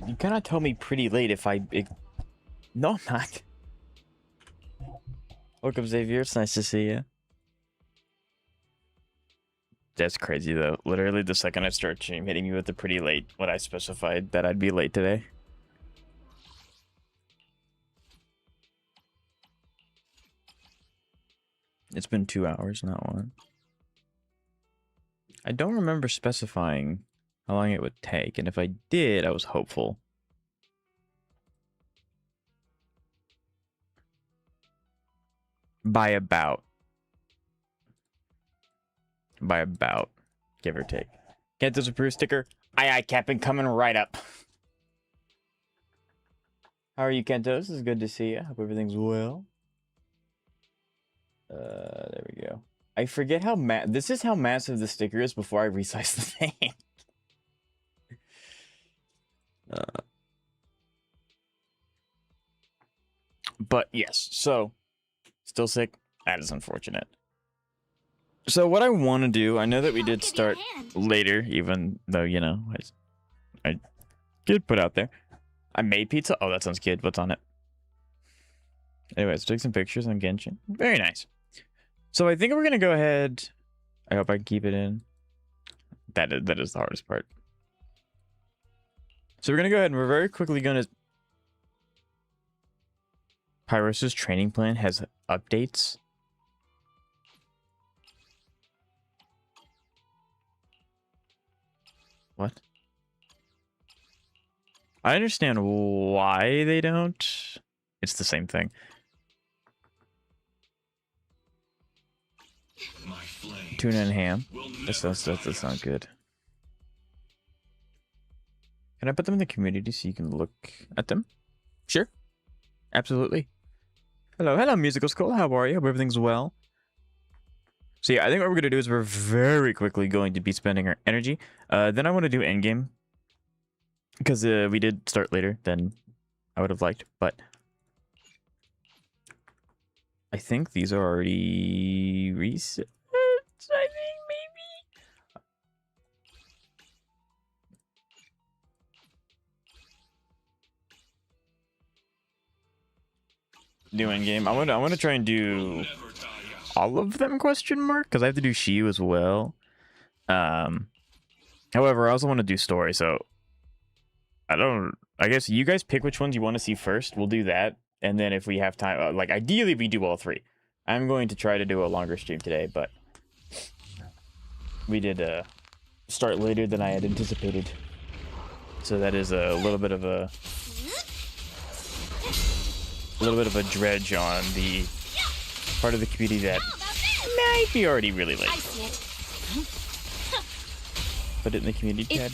You cannot tell me pretty late if I... No, I'm not. Welcome, Xavier. It's nice to see you. That's crazy, though. Literally, the second I start stream hitting you with the pretty late, when I specified that I'd be late today. It's been 2 hours, not 1. I don't remember specifying how long it would take, and if I did, I was hopeful. By about, give or take. Get this approved sticker. Aye, Captain, coming right up. How are you, Kento? This is good to see you. Hope everything's well. There we go. I forget how this is how massive the sticker is before I resize the thing. But yes, so still sick. That is unfortunate. So what I want to do, I know that we did start later, even though, you know, I did put out there. I made pizza. Oh, that sounds good. What's on it? Anyways, took some pictures on Genshin. Very nice. So I think we're going to go ahead. I hope I can keep it in. That is the hardest part. So we're going to go ahead and we're very quickly going to... Pyrosis training plan has updates. What? I understand why they don't. It's the same thing. Tuna and ham. That's not good. Can I put them in the community so you can look at them? Sure. Absolutely. Hello, Musical Skull. How are you? Hope everything's well. So yeah, I think what we're going to do is we're very quickly going to be spending our energy. Then I want to do endgame. Because we did start later than I would have liked. But I think these are already reset. I think maybe. Do endgame. I want to try and do all of them, question mark, because I have to do Shiyu as well. However, I also want to do story, so I guess you guys pick which ones you want to see first. We'll do that, and then if we have time, like ideally we do all 3. I'm going to try to do a longer stream today, but we did start later than I had anticipated, so that is a little bit of a dredge on the part of the community that might be already really late. Put it in the community tab.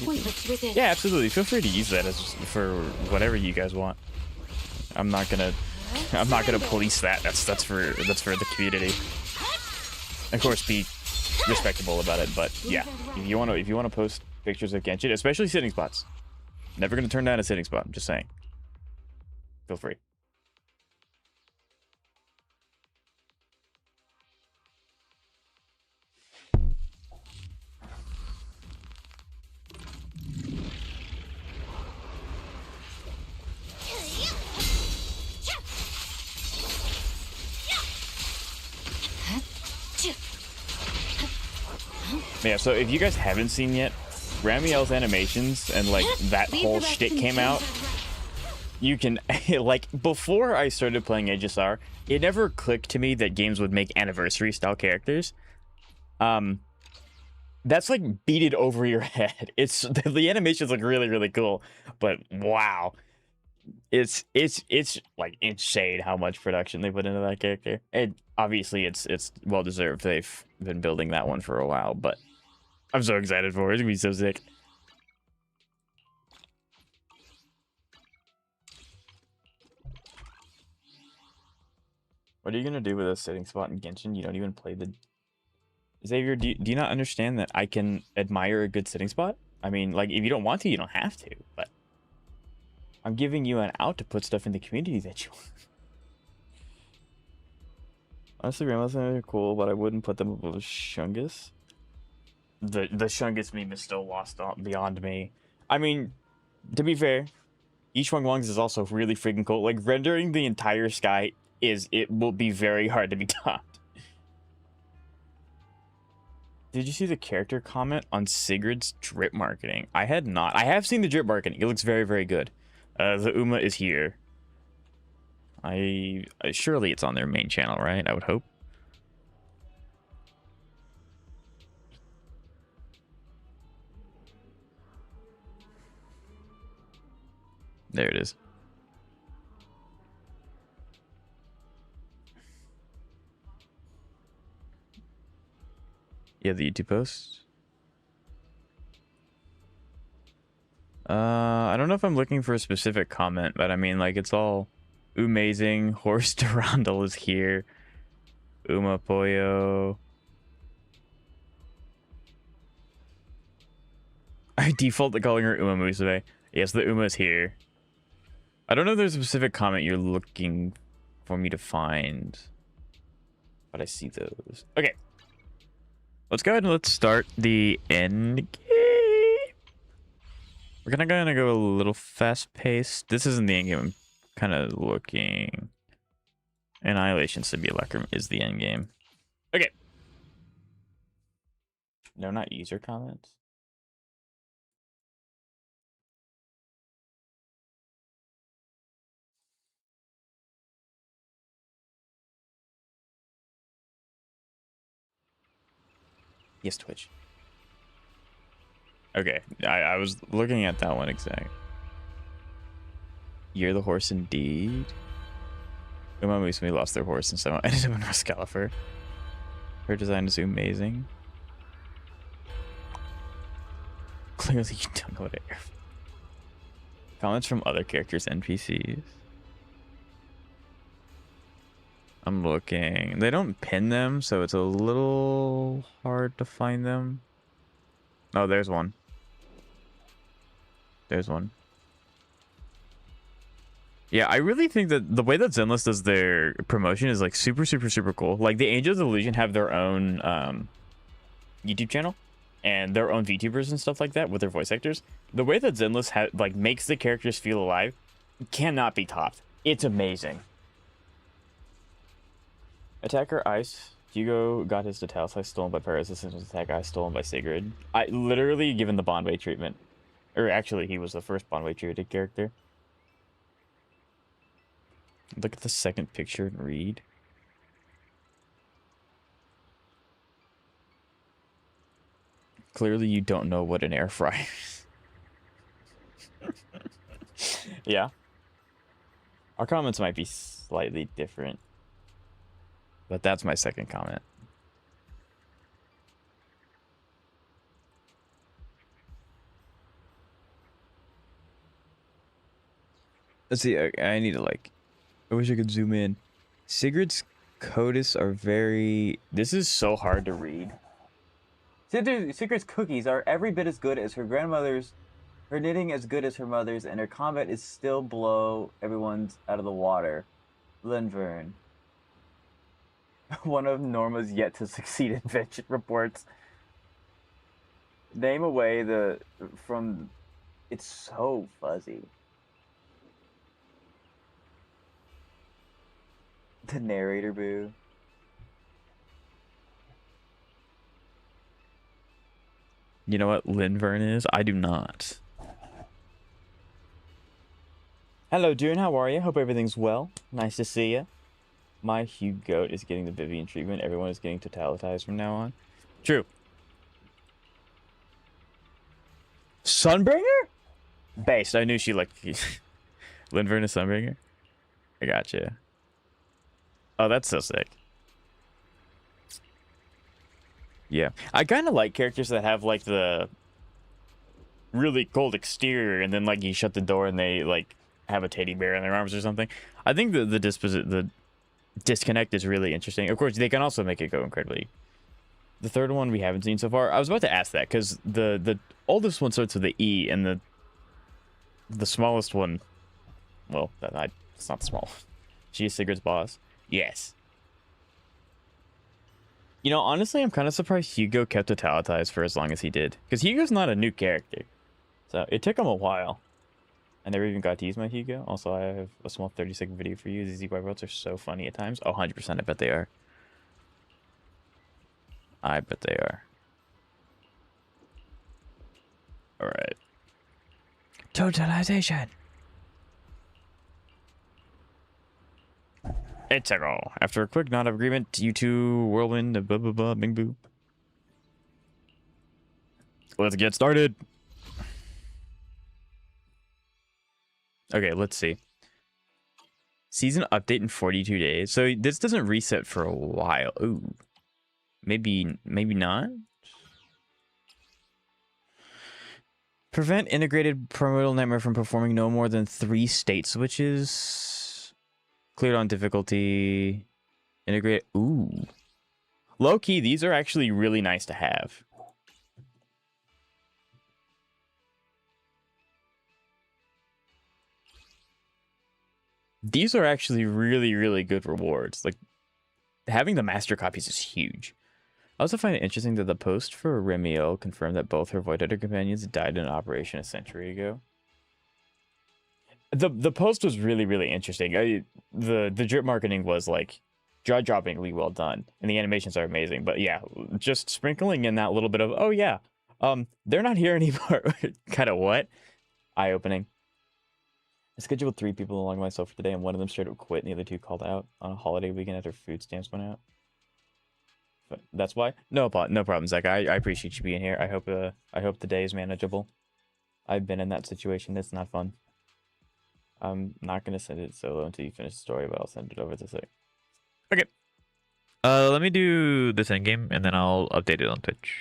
Yeah, absolutely. Feel free to use that as for whatever you guys want. I'm not gonna police that. That's for the community. Of course, be respectable about it. But yeah, if you wanna post pictures of Genshin, especially sitting spots, never gonna turn down a sitting spot. I'm just saying. Feel free. Yeah, so if you guys haven't seen yet, Ramiel's animations and like that whole shtick came out. You can like before I started playing HSR, it never clicked to me that games would make anniversary style characters. That's like beat it over your head. It's the animations look really cool, but wow. It's like insane how much production they put into that character. And obviously it's well deserved. They've been building that one for a while, but I'm so excited for it. It's gonna be so sick. What are you gonna do with a sitting spot in Genshin? You don't even play the... Xavier, do you not understand that I can admire a good sitting spot? I mean, like, if you don't want to, you don't have to, but I'm giving you an out to put stuff in the community that you want. Honestly, grandma's are cool, but I wouldn't put them above Shungus. The Shungus meme is still lost beyond me. I mean, to be fair, Ishwangwang's is also really freaking cool. Like, rendering the entire sky it will be very hard to be topped. Did you see the character comment on Sigurd's drip marketing? I had not. I have seen the drip marketing. It looks very, very good. The Uma is here. Surely it's on their main channel, right? I would hope. There it is. Yeah, the YouTube post. I don't know if I'm looking for a specific comment, but I mean, like, it's all amazing. Horse Durandal is here. Uma Pollo. I default to calling her Uma Musabe. Yes, the Uma is here. I don't know if there's a specific comment you're looking for me to find, but I see those. Okay. Let's go ahead and let's start the end game. We're gonna go a little fast paced. This isn't the end game. I'm kind of looking. Annihilation Simulacrum is the end game. Okay. No, not user comments. Yes, Twitch. Okay, I was looking at that one exact. You're the horse indeed. Uma Musume lost their horse and somehow ended up in Rascalifer. Her design is amazing. Clearly you don't know what to air. Comments from other characters, NPCs. I'm looking. They don't pin them, so it's a little hard to find them. Oh, there's one. There's one. Yeah, I really think that the way that Zenless does their promotion is like super, super, super cool. Like the Angels of Illusion have their own YouTube channel and their own VTubers and stuff like that with their voice actors. The way that Zenless like makes the characters feel alive cannot be topped. It's amazing. Attacker Ice. Hugo got his Detalsize stolen by Pyrosis and his attack Ice stolen by Sigurd. I literally given the Bondway treatment. Or actually, he was the first Bondway treated character. Look at the second picture and read. Clearly you don't know what an air fryer is. Yeah. Our comments might be slightly different. But that's my second comment. Let's see, I need to like... I wish I could zoom in. Sigurd's codice are very... This is so hard to read. Sigurd's cookies are every bit as good as her grandmother's, her knitting as good as her mother's, and her combat is still blow everyone's out of the water. Linvern. One of Norma's yet to succeed invention reports. Name away the... from... It's so fuzzy. The narrator boo. You know what Linvern is? I do not. Hello, Dune. How are you? Hope everything's well. Nice to see you. My Hugo is getting the Vivian treatment. Everyone is getting totalitized from now on. True. Sunbringer? Based. I knew she liked Linvern is Sunbringer. I gotcha. Oh, that's so sick. Yeah. I kind of like characters that have, like, the really cold exterior, and then, like, you shut the door and they, like, have a teddy bear in their arms or something. I think the disconnect is really interesting. Of course, they can also make it go incredibly. The third one we haven't seen so far. I was about to ask that, because the oldest one starts with the E, and the smallest one... Well, it's not small. She is Sigurd's boss. Yes. You know, honestly, I'm kind of surprised Hugo kept italicized for as long as he did. Because Hugo's not a new character. So, it took him a while. I never even got to use my Hugo. Also, I have a small 30-second video for you. These ZY routes are so funny at times. Oh, 100%, I bet they are. I bet they are. Alright. Totalization! It's a go. After a quick nod of agreement, you two whirlwind, blah blah blah, bing boo. Let's get started. Okay, let's see. Season update in 42 days. So this doesn't reset for a while. Ooh. Maybe not. Prevent integrated primordial nightmare from performing no more than 3 state switches. Cleared on difficulty. Integrate. Ooh. Low key, these are actually really nice to have. These are actually really, really good rewards. Like, having the master copies is huge. I also find it interesting that the post for Remiel confirmed that both her Void Hunter companions died in an operation a century ago. The post was really, really interesting. The drip marketing was like jaw-droppingly well done, and the animations are amazing. But yeah, just sprinkling in that little bit of, oh yeah, they're not here anymore. Kind of what? Eye-opening. I scheduled 3 people along myself for today, and one of them straight up quit, and the other 2 called out on a holiday weekend after food stamps went out. But that's why. No problem, Zach. I appreciate you being here. I hope the day is manageable. I've been in that situation. It's not fun. I'm not gonna send it solo until you finish the story, but I'll send it over to Zach. Okay. Let me do this end game, and then I'll update it on Twitch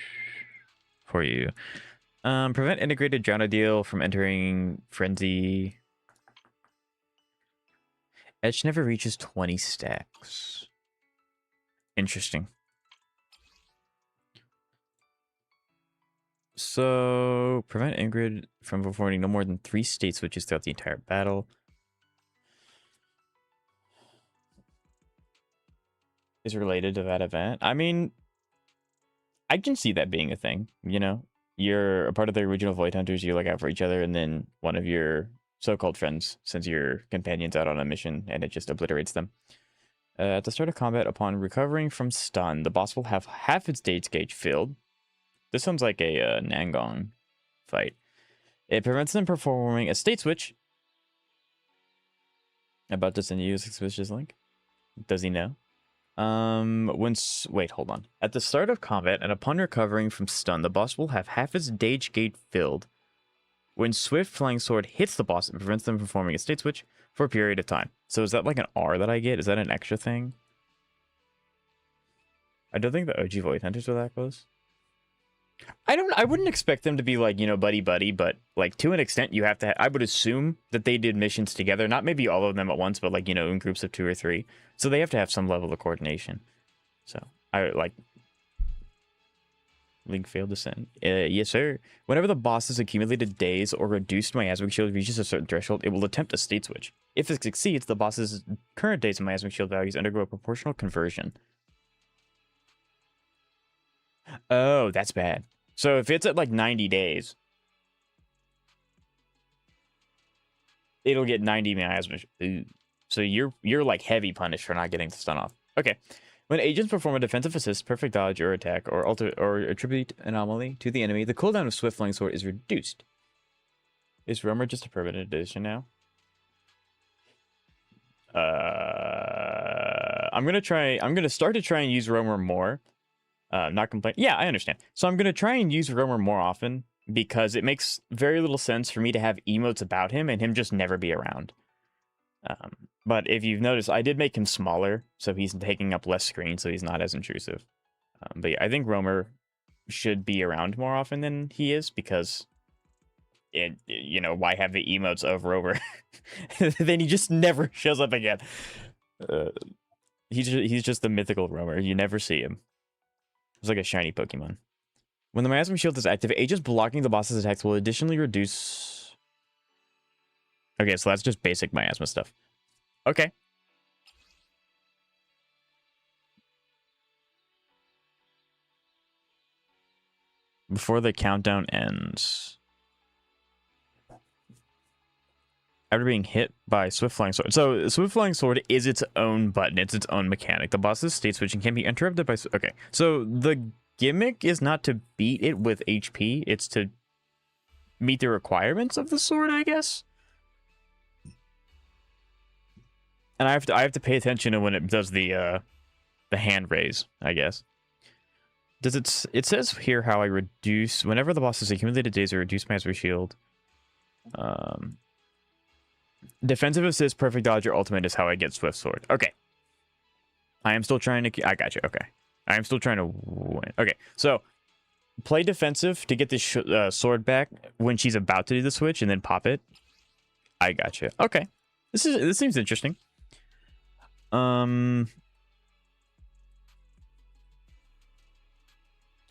for you. Prevent integrated Drowner deal from entering frenzy. Edge never reaches 20 stacks. Interesting. So, prevent Ingrid from performing no more than 3 state switches throughout the entire battle. Is related to that event. I mean, I can see that being a thing, you know? You're a part of the original Void Hunters, you look out for each other, and then one of your so-called friends sends your companions out on a mission, and it just obliterates them. At the start of combat, upon recovering from stun, the boss will have half its stage gauge filled. This sounds like a Nangong fight. It prevents them performing a state switch. About to send you a suspicious link. Does he know? Wait, hold on. At the start of combat and upon recovering from stun, the boss will have half its stage gate filled. When Swift Flying Sword hits the boss, it prevents them from performing a state switch for a period of time. So is that like an R that I get? Is that an extra thing? I don't think the OG Void Hunters were that close. I wouldn't expect them to be like, you know, buddy, but like to an extent you have to, I would assume that they did missions together, not maybe all of them at once, but like, you know, in groups of 2 or 3. So they have to have some level of coordination. So I like, Link failed to send. Yes, sir. Whenever the boss's accumulated days or reduced miasmic shield reaches a certain threshold, it will attempt a state switch. If it succeeds, the boss's current days and miasmic shield values undergo a proportional conversion. Oh, that's bad. So if it's at like 90 days, it'll get 90 miasma. So you're like heavy punished for not getting the stun off. Okay. When agents perform a defensive assist, perfect dodge, or attack, or alter or attribute anomaly to the enemy, the cooldown of Swift Flying Sword is reduced. Is Roamer just a permanent addition now? I'm gonna start to try and use Roamer more. Not complain. Yeah, I understand. So I'm gonna try and use Roamer more often because it makes very little sense for me to have emotes about him and him just never be around. But if you've noticed, I did make him smaller, so he's taking up less screen, so he's not as intrusive. But yeah, I think Roamer should be around more often than he is because you know, why have the emotes over? Then he just never shows up again. He's just the mythical Roamer. You never see him. It's like a shiny Pokemon. When the Miasma Shield is active, agents blocking the boss's attacks will additionally reduce... Okay, so that's just basic Miasma stuff. Okay. Before the countdown ends. after being hit by Swift Flying Sword. So Swift Flying Sword is its own button. It's its own mechanic. The boss's state switching can be interrupted by... Okay, so the gimmick is not to beat it with HP. It's to meet the requirements of the sword, I guess. And I have to pay attention to when it does the hand raise, I guess. Does it says here how I reduce whenever the boss has accumulated days, or reduce my SP shield. Defensive assist, perfect dodge, or ultimate is how I get Swift Sword. Okay. I am still trying to... I got you. Okay. I am still trying to win. Okay. So, play defensive to get this sword back when she's about to do the switch, and then pop it. I got you. Okay. This seems interesting.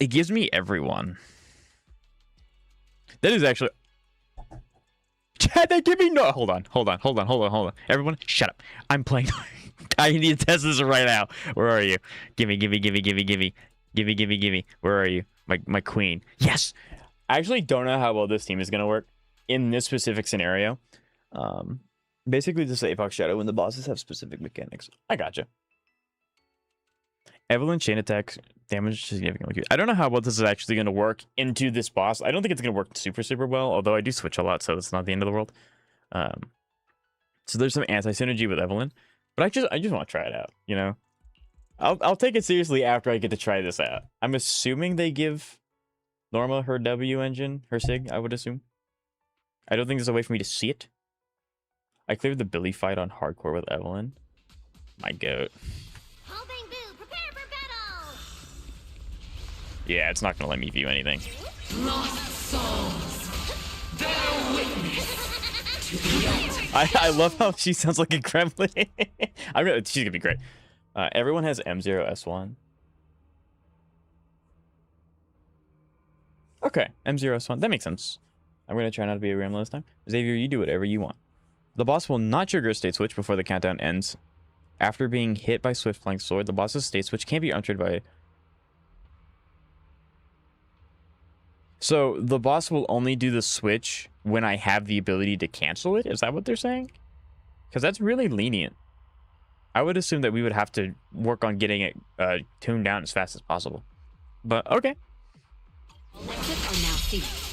It gives me everyone. That is actually... Chad, they give me no... Hold on. Everyone, shut up. I'm playing... I need to test this right now. Where are you? Gimme. Where are you? My queen. Yes! I actually don't know how well this team is going to work in this specific scenario. Basically, just Apex Shadow when the bosses have specific mechanics. I gotcha. Evelyn chain attacks damage significantly. I don't know how well this is actually going to work into this boss. I don't think it's going to work super well, although I do switch a lot, so it's not the end of the world. So there's some anti-synergy with Evelyn, but I just want to try it out, you know? I'll take it seriously after I get to try this out. I'm assuming they give Norma her W engine, her SIG, I would assume. I don't think there's a way for me to see it. I cleared the Billy fight on hardcore with Evelyn. My goat. Yeah, it's not gonna let me view anything. Lost souls, bear witness to the I love how she sounds like a gremlin. She's gonna be great. Everyone has M0S1. Okay, M0S1. That makes sense. I'm gonna try not to be a gremlin this time. Xavier, you do whatever you want. The boss will not trigger a state switch before the countdown ends. After being hit by Swift Flying Sword, the boss's state switch can't be altered by... So, the boss will only do the switch when I have the ability to cancel it? Is that what they're saying? Because that's really lenient. I would assume that we would have to work on getting it tuned down as fast as possible. But, okay. Electives are now ceased.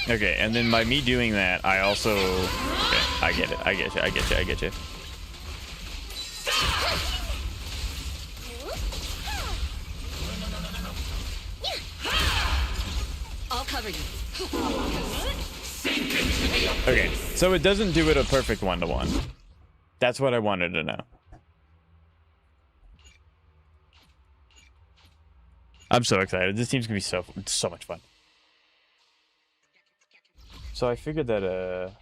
Okay, and then by me doing that, I also... Okay, I get it. I get you. I'll cover you. Okay, so it doesn't do it a perfect one-to-one. That's what I wanted to know. I'm so excited. This team's gonna be so much fun. So I figured that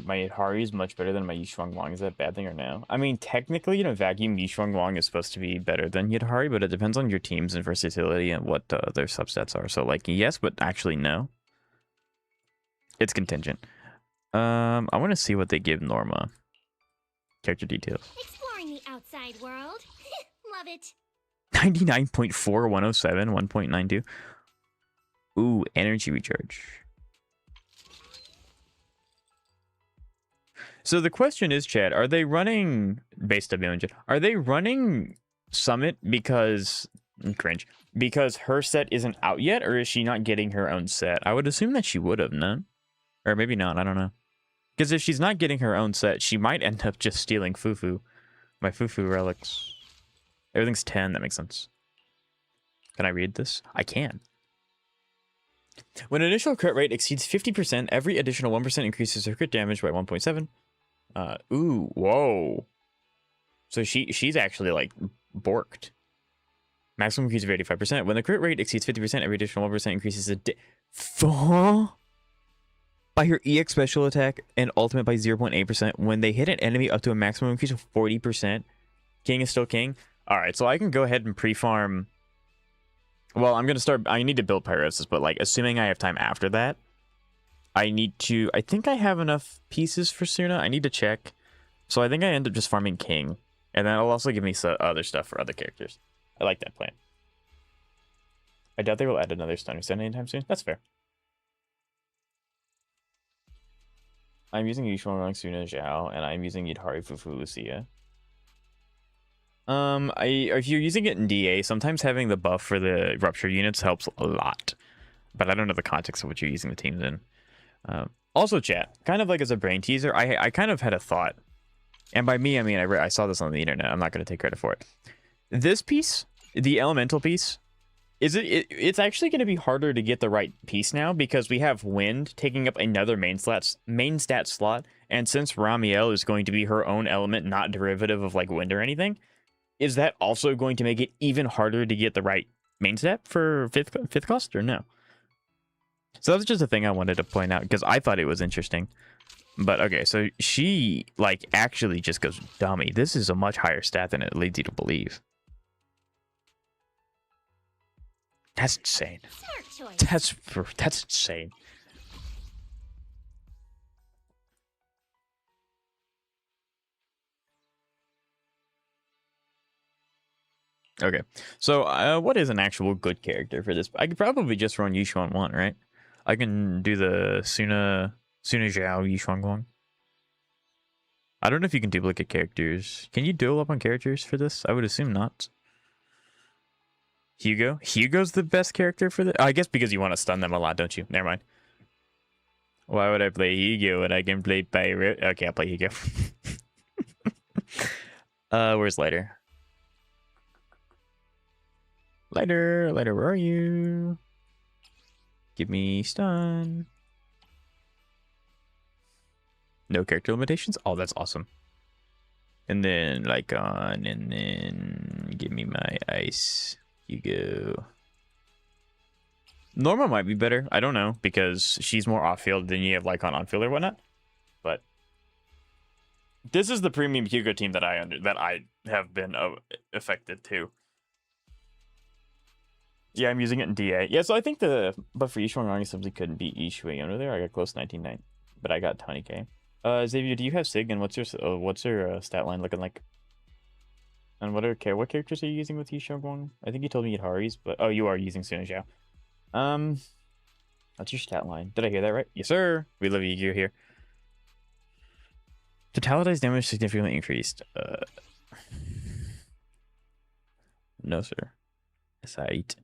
my Hari is much better than my Yishuang Wang. Is that a bad thing or no? I mean, technically, in a vacuum, Yishuang Wang is supposed to be better than Yidhari, but it depends on your teams and versatility and what their substats are. So, like, yes, but actually, no. It's contingent. I want to see what they give Norma. Character details. Exploring the outside world. Love it. 99.4, 107, 1.92. Ooh, energy recharge. So the question is, Chad, are they running base W engine? Are they running Summit because cringe? Because her set isn't out yet, or is she not getting her own set? I would assume that she would have, no? Or maybe not, I don't know. Because if she's not getting her own set, she might end up just stealing Fufu. My Fufu relics. Everything's 10, that makes sense. Can I read this? I can. When initial crit rate exceeds 50%, every additional 1% increases her crit damage by 1.7. Ooh, whoa. So she's actually, like, borked. Maximum increase of 85%. When the crit rate exceeds 50%, every additional 1% increases by her EX special attack and ultimate by 0.8%. When they hit an enemy up to a maximum increase of 40%, king is still king. Alright, so I can go ahead and pre-farm... Well, I'm going to start... I need to build Pyrosis, but, like, assuming I have time after that, I need to... I think I have enough pieces for Suna. I need to check. So I think I end up just farming king. And then it'll also give me some other stuff for other characters. I like that plan. I doubt they will add another stunner set anytime soon. That's fair. I'm using Yushuang Suna Zhao, and I'm using Yidhari Fufu Lucia. If you're using it in DA, sometimes having the buff for the rupture units helps a lot. But I don't know the context of what you're using the teams in. Also, chat, kind of like as a brain teaser, I kind of had a thought. And by me, I mean, I saw this on the internet. I'm not going to take credit for it. This piece, the elemental piece, it's actually going to be harder to get the right piece now because we have wind taking up another main stat slot. And since Ramiel is going to be her own element, not derivative of like wind or anything, is that also going to make it even harder to get the right main stat for fifth cost or no? So that's just a thing I wanted to point out because I thought it was interesting. But okay, so she like actually just goes dummy. This is a much higher stat than it leads you to believe. That's insane. Smart choice. That's insane. Okay, so what is an actual good character for this? I could probably just run Yishuan 1, right? I can do the Suna Zhao Yishuan. I don't know if you can duplicate characters. Can you duel up on characters for this? I would assume not. Hugo? Hugo's the best character for this? I guess because you want to stun them a lot, don't you? Never mind. Why would I play Hugo when I can play Pyro? Okay, I'll play Hugo. Where's Lighter? Lighter, where are you? Give me stun. No character limitations? Oh, that's awesome. And then Lycon, and then give me my ice. You go. Norma might be better. I don't know, because she's more off-field than you have Lycon on-field or whatnot. But this is the premium Hugo team that I have been affected to. Yeah, I'm using it in DA. Yeah, so I think but for Yishuang Rang simply couldn't beat Yishui under there. I got close 19-9, but I got 20k. Xavier, do you have Sig, and what's your stat line looking like? And what characters are you using with Yishuang? I think you told me Yidhari's, but oh, you are using Suna Zhao. What's your stat line? Did I hear that right? Yes, sir. We love you here. Totality's damage significantly increased. No, sir. Sight.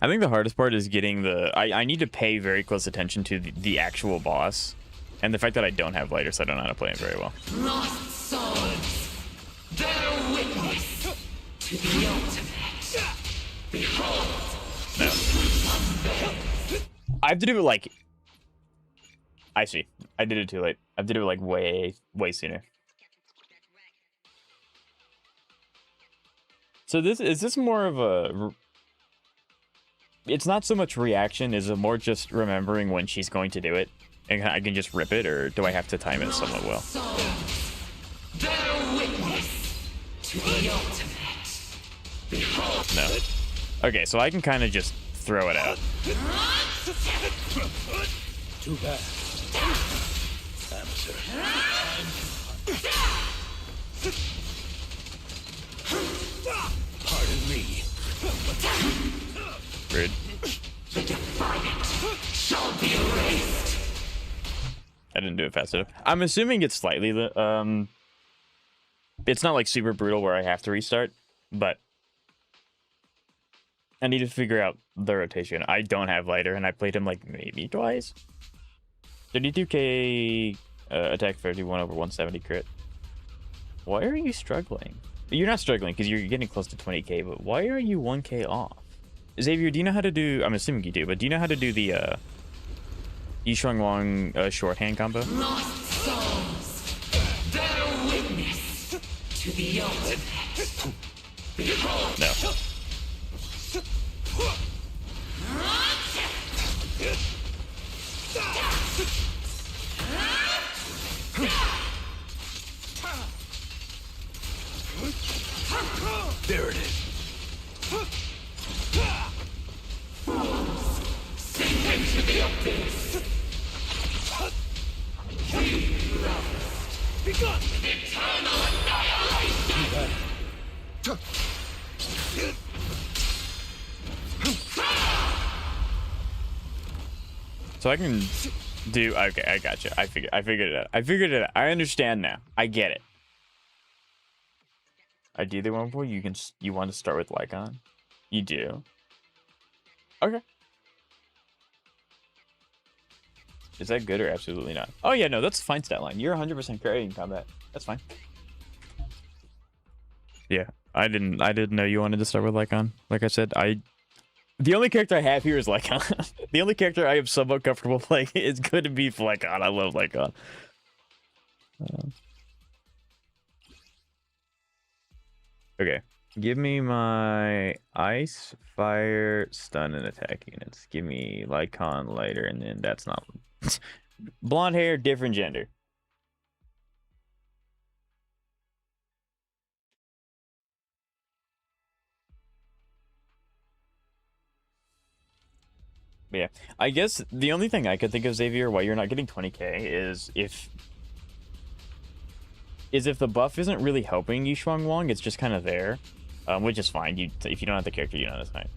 I think the hardest part is getting I need to pay very close attention to the actual boss. And the fact that I don't have Lighter, so I don't know how to play it very well. Lost souls, bear witness to the ultimate. Behold. No. I have to do it like... I see. I did it too late. I have to do it like way sooner. So is this more of a... It's not so much reaction, is it more just remembering when she's going to do it? And I can just rip it, or do I have to time it somewhat well? Bear witness to the ultimate. Behold. No. Okay, so I can kind of just throw it out. Too bad. Amateur. Pardon me. Rude. The defiant shall be erased. I didn't do it fast enough. I'm assuming it's slightly it's not like super brutal where I have to restart, but I need to figure out the rotation. I don't have Lighter, and I played him like maybe twice. 32k attack 31 over 170 crit. Why are you struggling? You're not struggling because you're getting close to 20k, but why are you 1k off? Xavier, do you know how to do... I'm assuming you do, but do you know how to do the Yishuang Wang shorthand combo? Lost souls, bear witness to the ultimate. Behold. No. There it is. Sink into the abyss. So I can do. Okay, I got you. I figured it out. I figured it out. I understand now. I get it. I do the one for you. You want to start with Lycon? You do. Okay. Is that good or absolutely not? Oh yeah, no, that's a fine stat line. You're 100% carrying in combat. That's fine. Yeah, I didn't know you wanted to start with Lycon. Like I said, the only character I have here is Lycon. The only character I am somewhat comfortable playing is going to be Lycon. I love Lycon. Okay, give me my ice, fire, stun, and attack units. Give me Lycon later, and then that's not blonde hair, different gender. But yeah, I guess the only thing I could think of, Xavier, why you're not getting 20k is if the buff isn't really helping you Shuang Wang, it's just kind of there, which is fine. If you don't have the character, you know that's fine.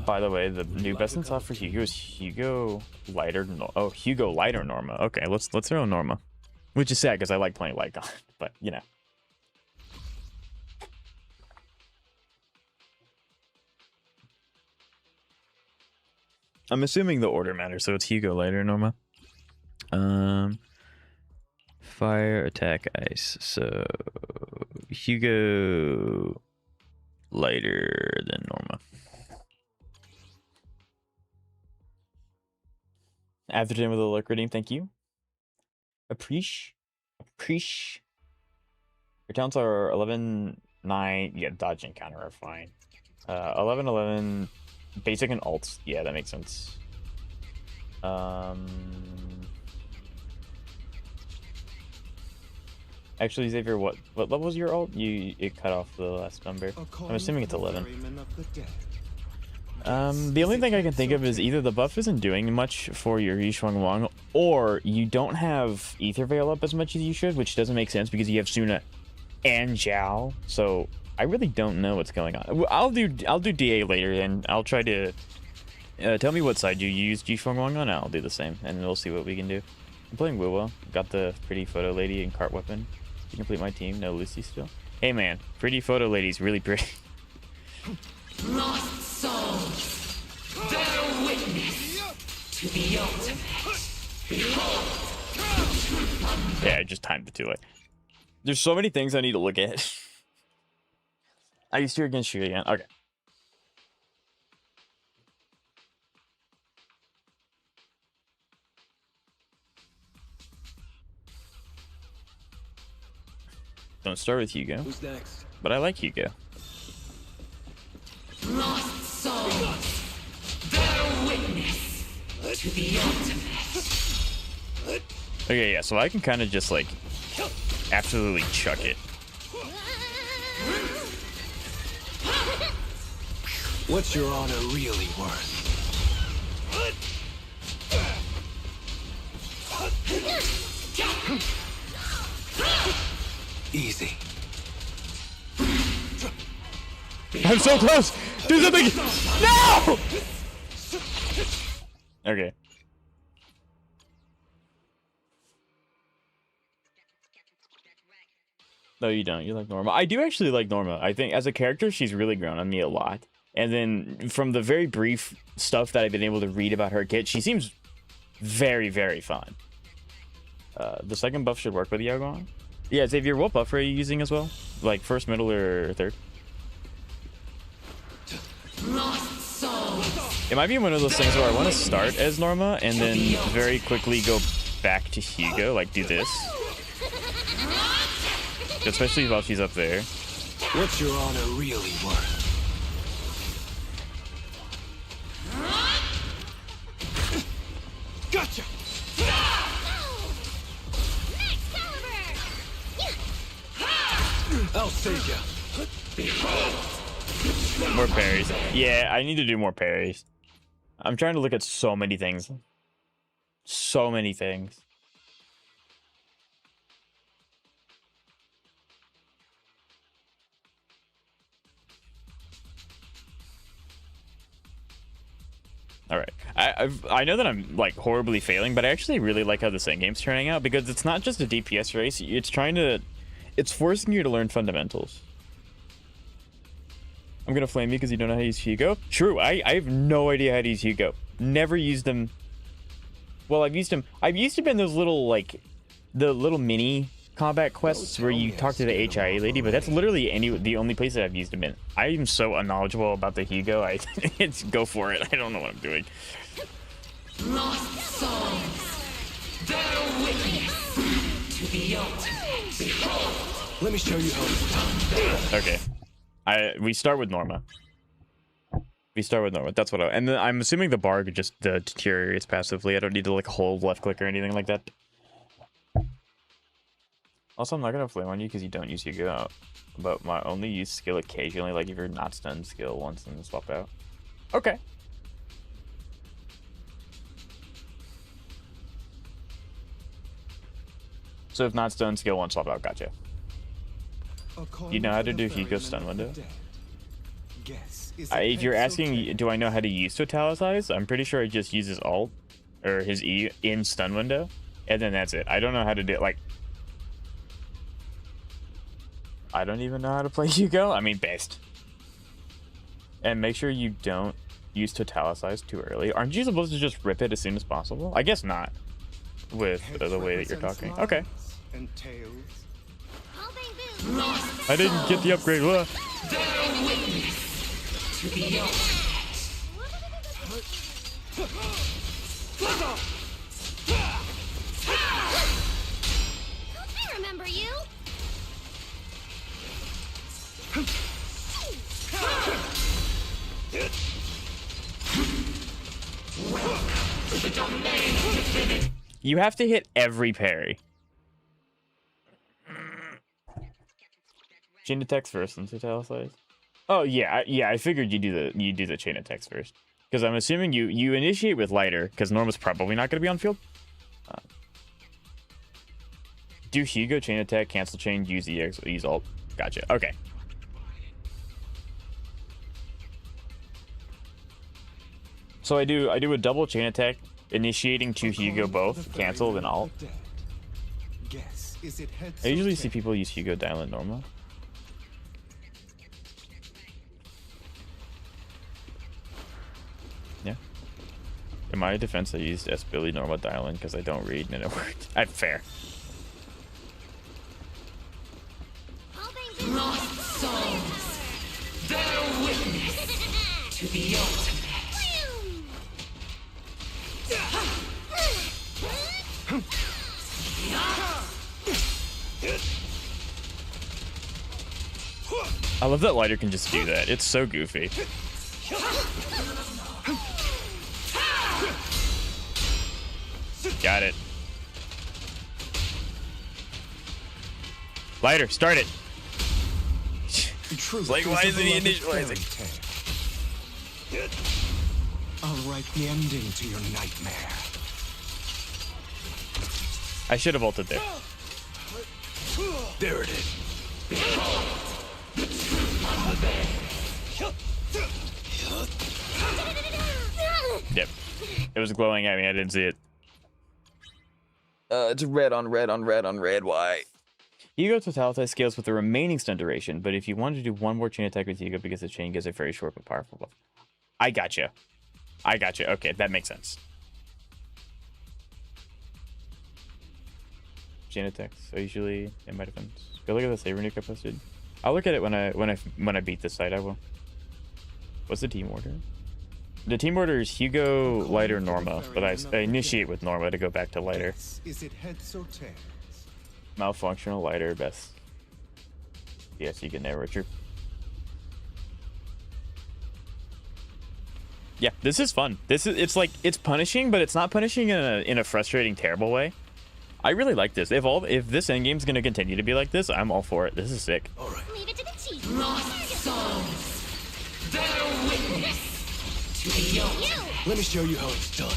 By the way, the new best in slot for Hugo is Hugo lighter. Oh, Hugo lighter Norma. Okay, let's throw Norma, which is sad because I like playing Lycon, but you know. I'm assuming the order matters, so it's Hugo lighter Norma. Fire, attack, ice. So Hugo lighter than Norma. After dinner with a look redeem, thank you. Appreciate. Your talents are 11, 9. Yeah, dodge and counter are fine. 11, 11. Basic and alts. Yeah, that makes sense. Actually, Xavier, what level was your alt? It cut off the last number. I'm assuming it's 11. The only thing I can think of is either the buff isn't doing much for your Yishuang Wang, or you don't have Ether Veil up as much as you should, which doesn't make sense because you have Suna and Zhao. So I really don't know what's going on. I'll do DA later, and I'll try to tell me what side you use Yishuang Wang on. I'll do the same, and we'll see what we can do. I'm playing Wiwa. Got the pretty photo lady and cart weapon to complete my team. No Lucy still. Hey man, pretty photo lady's really pretty. Lost souls, bear witness to the ultimate. Behold. Yeah, I just timed it too late. There's so many things I need to look at. I used to against you again. Okay. Don't start with Hugo. Who's next? But I like Hugo. Lost souls, bear witness to the ultimate. Okay, yeah, so I can kind of just like absolutely chuck it. What's your honor really worth? Easy. I'm so close! Do something! No! Okay. No, you don't. You like Norma. I do actually like Norma. I think as a character, she's really grown on me a lot. And then from the very brief stuff that I've been able to read about her kit, she seems very, very fun. The second buff should work with Yao Guang. Yeah, Xavier, what buff are you using as well? Like first, middle, or third? Lost souls. It might be one of those things where I want to start as Norma and then very quickly go back to Hugo, like do this. Especially while she's up there. What's your honor really worth? Gotcha! I'll save ya. More parries. Yeah, I need to do more parries. I'm trying to look at so many things. So many things. All right. I know that I'm like horribly failing, but I actually really like how this endgame's turning out because it's not just a DPS race. It's forcing you to learn fundamentals. I'm gonna flame you because you don't know how to use Hugo. True. I have no idea how to use Hugo. Never used him. Well, I've used him in those little like the little mini combat quests where you talk to the HIA lady, but that's literally the only place that I've used him in. I am so unknowledgeable about the Hugo. It's go for it. I don't know what I'm doing. Lost souls, their witness to the ultimate. Behold. Let me show you how it's done. Okay. We start with Norma. That's what and then I'm assuming the bar just deteriorates passively. I don't need to like hold left click or anything like that. Also, I'm not gonna flame on you because you don't use Hugo, but my only use skill occasionally, like if you're not stunned skill once and then swap out. Okay. So if not stunned skill once swap out, gotcha. You know how to do Hugo stun window? If you're asking, do I know how to use Totalicize? I'm pretty sure I just use his alt or his E in stun window, and then that's it. I don't know how to do it. Like, I don't even know how to play Hugo. I mean, best. And make sure you don't use Totalicize too early. Aren't you supposed to just rip it as soon as possible? I guess not. With the way that you're talking. Okay. I didn't get the upgrade. What? I remember you. You have to hit every parry. Chain attacks first and Totalicize. Oh yeah, I figured you do the chain attacks first because I'm assuming you initiate with lighter because Norma's probably not going to be on field. Do Hugo chain attack, cancel chain, use EX, use alt. Gotcha. Okay. So I do a double chain attack, initiating to Hugo both, cancel, then alt. I usually see people use Hugo dial in Norma. Yeah. In my defense, I used S Billy Norma dial in because I don't read and it worked. Fair. Lost souls, their witness to the ultimate. I love that lighter can just do that. It's so goofy. Got it. Lighter, start it. Like, why isn't he initializing? I'll write the ending to your nightmare. I should have ulted there. There it is. Yep. It was glowing at me. I didn't see it. It's red on red on red on red. Why? Hugo Totality scales with the remaining stun duration, but if you want to do one more chain attack with Hugo because the chain gives a very short but powerful buff. I gotcha. Okay, that makes sense. Chain attacks. I usually in my defense. Go look at the saber nuke I posted. I'll look at it when I beat this site. I will. What's the team order? The team order is Hugo, Lighter, Norma, but I initiate with Norma to go back to Lighter. Is it heads or tails? Malfunctional, Lighter, best. Yes, you can never true. Yeah, this is fun. It's like it's punishing, but it's not punishing in a frustrating, terrible way. I really like this. If this endgame's gonna continue to be like this, I'm all for it. This is sick. All right. Leave it to the chief. Lost souls, their witness to the ultimate. Let me show you how it's done.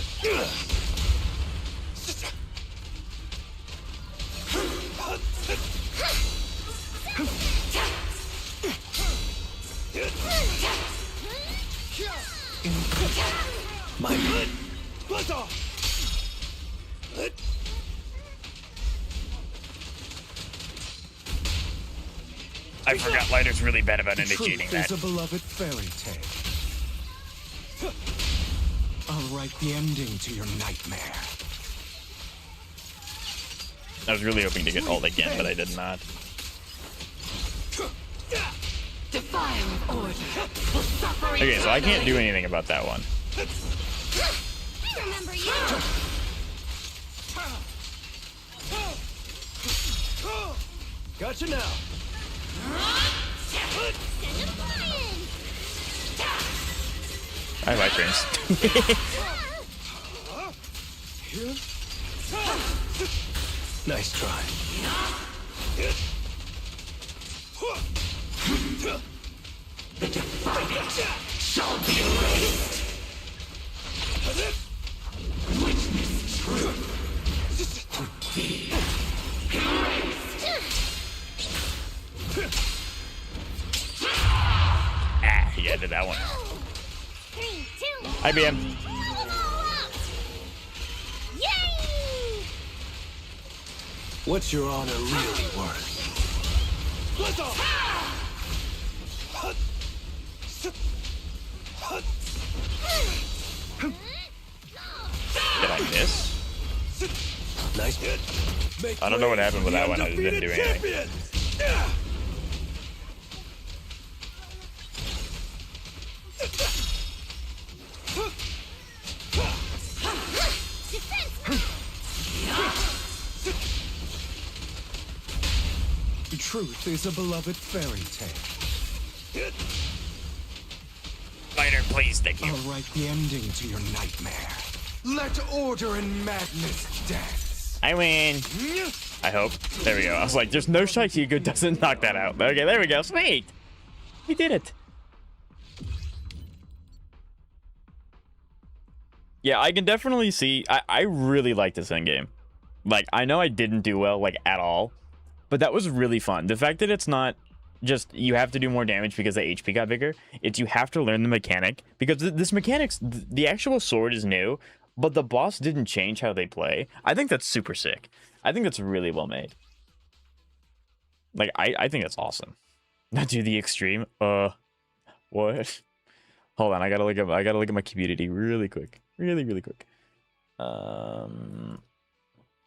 My buzz off. I forgot Lighter's really bad about indicating Truth that. is a beloved fairy tale. I'll write the ending to your nightmare. I was really hoping to get ult again, but I did not. Defile of order will suffer. Okay, so I can't do anything about that one. I remember you. Gotcha now. Send him flying. I like rings. Nice try. The defiant shall be erased. Witness truth to be erased. Ah, he ended that one. 3, 2, IBM. blow them all up. Yay! What's your honor really worth? Buzz off. Did I miss? Nice hit. I don't know what happened with that one. I just didn't do anything. Truth is a beloved fairy tale. Lighter, please, thank you. I'll write the ending to your nightmare. Let order and madness dance. I win. I hope. There we go. I was like, there's no shot Hugo doesn't knock that out. Okay, there we go. Sweet. We did it. Yeah, I can definitely see. I really like this end game. Like, I know I didn't do well, like, at all. But that was really fun. The fact that it's not just you have to do more damage because the HP got bigger. It's you have to learn the mechanic. Because this mechanics, the actual sword is new. But the boss didn't change how they play. I think that's super sick. I think that's really well made. Like, I think that's awesome. Not do the extreme. What? Hold on, I gotta look at my community really quick. Really quick.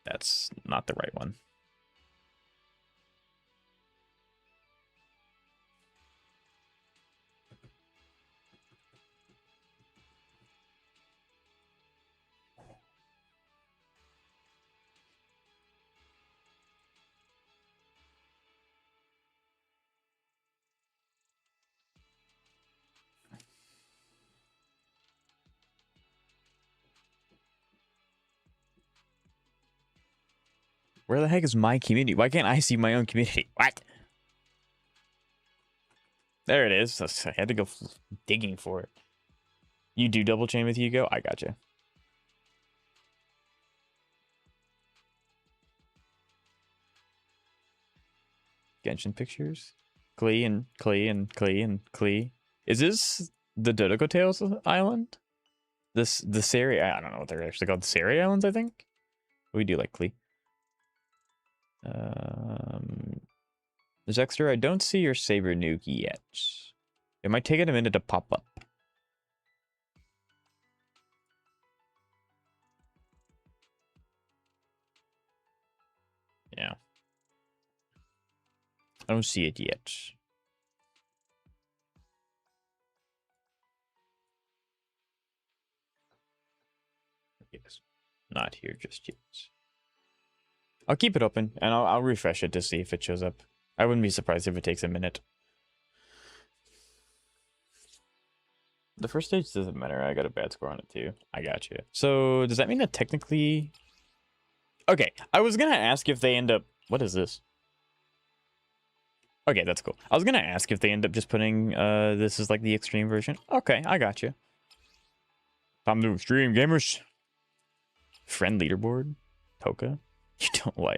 That's not the right one. Where the heck is my community? Why can't I see my own community? What? There it is. I had to go digging for it. You do double chain with Hugo? I gotcha. Genshin pictures? Klee and Klee and Klee and Klee. Is this the Dodoko Tales island? The Sari, I don't know what they're actually called. The Sari Islands, I think? We do like Klee. Zexter, I don't see your Saber nuke yet. It might take it a minute to pop up. Yeah. I don't see it yet. Yes. Not here just yet. I'll keep it open, and I'll refresh it to see if it shows up. I wouldn't be surprised if it takes a minute. The first stage doesn't matter. I got a bad score on it, too. I got you. So, does that mean that technically... Okay, I was going to ask if they end up... What is this? Okay, that's cool. I was going to ask if they end up just putting this as like the extreme version. Okay, I got you. Time to extreme, gamers. Friend leaderboard? Toka?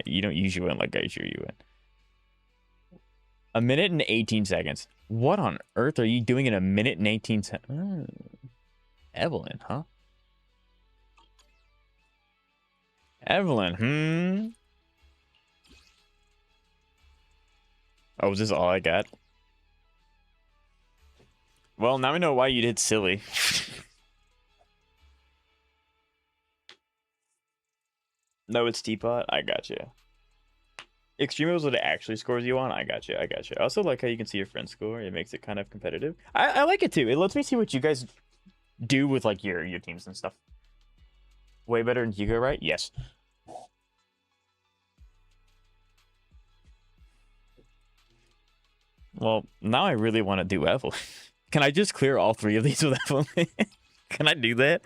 You don't use UN like I sure you win. 1 minute and 18 seconds. What on earth are you doing in 1 minute and 18 seconds? Evelyn, huh? Evelyn, Oh, is this all I got? Well, now we know why you did silly. No, it's teapot. I got you. Extreme is what it actually scores you on. I got you. I got you. I also like how you can see your friend's score. It makes it kind of competitive. I like it too. It lets me see what you guys do with like your teams and stuff. Way better than Hugo, right? Yes. Well, now I really want to do Evelyn. Can I just clear all three of these with Evelyn? Can I do that?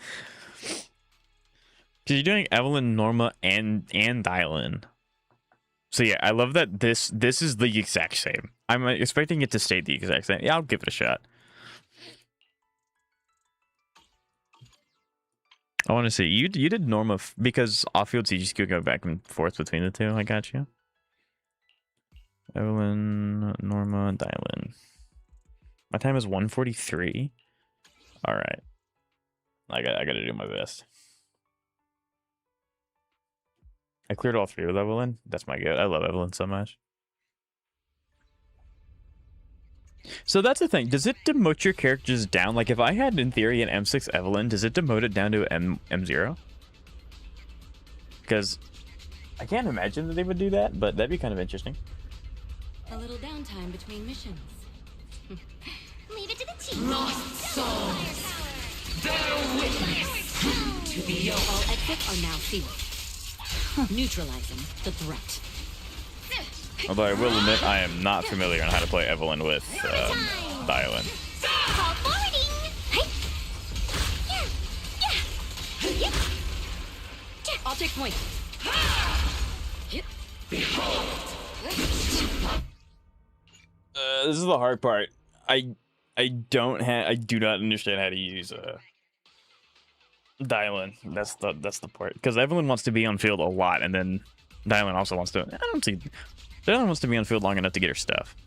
Because you're doing Evelyn, Norma, and Dylan. So yeah, I love that this is the exact same. I'm expecting it to stay the exact same. Yeah, I'll give it a shot. I want to see you did Norma because off-field, so you just could go back and forth between the two. I got you. Evelyn, Norma, Dylan. My time is 1:43. All right, I got to do my best. I cleared all three with Evelyn. That's my good. I love Evelyn so much. So that's the thing. Does it demote your characters down? Like if I had in theory an M6 Evelyn, does it demote it down to M0? Because I can't imagine that they would do that, but that'd be kind of interesting. A little downtime between missions. Leave it to the team. Lost souls. Bear witness to the yoke. All exits are now sealed. Neutralizing the threat. Although I will admit, I am not familiar on how to play Evelyn with Dylan. Call forwarding. I'll take point. This is the hard part. I do not understand how to use Dylan. That's the part. Because Evelyn wants to be on field a lot, and then Dylan also wants to. Dylan wants to be on field long enough to get her stuff.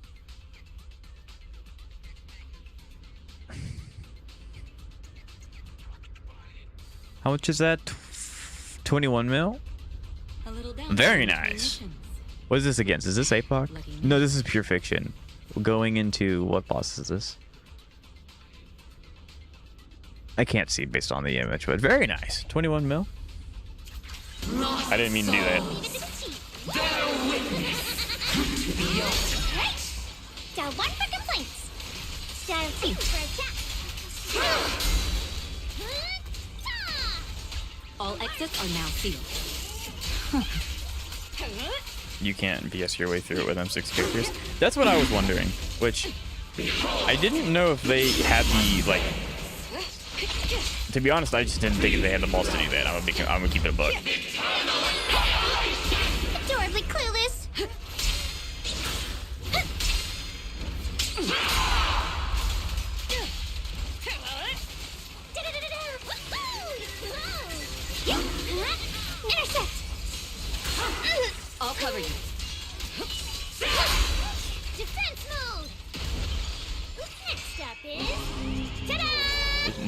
How much is that? 21 mil? Very nice. What is this against? Is this APOC? No, this is pure fiction. Going into what boss is this? I can't see based on the image, but very nice. 21 mil? I didn't mean to do that. Dial 1 for complaints. Dial 2 for attack. All exits are now sealed. You can't VS your way through it with M6 characters. That's what I was wondering, which I didn't know if they had the, like, to be honest, I just didn't think they had the balls to do that. I'm gonna keep it a buck. Adorably clueless. Intercept. I'll cover you. Defense mode. Next up is ta-da!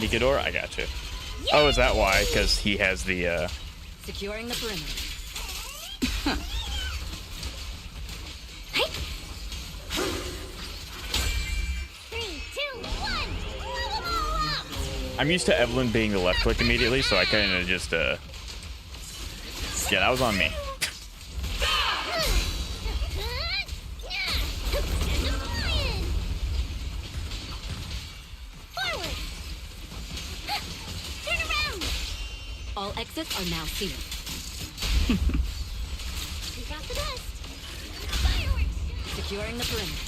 Nikador, I got you. Oh, is that why? Because he has the Securing the perimeter. 3, 2, 1. Blow them all up. I'm used to Evelyn being the left click immediately, so I kind of just yeah, that was on me. Forward. Turn around. All exits are now sealed. We got the best. Fireworks. Securing the perimeter.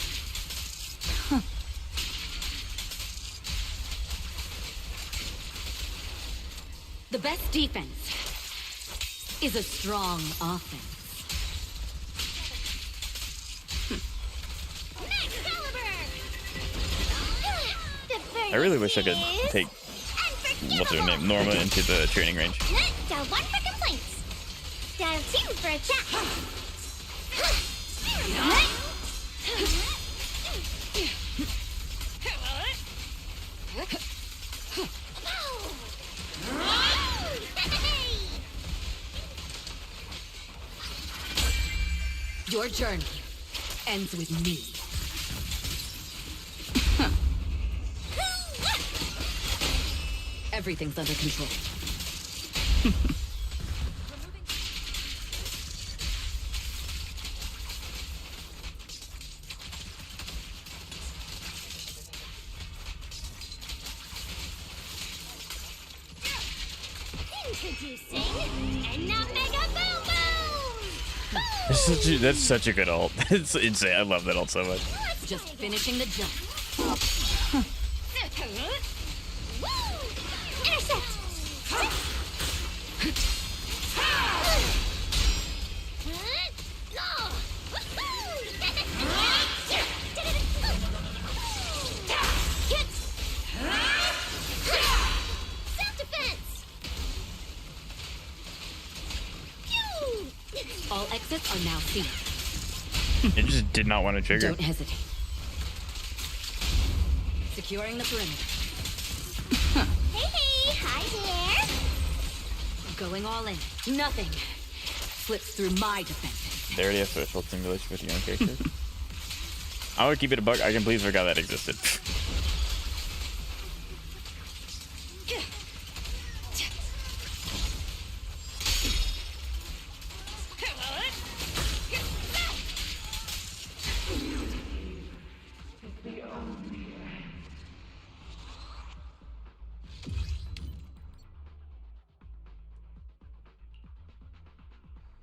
The best defense is a strong offense. Next caliber. I really wish I could take what's her name, Norma, into the training range. Dial 1 for complaints. Dial 2 for a chat. Your journey ends with me. Everything's under control. Introducing Mega Boom Boom! That's such a good ult. It's insane. I love that ult so much. Just finishing the jump. Woo! Intercept! Self-defense! All exits are now sealed. It just did not want to trigger. Don't hesitate. Securing the perimeter. Hey, hi there! Going all in. Nothing slips through my defenses. They already have social simulation with your own character. I would keep it a bug. I completely forgot that existed.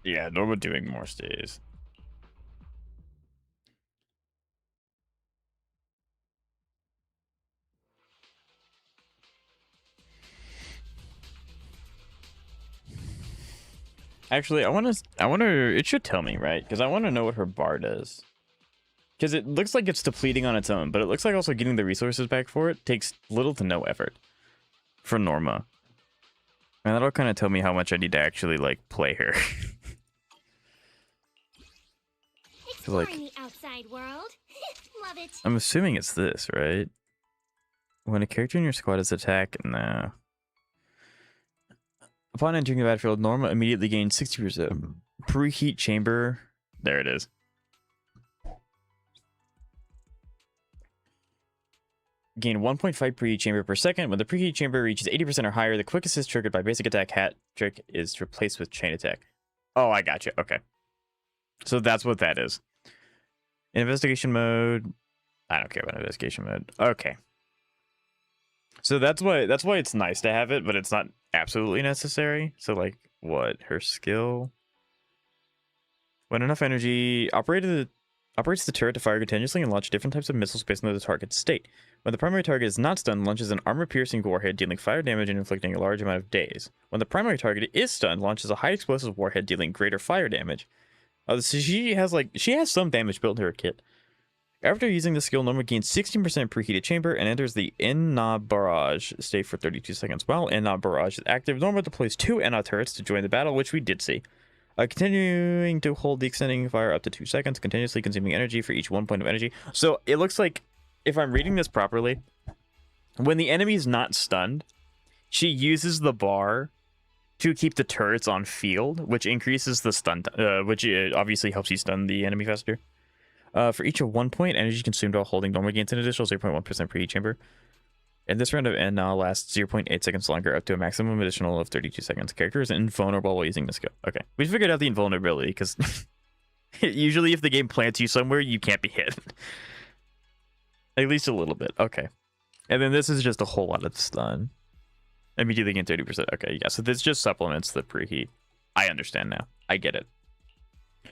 Yeah, Norma doing more stays. Actually, I want to, it should tell me, right? Because I want to know what her bar does. Because it looks like it's depleting on its own, but it looks like also getting the resources back for it takes little to no effort for Norma. And that'll kind of tell me how much I need to actually, like, play her. Exploring the outside world. Love it. I'm assuming it's this, right? When a character in your squad is attacked, no. Upon entering the battlefield, Norma immediately gains 60% preheat chamber. There it is. Gain 1.5 preheat chamber per second. When the preheat chamber reaches 80% or higher, the quick assist triggered by basic attack hat trick is replaced with chain attack. Oh, I gotcha. Okay. So that's what that is. In investigation mode, I don't care about investigation mode. Okay. So that's why it's nice to have it, but it's not absolutely necessary. So like what? Her skill. When enough energy operates the turret to fire continuously and launch different types of missiles based on the target's state. When the primary target is not stunned, launches an armor-piercing warhead, dealing fire damage and inflicting a large amount of daze. When the primary target is stunned, launches a high-explosive warhead, dealing greater fire damage. So she has some damage built into her kit. After using the skill, Norma gains 16% preheated chamber and enters the Enna Barrage state for 32 seconds. While Enna Barrage is active, Norma deploys 2 Enna turrets to join the battle, which we did see. Continuing to hold the extending fire up to 2 seconds, continuously consuming energy for each 1 point of energy. So it looks like, if I'm reading this properly, when the enemy is not stunned, she uses the bar to keep the turrets on field, which increases the stun, which obviously helps you stun the enemy faster. For each of 1 point, energy consumed while holding Norma gains an additional 0.1% preheat chamber. And this round of N now lasts 0.8 seconds longer, up to a maximum additional of 32 seconds. Character is invulnerable while using the skill. Okay, we figured out the invulnerability, because usually if the game plants you somewhere, you can't be hit. At least a little bit. Okay. And then this is just a whole lot of stun. Immediately gain 30%. Okay, yeah, so this just supplements the preheat. I understand now. I get it.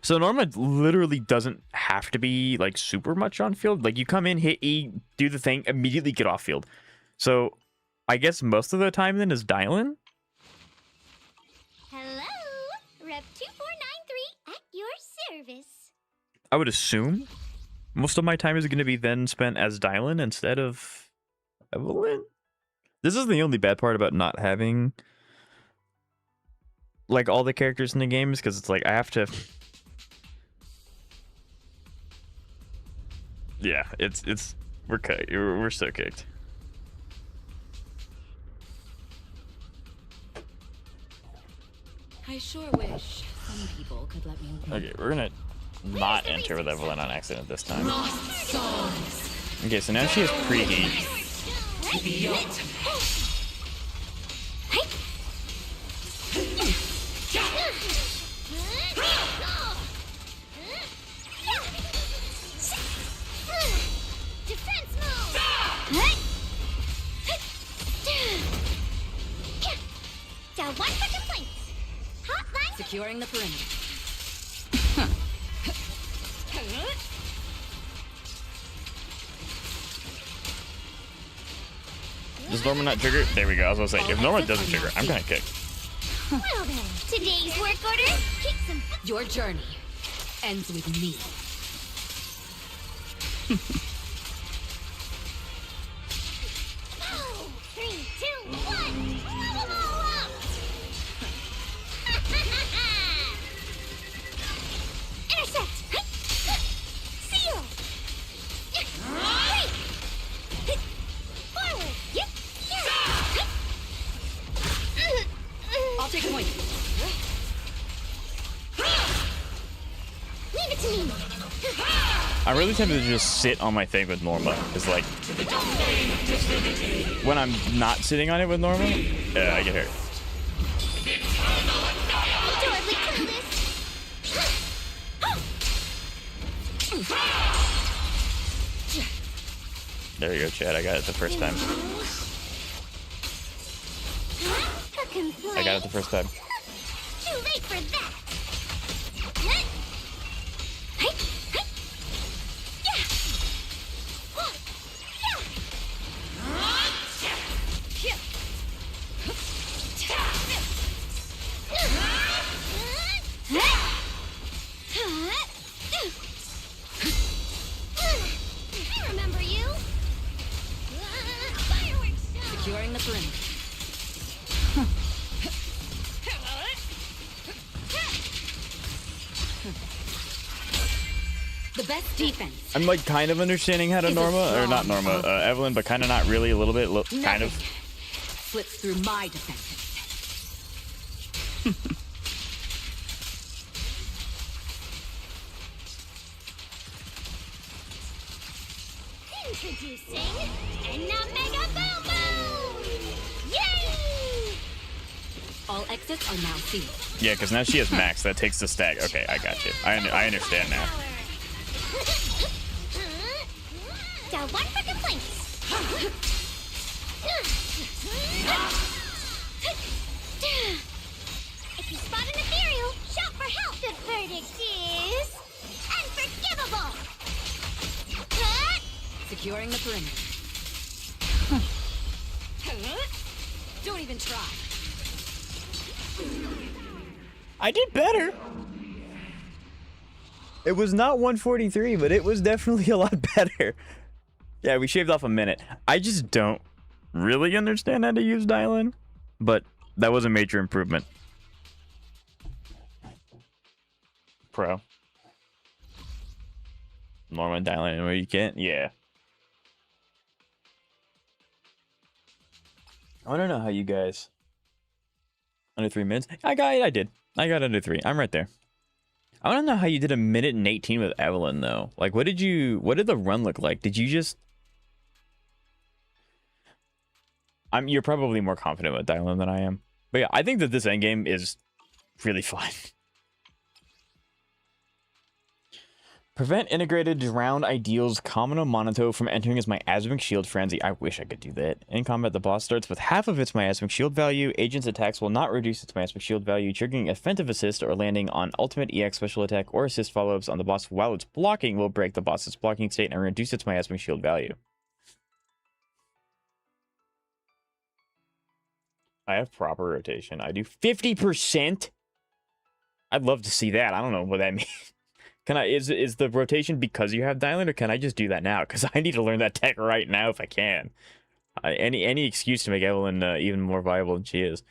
So Norma literally doesn't have to be, like, super much on field. Like, you come in, hit E, do the thing, immediately get off field. So, I guess most of the time then is Dylan? Hello, Rep 2493 at your service. I would assume most of my time is going to be then spent as Dylan instead of Evelyn. This is the only bad part about not having, like, all the characters in the games, because it's like I have to... Yeah, we're so kicked. I sure wish some people could let me win. Okay, we're gonna not enter with Evelyn on accident this time. Okay, so now she has preheat. Defense mode. Down one for complaints. Hotline. Securing the perimeter. Does Norma not trigger? There we go. I was gonna say, if Norma doesn't trigger, I'm gonna kick. Well then, today's work order. Kick some. Your journey ends with me. Oh, 3, 2, 1. Blow 'em all up. Intercept. Seal. Forward. I'll take point. Leave it to me. I'm really tempted to just sit on my thing with Norma. It's like, when I'm not sitting on it with Norma, I get hurt. Adorably clueless. There you go, Chad. I got it the first time. A complaint. I got it the first time. Too late for that. I remember you. Fireworks show. Securing the perimeter. The best defense. I'm like kind of understanding how to Norma, or not Norma, Evelyn, but kind of not really, a little bit, kind of. Slips through my defenses. Introducing Mega Boom Boom! Yay! All exits are now sealed. Yeah, because now she has max. That takes the stack. Okay, I got you. I understand now. Down one for complaints. If you spot an ethereal, shout for help. The verdict is unforgivable. Securing the perimeter. Don't even try. I did better. It was not 143, but it was definitely a lot better. Yeah, we shaved off a minute. I just don't really understand how to use dial-in, but that was a major improvement. Pro. Normal dial-in where you can't? Yeah. I don't know how you guys... Under 3 minutes? I did. I got under 3. I'm right there. I want to know how you did 1:18 minutes with Evelyn, though. Like, what did the run look like? Did you just... You're probably more confident with dial-in than I am. But yeah, I think that this endgame is really fun. Prevent integrated round ideals common on Monato from entering as miasmic shield frenzy. I wish I could do that. In combat, the boss starts with half of its miasmic shield value. Agent's attacks will not reduce its miasmic shield value, triggering offensive assist or landing on ultimate EX special attack or assist follow-ups on the boss while it's blocking will break the boss's blocking state and reduce its miasmic shield value. I have proper rotation. I do 50%. I'd love to see that. I don't know what that means. Can I, is the rotation because you have dial-in, or can I just do that now? Because I need to learn that tech right now if I can. Any excuse to make Evelyn even more viable than she is.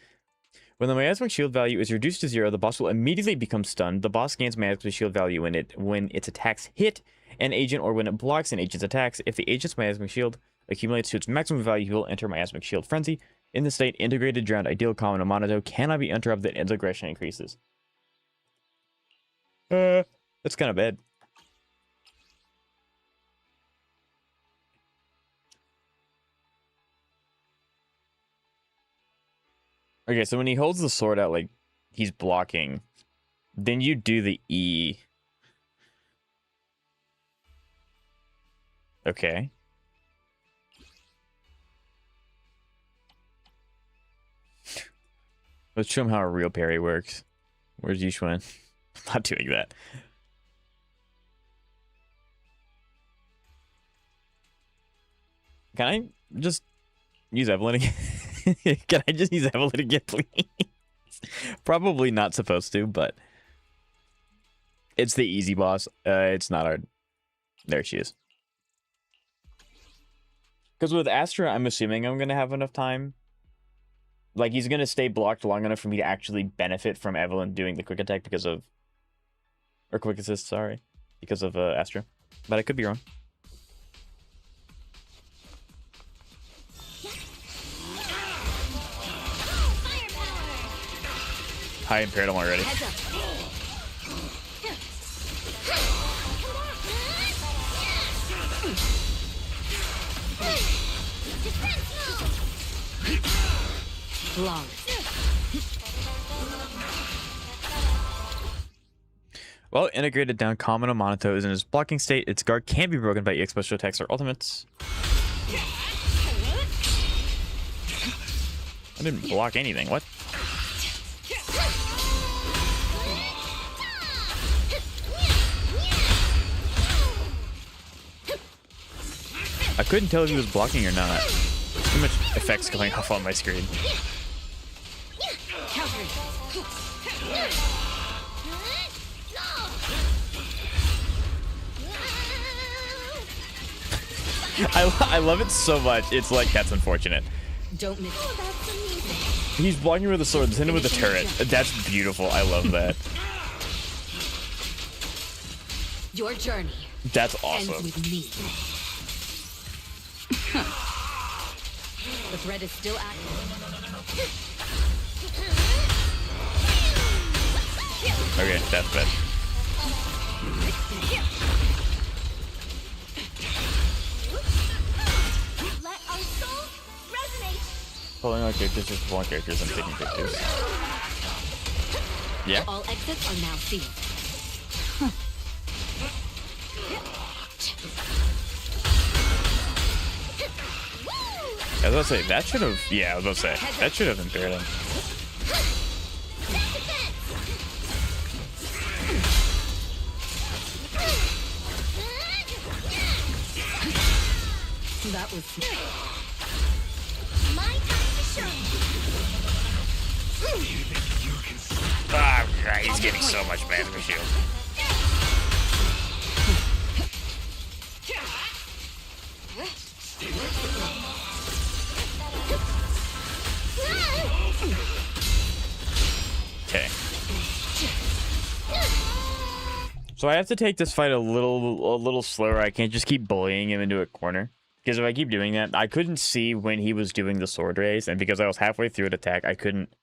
When the miasmic shield value is reduced to 0, the boss will immediately become stunned. The boss gains miasmic shield value when its attacks hit an agent or when it blocks an agent's attacks. If the agent's miasmic shield accumulates to its maximum value, he will enter miasmic shield frenzy. In the state, integrated drowned ideal common and Monato cannot be interrupted as aggression increases. That's kind of bad. Okay, so when he holds the sword out like he's blocking, then you do the E. Okay. Let's show him how a real parry works. Where's Yushuan? I'm not doing that. Can I just use Evelyn again? Can I just use Evelyn again, please? Probably not supposed to, but it's the easy boss. It's not hard. There she is. Because with Astra, I'm assuming I'm going to have enough time. Like, he's going to stay blocked long enough for me to actually benefit from Evelyn doing the quick attack because of... Or quick assist, sorry. Because of Astra. But I could be wrong. High impaired him already. Long. Well, integrated down common on Monato is in his blocking state. Its guard can be broken by EX special attacks or ultimates. I didn't block anything. What? I couldn't tell if he was blocking or not. Too much effects going off on my screen. I love it so much. It's like, that's unfortunate. Don't miss. He's blocking with a sword, hit him with a turret. That's beautiful. I love that. Your journey. That's ends awesome. with me. The threat is still active. Okay, that's bad. Let our souls resonate. Pulling out characters just one characters and taking pictures. Yeah. All exits are now sealed. I was about to say, that should have... Yeah, I was about to say, that should have impaired him. That was... My time to shine. Ah, he's getting so much bad with shield. Okay. So I have to take this fight a little slower. I can't just keep bullying him into a corner. Because if I keep doing that, I couldn't see when he was doing the sword raise, and because I was halfway through an attack, I couldn't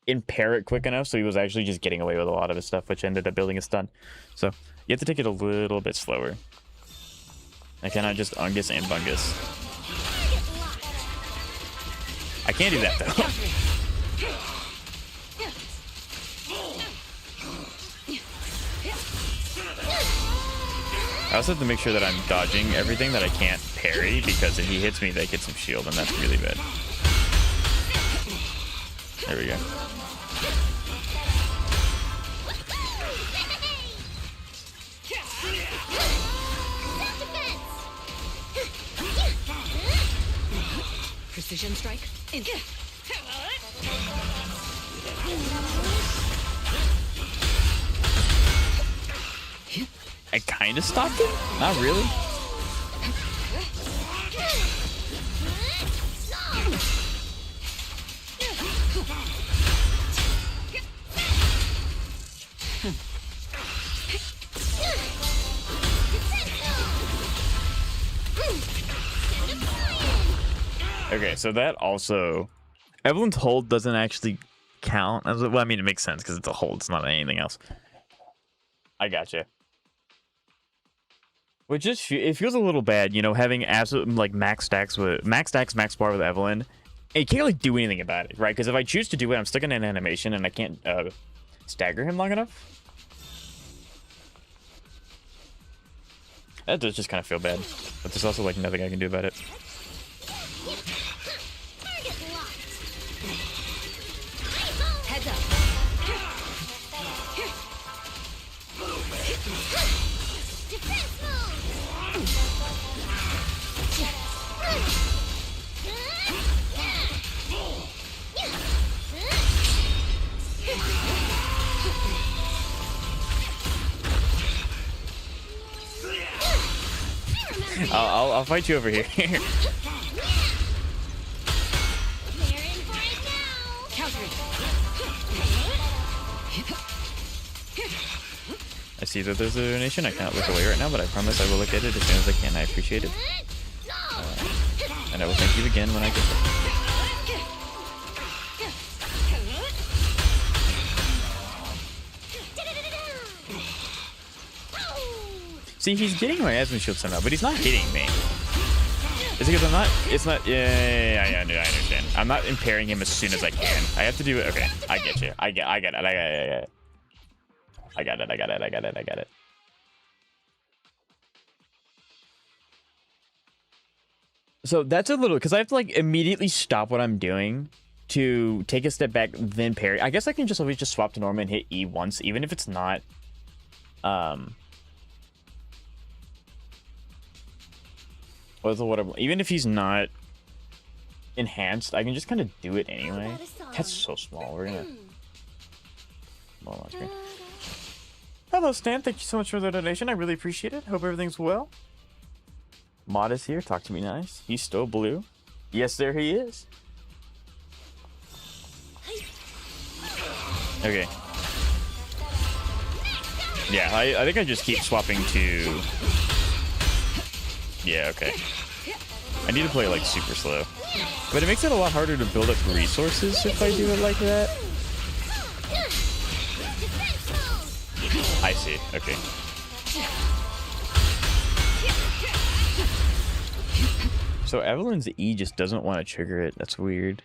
impair it quick enough, so he was actually just getting away with a lot of his stuff, which ended up building a stun. So you have to take it a little bit slower. I cannot just Ungus and Bungus. I can't do that though. I also have to make sure that I'm dodging everything that I can't parry, because if he hits me, they get some shield, and that's really bad. There we go. Precision strike. I kind of stopped him? Not really. Okay, so that also... Evelyn's hold doesn't actually count. Well, I mean, it makes sense because it's a hold. It's not anything else. I gotcha. Which just it feels a little bad, you know, having absolute like max stacks, max bar with Evelyn. And you can't like do anything about it, right? Because if I choose to do it, I'm stuck in an animation and I can't stagger him long enough. That does just kind of feel bad, but there's also like nothing I can do about it. Target locked. Heads up. Defense move. I'll fight you over here. They're in for it now. Countering. I see that there's a donation. I cannot look away right now, but I promise I will look at it as soon as I can. I appreciate it. And I will thank you again when I get there. See, he's getting my asthma shield somehow, but he's not hitting me. Is it because I'm not? It's not. Yeah, I understand. I'm not impairing him as soon as I can. I have to do it. Okay, I get you. I get it. I got it. So that's a little, because I have to like immediately stop what I'm doing to take a step back, then parry. I guess I can just always just swap to Norma and hit E once, even if it's not even if he's not enhanced, I can just kind of do it anyway. That's so small. We're gonna on screen. Hello, Stan. Thank you so much for the donation. I really appreciate it. Hope everything's well. Mod is here. Talk to me nice. He's still blue. Yes, there he is. Okay. Yeah, I think I just keep swapping to... Yeah, okay. I need to play like super slow. But it makes it a lot harder to build up resources if I do it like that. I see. Okay. So Evelyn's E just doesn't want to trigger it. That's weird.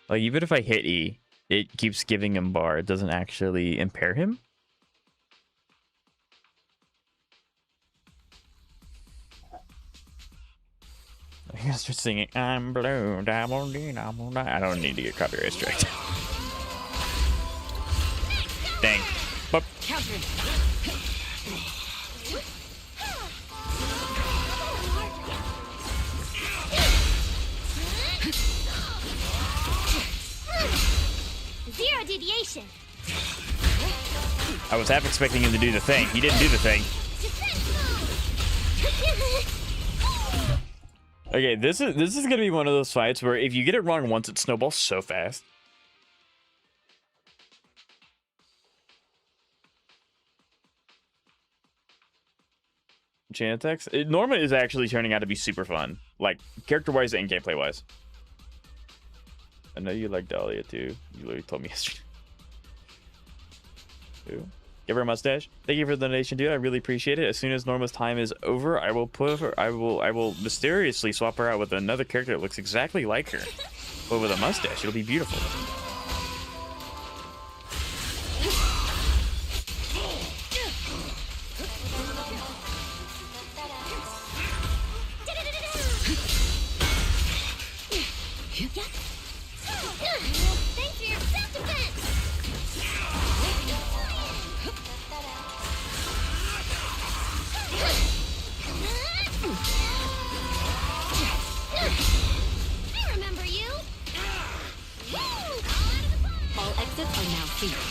Like, even if I hit E, it keeps giving him bar. It doesn't actually impair him. I gotta start singing. I'm blue, double D, double die. I don't need to get copyright striked. Dang. But Zero deviation. I was half expecting him to do the thing. He didn't do the thing. Okay, this is gonna be one of those fights where if you get it wrong once, it snowballs so fast. Chain attacks. Norma is actually turning out to be super fun, like character-wise and gameplay-wise. I know you like Dahlia too. You literally told me yesterday. Ooh. Give her a mustache. Thank you for the donation, dude. I really appreciate it. As soon as Norma's time is over, I will put her. I will mysteriously swap her out with another character that looks exactly like her, but with a mustache. It'll be beautiful. Thanks for your self-defense. I remember you. All exits are now sealed.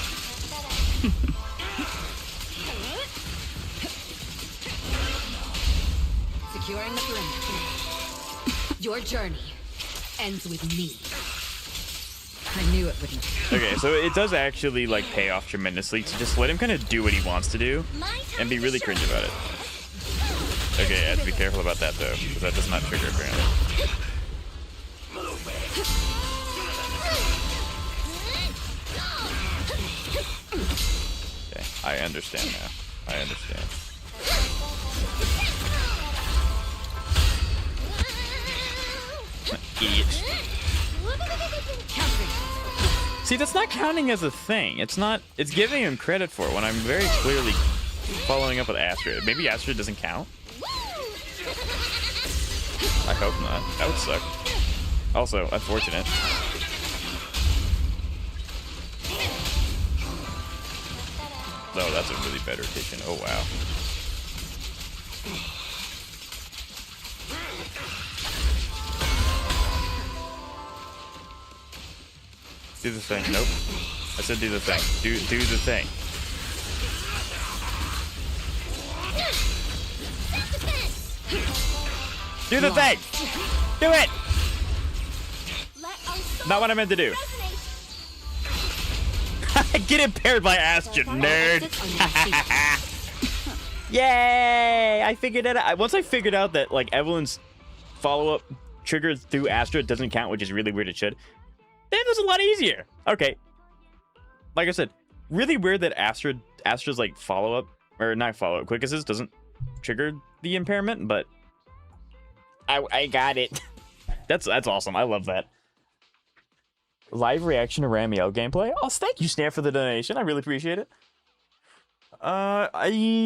Securing the perimeter. Your journey ends with me. I knew it wouldn't. Okay, so it does actually like pay off tremendously to just let him kind of do what he wants to do and be really cringe about it. Okay, I have to be careful about that though, because that does not trigger apparently. Okay, I understand now. I understand. See, that's not counting as a thing. It's not. It's giving him credit for it when I'm very clearly following up with Astrid. Maybe Astrid doesn't count. I hope not. That would suck. Also, unfortunate. Oh, that's a really bad rotation. Oh, wow. Do the thing. Nope. I said do the thing. Do the thing. Do the thing! Do it! Not what I meant to do. Get impaired by Astrid, nerd! Yay! I figured it out. Once I figured out that, like, Evelyn's follow-up triggered through Astrid doesn't count, which is really weird, it should. Then it was a lot easier. Okay. Like I said, really weird that Astrid's, like, follow-up, or not follow-up, quick assist doesn't trigger the impairment, but I got it. That's awesome. I love that. Live reaction to Ramiel gameplay. Oh, thank you, Snap, for the donation. I really appreciate it.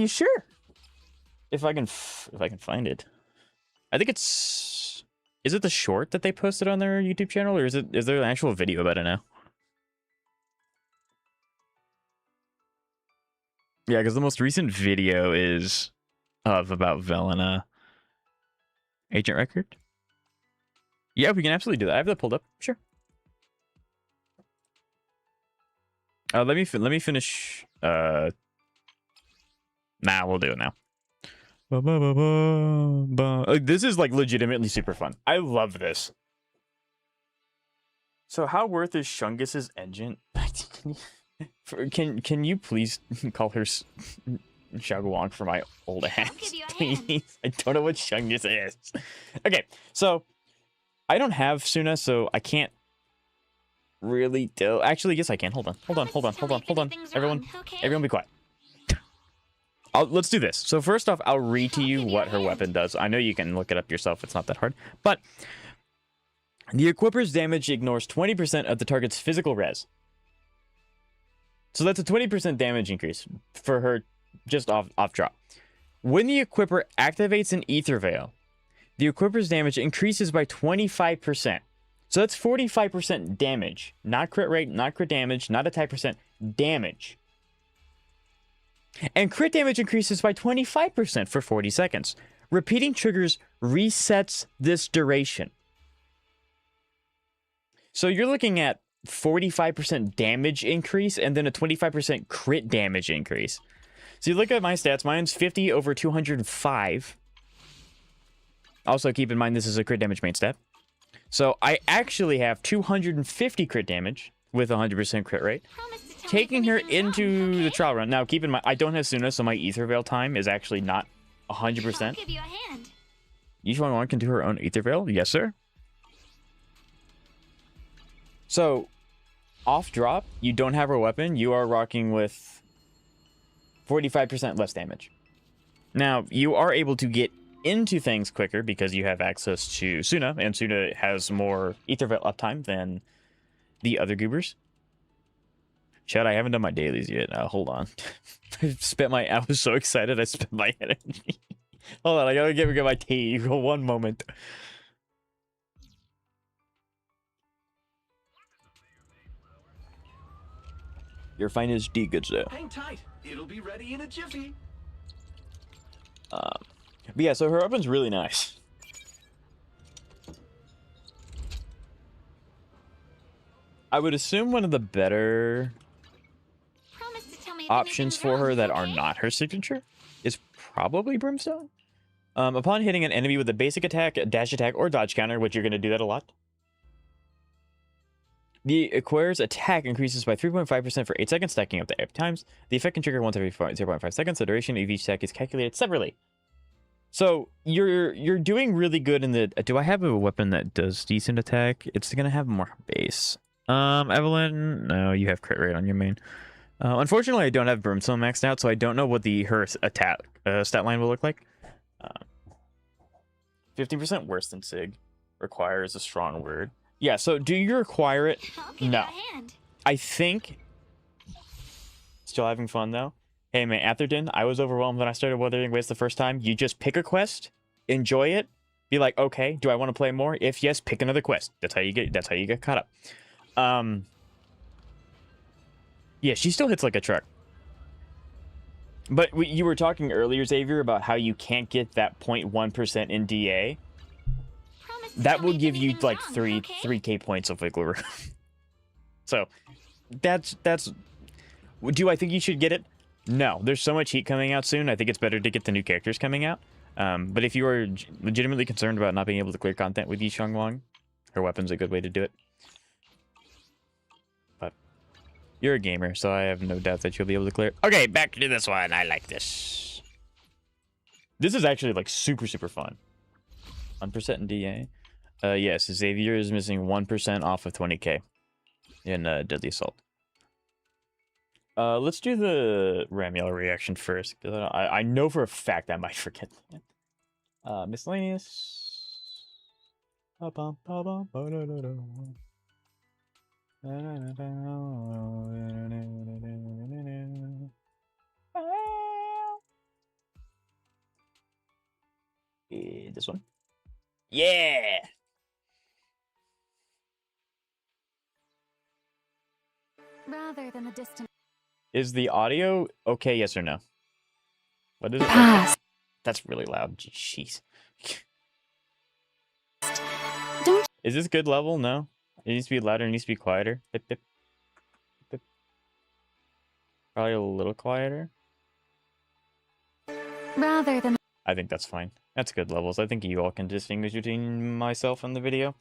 Sure. If I can find it. I think it's. Is it the short that they posted on their YouTube channel, or is there an actual video about it now? Yeah, because the most recent video is about Velina. Agent record. Yeah, we can absolutely do that. I have that pulled up. Sure. Let me finish. Nah, we'll do it now. This is like legitimately super fun. I love this. So, how worth is Shungus's engine? Can you please call her Xiaoguang for my old ass? Please. I don't know what Shungus is. Okay, so I don't have Suna, so I can't really do. Actually, yes, I can. Hold on. Everyone, be quiet. Let's do this. So first off, I'll read to you what her weapon does. I know you can look it up yourself. It's not that hard. But the equipper's damage ignores 20% of the target's physical res. So that's a 20% damage increase for her just off drop. When the equipper activates an Ether Veil, the equipper's damage increases by 25%. So that's 45% damage. Not crit rate, not crit damage, not attack percent, damage. And crit damage increases by 25% for 40 seconds. Repeating triggers resets this duration. So you're looking at 45% damage increase and then a 25% crit damage increase. So you look at my stats, mine's 50 over 205. Also keep in mind this is a crit damage main stat. So I actually have 250 crit damage with 100% crit rate. Taking her into the trial run. Now, keep in mind, I don't have Suna, so my Ether Veil time is actually not 100%. I'll give you a hand. Each one can do her own Ether Veil? Yes, sir. So, off drop, you don't have her weapon. You are rocking with 45% less damage. Now, you are able to get into things quicker because you have access to Suna, and Suna has more Ether Veil uptime than the other goobers. Chad, I haven't done my dailies yet. Hold on. I was so excited I spent my energy. Hold on, I gotta get my tea. One moment. Your finest D, good sir. Hang tight. It'll be ready in a jiffy. But yeah, so her weapon's really nice. I would assume one of the better options for her that are not her signature is probably Brimstone. Upon hitting an enemy with a basic attack, a dash attack, or dodge counter, which you're going to do that a lot, the acquirer's attack increases by 3.5% for 8 seconds, stacking up to 8 times. The effect can trigger once every 0.5 seconds. The duration of each attack is calculated separately. So you're doing really good in the... Do I have a weapon that does decent attack? It's going to have more base. Evelyn, no, you have crit rate on your main. Unfortunately, I don't have Brimstone maxed out, so I don't know what her attack stat line will look like. 15% worse than Sig. Require is a strong word. Yeah, so do you require it? I'll give No. it a hand. I think... Still having fun, though? Hey, man, Atherton, I was overwhelmed when I started Wuthering Waves the first time. You just pick a quest, enjoy it, be like, okay, do I want to play more? If yes, pick another quest. That's how you get caught up. Yeah, she still hits like a truck. But you were talking earlier, Xavier, about how you can't get that 0.1% in DA. Promise to That tell will me if give you anything's like wrong, 3k points of wiggle room. So that's do I think you should get it? No, there's so much heat coming out soon. I think it's better to get the new characters coming out. But if you are legitimately concerned about not being able to clear content with Yi Wang, her weapon's a good way to do it. But you're a gamer, so I have no doubt that you'll be able to clear it. Okay, back to this one. I like this. This is actually like super fun. 1% in DA. Yes, Xavier is missing 1% off of 20k in Deadly Assault. Let's do the Ramiel reaction first, because I know for a fact I might forget that. Miscellaneous. This one. Yeah! Rather than the distant Is the audio okay, yes or no? What is it? past. That's really loud. Jeez. Don't Is this good level? No. It needs to be louder, it needs to be quieter. Bip, bip. Bip. Probably a little quieter. rather than I think that's fine. That's good levels. I think you all can distinguish between myself and the video.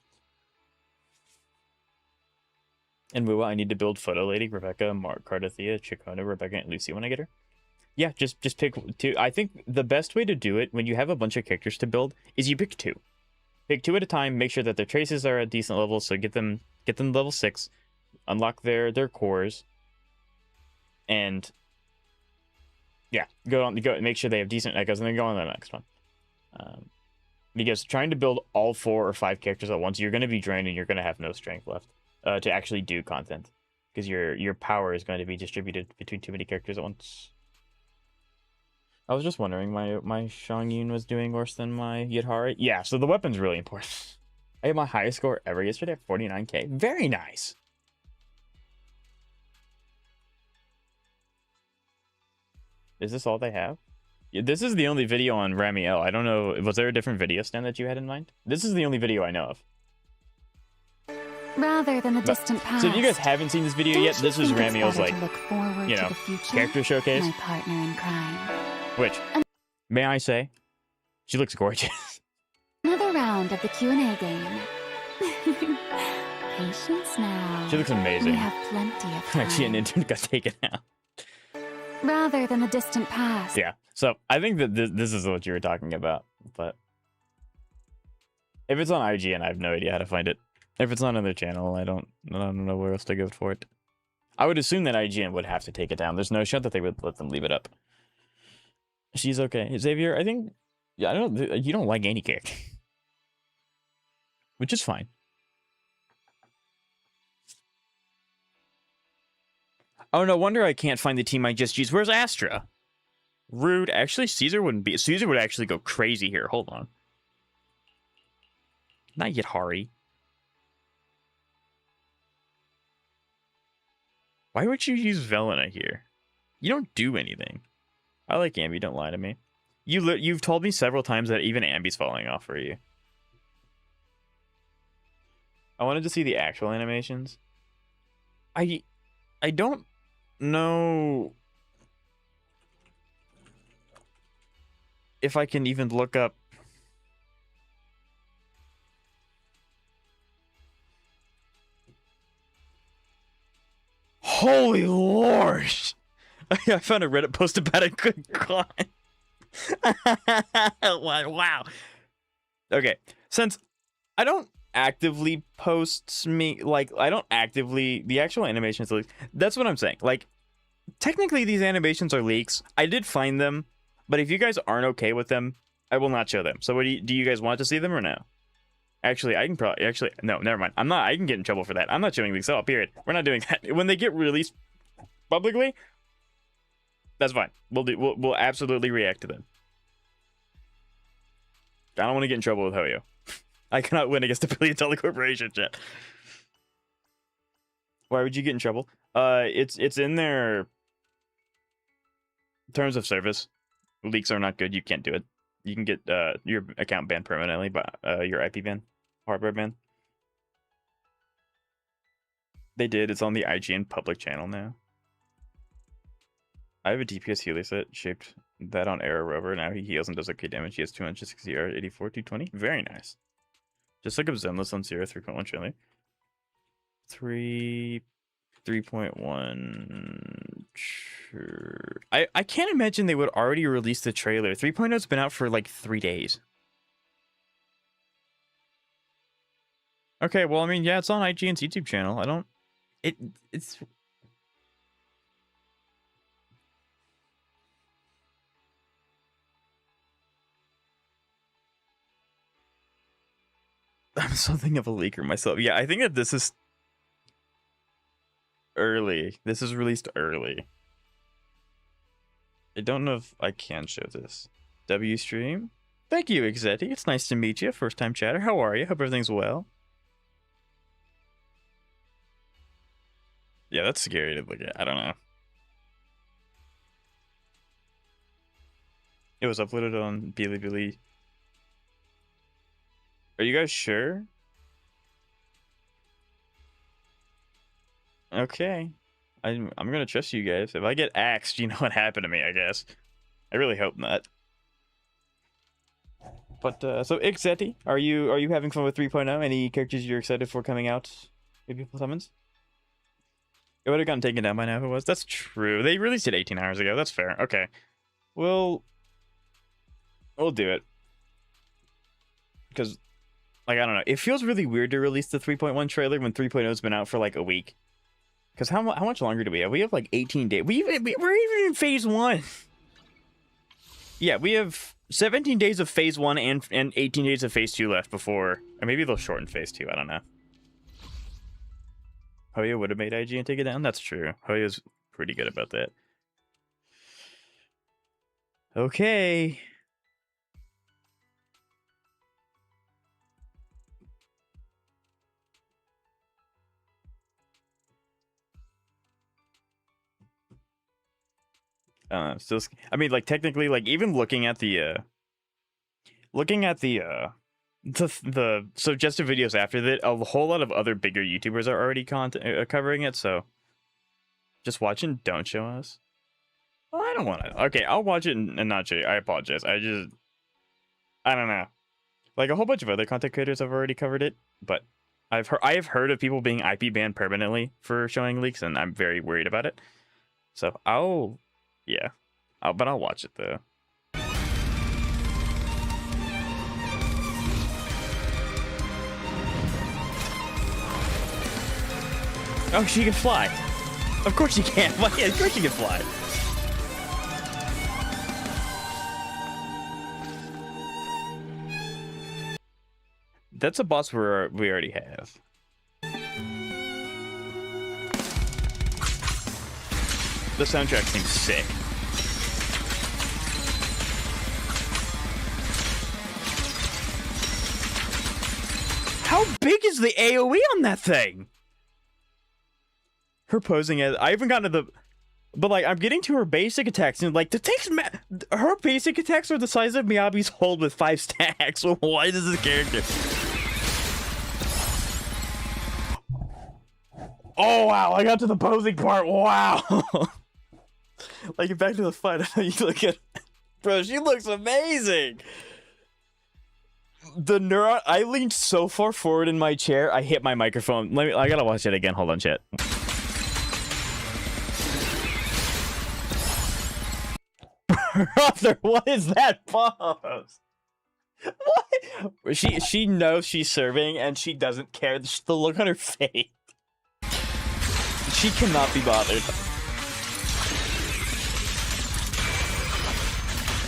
And Muwa, I need to build Photo Lady, Rebecca, Mark, Cardathea, Chicona, Rebecca, and Lucy when I get her. Yeah, just pick two. I think the best way to do it when you have a bunch of characters to build is you pick two. Pick two at a time, make sure that their traces are at decent levels, so get them to level 6, unlock their cores, and yeah, go make sure they have decent echoes, and then go on to the next one. Because trying to build all 4 or 5 characters at once, you're going to be drained and you're going to have no strength left to actually do content, because your power is going to be distributed between too many characters at once. I was just wondering, my Shang-Yun was doing worse than my Yidhari. Yeah, so the weapon's really important. I had my highest score ever yesterday at 49k. Very nice. Is this all they have? Yeah, this is the only video on Ramiel. I don't know. Was there a different video stand that you had in mind? This is the only video I know of. rather than the distant past. So if you guys haven't seen this video Don't yet, you this is think it's Ramiel's, better like, to look forward you to know, the future, character showcase. my partner in crime. Which, may I say, she looks gorgeous. Another round of the Q&A game. Patience now. She looks We amazing. have plenty of time. Actually, an intern got taken out. Rather than the distant past. Yeah, so I think that this is what you were talking about, but if it's on IGN, I have no idea how to find it. If it's not on their channel, I don't know where else to go for it. I would assume that IGN would have to take it down. There's no shot that they would let them leave it up. She's okay. Xavier, I think, yeah, I don't, you don't like any character, which is fine. Oh, no wonder I can't find the team I just used. Where's Astra? Rude. Actually, Caesar wouldn't be. Caesar would actually go crazy here. Hold on. Not yet, Hari. Why would you use Velina here? You don't do anything. I like Ambi. Don't lie to me. You've told me several times that even Ambi's falling off for you. I wanted to see the actual animations. I don't know if I can even look up. Holy Lord! I found a Reddit post about it. Good God. Wow. Okay, since I don't actively post the actual animations leaks. That's what I'm saying. Like, technically these animations are leaks. I did find them, but if you guys aren't okay with them, I will not show them. So what do you guys want to see them or no? Actually, I can probably no, never mind. I'm not. I can get in trouble for that. I'm not showing leaks at all. Period. We're not doing that. When they get released publicly, that's fine. We'll absolutely react to them. I don't want to get in trouble with Hoyo. I cannot win against a billion-dollar corporation, chat. Why would you get in trouble? It's in their terms of service. Leaks are not good. You can't do it. You can get your account banned permanently, but your IP ban, hardware ban. They did. It's on the IGN public channel now. I have a DPS healer set shaped that on Arrow Rover. Now he heals and does okay damage. He has 260 R, 84, 220. Very nice. Just look up Zenless Zone Zero 3.1 trailer. 3.1. Sure. I can't imagine they would already release the trailer. 3.0's been out for like 3 days. Okay, well, I mean, yeah, it's on IGN's YouTube channel. I don't... It's... I'm something of a leaker myself. Yeah, I think that this is early. This is released early. I don't know if I can show this. W stream. Thank you, Exetti. It's nice to meet you. First time chatter. How are you? Hope everything's well. Yeah, that's scary to look at. I don't know. It was uploaded on Bilibili. Are you guys sure? Okay. I'm gonna trust you guys. If I get axed, you know what happened to me, I guess. I really hope not. But so Ixetti, are you having fun with 3.0? Any characters you're excited for coming out? Maybe summons? It would have gotten taken down by now if it was. That's true. They released it 18 hours ago. That's fair. Okay. We'll do it. Because, like, I don't know. It feels really weird to release the 3.1 trailer when 3.0's been out for like a week. Because how much longer do we have? We have like 18 days. We're even in phase 1. Yeah, we have 17 days of phase 1 and 18 days of phase 2 left before... Or maybe they'll shorten phase 2. I don't know. Hoyo would have made IGN take it down? That's true. Hoyo's pretty good about that. Okay. Still, I mean, like, technically, like, even looking at the suggested videos after that, a whole lot of other bigger YouTubers are already covering it, so just watch and don't show us. Well, I don't want to. Okay, I'll watch it and not show you. I apologize. I don't know. Like, a whole bunch of other content creators have already covered it, but I have heard of people being IP banned permanently for showing leaks, and I'm very worried about it. So I'll watch it though. Oh, she can fly. Of course she can. Well, yeah, of course she can fly. That's a boss we already have. The soundtrack seems sick. How big is the AoE on that thing? Her posing as... I haven't gotten to the... But, like, I'm getting to her basic attacks, and, like, her basic attacks are the size of Miyabi's hold with 5 stacks. Why does this character... Oh, wow, I got to the posing part. Wow. Like, back to the fight. You look at... Bro, she looks amazing. The neuron... I leaned so far forward in my chair, I hit my microphone. I gotta watch it again. Hold on, chat. Brother, what is that pose? What? She knows she's serving, and she doesn't care. The look on her face. She cannot be bothered.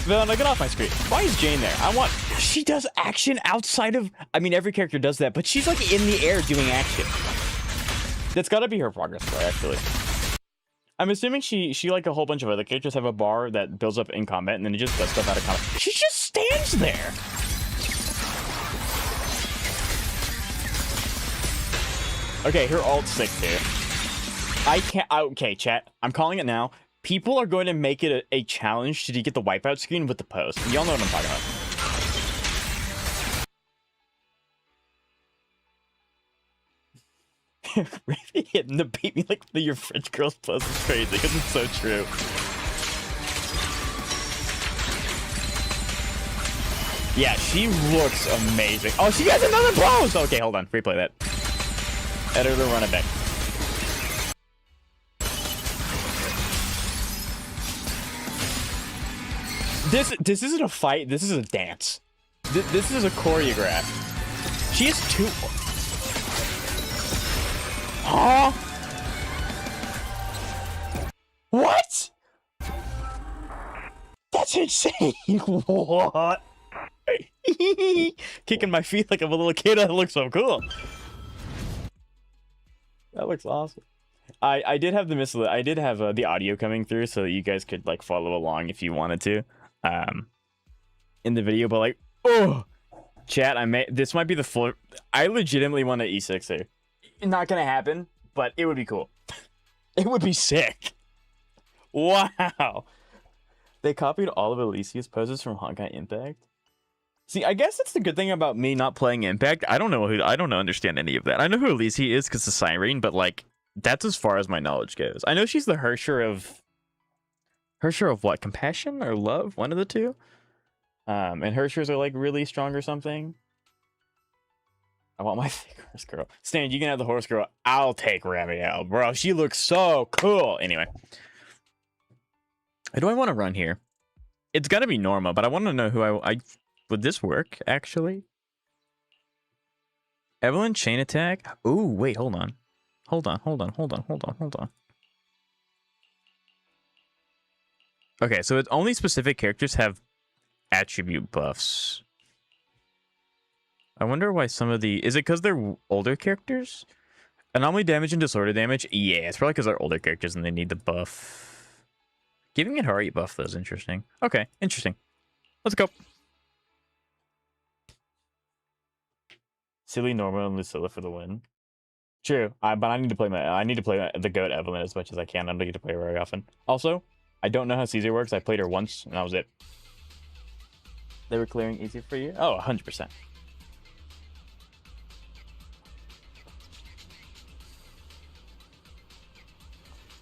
Velina, get off my screen. Why is Jane there? I want... She does action outside of... I mean, every character does that, but she's like in the air doing action. That's gotta be her progress bar, actually. I'm assuming she like a whole bunch of other characters have a bar that builds up in combat and then it just does stuff out of combat. She just stands there. Okay, her ult's sick too. I can't... Okay, chat. I'm calling it now. People are going to make it a challenge to get the wipeout screen with the post. Y'all know what I'm talking about. Really hitting the beat me like your French girl's post is crazy because it's so true. Yeah, she looks amazing. Oh, she has another post! Okay, hold on. Replay that. Editor, run it back. This isn't a fight. This is a dance. This is a choreograph. She has two... Huh? What? That's insane. What? Kicking my feet like I'm a little kid. That looks so cool. That looks awesome. I did have the audio coming through so that you guys could like follow along if you wanted to in the video, but like, oh, chat, this might be the full... I legitimately want to E6 here. Not gonna happen, but it would be cool. It would be sick. Wow. They copied all of Alicia's poses from Honkai Impact. See, I guess that's the good thing about me not playing Impact. I don't understand any of that. I know who Alicia is because of Siren, but like, that's as far as my knowledge goes. I know she's the Hersher of what? Compassion or love? One of the two. And Hershers are like really strong or something. I want my thick horse girl. Stan, you can have the horse girl. I'll take Ramiel, bro. She looks so cool. Anyway. Who do I want to run here? It's gotta be Norma, but I want to know who I would this work, actually? Evelyn, chain attack? Ooh, wait, hold on. Hold on. Okay, so it's only specific characters have attribute buffs. I wonder why some of the... Is it because they're older characters? Anomaly damage and disorder damage? Yeah, it's probably because they're older characters and they need the buff. Giving it Hari buff, though, is interesting. Okay, interesting. Let's go. Silly Norma and Lucilla for the win. True, but I need to play the GOAT Evelyn as much as I can. I don't get to play her very often. Also, I don't know how Caesar works. I played her once, and that was it. They were clearing easier for you? Oh, 100%.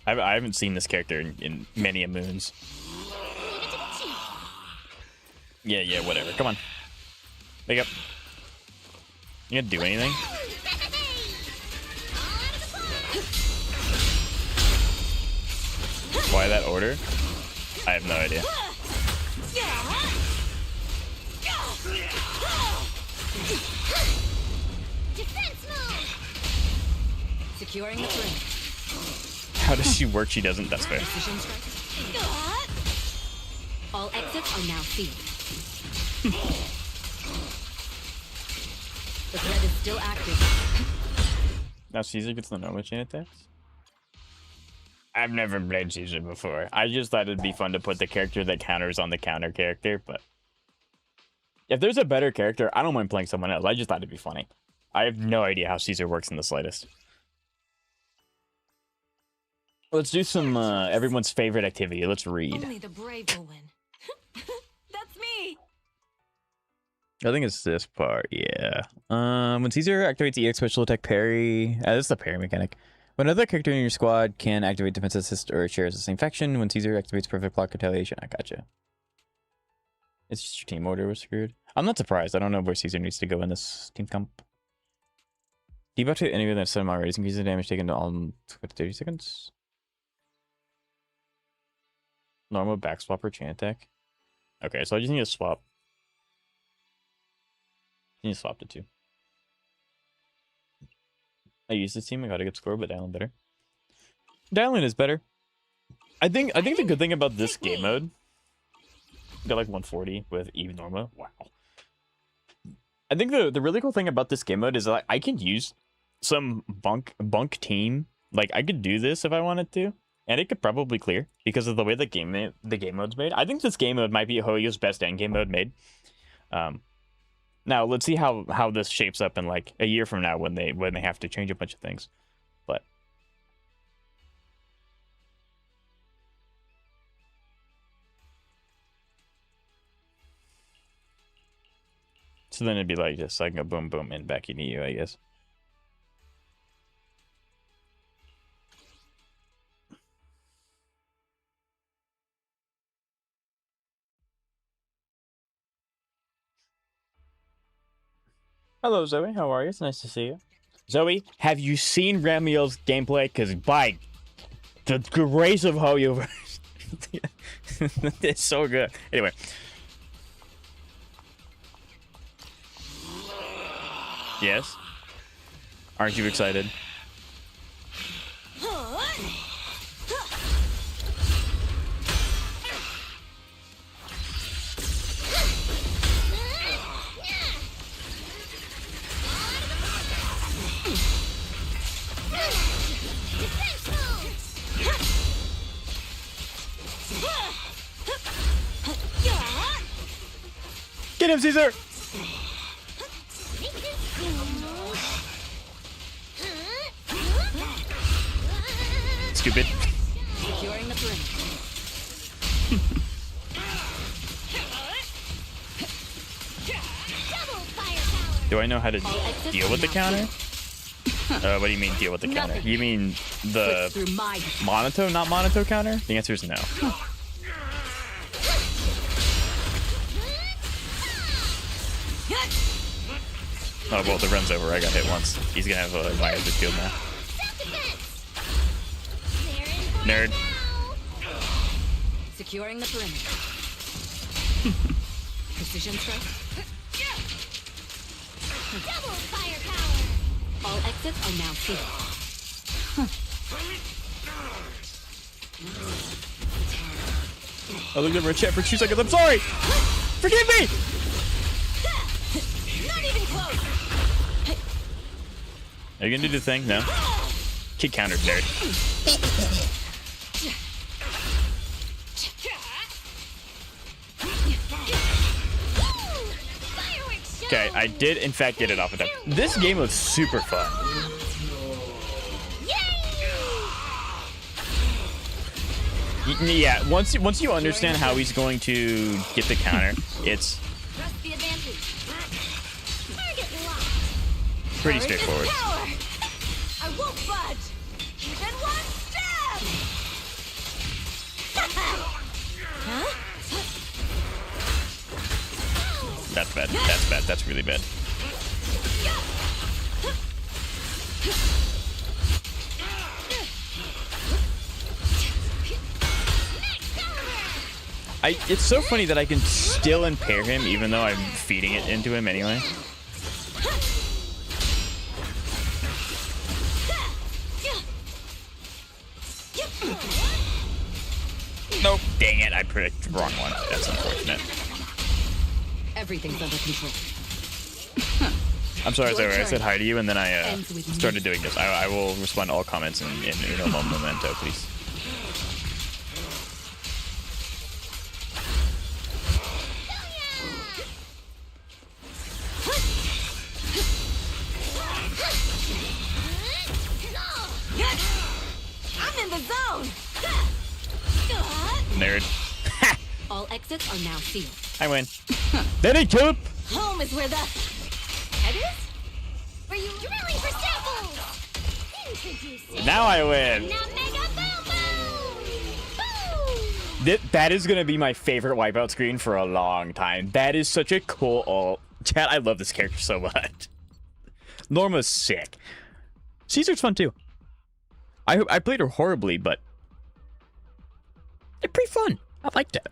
I haven't seen this character in many a moons. Yeah, whatever. Come on. Wake up. You gonna do anything? Why that order? I have no idea. Defense move. Securing the ring. How does she work? She doesn't. That's fair. All exits are now sealed. The threat is still active. Now Caesar gets the normal chain attacks? I've never played Caesar before. I just thought it'd be fun to put the character that counters on the counter character, but... If there's a better character, I don't mind playing someone else. I just thought it'd be funny. I have no idea how Caesar works in the slightest. Let's do some everyone's favorite activity. Let's read. Only the brave will win. That's me. I think it's this part, yeah. When Caesar activates EX special attack parry, this is the parry mechanic. When another character in your squad can activate defense assist or shares the same faction, when Caesar activates perfect block retaliation, I gotcha. It's just your team order was screwed. I'm not surprised. I don't know where Caesar needs to go in this team comp. Debuff to any of them set raise increases the damage taken to all 30 seconds. Normal back swap or chain attack. Okay, so I just need to swap. I need to swap the two. I used this team, I got a good score, but Dylan better. Dylan is better. I think the good thing about this game mode Got like 140 with Eve Norma. Wow. I think the really cool thing about this game mode is that I can use some bunk team. Like I could do this if I wanted to, and it could probably clear because of the way the game mode's made. I think this game mode might be Hoyo's best endgame mode made. Now let's see how this shapes up in like a year from now when they have to change a bunch of things. But so then it'd be like just like a boom boom and back into you, I guess. Hello, Zoe. How are you? It's nice to see you. Zoe, have you seen Ramiel's gameplay? Because by the grace of Hoyo, it's so good. Anyway. Yes? Aren't you excited? Get him, Caesar! Stupid. Securing the perimeter. Do I know how to deal with the counter? What do you mean deal with the counter? You mean the Monato, not Monato counter? The answer is no. Oh, well, the run's over. I got hit once. He's gonna have a my exit shield now. Nerd. Securing the perimeter. Precision strike. Double firepower. All exits are now sealed. I looked over at chat for 2 seconds. I'm sorry! Forgive me! Not even close. Are you gonna do the thing? No? Kick counter, nerd. Okay, I did in fact get it off of that. This game was super fun. Yeah, once you understand how he's going to get the counter, it's Press the advantage. Target locked. pretty straightforward. I won't budge. Even one step. Huh? That's bad. That's bad. That's really bad. It's so funny that I can still impair him even though I'm feeding it into him anyway. Nope. Dang it. I predicted the wrong one. That's unfortunate. Everything's under control. I'm sorry, Zoe. I said hi to you and then I started doing this. I will respond to all comments in uno momento, please. I'm in the zone. Nerd. All exits are now sealed. I win. Did he kill him? Home is where the head is? Were you drilling for samples? Introducing. Now I win. Now mega boom boom. Boom. That is gonna be my favorite wipeout screen for a long time. That is such a cool ult. Chat, I love this character so much. Norma's sick. Caesar's fun too. I played her horribly, but they're pretty fun. I liked it.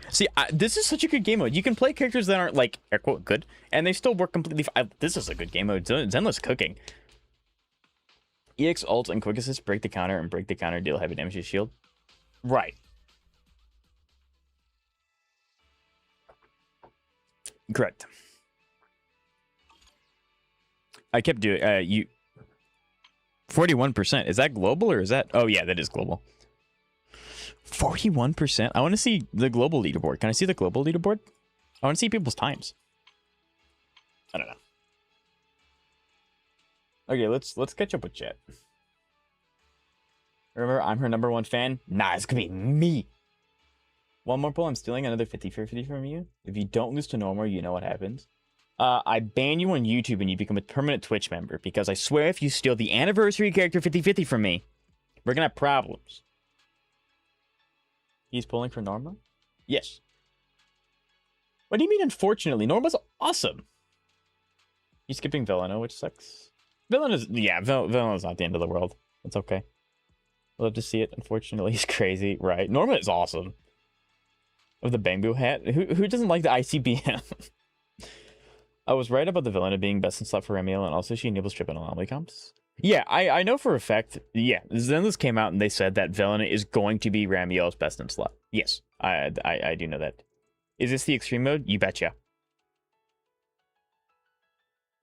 See, this is such a good game mode. You can play characters that aren't, like, air quote, good, and they still work completely fine. This is a good game mode. Zenless cooking. EX ult and quick assist break the counter and break the counter, deal heavy damage to shield. Right. Correct. I kept doing you 41%. Is that global or is that? Oh yeah, that is global. 41%. I want to see the global leaderboard. Can I see the global leaderboard? I want to see people's times. I don't know. Okay, let's catch up with chat. Remember, I'm her #1 fan. Nah, it's gonna be me. One more pull. I'm stealing another 50/50 from you. If you don't lose to normal, you know what happens. I ban you on YouTube and you become a permanent Twitch member, because I swear if you steal the anniversary character 50/50 from me, we're gonna have problems. He's pulling for Norma? Yes. What do you mean, unfortunately? Norma's awesome. He's skipping Velina, which sucks. Velina's, yeah, Velina's not the end of the world. It's okay. Love to see it. Unfortunately, he's crazy. Right. Norma is awesome. With the bamboo hat. Who doesn't like the ICBM? I was right about the Velina being best in slot for Remiel, and also she enables trip and anomaly comps. Yeah, I know for a fact. Yeah, Zenless came out and they said that Velina is going to be Ramiel's best in slot. Yes, I do know that. Is this the extreme mode? You betcha.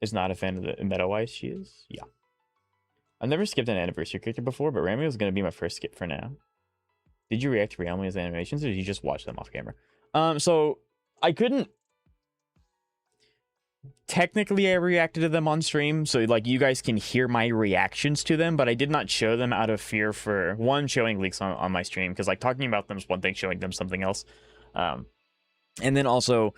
Is not a fan of the meta-wise. She is. Yeah. I've never skipped an anniversary character before, but Ramiel is going to be my first skip for now. Did you react to Ramiel's animations, or did you just watch them off camera? So I couldn't. Technically, I reacted to them on stream, so like you guys can hear my reactions to them, but I did not show them out of fear for one, showing leaks on my stream, because like talking about them is one thing, showing them something else. And then also,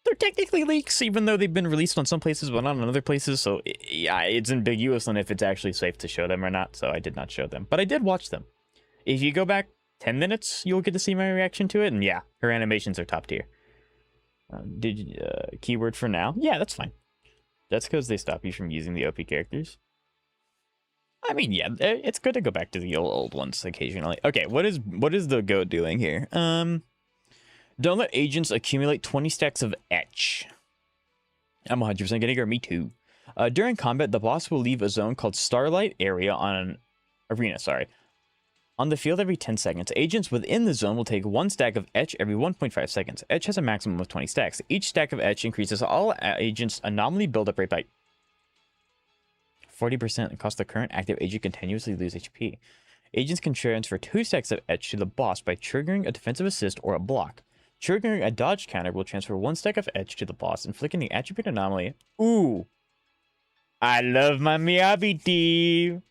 they're technically leaks, even though they've been released on some places, but not on other places. So yeah, it's ambiguous on if it's actually safe to show them or not. So I did not show them, but I did watch them. If you go back 10 minutes, you'll get to see my reaction to it. And yeah, her animations are top tier. Keyword for now? Yeah, that's fine. That's because they stop you from using the OP characters. I mean, yeah, it's good to go back to the old ones occasionally. Okay, what is the goat doing here? Don't let agents accumulate 20 stacks of etch. I'm 100% getting her. Me too. During combat, the boss will leave a zone called Starlight Area on an arena. Sorry. On the field every 10 seconds. Agents within the zone will take 1 stack of etch every 1.5 seconds. Etch has a maximum of 20 stacks. Each stack of etch increases all agents' anomaly buildup rate by 40% and causes the current active agent continuously lose HP. Agents can transfer 2 stacks of etch to the boss by triggering a defensive assist or a block. Triggering a dodge counter will transfer 1 stack of etch to the boss, inflicting the attribute anomaly. Ooh! I love my Miyabi.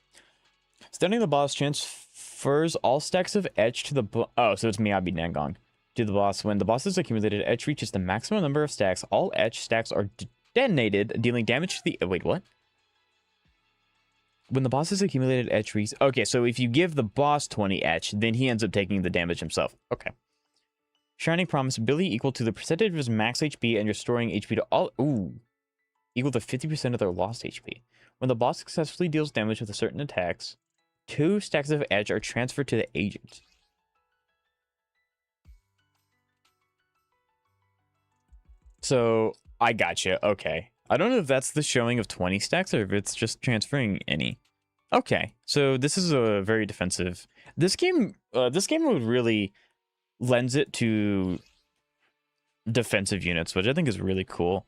Stunning the boss transfers all stacks of etch to the oh, so it's Miyabi Nangong to the boss. When the boss's accumulated etch reaches the maximum number of stacks, all etch stacks are detonated, dealing damage to the wait, what? When the boss's accumulated etch reaches, okay, so if you give the boss 20 etch, then he ends up taking the damage himself. Okay. Shining Promise, ability equal to the percentage of his max HP and restoring HP to all equal to 50% of their lost HP. When the boss successfully deals damage with a certain attacks, 2 stacks of edge are transferred to the agent. So I gotcha. Okay. I don't know if that's the showing of 20 stacks or if it's just transferring any. Okay. So this is a very defensive. This game would really lends it to defensive units, which I think is really cool.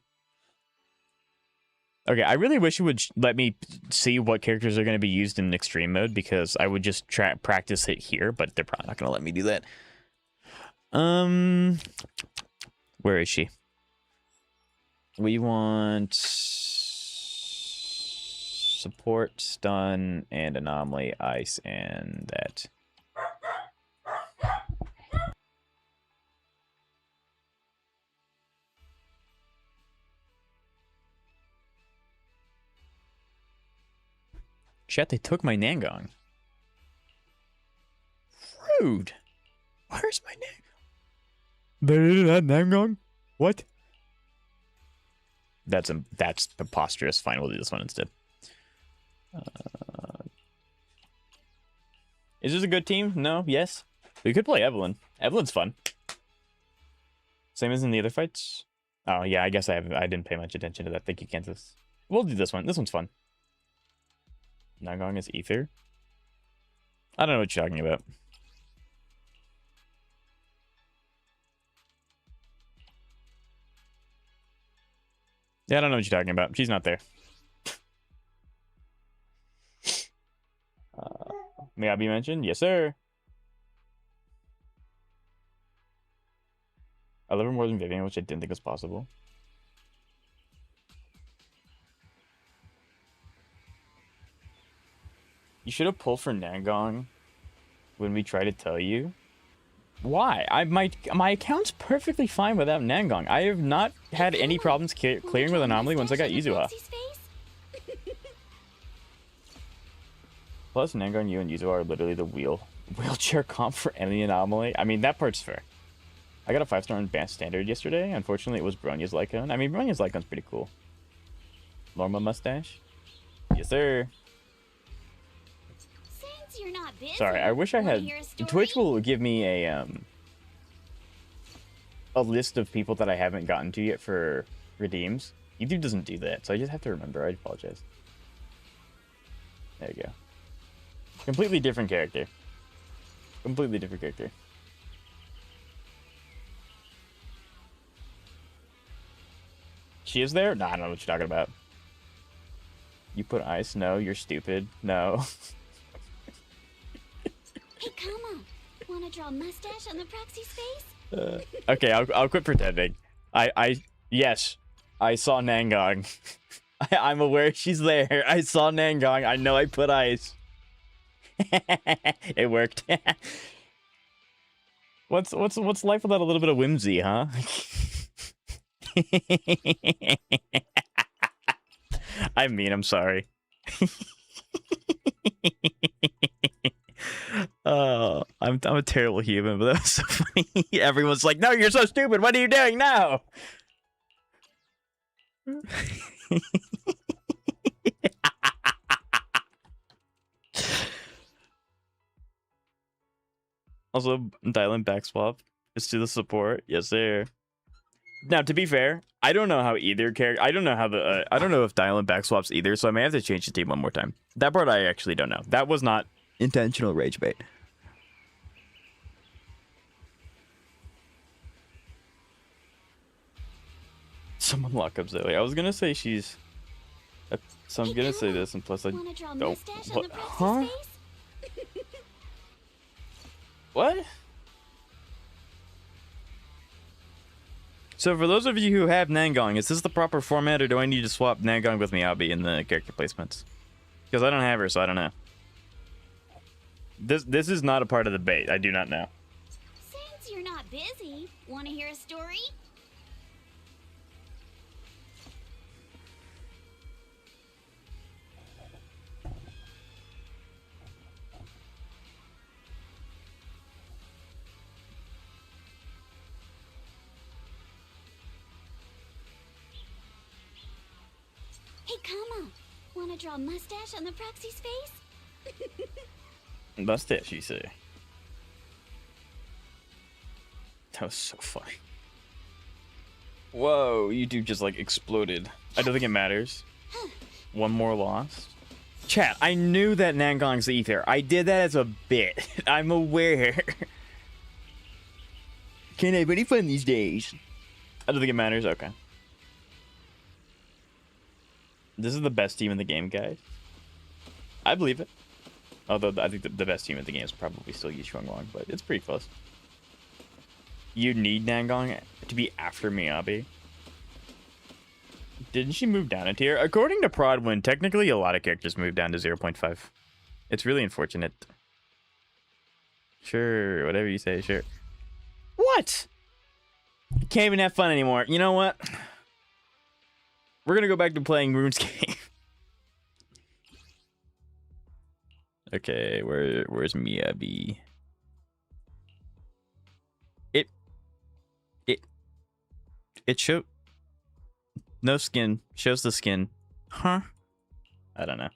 Okay, I really wish it would let me see what characters are going to be used in extreme mode, because I would just practice it here, but they're probably not going to let me do that. Where is she? We want support, stun, and anomaly, ice, and that. Chat, they took my Nangong. Rude. Where's my Nangong? They didn't have Nangong? What? That's preposterous. Fine, we'll do this one instead. Is this a good team? No? Yes? We could play Evelyn. Evelyn's fun. Same as in the other fights? Oh, yeah, I guess I didn't pay much attention to that. Thank you, Kansas. We'll do this one. This one's fun. Nangong is ether? I don't know what you're talking about. Yeah, I don't know what you're talking about. She's not there. May I be mentioned? Yes, sir. I love her more than Vivian, which I didn't think was possible. You should have pulled for Nangong when we tried to tell you. Why? My account's perfectly fine without Nangong. I have not had any problems clearing with Anomaly once I got Yuzuha. Plus, Nangong, you and Yuzuha are literally the wheelchair comp for any Anomaly. I mean, that part's fair. I got a 5-star in Advanced Standard yesterday. Unfortunately, it was Bronya's Lycone. I mean, Bronya's Lycone's pretty cool. Lorma mustache? Yes, sir. Since you're not busy, Sorry, I wish I wanna had... hear a story? Twitch will give me a list of people that I haven't gotten to yet for redeems. YouTube doesn't do that, so I just have to remember. I apologize. There you go. Completely different character. Completely different character. She is there? Nah, I don't know what you're talking about. You put ice? No, you're stupid. No. Hey, come on. Wanna draw a mustache on the proxy's face? Okay, I'll quit pretending. Yes, I saw Nangong. I'm aware she's there. I saw Nangong. I know I put ice. It worked. What's life without a little bit of whimsy, huh? I mean, I'm sorry. I'm a terrible human, but that was so funny. Everyone's like, "No, you're so stupid. What are you doing now?" Also, dial-in backswap is to the support. Yes, sir. Now, to be fair, I don't know how either character. I don't know how the. I don't know if dial-in backswaps either, so I may have to change the team one more time. That part I actually don't know. That was not intentional rage bait. Someone lock up Zoe. I was gonna say she's. So I'm gonna say this, and plus I Wanna draw a don't. mustache on What? the proxy's Huh? face? What? So for those of you who have Nangong, is this the proper format, or do I need to swap Nangong with Miyabi in the character placements? Because I don't have her, so I don't know. This is not a part of the bait. I do not know. Since you're not busy, wanna hear a story? Hey, come on. Wanna draw a mustache on the proxy's face? Mustache, you say? That was so funny. Whoa, YouTube just like exploded. I don't think it matters. One more loss. Chat, I knew that Nangong's ether. I did that as a bit. I'm aware. Can't have any fun these days. I don't think it matters. Okay. This is the best team in the game, guys. I believe it. Although I think the best team in the game is probably still Yishuanglong, but it's pretty close. You need Nangong to be after Miyabi. Didn't she move down a tier? According to Prodwin, technically a lot of characters move down to 0.5. It's really unfortunate. Sure, whatever you say, sure. What? Can't even have fun anymore. You know what? We're gonna go back to playing RuneScape. Okay, where's Miyabi? It show no skin, shows the skin. Huh? I don't know.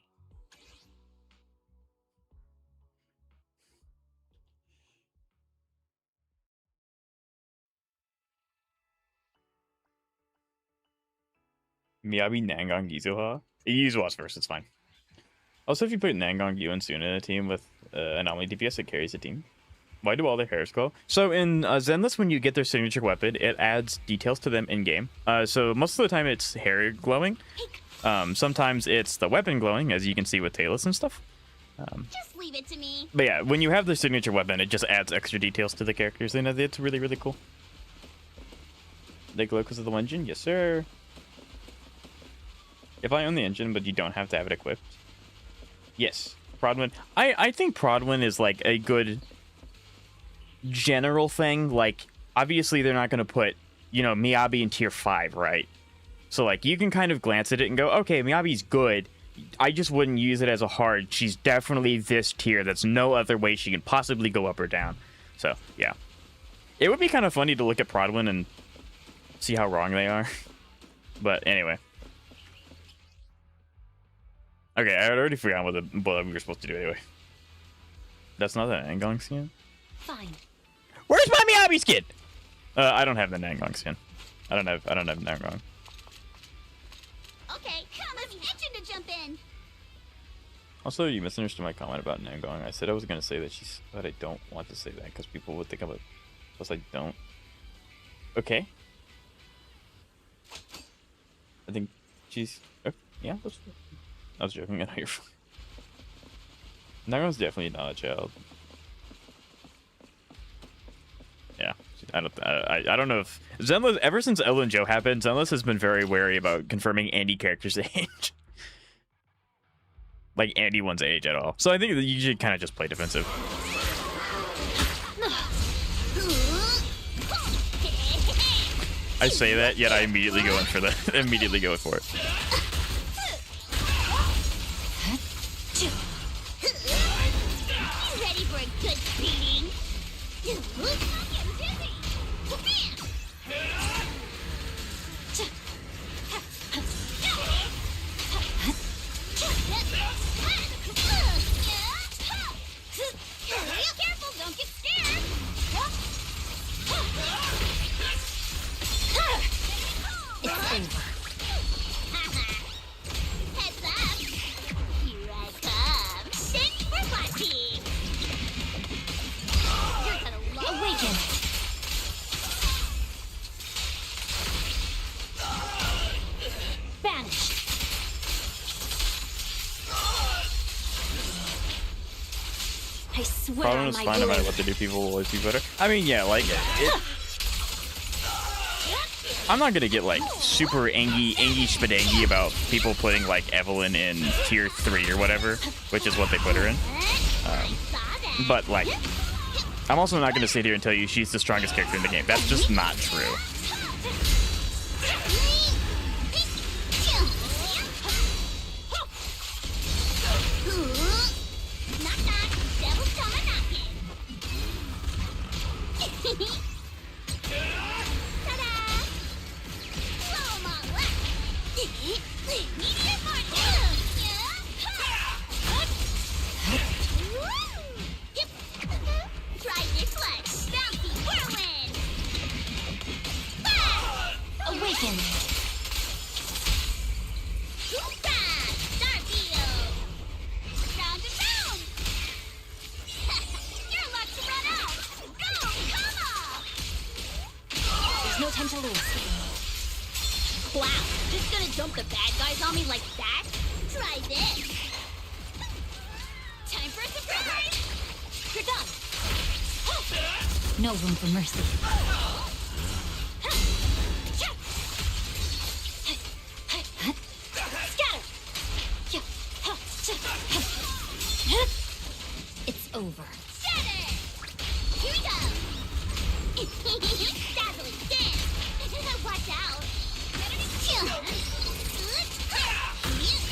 Miyabi, Nangong, Yuzuha? Yuzuha's first, it's fine. Also, if you put Nangong, Yu, and Suna in a team with Anomaly DPS, it carries the team. Why do all their hairs glow? So in Zenless, when you get their signature weapon, it adds details to them in-game. So most of the time it's hair glowing. Sometimes it's the weapon glowing, as you can see with Talus and stuff. Just leave it to me. But yeah, when you have their signature weapon, it just adds extra details to the characters, and it's really, really cool. They glow because of the engine? Yes, sir. If I own the engine, but you don't have to have it equipped. Yes. Prodwin. I think Prodwin is like a good general thing. Like, obviously they're not going to put, you know, Miyabi in tier 5, right? So like you can kind of glance at it and go, okay, Miyabi's good. I just wouldn't use it as a hard. She's definitely this tier. That's no other way she can possibly go up or down. So yeah, it would be kind of funny to look at Prodwin and see how wrong they are. But anyway. Okay, I had already forgotten what we were supposed to do anyway. That's not that Angong skin? Fine. Where's my Miyabi skin? I don't have the Nangong skin. I don't have Nangong. Okay, Kama's itching to jump in. Also, you misunderstood my comment about Nangong. I said I was gonna say that but I don't want to say that because people would think I'm plus I don't. Okay. I think she's. Oh, yeah, I was joking. I know you're. Nangong's definitely not a child. Yeah, I don't know if Zenless, ever since Ellen Joe happened, Zenless has been very wary about confirming any character's age. Like anyone's age at all. So I think that you should kind of just play defensive. I say that, yet I immediately go in for the immediately go for it. You ready for a good beating? Careful, don't get scared. It's over. Heads up. Here I come. Thanks for watching. You're gonna love Awaken. Banished. I swear Problem on is my fine no matter blade. what they do, people will always be better. I mean, yeah, like I'm not gonna get like super angy spadangy about people putting like Evelyn in tier 3 or whatever, which is what they put her in. But like, I'm also not gonna sit here and tell you she's the strongest character in the game. That's just not true. Knock knock, devil's coming knocking. Ta-da! Blow 'em all up. Meteor fortune. Try this one. Bouncy whirlwind. Awaken. Hoorah! Starfield. Round and round. Your luck's run out. Go, come on. There's no time to lose. Wow, just gonna dump the bad guys on me like that? Try this. Time for a surprise. You're done. No room for mercy. Scatter. It's over. Shatter. Here we go. Dazzling dance. Watch out.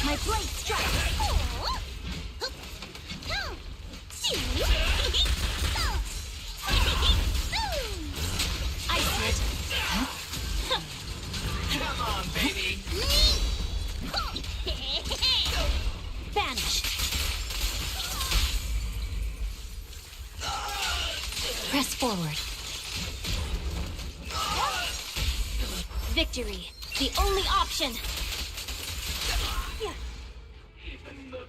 My blade strikes. I see it. Come on, baby. Vanish. Press forward. Victory. The only option. Even the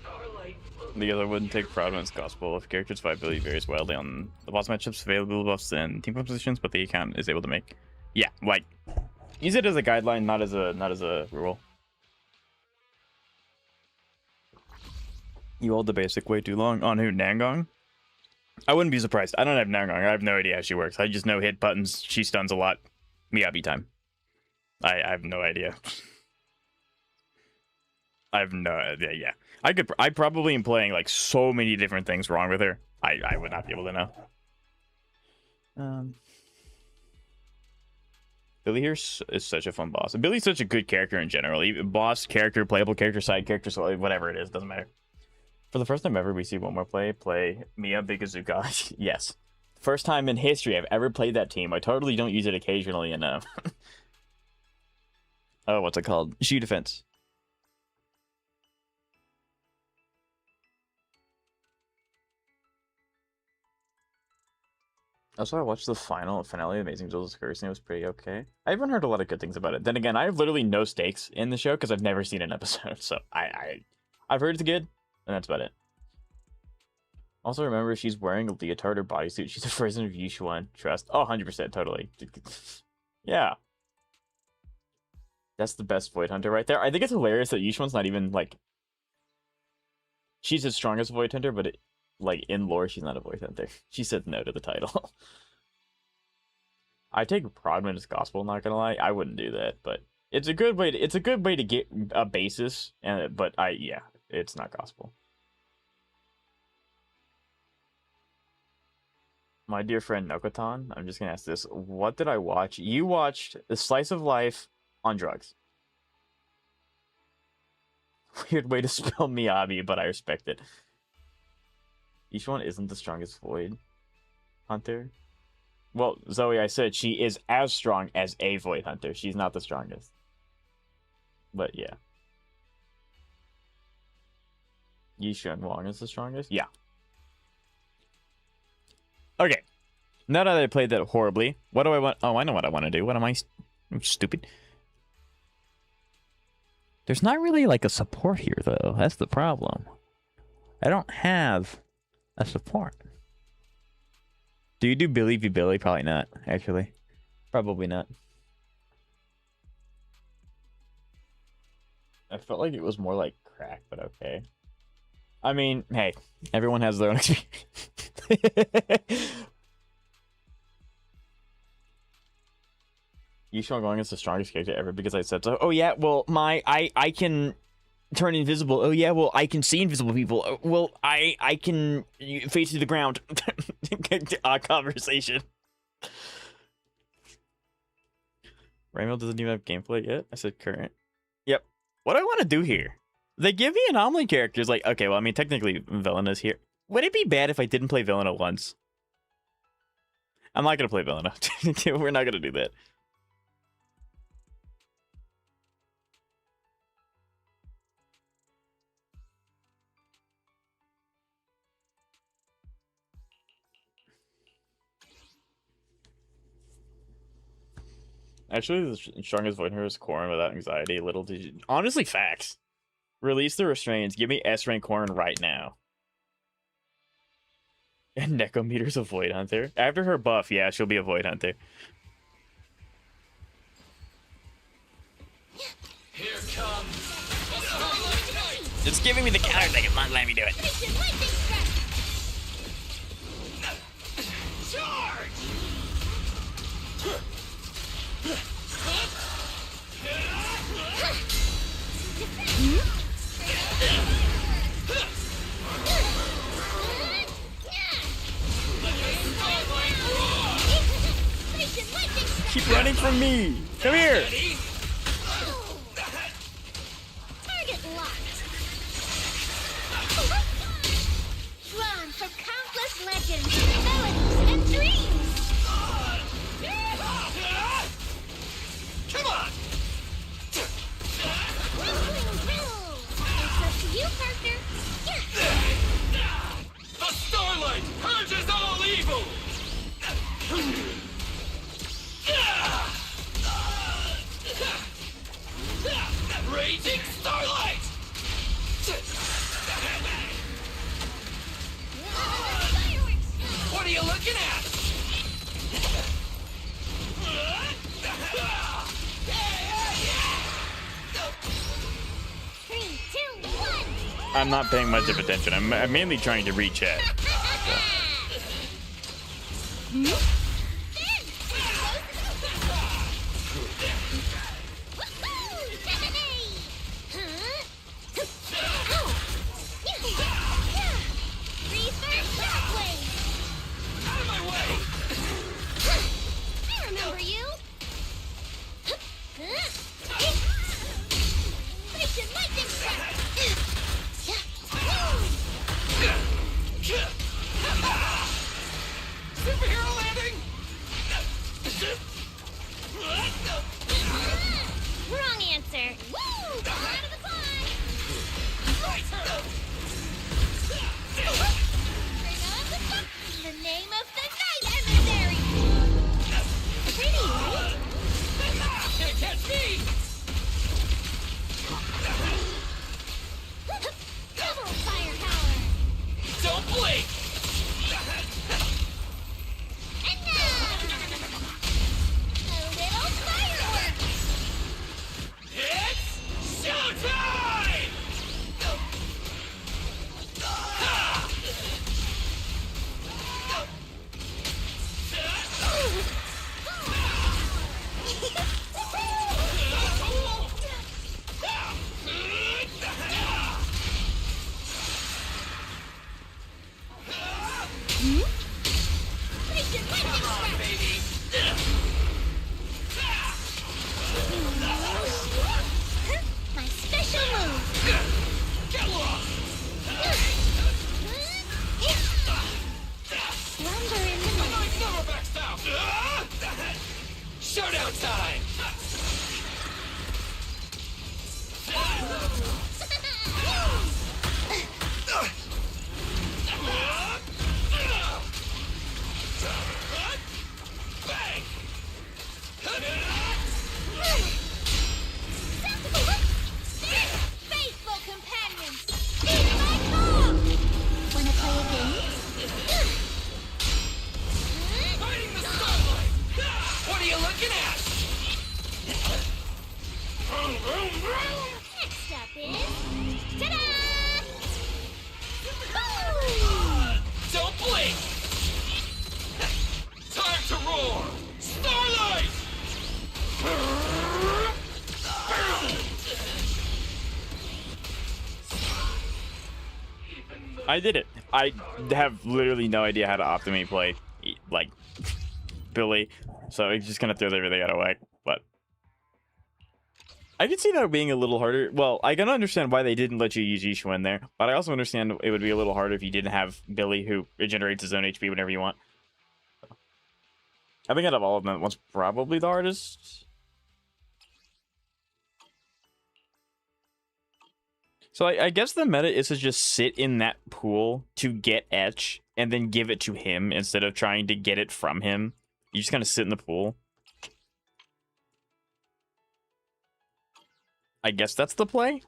starlight. The other wouldn't take Providence Gospel if characters' viability varies wildly on the boss matchups, available buffs, and team compositions, but the account is able to make. Yeah, like use it as a guideline, not as a rule. You hold the basic way too long. On who? Nangong? I wouldn't be surprised. I don't have Nangong. I have no idea how she works. I just know hit buttons. She stuns a lot. Miyabi time. I have no idea. I have no idea. Yeah, I probably am playing like so many different things wrong with her. I would not be able to know. Billy here is such a fun boss. Billy's such a good character in general. Even boss character, playable character, side character, so whatever it is, doesn't matter. For the first time ever, we see one more play Mia Bigazuka. Yes. First time in history I've ever played that team. I totally don't use it occasionally enough. Oh, what's it called? Shoe defense. Also, I watched the finale of Amazing Jules' Curse, and it was pretty okay. I haven't heard a lot of good things about it. Then again, I have literally no stakes in the show because I've never seen an episode. So I've heard it's good, and that's about it. Also, remember, she's wearing a leotard or bodysuit. She's a version of Yushuan. Trust. Oh, 100%, totally. Yeah. That's the best Void Hunter right there. I think it's hilarious that Yushuan's not even, like... She's as strong as a Void Hunter, but it... Like, in lore, she's not a Void Hunter. She said no to the title. I take Prodman as gospel, not gonna lie. I wouldn't do that, but it's a good way to get a basis, but yeah, it's not gospel. My dear friend Nokotan, I'm just gonna ask this. What did I watch? You watched The Slice of Life on drugs. Weird way to spell Miyabi, but I respect it. Each one isn't the strongest Void Hunter. Well, Zoe, I said she is as strong as a Void Hunter. She's not the strongest. But yeah. Yishun Wong is the strongest? Yeah. Okay. Now that I played that horribly, what do I want? Oh, I know what I want to do. What am I? I'm stupid. There's not really like a support here, though. That's the problem. I don't have a support. Do you do Billy v. Billy? Probably not, actually. Probably not. I felt like it was more like crack, but okay. I mean, hey, everyone has their own experience. Yushuan Gong is the strongest character ever because I said so. Oh yeah, well, I can turn invisible. Oh yeah, well, I can see invisible people. Well, I can face to the ground. Conversation. Rainbow doesn't even have gameplay yet. I said current. Yep. What do I want to do here? They give me anomaly characters. Like, okay, well, I mean, technically, Velina's here. Would it be bad if I didn't play Velina once? I'm not gonna play Velina. We're not gonna do that. Actually, the strongest Void Hunter is Corrin without anxiety. Little did you... Honestly, facts. Release the restraints. Give me S-rank Corrin right now. And Nekometer's a Void Hunter. After her buff, yeah, she'll be a Void Hunter. Here comes. It's giving me the counter thing. It's not letting me do it. Charge! Keep running from me. Come here. Target locked. Drawn from countless legends, melodies, and dreams. Come on! It's up to you, partner. The starlight purges all evil! Raging starlight! looking at? 3, 2, 1. I'm not paying much of attention. I'm mainly trying to read chat. Out of my way! I remember you. Station lightning strike. Superhero landing! Wrong answer. Woo! Out of the climb. Bring on the fun. The name of the night, emissary. Pretty, right? Can't catch me! Double firepower. Don't blink! And now, a little fireworks. It's showtime! Station lightning strike. Baby! My special move. Get lost! Slumber in the I never backs out! Showdown time! Bang! Faithful companions, hear my call. Wanna play a game? Fighting the starlight! What are you looking at? Next up is ta-da! Boom! Don't blink! Time to roar! Starlight! I did it. I have literally no idea how to optimally play, like, Billy. So I'm just gonna throw everything out of whack. But I can see that being a little harder. Well, I can understand why they didn't let you use Yishu in there. But I also understand it would be a little harder if you didn't have Billy, who regenerates his own HP whenever you want. I think out of all of them, that one's probably the hardest. So I guess the meta is to just sit in that pool to get Etch and then give it to him instead of trying to get it from him. You just kind of sit in the pool. I guess that's the play.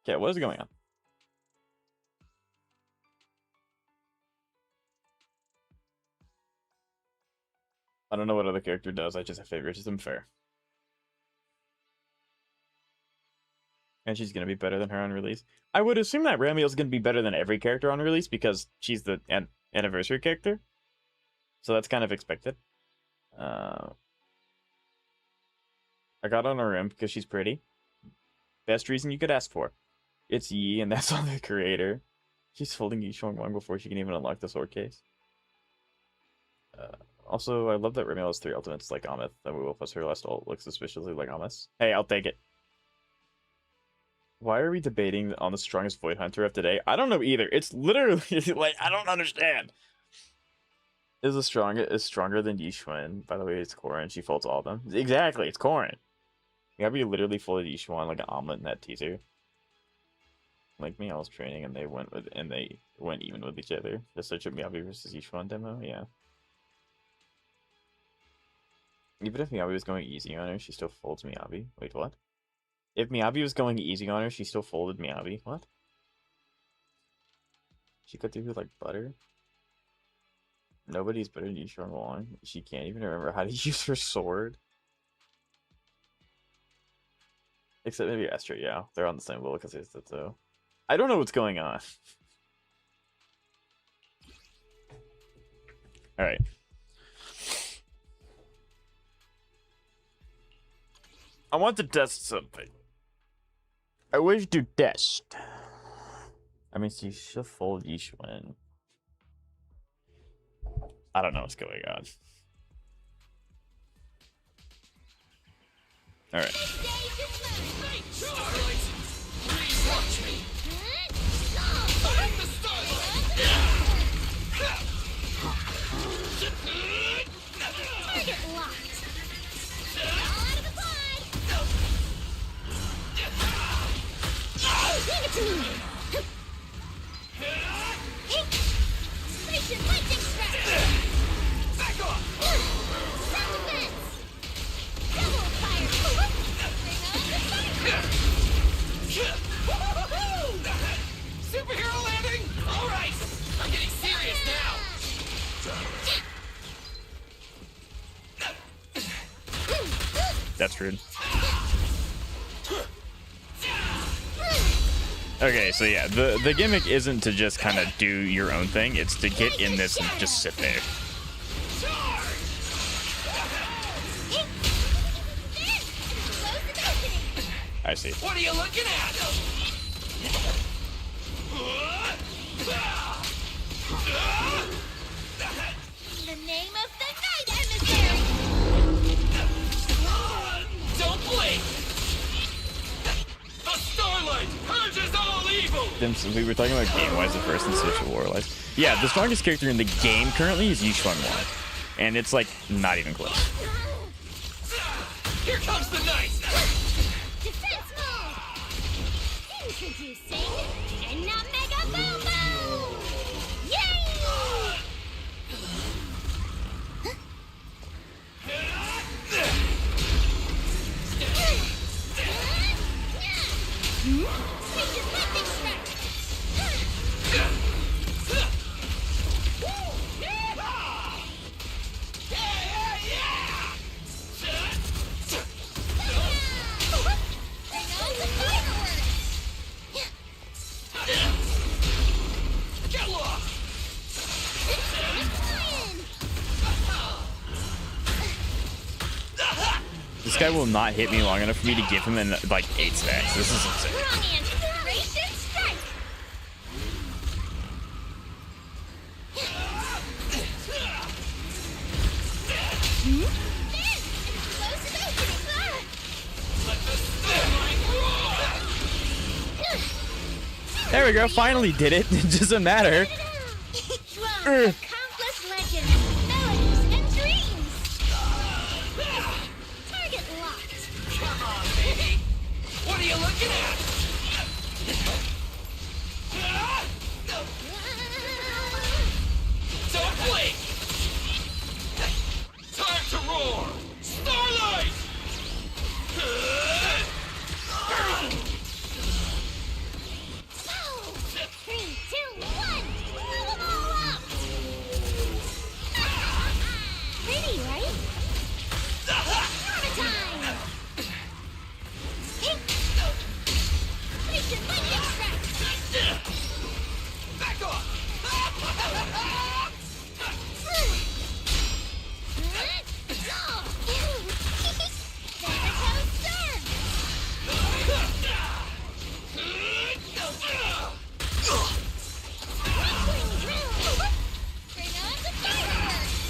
Okay, what is going on? I don't know what other character does. I just have favoritism. Fair. And she's going to be better than her on release. I would assume that Ramiel's going to be better than every character on release because she's the anniversary character. So that's kind of expected. I got on her rim because she's pretty. Best reason you could ask for. It's Yi, and that's on the creator. She's folding Yi Shuang long before she can even unlock the sword case. Also, I love that Ramiel has 3 ultimates like Amith. That we will plus her last ult looks suspiciously like Amith's. Hey, I'll take it. Why are we debating on the strongest Void Hunter of today? I don't know either. It's literally like I don't understand. Is stronger than Yishuan. By the way, it's Corrin. She folds all of them. Exactly, it's Corrin. Gabi literally folded Yishuan like an omelet in that teaser. Like me, I was training and they went even with each other. The search of Miyabi versus Yishuan demo, yeah. Even if Miyabi was going easy on her, she still folds Miyabi. Wait, what? If Miyabi was going easy on her, she still folded Miyabi. What? She cut through like butter. Nobody's better than Yushuan Wong. She can't even remember how to use her sword. Except maybe Esther, yeah. They're on the same level because they said so. I don't know what's going on. Alright. I want to test something. I wish to test. I mean, she should fold Yishuan. I don't know what's going on. Alright. Please watch me. Find the starlight. Target locked. All out of the pod. Give it to me. Station lightning strike. Back off. Strong defense. Double fire. Bring on the fire. Superhero landing. All right. I'm getting serious now. That's rude. Okay, so yeah, the gimmick isn't to just kind of do your own thing, it's to get in this and just sit there. I see. What are you looking at? The name of the night emissary. Don't blink. The starlight purges all evil. We were talking about game-wise at first and social war-wise. Yeah, the strongest character in the game currently is Yushuan Wong. And it's like, not even close. Here comes the night. Defense mode. Introducing Mega Boom Boom. Yay! Station lightning strike. Bring on the fireworks. Get lost. This guy will not hit me long enough for me to give him in like 8 stacks. This is insane. Strong inspiration strike. Explosive opening. Let the starlight roar. There we go, finally did it. It doesn't matter. Drawn countless legends, melodies, and dreams. Target locked. Come on, baby. What are you looking at? Don't blink. Time to roar. Starlight. 3, 2, 1. Blow them all up. Pretty, right? Time. Station lightning strike. Back off. Bring on the fireworks!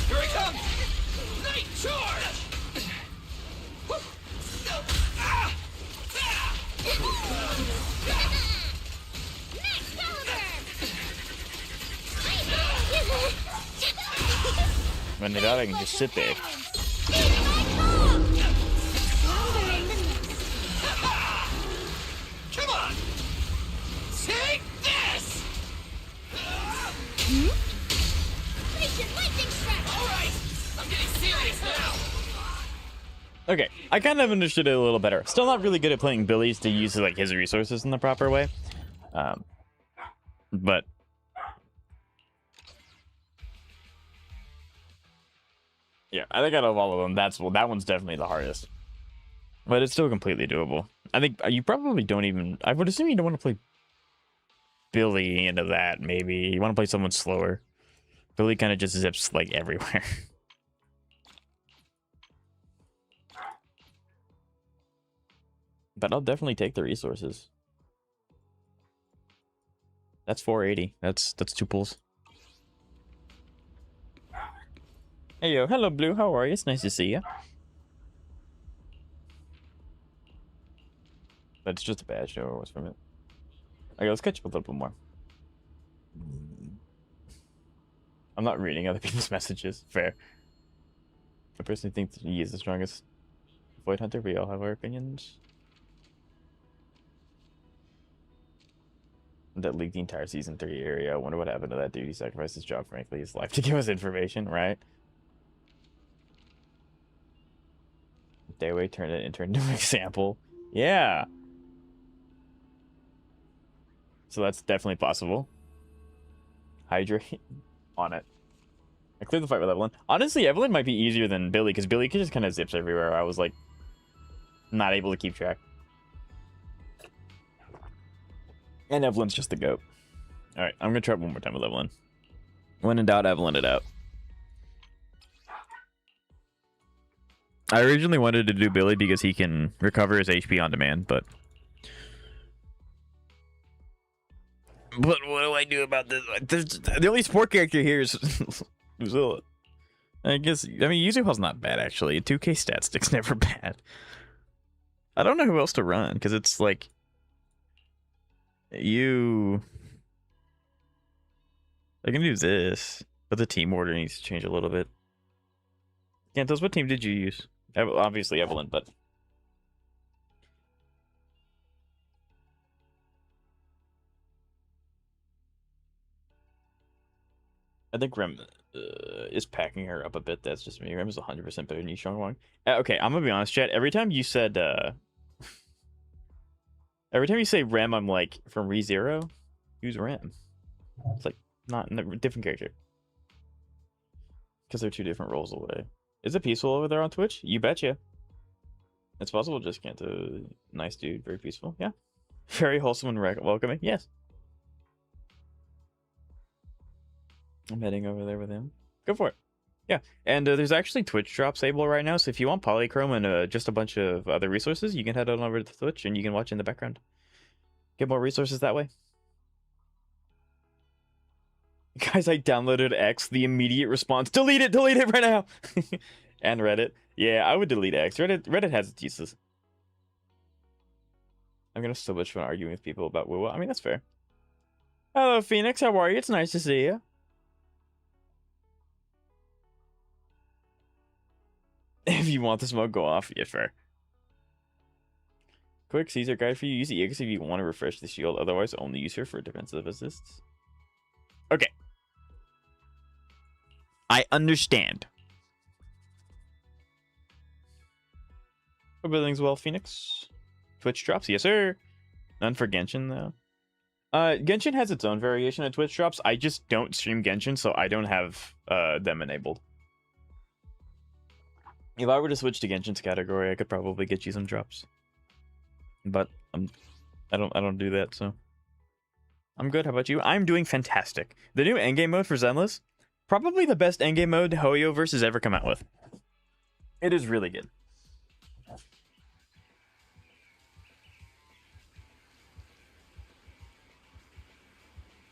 Here it comes. Night charge. Max caliber! When they die, I can just sit there. Come on. Take this. Station lightning strike! All right. I'm getting serious now. Okay, I kind of understood it a little better. Still not really good at playing Billy's to use like his resources in the proper way. But Yeah, I think out of all of them, that one's definitely the hardest. But it's still completely doable. I think you probably don't even... I would assume you don't want to play Billy into that, maybe. You want to play someone slower. Billy kind of just zips, like, everywhere. But I'll definitely take the resources. That's 480. That's 2 pulls. Hey, yo. Hello, Blue. How are you? It's nice to see you. That's just a bad show. What's from it? Okay, let's catch up a little bit more. I'm not reading other people's messages. Fair. I personally think that he is the strongest Void Hunter. We all have our opinions. That leaked the entire season 3 area. I wonder what happened to that dude. He sacrificed his job, frankly, his life to give us information, right? Dayway turned it into an example. Yeah. So that's definitely possible. Hydrate on it. I cleared the fight with Evelyn. Honestly, Evelyn might be easier than Billy, because Billy just kind of zips everywhere. I was like, not able to keep track. And Evelyn's just the goat. Alright, I'm gonna try it one more time with Evelyn. When in doubt, Evelyn it out. I originally wanted to do Billy because he can recover his HP on demand, but... But what do I do about this? The only support character here is Uzilla. I guess, I mean, Yuzuha's not bad, actually. 2K stat stick's never bad. I don't know who else to run, because it's like... I can do this, but the team order needs to change a little bit. Cantos, what team did you use? Obviously Evelyn, but... I think Rem is packing her up a bit. That's just me. Rem is 100% better than Yishong Wang. Okay, I'm gonna be honest, chat. Every time you said, every time you say Rem, I'm like, from ReZero? Who's Rem? It's like, not a different character. Because they're 2 different roles away. Is it peaceful over there on Twitch? You betcha. It's possible, just can't do. Nice dude, very peaceful. Yeah. Very wholesome and welcoming. Yes. I'm heading over there with him. Go for it. Yeah, and there's actually Twitch drops able right now, so if you want Polychrome and just a bunch of other resources, you can head on over to Twitch and you can watch in the background. Get more resources that way. Guys, I downloaded X. The immediate response: delete it right now. And Reddit. Yeah, I would delete X. Reddit has its uses. I'm gonna so much fun arguing with people about Woo. I mean, that's fair. Hello, Phoenix. How are you? It's nice to see you. If you want the smoke, go off. Yeah, fair. Quick Caesar guide for you. Use the EX if you want to refresh the shield. Otherwise, only use her for defensive assists. Okay. I understand. Hope everything's well, Phoenix. Twitch drops. Yes, sir. None for Genshin, though. Genshin has its own variation of Twitch drops. I just don't stream Genshin, so I don't have them enabled. If I were to switch to Genshin's category, I could probably get you some drops. But I don't do that, so I'm good. How about you? I'm doing fantastic. The new endgame mode for Zenless, probably the best endgame mode Hoyoverse has ever come out with. It is really good.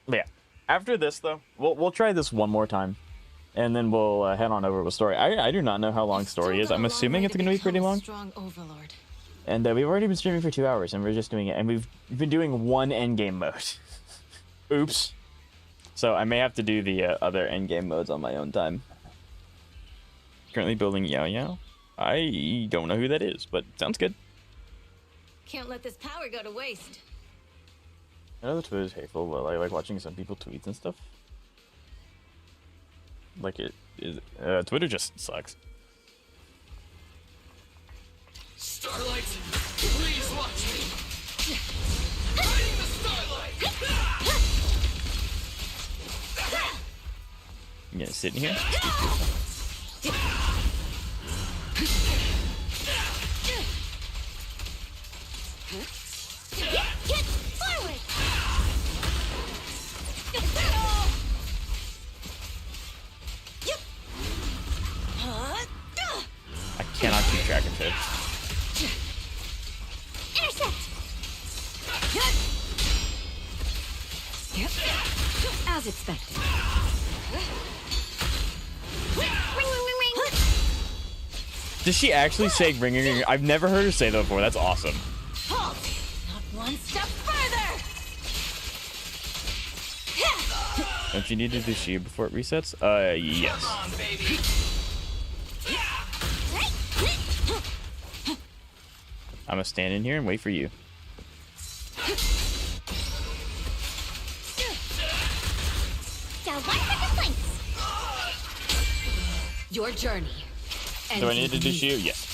But yeah, after this though, we'll try this one more time. And then we'll head on over with story. I do not know how long story is. I'm assuming it's going to be pretty long. And we've already been streaming for 2 hours, and we're just doing it. And we've been doing one endgame mode. Oops. So I may have to do the other endgame modes on my own time. Currently building Yao Yao. I don't know who that is, but sounds good. Can't let this power go to waste. I know the Twitter is hateful, but I like watching some people tweets and stuff. Like it is, Twitter just sucks. Starlight, please watch me. Riding the starlight. You gonna sit in here? track and field. Intercept! As expected. Ring, ring, ring, ring! Does she actually say ring, ring, ring? I've never heard her say that before. That's awesome. Halt! Not one step further! Don't you need to do shield before it resets? Yes. Come on, baby. I'm gonna stand in here and wait for you. Down one for complaints! Your journey. Do I ends need to with do me. shield? Yes.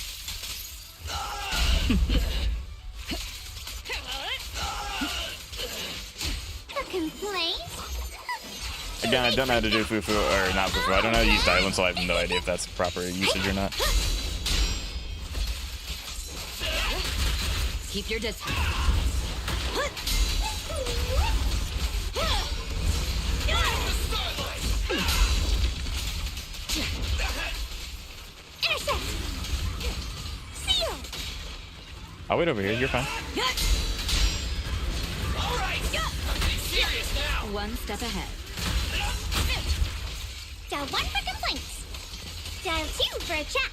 A complaint? Again, I don't know how to do fufu, or not fufu. I don't know how to use diamond, so I have no idea if that's proper usage or not. Keep your distance. Intercept! Seal! I'll wait over here. You're fine. All right. Be serious now. One step ahead. Dial 1 for complaints. Dial 2 for a chat.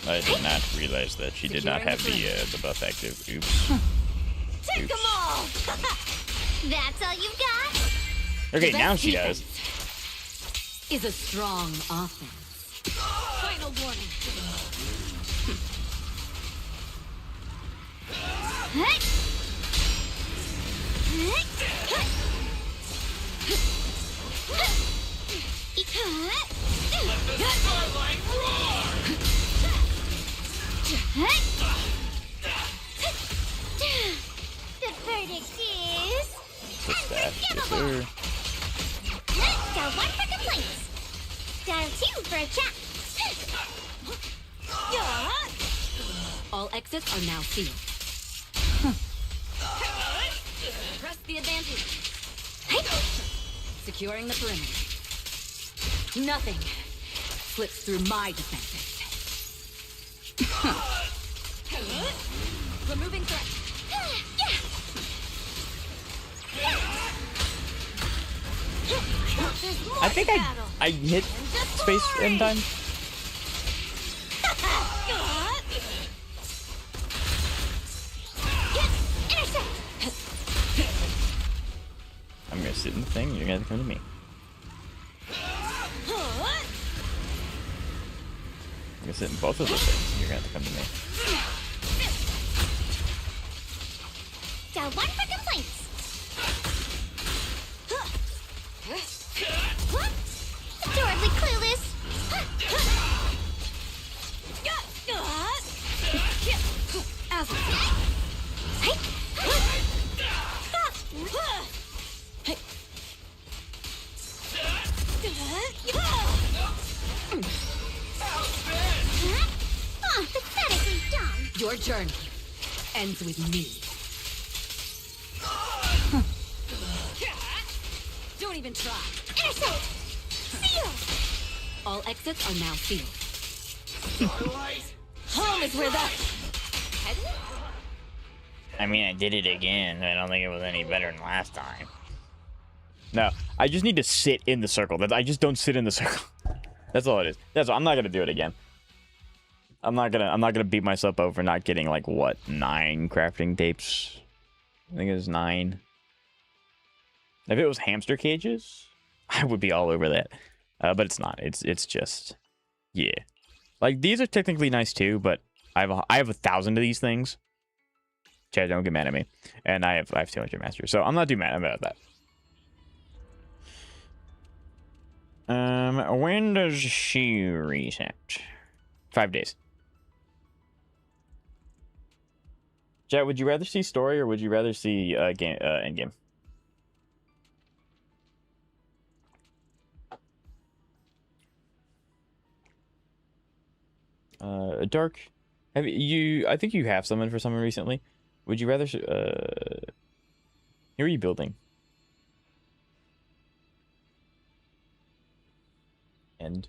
I did not realize that she did not have the buff active. Oops. Take them all! That's all you got? Okay, The now best she does. defense is a strong offense. Final warning. Starlight roar. The verdict is... Just that. Yes, sir. Dial 1 for complaints. Dial 2 for a chat. All exits are now sealed. Press the advantage. Securing the perimeter. Nothing slips through my defenses. Removing threat. I think I hit space in time. I'm gonna sit in the thing. You're gonna come to me. I'm gonna sit in both of those things. You're gonna have to come to me. Dial 1 for complaints. Adorably clueless. Oh, pathetically dumb. Your journey ends with me. Don't even try. Intercept! Seal! All exits are now sealed. Starlight. Home is where the... I mean, I did it again. I don't think it was any better than last time. No, I just need to sit in the circle. I just don't sit in the circle. That's all it is. That's all. I'm not gonna do it again. I'm not gonna beat myself up for not getting like what 9 crafting tapes. I think it was 9. If it was hamster cages, I would be all over that. But it's not. It's just yeah. Like these are technically nice too, but I have 1,000 of these things. Chad, don't get mad at me. And I have 200 masters, so I'm not too mad about that. When does she reset? 5 days. Chad, would you rather see story or would you rather see game end game? Dark. Have you? I think you have summoned for someone recently. Would you rather? Who are you building? And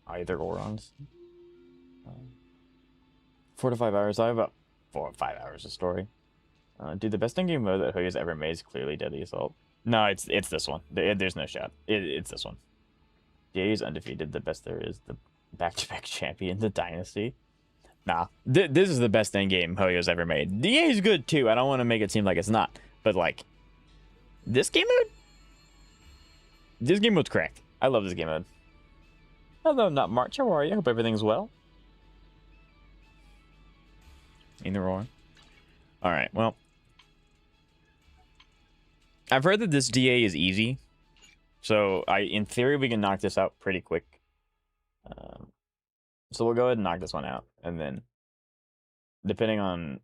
either Orons. 4 to 5 hours. I have about 4 or 5 hours of story. Dude, the best in-game mode that Hoya's ever made is clearly Deadly Assault. No, it's this one. There's no shot. It's this one. DA is undefeated. The best there is. The back-to-back champion. The dynasty. Nah, this is the best in-game Hoyo's ever made. DA is good too. I don't want to make it seem like it's not, but like this game mode's cracked. I love this game mode. Hello, not March. How are you? Hope everything's well. Either or. All right. Well, I've heard that this DA is easy, so in theory, we can knock this out pretty quick. So we'll go ahead and knock this one out, and then, depending on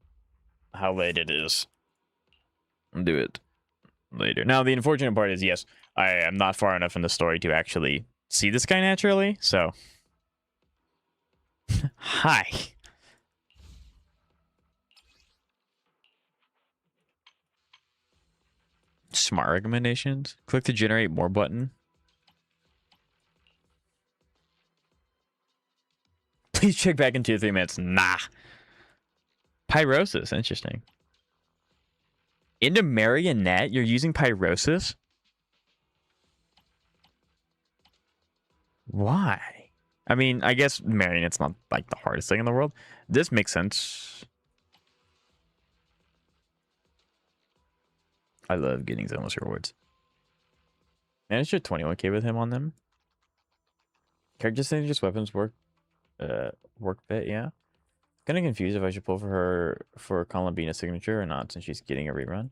how late it is, we'll do it later. Now, the unfortunate part is, yes, I am not far enough in the story to actually see this guy naturally, so... Hi. Smart recommendations. Click the generate more button. Please check back in 2 or 3 minutes. Nah. Pyrosis. Interesting. Into Marionette? You're using Pyrosis? Why? I mean, I guess Marionette's not like the hardest thing in the world. This makes sense. I love getting Zenless rewards. Managed to 21k with him on them. Character just weapons work bit, yeah. Kinda confused if I should pull for her for Columbina's signature or not, since she's getting a rerun.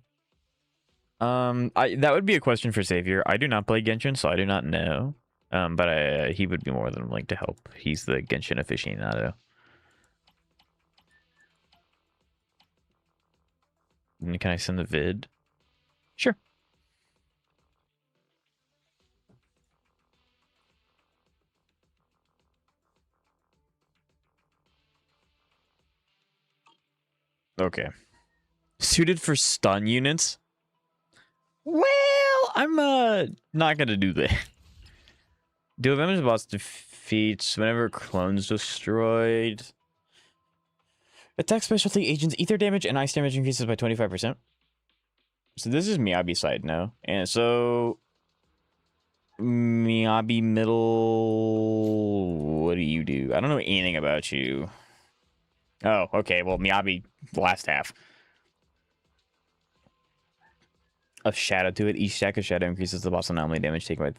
That would be a question for Savior. I do not play Genshin, so I do not know. But he would be more than willing to help. He's the Genshin aficionado. Can I send the vid? Sure. Okay. Suited for stun units? Well, I'm not gonna do that. Deal damage to boss defeats whenever clone's destroyed. Attack specialty agents ether damage and ice damage increases by 25%. So this is Miyabi side now. And so Miyabi middle, what do you do? I don't know anything about you. Oh, okay. Well, Miyabi last half. A shadow to it. Each stack of shadow increases the boss anomaly damage taken by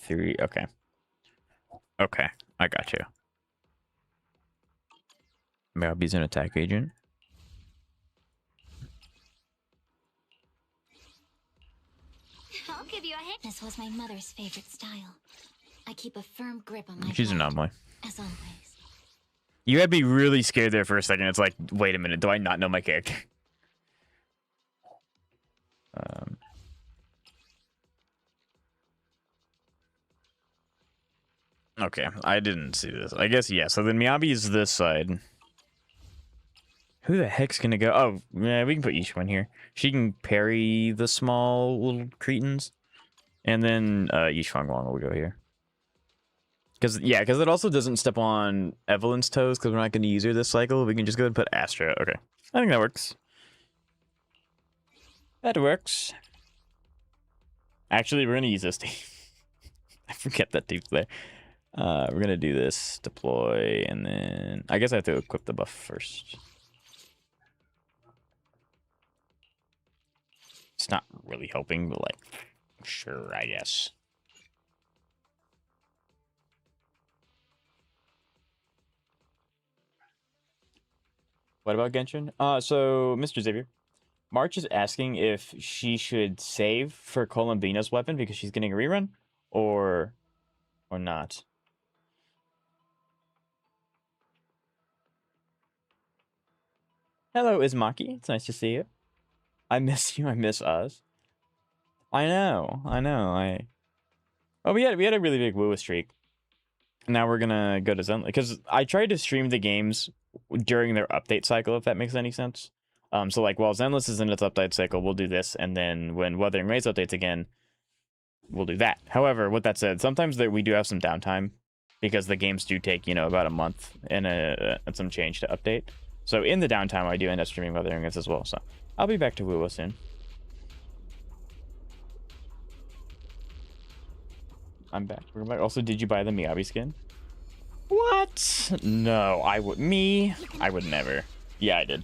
3. Okay. Okay. I got you. Miyabi's an attack agent. I'll give you a hint. This was my mother's favorite style. I keep a firm grip on my She's an anomaly. as always. You had me really scared there for a second. It's like, wait a minute. Do I not know my character? Okay, I didn't see this. I guess, yeah. So then Miyabi is this side. Who the heck's gonna go? Oh, yeah, we can put Yishun here. She can parry the small little cretins. And then Yishun Wong will go here. Because it also doesn't step on Evelyn's toes because we're not going to use her this cycle. We can just go ahead and put Astra. Okay. I think that works. That works. Actually, we're going to use this team. I forget that team's there. We're going to do this. Deploy. And then I guess I have to equip the buff first. It's not really helping, but like, sure, I guess. What about Genshin? So, Mr. Xavier, March is asking if she should save for Columbina's weapon because she's getting a rerun, or not. Hello, Izmaki. It's nice to see you. I miss you. I miss us. I know. Oh, we had a really big woo streak. Now we're gonna go to Zenless because I tried to stream the games during their update cycle, if that makes any sense. So like while Zenless is in its update cycle, we'll do this, and then when Wuthering Waves updates again, we'll do that. However, with that said, sometimes we do have some downtime because the games do take, you know, about a month and some change to update. So in the downtime, I do end up streaming Wuthering Waves as well. So I'll be back to WoW soon. I'm back. We're back. Also, did you buy the Miyabi skin? What? No, I would never. Yeah, I did.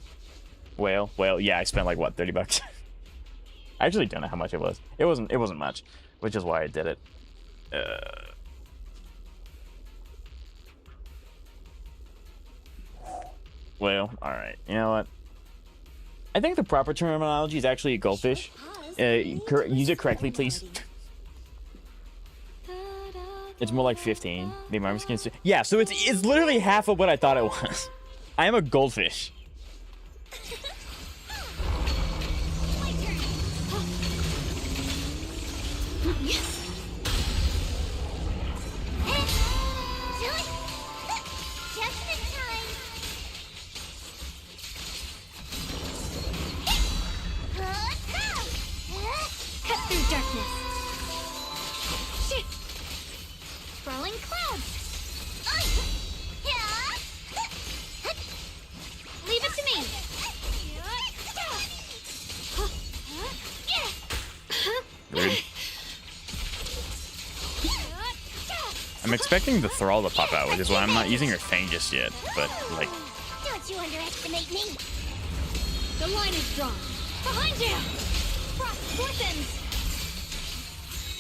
Well, yeah, I spent like what, 30 bucks. I actually don't know how much it was. It wasn't much, which is why I did it. Well, all right. You know what? I think the proper terminology is actually a goldfish. Use it correctly, please. It's more like 15. The environment skin. Yeah, so it's literally half of what I thought it was. I am a goldfish. Cut through darkness. Shit. Sprawling clouds. Leave it to me. Rude. I'm expecting the Thrall to pop out, which is why I'm not using her Fang just yet. But like, Don't you underestimate me. The line is drawn. Behind you. Frost glistens.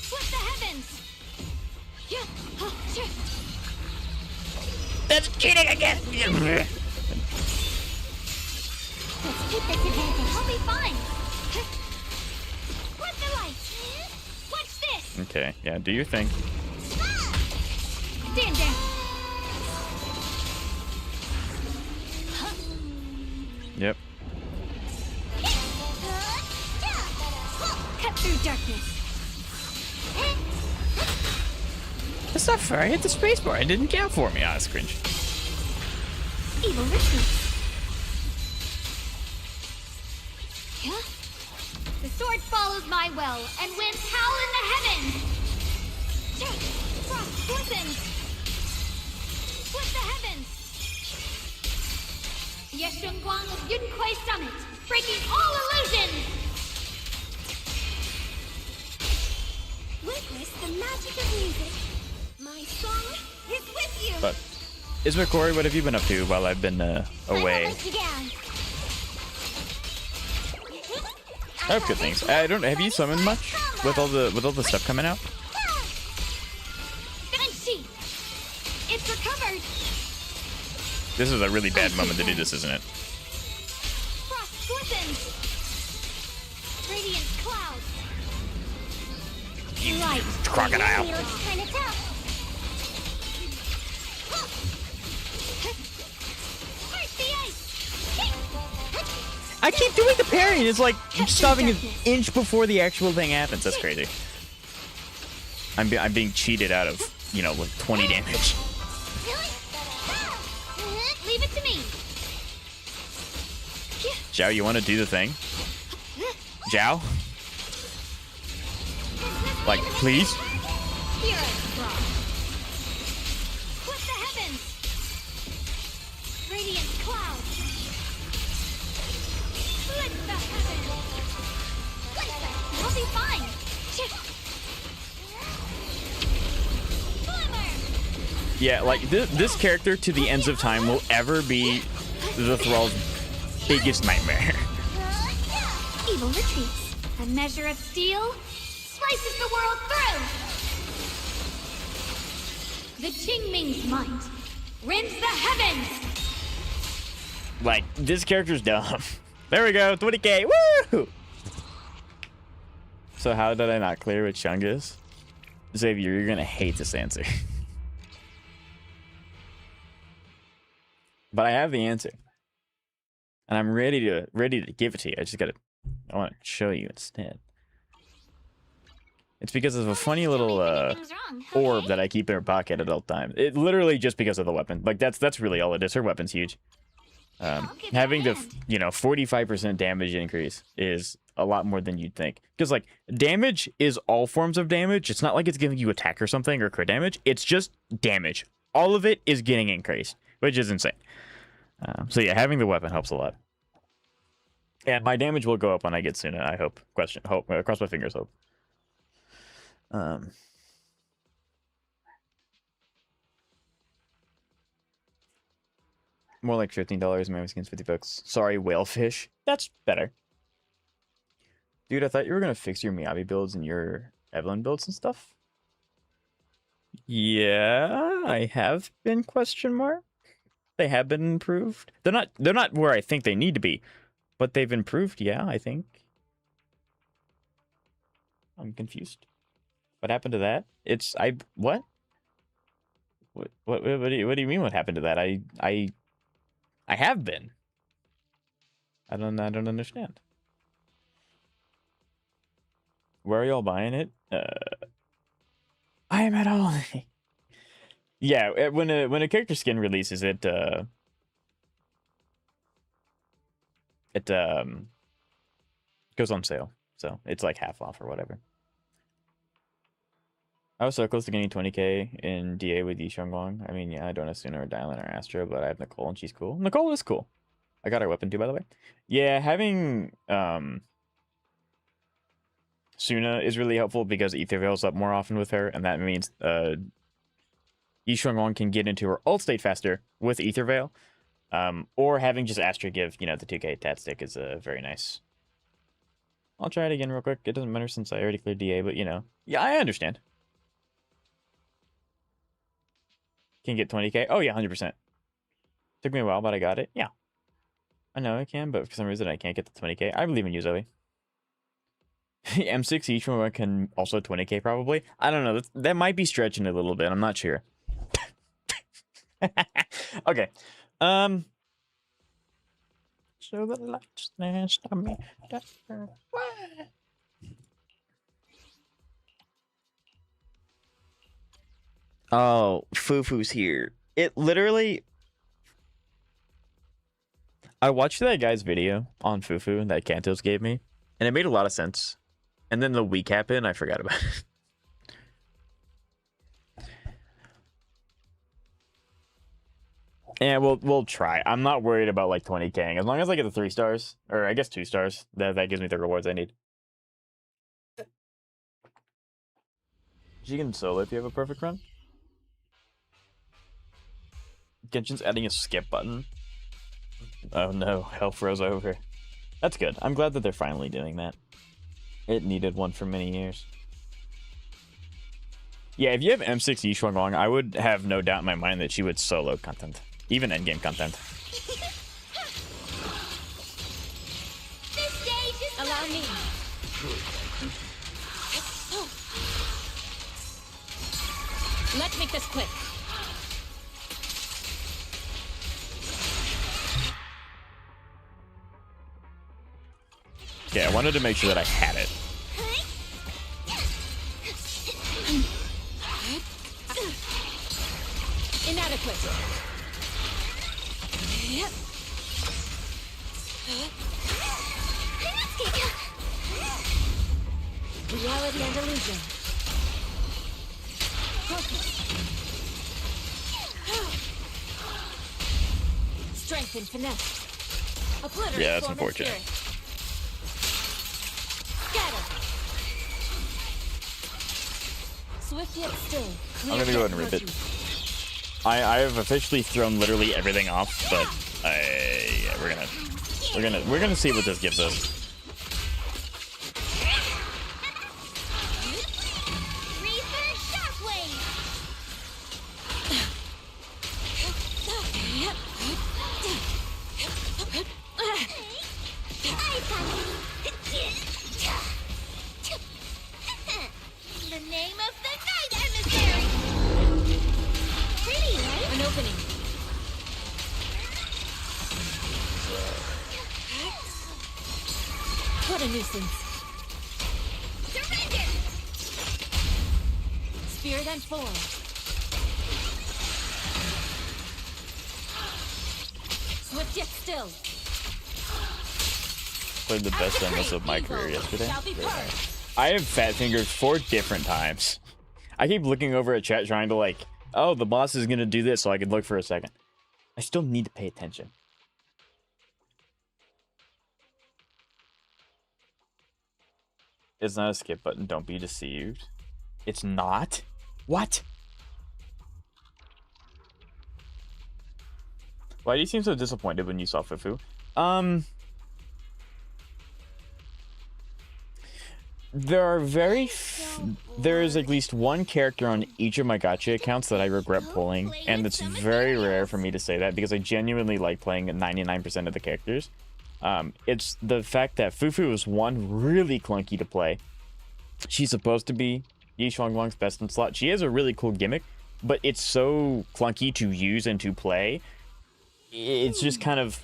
Split the heavens. Yeah. Sure. that's cheating again. Let's keep this advantage. I'll be fine. Split the light. Watch this. Okay, yeah, do your thing. Stand down. Yep. Cut through darkness. That's not fair. I hit the spacebar. It didn't count for me. Ah, that's cringe. Evil retreats. Yeah? The sword follows my will and winds howl in the heavens. Frost glistens. Split the heavens. Yeshungguang of Yunquai Summit, breaking all illusions. Witness the magic of music. My song is with you. But Isma Corey, what have you been up to while I've been away? I have good things. I don't. Have you summoned much with all the stuff coming out? Banshee, it's recovered. This is a really bad moment to do this, isn't it? Frost glistens. Radiant clouds. Light. Crocodile. Looks kind of tough. Heart the ice. I keep doing the parry, and it's like stopping an inch before the actual thing happens. That's crazy. I'm being cheated out of, you know, like 20 damage. Leave it to me. Zhao, you want to do the thing? Zhao? Like, please? Here I draw. Split the heavens. Radiant clouds. Split the heavens. I'll be fine. Glimmer. Yeah, like, this character to the ends of time will ever be the Thrall's biggest nightmare. Evil retreats. A measure of steel slices the world through. The Qingming's might rends the heavens. Like, this character's dumb. There we go, 20k, woo! So how did I not clear what Chungus? Xavier, you're gonna hate this answer. But I have the answer. And I'm ready to give it to you. I want to show you instead. It's because of a funny little orb that I keep in her pocket at all times. It literally just because of the weapon. Like that's really all it is. Her weapon's huge. Having the 45% damage increase is a lot more than you'd think. Because like damage is all forms of damage. It's not like it's giving you attack or something or crit damage. It's just damage. All of it is getting increased, which is insane. So yeah, having the weapon helps a lot. And my damage will go up when I get Suna, I hope. Hope. Cross my fingers, hope. More like $15. My skin's $50. Sorry, whalefish. That's better. Dude, I thought you were gonna fix your Miyabi builds and your Evelyn builds and stuff. Yeah, I have been ? They have been improved. They're not where I think they need to be, but they've improved, yeah, I think. I'm confused. What happened to that? What? What do you mean what happened to that? I have been. I don't understand. Where are y'all buying it? I am at all. Yeah, when a character skin releases, it goes on sale. So it's like half off or whatever. I was so close to getting 20k in DA with Yi Xiongguang. I mean, yeah, I don't have Suna or Dylan or Astra, but I have Nicole and she's cool. Nicole is cool. I got her weapon too, by the way. Yeah, having Suna is really helpful because Ether Veil's up more often with her, and that means Yi Xiongguang can get into her ult state faster with Ether Veil. Or having just Astra give, the 2k tat stick is very nice. I'll try it again real quick. It doesn't matter since I already cleared DA, but yeah, I understand. Can get 20k? Oh yeah, 100%. Took me a while, but I got it. Yeah. I know I can, but for some reason I can't get the 20k. I believe in you, Zoe. M6 each one can also 20k probably. I don't know. That might be stretching a little bit. I'm not sure. Okay. So the lights danced on me. Oh, Fufu's here. It literally... I watched that guy's video on Fufu that Kantos gave me, and it made a lot of sense. And then the week happened, I forgot about it. Yeah, we'll try. I'm not worried about like 20k. As long as I get the 3 stars, or I guess 2 stars, that gives me the rewards I need. You can solo if you have a perfect run. Genshin's adding a skip button. Oh no, hell froze over. That's good. I'm glad that they're finally doing that. It needed one for many years. Yeah, if you have M6 Yi Xiongguang, I would have no doubt in my mind that she would solo content. Even endgame content. This stage is Allow me. Let's make this quick. Yeah, I wanted to make sure that I had it. Inadequate. Reality and illusion. Strength and finesse. Obliterate Yeah, that's form and unfortunate. spirit. Scatter. Swift yet still. I'm gonna go ahead and rip it. I have officially thrown literally everything off, but yeah, we're gonna see what this gives us. Reaper Shockwave. The name of the night emissary. Pretty, right? An opening. What a nuisance. Surrender. Spirit and form. Swift Not yet still. Played the best Zenless of my career yesterday. Shall be purged. I have fat fingered 4 different times. I keep looking over at chat trying to like, oh, the boss is gonna do this, so I could look for a second. I still need to pay attention. It's not a skip button. Don't be deceived. It's not? What? Why do you seem so disappointed when you saw Fufu? There are there's at least one character on each of my gacha accounts that I regret pulling, and it's very rare for me to say that because I genuinely like playing 99% of the characters. It's the fact that Fufu is one really clunky to play. She's supposed to be Yi Shuangwang's best in slot. She has a really cool gimmick, but it's so clunky to use and to play. It's just kind of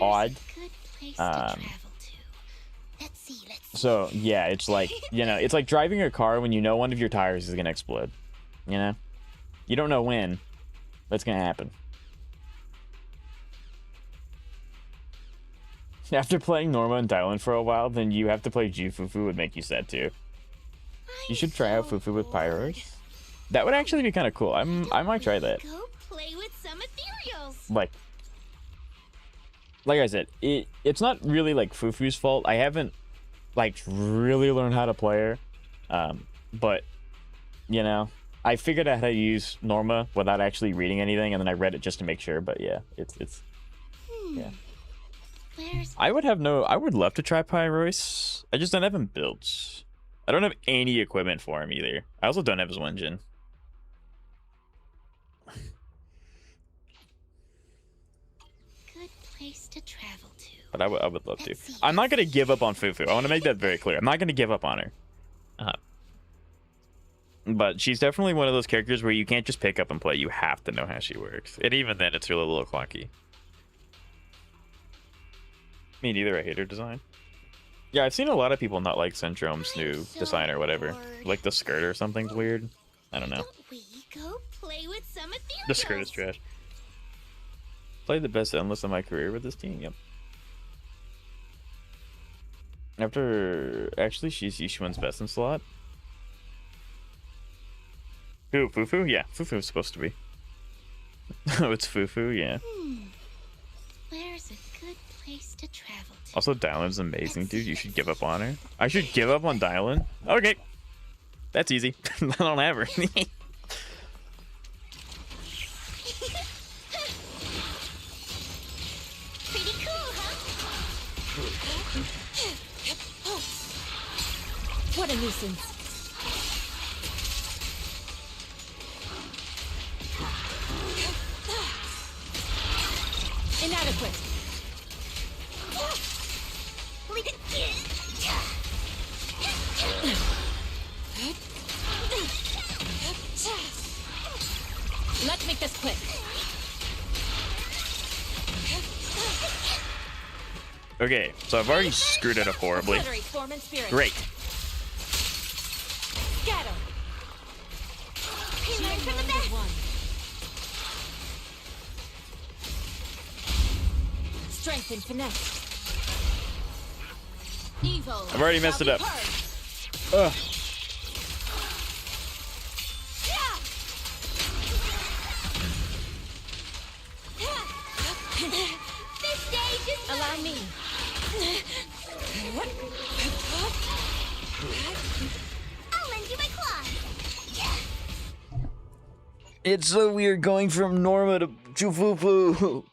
odd. So yeah, it's like, you know, it's like driving a car when you know one of your tires is gonna explode. You know, you don't know when, but it's gonna happen. After playing Norma and Dylan for a while, then you have to play Fufu would make you sad too. You should try out Fufu with Pyros. That would actually be kind of cool. I might try that. Go play with some ethereals. Like I said, it's not really like Fufu's fault. I haven't like really learned how to play her, but you know, I figured out how to use Norma without actually reading anything, and then I read it just to make sure. But yeah, it's yeah. I would love to try Pyrosis. I just don't have him built. I don't have any equipment for him either. I also don't have his engine. Good place to travel to. But I would love to. I'm not gonna give up on Fufu. I want to make that very clear. I'm not gonna give up on her. But she's definitely one of those characters where you can't just pick up and play. You have to know how she works. And even then, it's really a little clunky. Me neither. I hate her design. Yeah, I've seen a lot of people not like Centrome's new design or whatever. Like the skirt or something's weird. I don't know. Don't we go play with some ethereals? The skirt is trash. Played the best Endless of my career with this team. Yep. Actually, she's Yishuan's best in slot. Who? Fufu? Yeah, Fufu is supposed to be. Oh, it's Fufu. Yeah. Where's a good place to travel to? Also, Dylan's amazing, dude. You should give up on her. I should give up on Dylan? Okay. That's easy. I don't have her. Pretty cool, huh? What a nuisance. Inadequate. Let's make this quick. Okay, so I've already screwed it up horribly. Obliterate form and spirit. Great. Scatter. Learn from the best. Strength and finesse. Evil. I've already messed it up. Ugh. This stage is Allow me. I'll lend you my claws. It's so weird going from Norma to Fufu.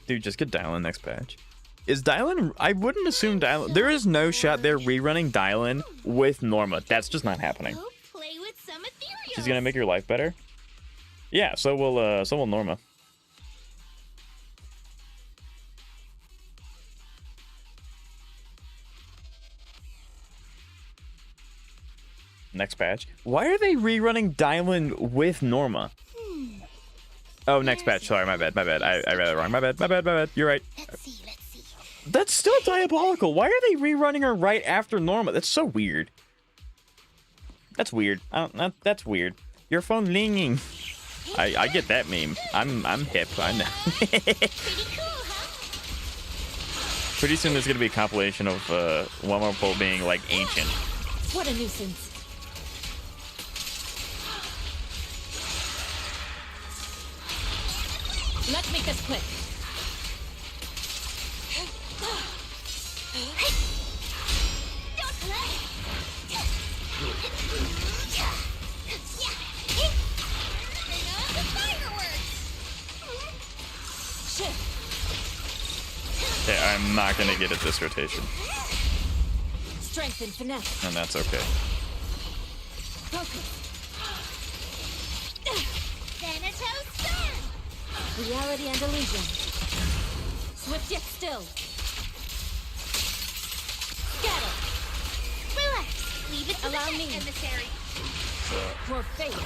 Dude, just get Dylan next patch. Is Dylan... I wouldn't assume Dylan... There is no shot they're rerunning Dylan with Norma. That's just not happening. Go play with some ethereals. She's gonna make your life better? Yeah, so will Norma. Next patch. Why are they rerunning Dylan with Norma? Oh, next patch. Sorry, my bad. I read it wrong. My bad. You're right. Let's see. That's still diabolical. Why are they rerunning her right after Norma? That's so weird. That's weird. That's weird. Your phone ringing. I get that meme. I'm hip. I know. Pretty cool, huh? Pretty soon there's gonna be a compilation of one more pole being like ancient. What a nuisance. Let's make this quick. Don't play. Turn on the fireworks. Shit. Okay, I'm not gonna get it this rotation, Strength and finesse. and that's okay. Focus. Thanatos Sun. Reality and illusion. Swift yet still. Scatter. Relax. Leave it to Allow the me. night emissary. Your fate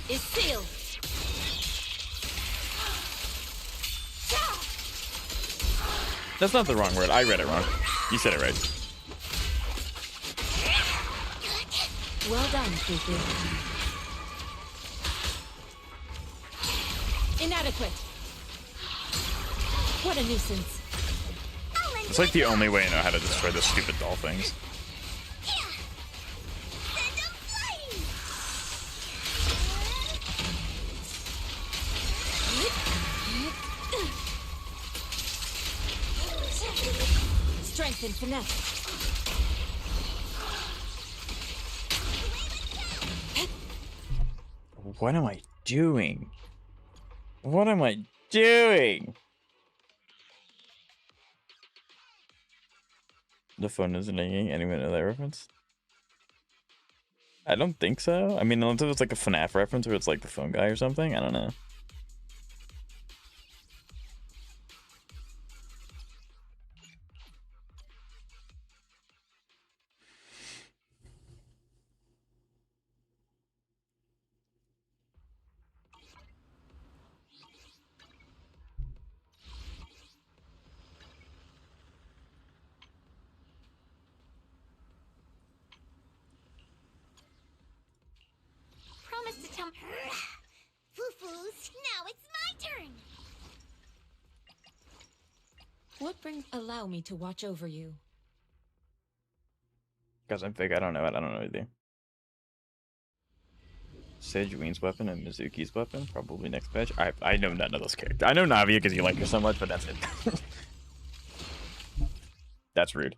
is sealed. That's not the wrong word. I read it wrong. You said it right. Well done, Fufu. Inadequate. What a nuisance. It's like the only way I know how to destroy those stupid doll things. Send them flying. Strength and finesse. What am I doing? What am I doing? The phone isn't ringing. Anyone know that reference? I don't think so. I mean, unless it's like a FNAF reference where it's like the phone guy or something. I don't know. Promise to tell. Foo-foos, now it's my turn. What brings? Allow me to watch over you. Guys, I'm fake. I don't know it. I don't know either. Sejuani's weapon and Mizuki's weapon. Probably next patch. I know none of those characters. I know Navia because you like her so much, but that's it. That's rude.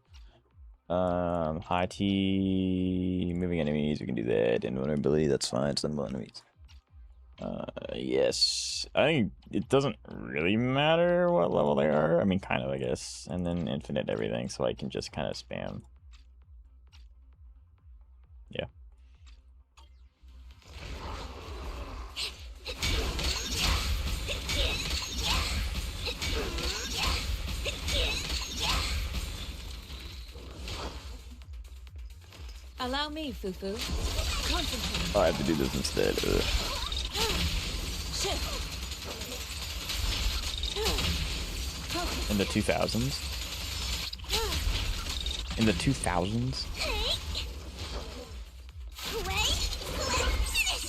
High T, moving enemies, we can do that. Invulnerability, that's fine. Stun enemies. Yes. I think it doesn't really matter what level they are. I mean, kind of, I guess. And then infinite everything, so I can just kind of spam. Yeah. Allow me, Fufu. Concentrate. Oh, I have to do this instead. Ugh. Shift. Focus. In the 2000s? In the 2000s? Hey. Wait. Let's finish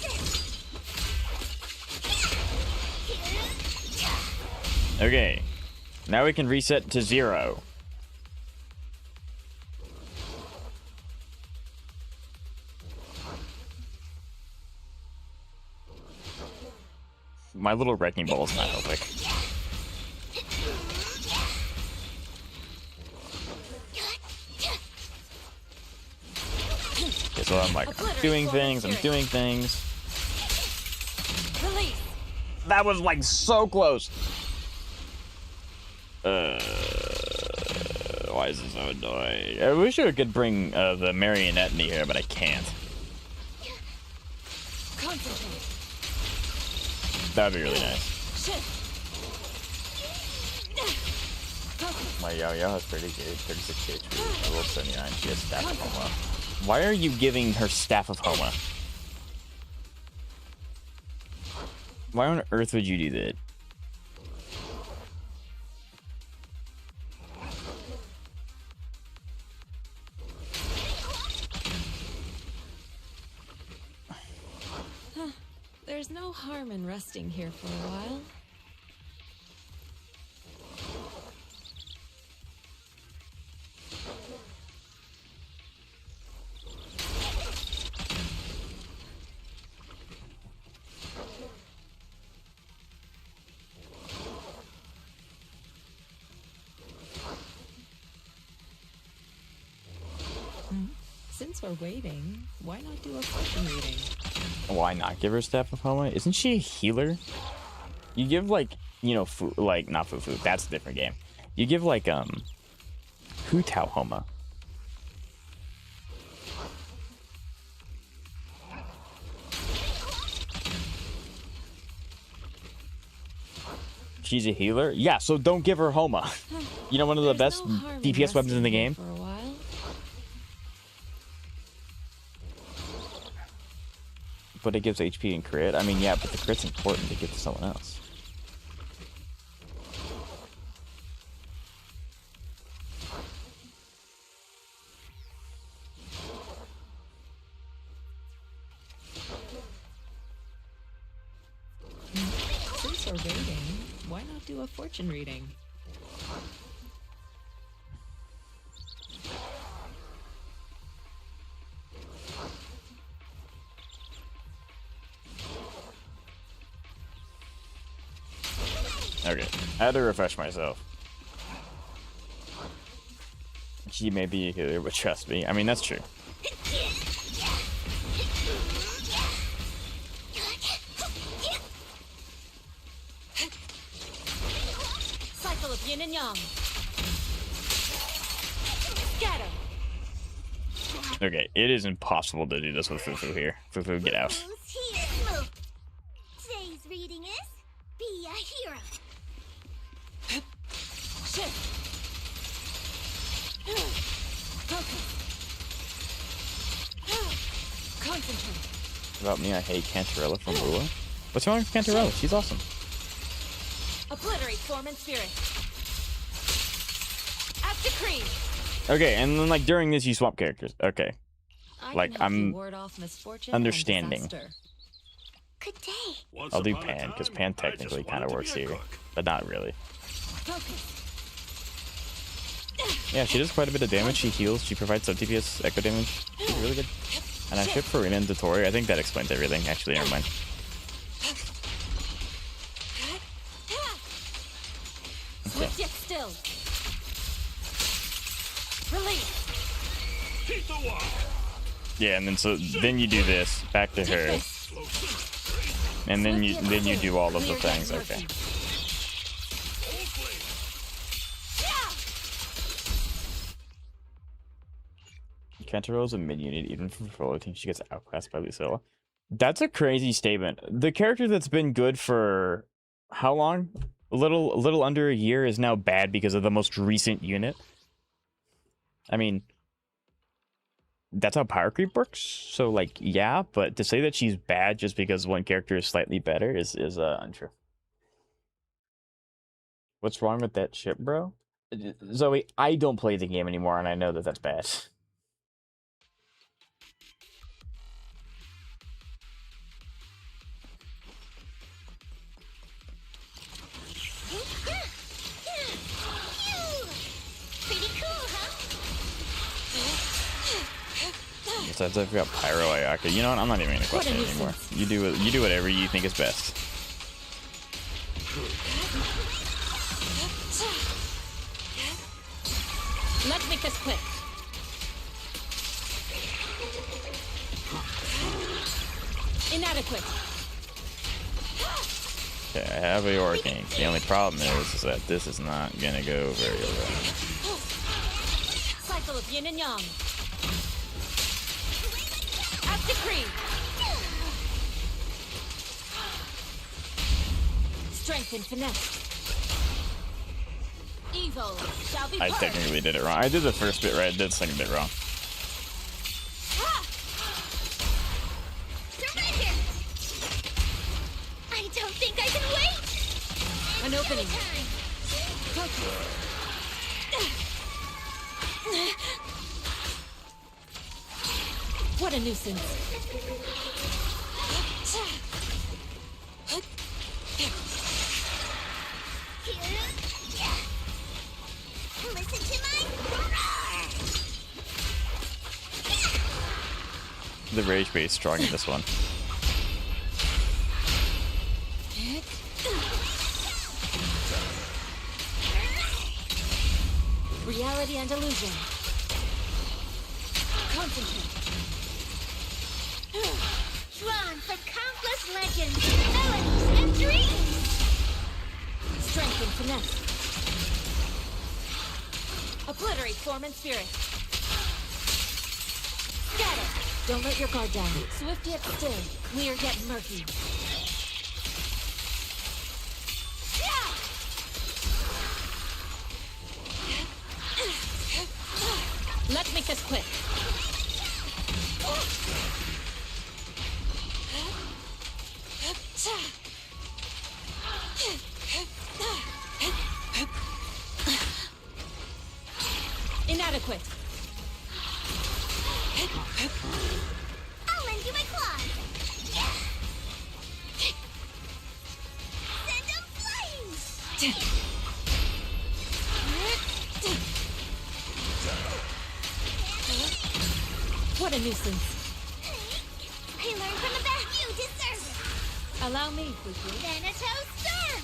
this. Okay. Now we can reset to 0. My little wrecking ball is not helping. Okay, so I'm like, I'm doing things. Release. That was like so close. Why is this so annoying? I wish I could bring the marionette in here, but I can't. Concentrate. That'd be really nice. Shift. Focus. My Yao Yao is pretty good. 36 HP. I will 79. She has stab from well. Why are you giving her Staff of Homa? Why on earth would you do that? There's no harm in resting here for a while. Since we're waiting, why not do a fortune reading? Why not give her Staff of Homa? Isn't she a healer? You give, like, you know, food, like, not food, that's a different game. You give, like, Hu Tao Homa. She's a healer? Yeah, so don't give her Homa. You know, one of the best DPS weapons in the game? For a while. But it gives HP and crit. I mean, yeah, but the crit's important to give to someone else. Since we're waiting, why not do a fortune reading? Okay, I had to refresh myself. She may be a healer, but trust me. I mean, that's true. Cycle of yin and yang. Scatter. Okay, it is impossible to do this with Fufu here. Fufu, get out. Who's here? Today's reading is Be a Hero. Shift. Focus. Concentrate. About me, I hate Cantarella from Rua. What's wrong with Cantarella? She's awesome. Obliterate form and spirit. As decreed. Okay, and then, like, during this, you swap characters. Okay. I Like, can help you I'm ward off misfortune understanding. and disaster. Good day. I'll do Pan, because Pan technically kind of works here. But not really. Focus. Yeah, she does quite a bit of damage. She heals. She provides some DPS echo damage. She's really good. And I ship Velina and Dotori. I think that explains everything. Actually, never mind. Swift yet still. Release. Keep the walk. Yeah, and then you do this back to her, and then you do all of the things. Okay. Cantarella is a mid unit, even from the solo team. She gets outclassed by Lucilla. That's a crazy statement. The character that's been good for how long? A little under a year is now bad because of the most recent unit. I mean, that's how power creep works. So, like, yeah, but to say that she's bad just because one character is slightly better is untrue. What's wrong with that ship, bro? Zoe, I don't play the game anymore, and I know that that's bad. Pretty cool, huh? Besides, I've got Pyro Ayaka. You know what? I'm not even gonna question it anymore. You do whatever you think is best. Let's make this quick. Inadequate. Okay, I have a Hurricane. The only problem is that this is not gonna go very well. Cycle of yin and yang. As decreed. Strength and finesse. Evil shall be I purged. technically did it wrong. I did the first bit right, I did the second bit wrong. An opening. What a nuisance. Listen to my roar! The rage base strong in this one. Reality and illusion. Concentrate. Drawn from countless legends, melodies, and dreams! Strength and finesse. Obliterate form and spirit. Scatter. Don't let your guard down. Swift yet still. Clear yet murky. Let's make this quick. Inadequate. I'll lend you my claws! Send them flying! What a nuisance. I learned from the best. You deserve it! Allow me, Fuku. Thanatos Storm!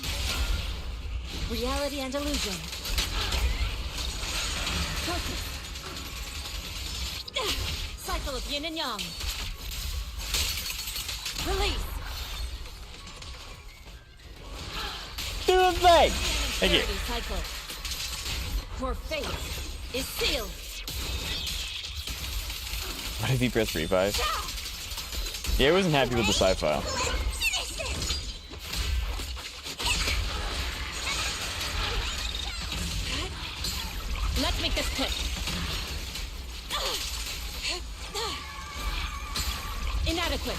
Reality and illusion. Focus. Cycle of yin and yang. Release. Do the thing! Thank you. Clarity cycle. Your fate is sealed. What if he pressed revive? Yeah, I wasn't happy with the sci-fi. Finish this! Let's make this quick. Inadequate.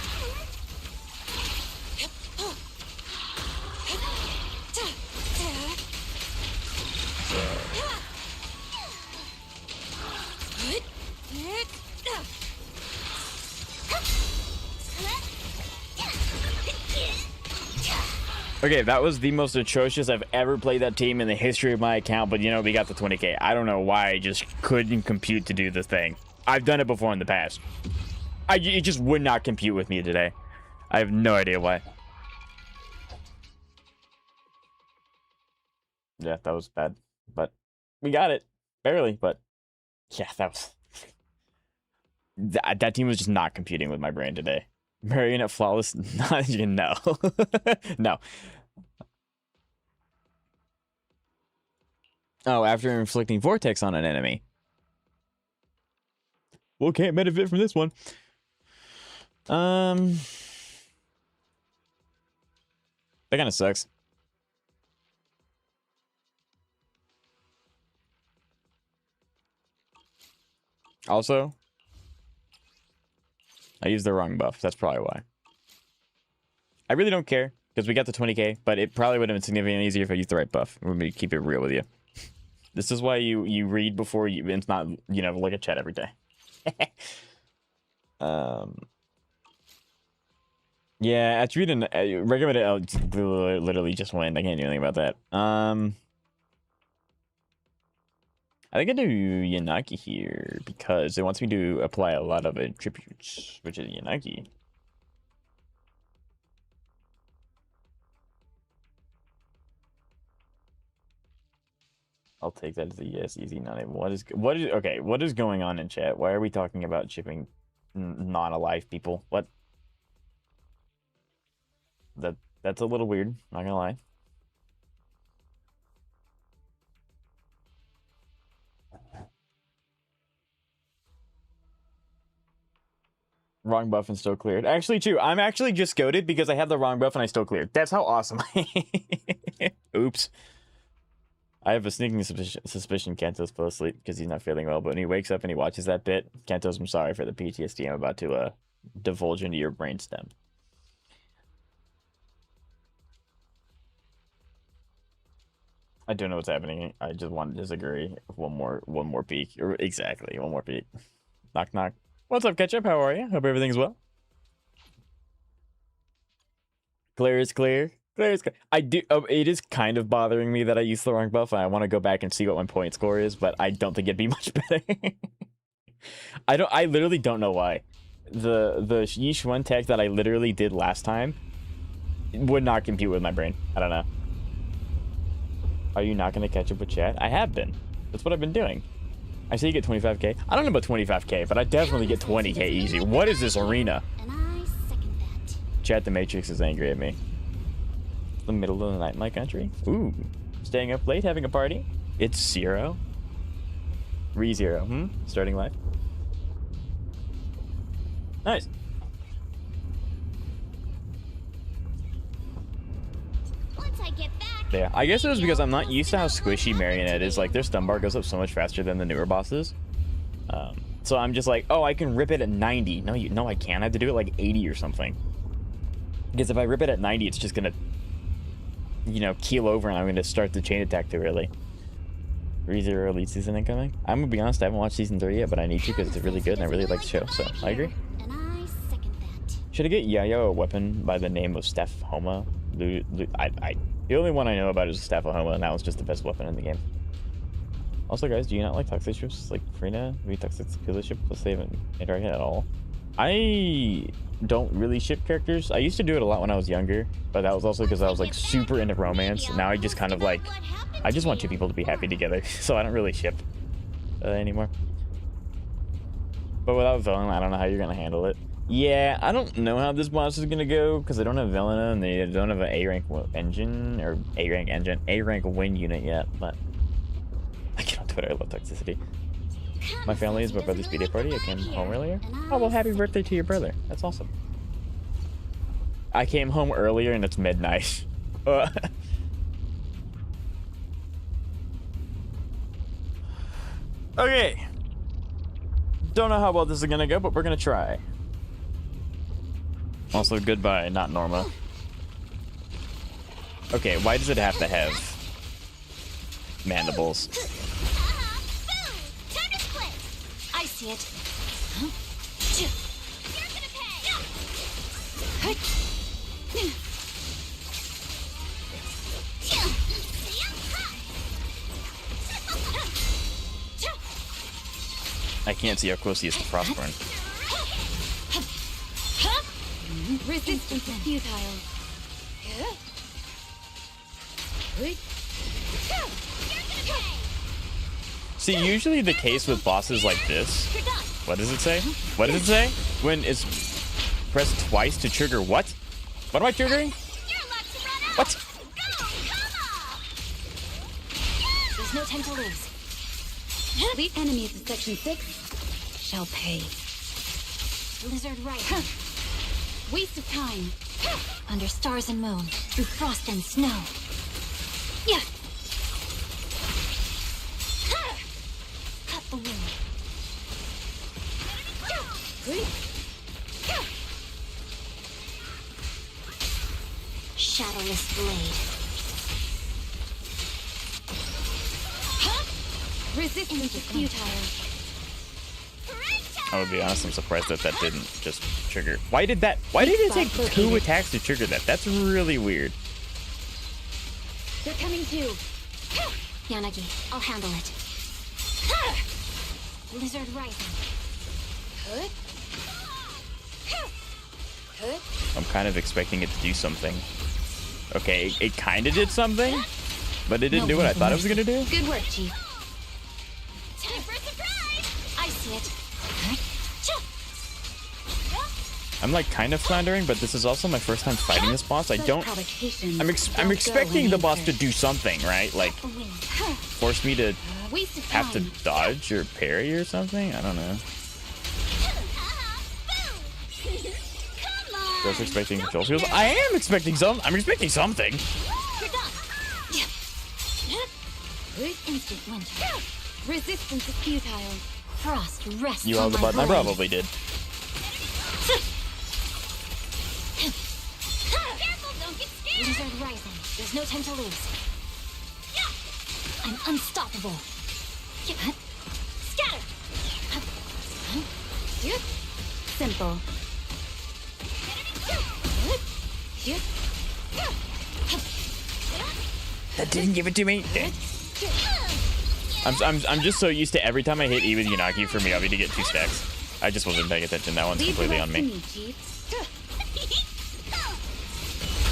Okay, that was the most atrocious I've ever played that team in the history of my account, but you know, we got the 20k. I don't know why I just couldn't compute to do the thing. I've done it before in the past. It just would not compute with me today. I have no idea why. Yeah, that was bad, but we got it. Barely, but yeah, that was... That team was just not computing with my brain today. Marionette flawless? Not even no. No. Oh, after inflicting vortex on an enemy. Well, can't benefit from this one. That kind of sucks. Also, I used the wrong buff. That's probably why. I really don't care, because we got the 20k, but it probably would have been significantly easier if I used the right buff. Let me keep it real with you. This is why you read before you... It's not, you know, look at chat every day. Yeah, attribute and recommended... literally just went. I can't do anything about that. I think I do Yanagi here because it wants me to apply a lot of attributes, which is Yanagi. I'll take that as a yes, easy, not even. What is going on in chat? Why are we talking about shipping non-alive people? What? That's a little weird, not gonna lie. Wrong buff and still cleared. Actually, true. I'm actually just goated because I had the wrong buff and I still cleared. That's how awesome I am. Oops. I have a sneaking suspicion Kanto's fell asleep because he's not feeling well. But when he wakes up and he watches that bit, Kanto's, I'm sorry for the PTSD I'm about to divulge into your brainstem. I don't know what's happening. I just want to disagree. One more peek. Or exactly, one more peek. Knock knock. What's up, Ketchup? How are you? Hope everything's well. Clear is clear. Clear is clear. I do. It is kind of bothering me that I used the wrong buff. I want to go back and see what my point score is, but I don't think it'd be much better. I literally don't know why. The Yeesh 1 tech that I literally did last time would not compute with my brain. I don't know. Are you not going to catch up with chat? I have been. That's what I've been doing. I say you get 25k. I don't know about 25k, but I definitely get 20k easy. What is this arena? And I second that. Chat, the Matrix is angry at me. The middle of the night in my country. Ooh. Staying up late, having a party. It's Zero. Re-Zero. Starting life. Nice. Once I get back. Yeah, I guess it was because I'm not used to how squishy Marionette is. Like, their stun bar goes up so much faster than the newer bosses. So I'm just like, oh, I can rip it at 90. No, I can't. I have to do it like 80 or something. Because if I rip it at 90, it's just gonna, you know, keel over and I'm gonna start the chain attack too early. Re-Zero Elite Season incoming. I'm gonna be honest, I haven't watched Season 3 yet, but I need to because it's really good and I really like the show, so I agree. And I second that. Should I get Yayo a weapon by the name of Steph Homa? The only one I know about is Steph Homa, and that was just the best weapon in the game. Also, guys, do you not like toxic ships like Frina? Maybe toxic Killer ship? Plus, they haven't interacted at all. I don't really ship characters. I used to do it a lot when I was younger, but that was also because I was like super into romance. Now I just kind of like, I just want two people to be happy together, so I don't really ship anymore. But without Velin, I don't know how you're gonna handle it. Yeah, I don't know how this boss is gonna go because I don't have Velina and they don't have an A-rank engine or A-rank win unit yet. But I get on Twitter. I love toxicity. My family is my brother's birthday party. I came home earlier. Oh well, happy birthday to your brother. That's awesome. I came home earlier and it's midnight. Okay. Don't know how well this is gonna go, but we're gonna try. Also, goodbye, not Norma. Okay, why does it have to have mandibles? Time to split. I see it. You're gonna pay. I can't see how close he is to Frostborn. Resistance is futile. See, usually the case with bosses like this... What does it say? What does it say? When it's pressed twice to trigger what? What am I triggering? What? There's no time to lose. The enemies in Section 6 shall pay. Blizzard Rising. Waste of time. Under stars and moon, through frost and snow. Yeah. Cut the wind. Shadowless blade. Resistance is futile. I would be honest, I'm surprised that that didn't just trigger. Why did it take 2 attacks to trigger that? That's really weird. They're coming too. Yanagi, I'll handle it. Blizzard Rising. I'm kind of expecting it to do something. Okay, it kind of did something, but it didn't do what I thought it was going to do. Good work, Chief. Time for a surprise. I see it. I'm like kind of floundering, but this is also my first time fighting this boss. I'm expecting the boss to do something, right? Like force me to have to dodge or parry or something. I don't know. Just expecting control skills. I am expecting some. I'm expecting something. Instant winter. Resistance is futile. Frost rests. You held the button. I probably did. Careful, don't get scared. Blizzard Rising. There's no time to lose. I'm unstoppable. Scatter. Simple. That didn't give it to me. I'm just so used to every time I hit E with Yunagi for Miyabi to get 2 stacks. I just wasn't paying attention. That one's completely on me.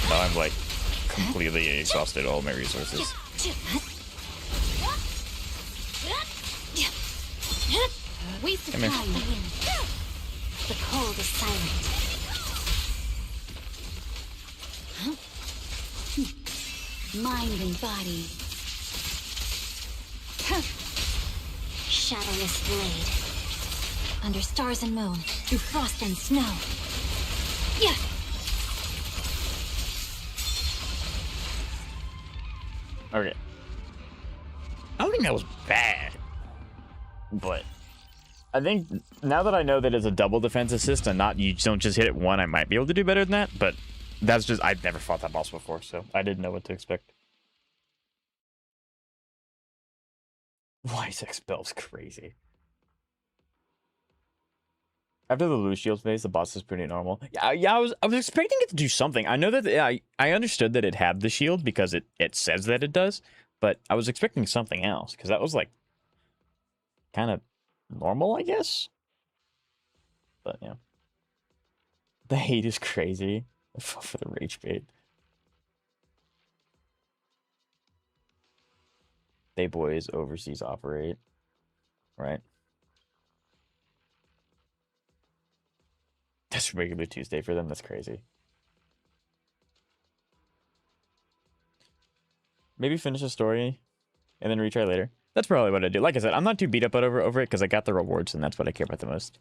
Now I'm like completely exhausted all my resources. Waste of Come here. time. The cold is silent. Mind and body. Shadowless blade. Under stars and moon, through frost and snow. Yeah. Okay. I don't think that was bad. But I think now that I know that it's a double defense assist and not you don't just hit it one, I might be able to do better than that. But that's just, I've never fought that boss before, so I didn't know what to expect. Y6 spell's crazy. After the loose shield phase, the boss is pretty normal. Yeah, I was expecting it to do something. I know that I understood that it had the shield because it says that it does, but I was expecting something else because that was like kind of normal, I guess. But yeah, the hate is crazy. I fought for the rage bait. They boys overseas operate, right? That's regular Tuesday for them. That's crazy. Maybe finish a story and then retry later. That's probably what I do. Like I said, I'm not too beat up over it because I got the rewards and that's what I care about the most.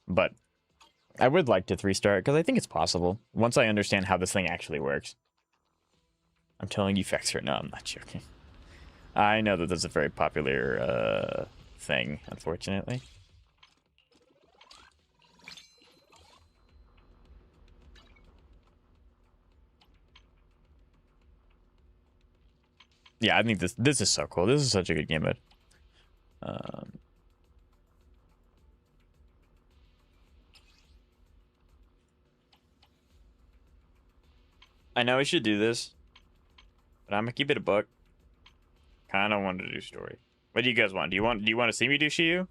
But I would like to 3-star because I think it's possible once I understand how this thing actually works. I'm telling you facts right now. I'm not joking. I know that that's a very popular thing, unfortunately. Yeah, I think this is so cool. This is such a good game mode. I know I should do this, but I'm gonna keep it a buck. Kind of want to do story. What do you guys want? Do you want to see me do Shiyu,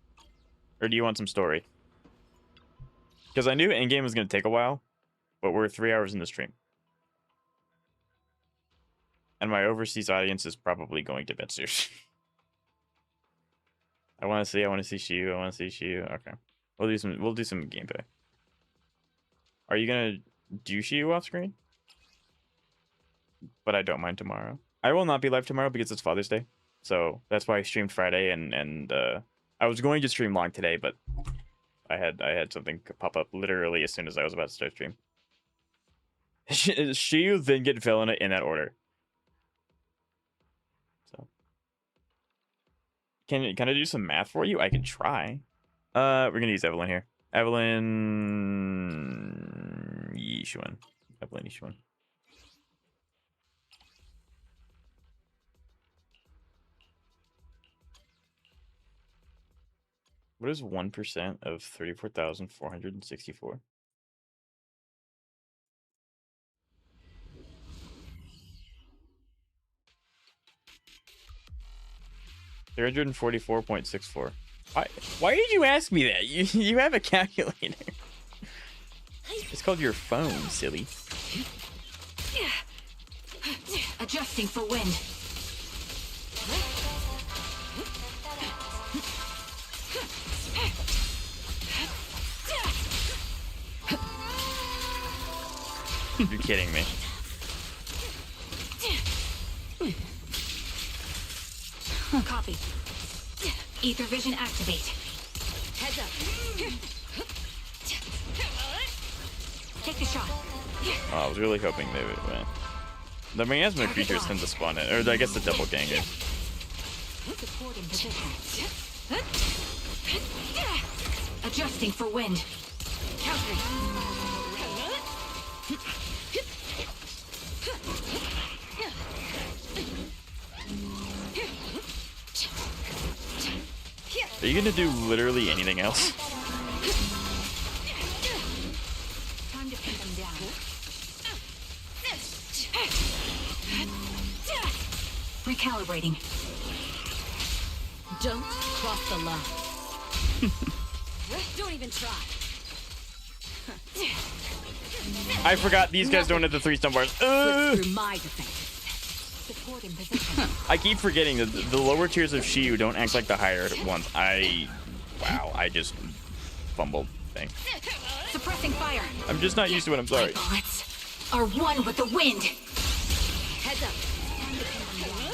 or do you want some story? Because I knew in game was gonna take a while, but we're 3 hours in the stream. And my overseas audience is probably going to bed soon. I want to see Shiyu. Okay. We'll do some gameplay. Are you gonna do Shiyu off screen? But I don't mind tomorrow. I will not be live tomorrow because it's Father's Day. So that's why I streamed Friday and I was going to stream long today, but I had something pop up literally as soon as I was about to start stream. Shiyu, then get Velina in that order. So can I do some math for you? I can try. We're gonna use Evelyn here. Evelyn Yishuan. What is 1% of 34,464? $344.64. Why did you ask me that? You have a calculator. It's called your phone, silly. Adjusting for wind. You're kidding me. Copy. Ether vision activate. Heads up. Take the shot. Oh, I was really hoping they would win. The miasma creatures tend to spawn in, or I guess the double ganger. Supporting position. Adjusting for wind. Countering. Are you gonna do literally anything else? Time to pin them down. Recalibrating. Don't cross the line. Don't even try. I forgot these guys don't have the 3 stun bars. Through my defense. Support in position. I keep forgetting that the lower tiers of Shiyu don't act like the higher ones. Wow, I just fumbled thing. Suppressing fire. I'm just not used to it, I'm sorry. My bullets are one with the wind. Heads up.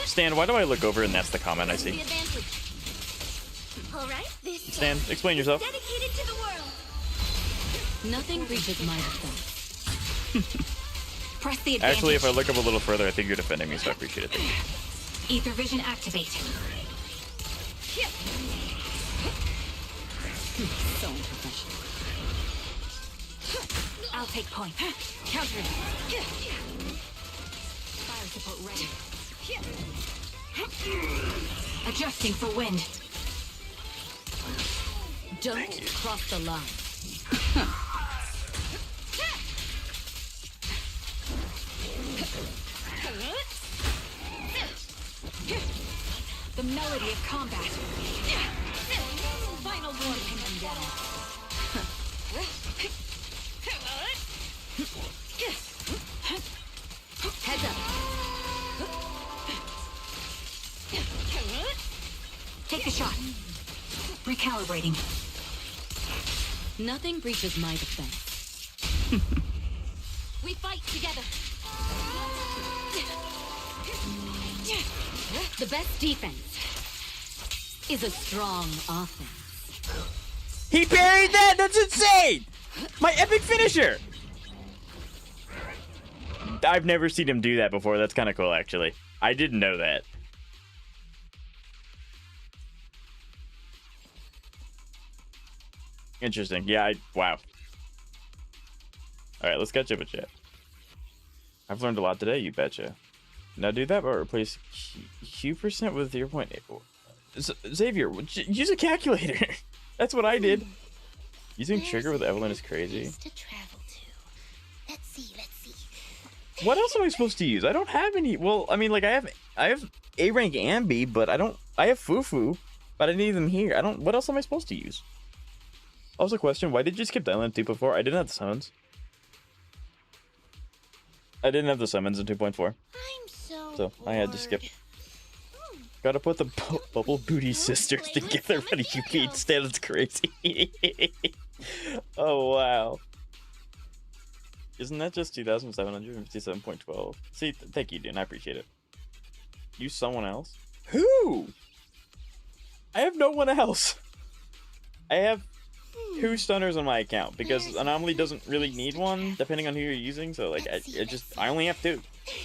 Stan, why do I look over and that's the comment I The see? advantage. All right, this Stan, explain yourself. dedicated to the world. Nothing reaches my defense. Press the advantage. Actually, if I look up a little further, I think you're defending me, so I appreciate it. Thank you. Ether vision activate. So unprofessional. I'll take point. Counter. Fire support ready. Adjusting for wind. Don't cross the line. The melody of combat. Final one pin them down. Heads up. Take the shot. Recalibrating. Nothing breaches my defense. We fight together. The best defense is a strong offense. He parried that! That's insane! My epic finisher! I've never seen him do that before. That's kind of cool, actually. I didn't know that. Interesting. Yeah, wow. Alright, let's catch up with chat. I've learned a lot today, you betcha. Now do that, but replace Q% with 0.8. Xavier, use a calculator. That's what I did. Using trigger with Evelyn is crazy. To travel to. Let's see. What else am I supposed to use? I don't have any. Well, I mean, like I have A rank and B, but I have Fufu, but I need them here. What else am I supposed to use? Also, question: why did you skip Island 2 before? I didn't have the summons. I didn't have the summons in 2.4. I'm so So I had to skip. Gotta put the bubble booty sisters together. What do you mean? Stan, that's crazy. Oh wow. Isn't that just 2,757.12? See, thank you, Dean. I appreciate it. Use someone else? Who? I have no one else. I have 2 stunners on my account because Anomaly doesn't really need one depending on who you're using. So like, I only have 2.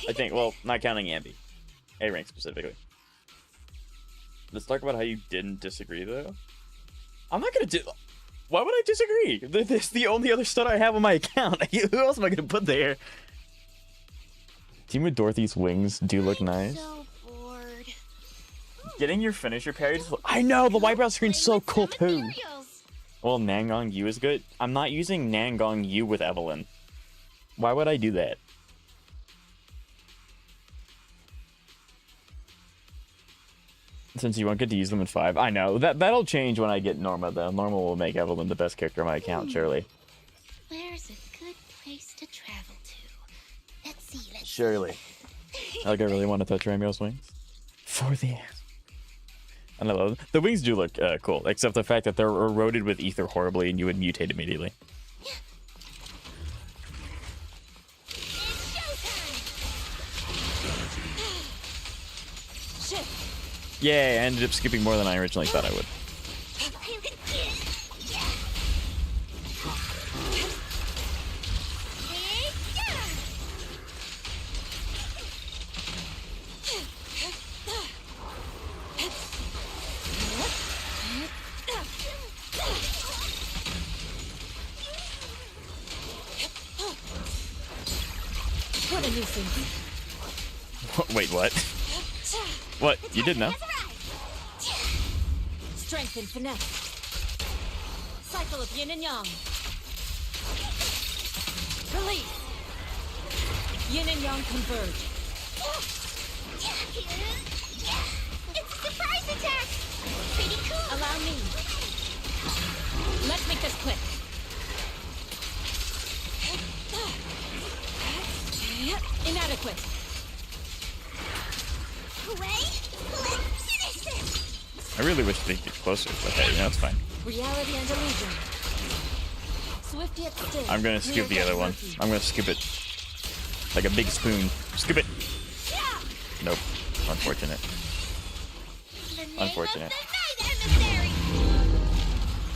I think. Well, not counting Ambi, A rank specifically. Let's talk about how you didn't disagree though. I'm not gonna do. Why would I disagree? This is the only other stunner I have on my account. Who else am I gonna put there? Team with Dorothy's wings do look nice. So bored. Getting your finisher parried. I know the white brow screen's so cool too. Materials. Well, Nangong Yu is good. I'm not using Nangong Yu with Evelyn. Why would I do that? Since you won't get to use them in 5. I know. That'll change when I get Norma, though. Norma will make Evelyn the best character on my account, surely. Where's a good place to travel to? Let's see. Surely. Like, I really want to touch Ramio's wings. For the ass. I don't know. The wings do look cool, except the fact that they're eroded with ether horribly and you would mutate immediately. It's showtime. Shit. Yeah, I ended up skipping more than I originally thought I would. What a nuisance. Wait, what? What? You did know? Strength and finesse. Cycle of yin and yang. Release. Yin and yang converge. It's a surprise attack! Pretty cool! Allow me. Let's make this quick. Inadequate. Wait! Let's finish this! I really wish they could get closer, but hey, you know, it's fine. Reality and illusion. Swift yet still. I'm gonna scoop the other one. I'm gonna scoop it. Like a big spoon. Scoop it! Nope. Unfortunate. The name Unfortunate. of the night emissary!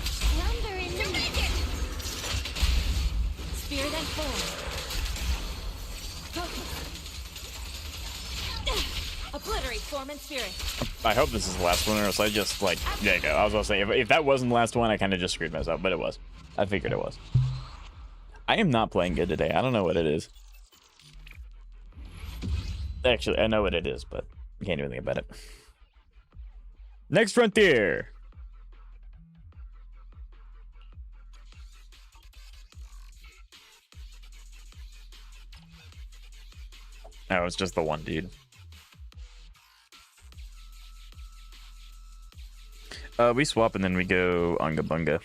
Slumber in surrender! Spirit and form. Focus. Obliterate form and spirit. I hope this is the last one, or else I just, like, there you go. I was gonna say, if that wasn't the last one, I kind of just screwed myself, but it was. I figured it was. I am not playing good today. I don't know what it is. Actually, I know what it is, but I can't do anything about it. Next frontier! Oh, it's just the one dude. We swap and then we go Unga Bunga.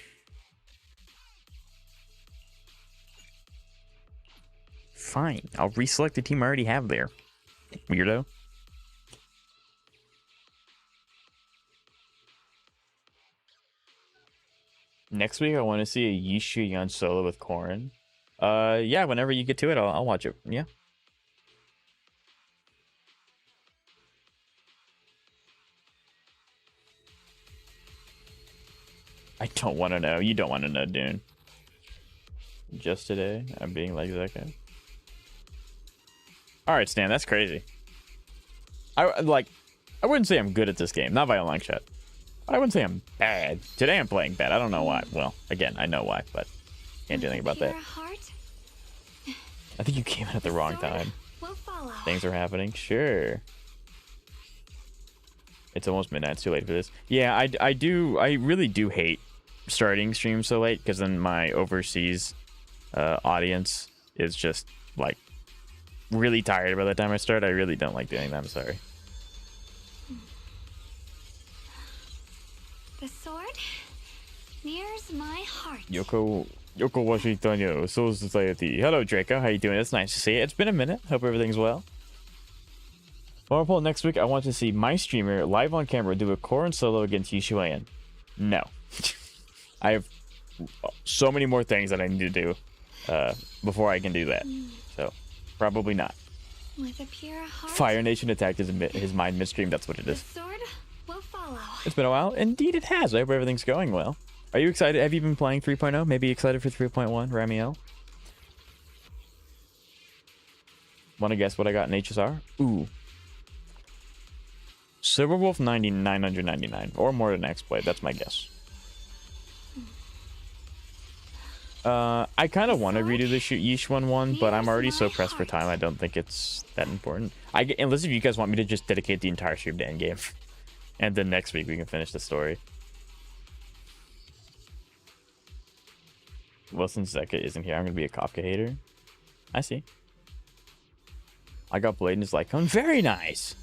Fine. I'll reselect the team I already have there. Weirdo. Next week, I want to see a Yishu Yan solo with Corrin. Yeah, whenever you get to it, I'll watch it. Yeah. I don't want to know. You don't want to know, Dune. Just today, I'm being like Zeka. Alright, Stan, that's crazy. I wouldn't say I'm good at this game. Not by a long shot. But I wouldn't say I'm bad. Today I'm playing bad. I don't know why. Well, again, I know why, but can't do anything about that. I think you came in at the wrong time. We'll follow. Things are happening. Sure. It's almost midnight. It's too late for this. Yeah, I really do hate starting streams so late, because then my overseas audience is just, like, really tired by the time I start. I really don't like doing that. I'm sorry. The sword nears my heart. Yoko Washington Soul Society. Hello, Draco. How you doing? It's nice to see you. It's been a minute. Hope everything's well. Marvel, next week I want to see my streamer live on camera do a Corrin solo against Yishuan. No. I have so many more things that I need to do before I can do that. So, probably not. With a pure heart. Fire Nation attacked his mind midstream. That's what it The is. sword will follow. It's been a while. Indeed it has. I hope everything's going well. Are you excited? Have you been playing 3.0? Maybe excited for 3.1, Ramiel? Want to guess what I got in HSR? Ooh. Silverwolf 999 or more than exploit. That's my guess. I kind of want to redo the Yishuan one, but I'm already so pressed for time. I don't think it's that important. Unless if you guys want me to just dedicate the entire stream to endgame, and then next week we can finish the story. Well, since Zeka isn't here, I'm gonna be a Kafka hater. I see. I got Blade and is like, "Oh, very nice."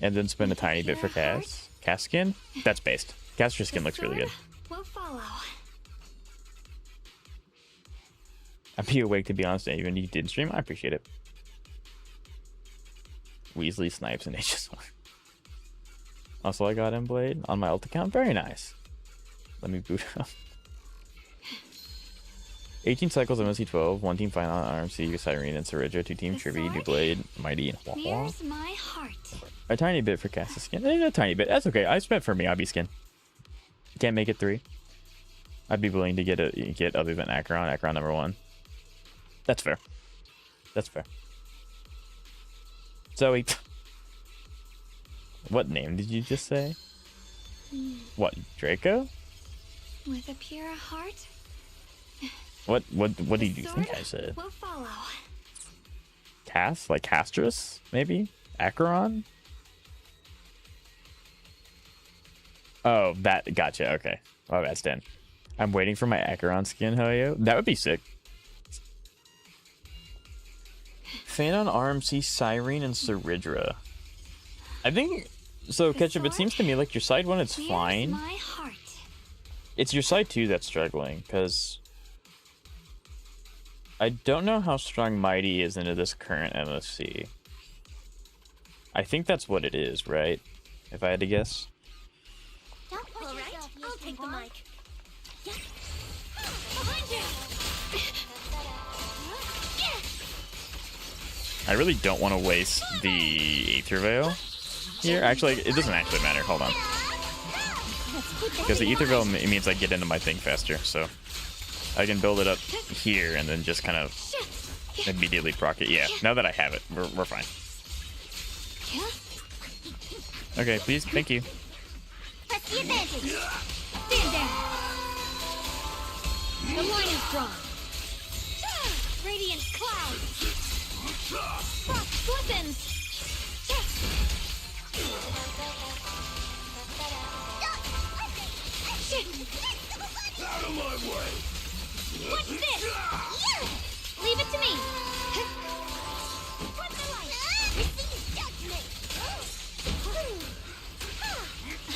And then spend a tiny bit for Cass. Cass skin? That's based. Caster skin looks really good. Will follow. I'd be awake, to be honest, even if you did stream. I appreciate it. Weasley, Snipes, and HSR. Also, I got M-Blade on my ult account. Very nice. Let me boot up. 18 cycles MSC 12, 1 team final RMC, Cyrene and Serigio, 2 team Tribby, Dublade, Mighty, and Hua Hua. Here's my heart. A tiny bit for Cass's skin. A tiny bit. That's okay. I spent for Miyabi skin. Can't make it 3. I'd be willing to get other than Acheron. Acheron number 1. That's fair. That's fair. Zoe. What name did you just say? What, Draco? With a pure heart. What did you think I said? Will follow. Cass? Like Castrus? Maybe? Acheron? Oh, that gotcha. Okay. Oh, that's done. I'm waiting for my Acheron skin, Hoyo. That would be sick. Phanon, RMC, Cyrene, and Ceridra. I think so. Ketchup. It seems to me like your side one is fine. My heart. It's your side two that's struggling because I don't know how strong Mighty is into this current MFC. I think that's what it is, right? If I had to guess. Don't push yourself, I'll take the mic. Yeah. Behind you. I really don't want to waste the Aether Veil here. Actually, it doesn't actually matter. Hold on. Because the Aether Veil means I get into my thing faster, so I can build it up here and then just kind of immediately proc it. Yeah, now that I have it, we're fine. Okay, please, thank you. Press the advantage. Stand down. The line is drawn. Radiant cloud. Frost glistens. Out of my way! What's this? Leave it to me. What's the light? Receive judgment.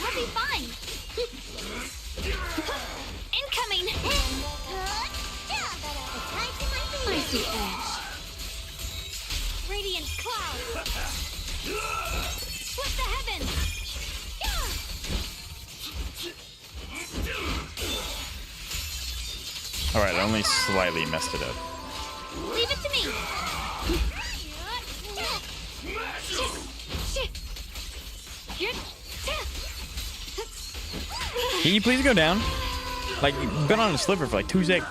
I'll be fine. Incoming. Icy edge. Radiant cloud. Split the heavens. Alright, I only slightly messed it up. Leave it to me. Can you please go down? Like, you've been on a sliver for like 2 seconds.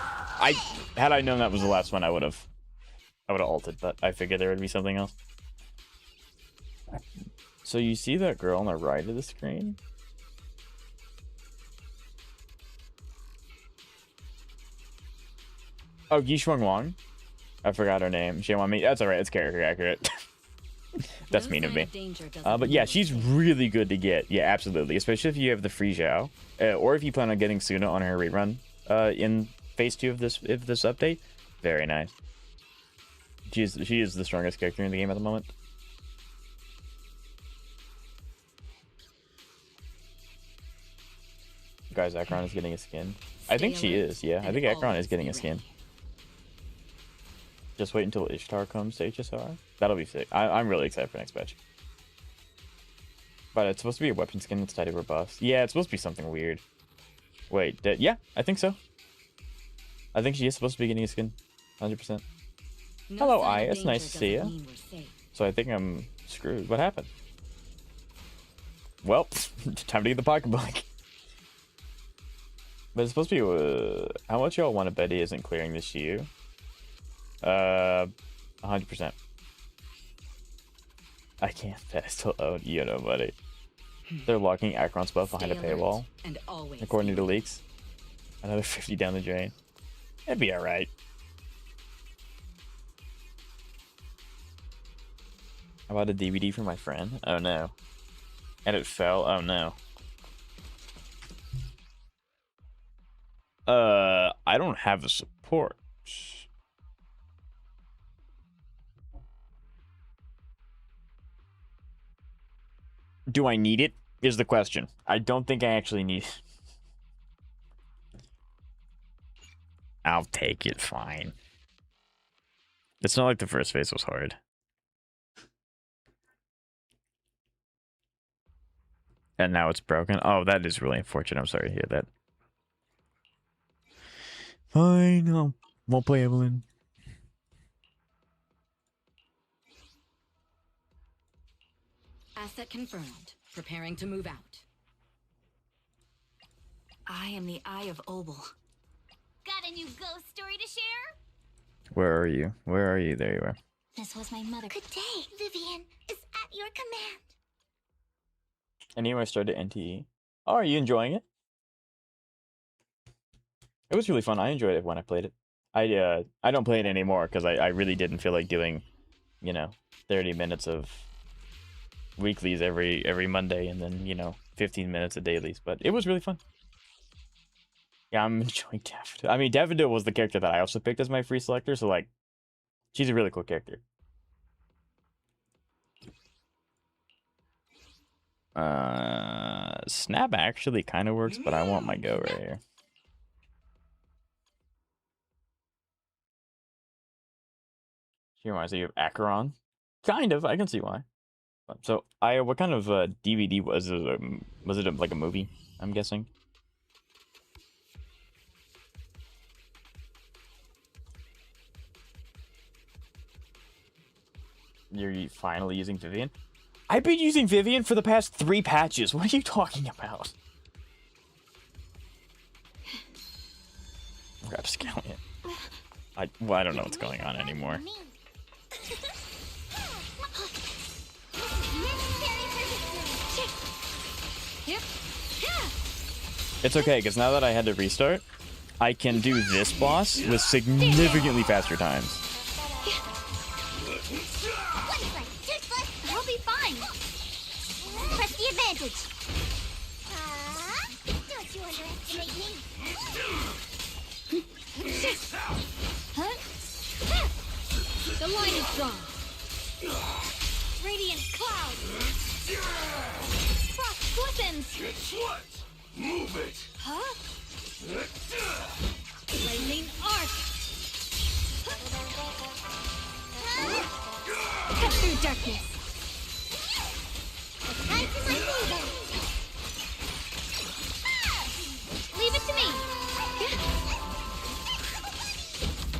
Had I known that was the last one, I would have ulted, but I figured there would be something else. So you see that girl on the right of the screen? Oh, Yishuang Wang? I forgot her name. She want me. That's alright, it's character accurate. That's mean of me. But yeah, she's really good to get. Yeah, absolutely. Especially if you have the free Zhao. Or if you plan on getting Suna on her rerun in phase 2 of this update. Very nice. She is the strongest character in the game at the moment. Guys, Acheron is getting a skin. I think she is, yeah. I think Acheron is getting a skin. Just wait until Ishtar comes to HSR. That'll be sick. I'm really excited for next patch. But it's supposed to be a weapon skin that's tied to her buffs. Yeah, it's supposed to be something weird. Wait, yeah, I think so. I think she is supposed to be getting a skin. 100%. Hello, I. It's nice to see you. So I think I'm screwed. What happened? Well, time to get the pocketbook. But it's supposed to be, how much y'all want to bet he isn't clearing this year? 100%. I can't bet I still own you know, buddy. They're locking Acheron's buff behind a paywall. According to leaks. Another 50 down the drain. It'd be alright. I bought a DVD for my friend. Oh no. And it fell. Oh no. I don't have a support. Do I need it? Is the question. I don't think I actually need it. I'll take it, fine. It's not like the first phase was hard. And now it's broken. Oh, that is really unfortunate. I'm sorry to hear that. Fine, I won't play Evelyn. Asset confirmed. Preparing to move out. I am the Eye of Obel. Got a new ghost story to share? Where are you? Where are you? There you are. This was my mother. Good day. Vivian is at your command. Anyway, I started NTE. Oh, are you enjoying it? It was really fun. I enjoyed it when I played it. I don't play it anymore because I really didn't feel like doing, you know, 30 minutes of weeklies every Monday and then, you know, 15 minutes of dailies, but it was really fun. Yeah, I'm enjoying Daffodil. I mean, Daffodil was the character that I also picked as my free selector, so like, she's a really cool character. Snap actually kind of works, but I want my go right here. She reminds me of Acheron. Kind of, I can see why. So, what kind of DVD was it? Was it like a movie? I'm guessing. You're finally using Vivian? I've been using Vivian for the past 3 patches. What are you talking about? Rapscallion. I don't know what's going on anymore. It's okay, because now that I had to restart, I can do this boss with significantly faster times. I'll be fine. Press the advantage. Don't you underestimate me. The line is gone. Radiant cloud. Frost glistens. Guess what? Move it. Huh? Lightning arc. Cut through darkness. Time to my favor. Leave it to me.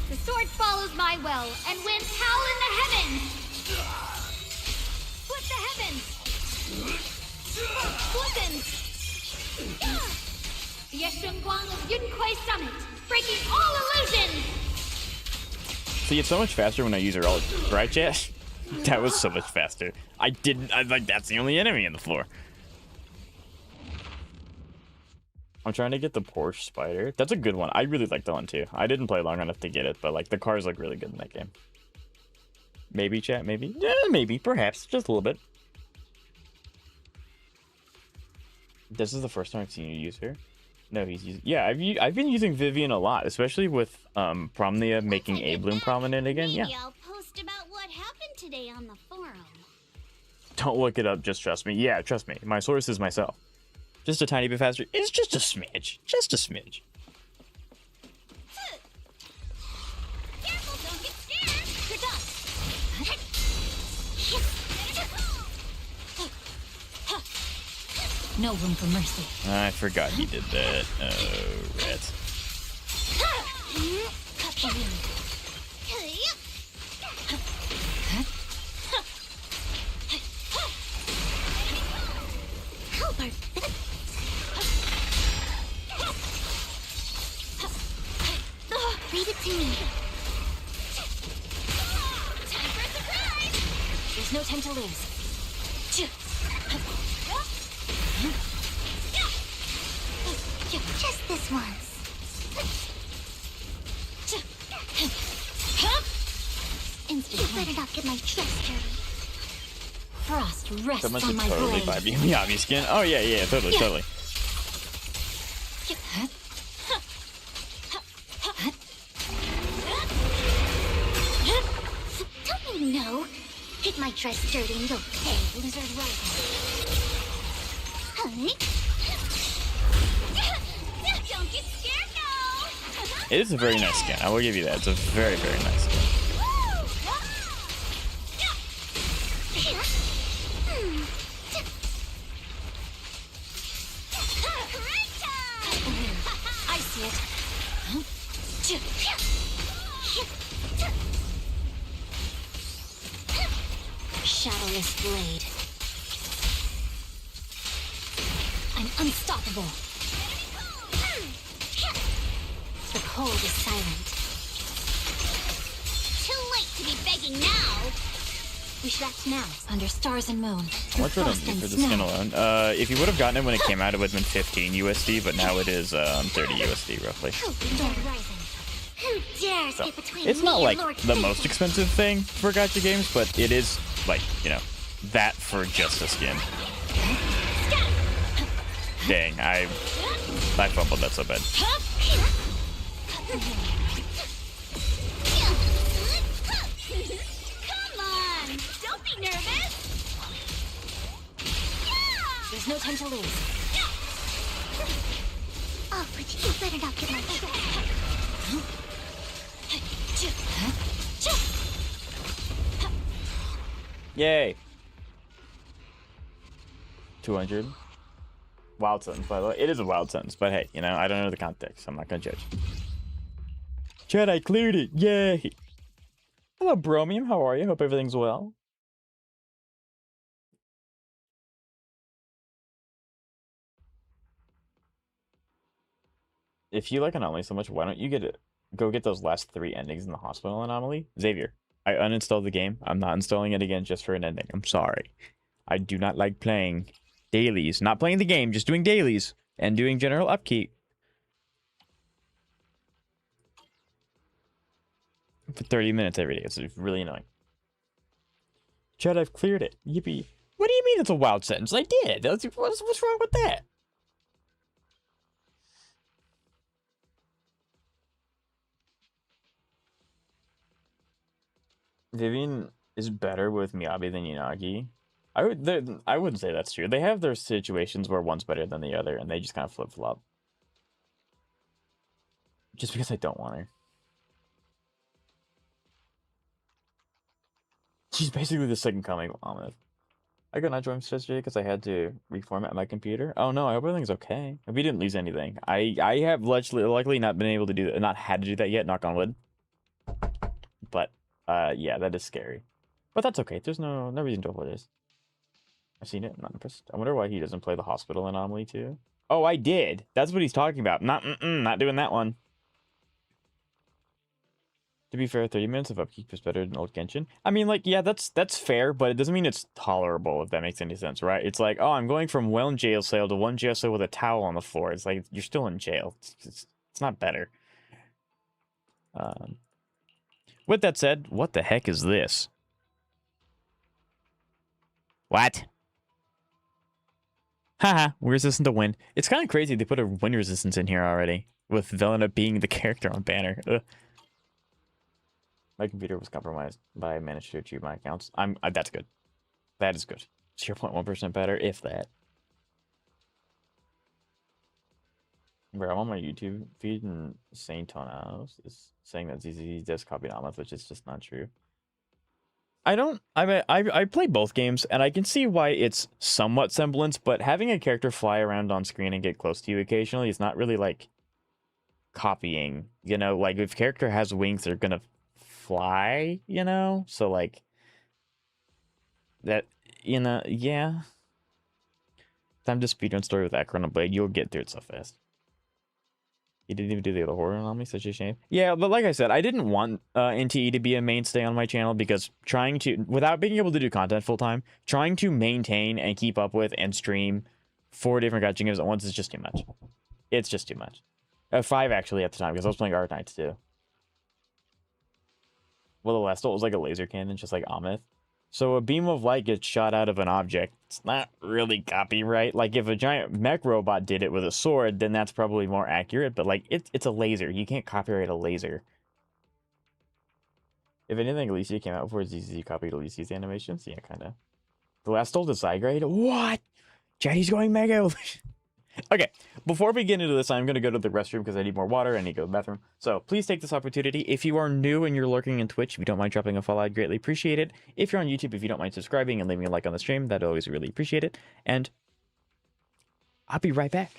The sword follows my well, and winds howl in the heavens. Split the heavens. Glistens. The Yeshunguang of Yunquai Summit, breaking all illusions. See, it's so much faster when I use her ult, right, chat? That was so much faster. I like, that's the only enemy in the floor. I'm trying to get the Porsche Spider. That's a good one. I really like that one too. I didn't play long enough to get it, but like the cars look really good in that game. Maybe, chat, maybe. Yeah, maybe, perhaps, just a little bit. This is the first time I've seen you use her. No, he's using. Yeah, I've been using Vivian a lot, especially with Promnia making A Bloom prominent again. Yeah. Maybe I'll post about what happened today on the forum. Don't look it up. Just trust me. Yeah, trust me. My source is myself. Just a tiny bit faster. It's just a smidge. Just a smidge. Careful, don't get scared. You're done. No room for mercy. I forgot he did that. Oh, rats. Cut the wind. Albert. Leave it to me. Time for a surprise. There's no time to lose. Just this once. Instant. You better not get my trust dirty. Frost rests Someone on should my totally blade. buy me Miyabi skin. Oh yeah, yeah, totally, totally. Don't you know? Get my dress dirty and you'll pay. Lizard rising. Honey? Don't get scared now. It is a very nice skin. I will give you that. It's a very, very nice skin. I see it. Shadowless blade. I'm unstoppable. The cold is silent. Too late to be begging now. We should act now, under stars and moon. How much would I need for the skin alone? If you would have gotten it when it came out, it would have been 15 USD, but now it is 30 USD roughly. Lord rising. Who dares So, get between it's me not and like Lord the Fate? most expensive thing for gacha games, but it is like, you know, that for just a skin. Dang, I fumbled that so bad. Come on! Don't be nervous! There's no time to lose. Oh, but you better not get my shot. Yay. 200. Wild sentence, by the way. It is a wild sentence, but hey, you know, I don't know the context. So I'm not gonna judge. Chad, I cleared it. Yay. Hello, Bromium. How are you? Hope everything's well. If you like Anomaly so much, why don't you go get those last 3 endings in the hospital anomaly? Xavier, I uninstalled the game. I'm not installing it again just for an ending. I'm sorry. I do not like playing dailies. Not playing the game, just doing dailies and doing general upkeep. For 30 minutes every day. It's really annoying. Chad, I've cleared it. Yippee. What do you mean it's a wild sentence? I did. What's wrong with that? Vivian is better with Miyabi than Yanagi. I wouldn't say that's true. They have their situations where one's better than the other, and they just kind of flip-flop. Just because I don't want her. She's basically the second coming of Amith. I could not join yesterday because I had to reformat my computer. Oh no, I hope everything's okay. We didn't lose anything. I have luckily not been able to do that, not had to do that yet, knock on wood. But yeah, that is scary. But that's okay. There's no reason to apologize. I've seen it. I'm not impressed. I wonder why he doesn't play the hospital anomaly too. Oh, I did. That's what he's talking about. Not doing that one. To be fair, 30 minutes of upkeep is better than old Genshin. I mean, like, yeah, that's fair, but it doesn't mean it's tolerable, if that makes any sense, right? It's like, oh, I'm going from one jail cell to one jail cell with a towel on the floor. It's like, you're still in jail. It's not better. With that said, what the heck is this? What? Haha, we're resistant to wind. It's kind of crazy they put a wind resistance in here already, with Velina being the character on banner. Ugh. My computer was compromised, but I managed to achieve my accounts. That's good. That is good. 0.1% better, if that. Bro, I'm on my YouTube feed and Saint Tonaos is saying that ZZ just copied Amith, which is just not true. I play both games, and I can see why it's somewhat semblance, but having a character fly around on screen and get close to you occasionally is not really, like, copying. You know, like, if character has wings, they're gonna fly, you know? So, like, that, you know, yeah. Time to speedrun story with Akron and Blade. You'll get through it so fast. You didn't even do the other horror anomaly, such a shame. Yeah, but like I said, I didn't want NTE to be a mainstay on my channel because trying to, without being able to do content full time, trying to maintain and keep up with and stream 4 different gacha games at once is just too much. It's just too much. 5 actually at the time because I was playing Art Knights too. Well, the last one was like a laser cannon, just like Amith. So a beam of light gets shot out of an object. It's not really copyright. Like, if a giant mech robot did it with a sword, then that's probably more accurate. But, like, it's a laser. You can't copyright a laser. If anything, Alicia came out before ZZ copied Alicia's animations. Yeah, kind of. The last stole the Zygrade? What? Jetty's going Mega Okay, before we get into this, I'm going to go to the restroom because I need more water. I need to go to the bathroom. So please take this opportunity. If you are new and you're lurking in Twitch, if you don't mind dropping a follow, I'd greatly appreciate it. If you're on YouTube, if you don't mind subscribing and leaving a like on the stream, that'd always really appreciate it. And I'll be right back.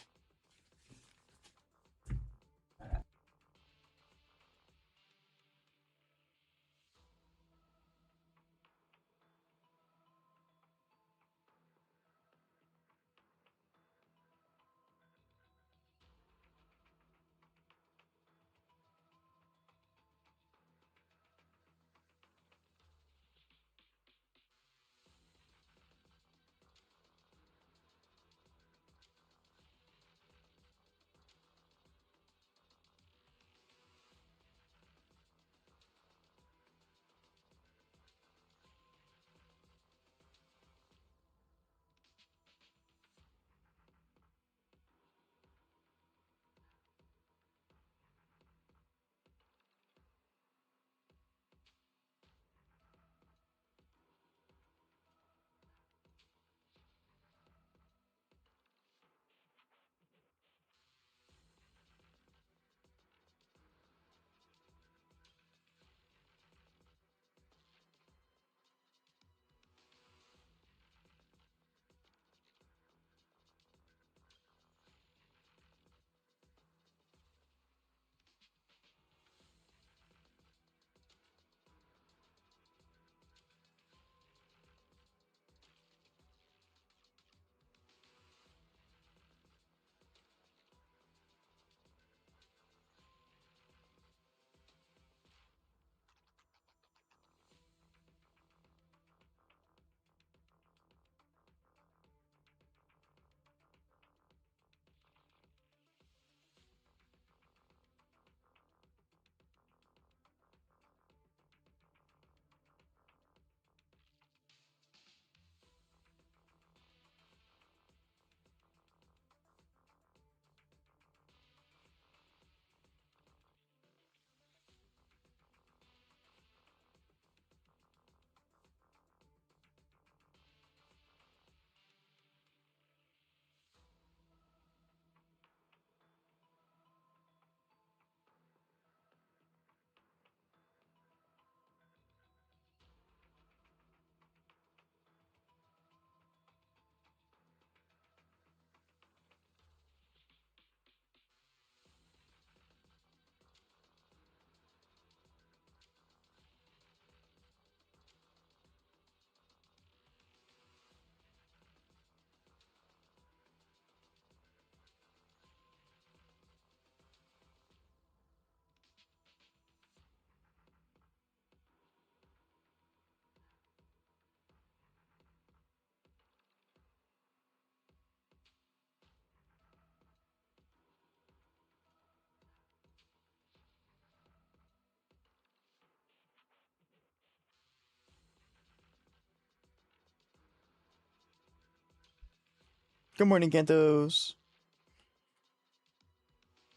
Good morning, Cantos.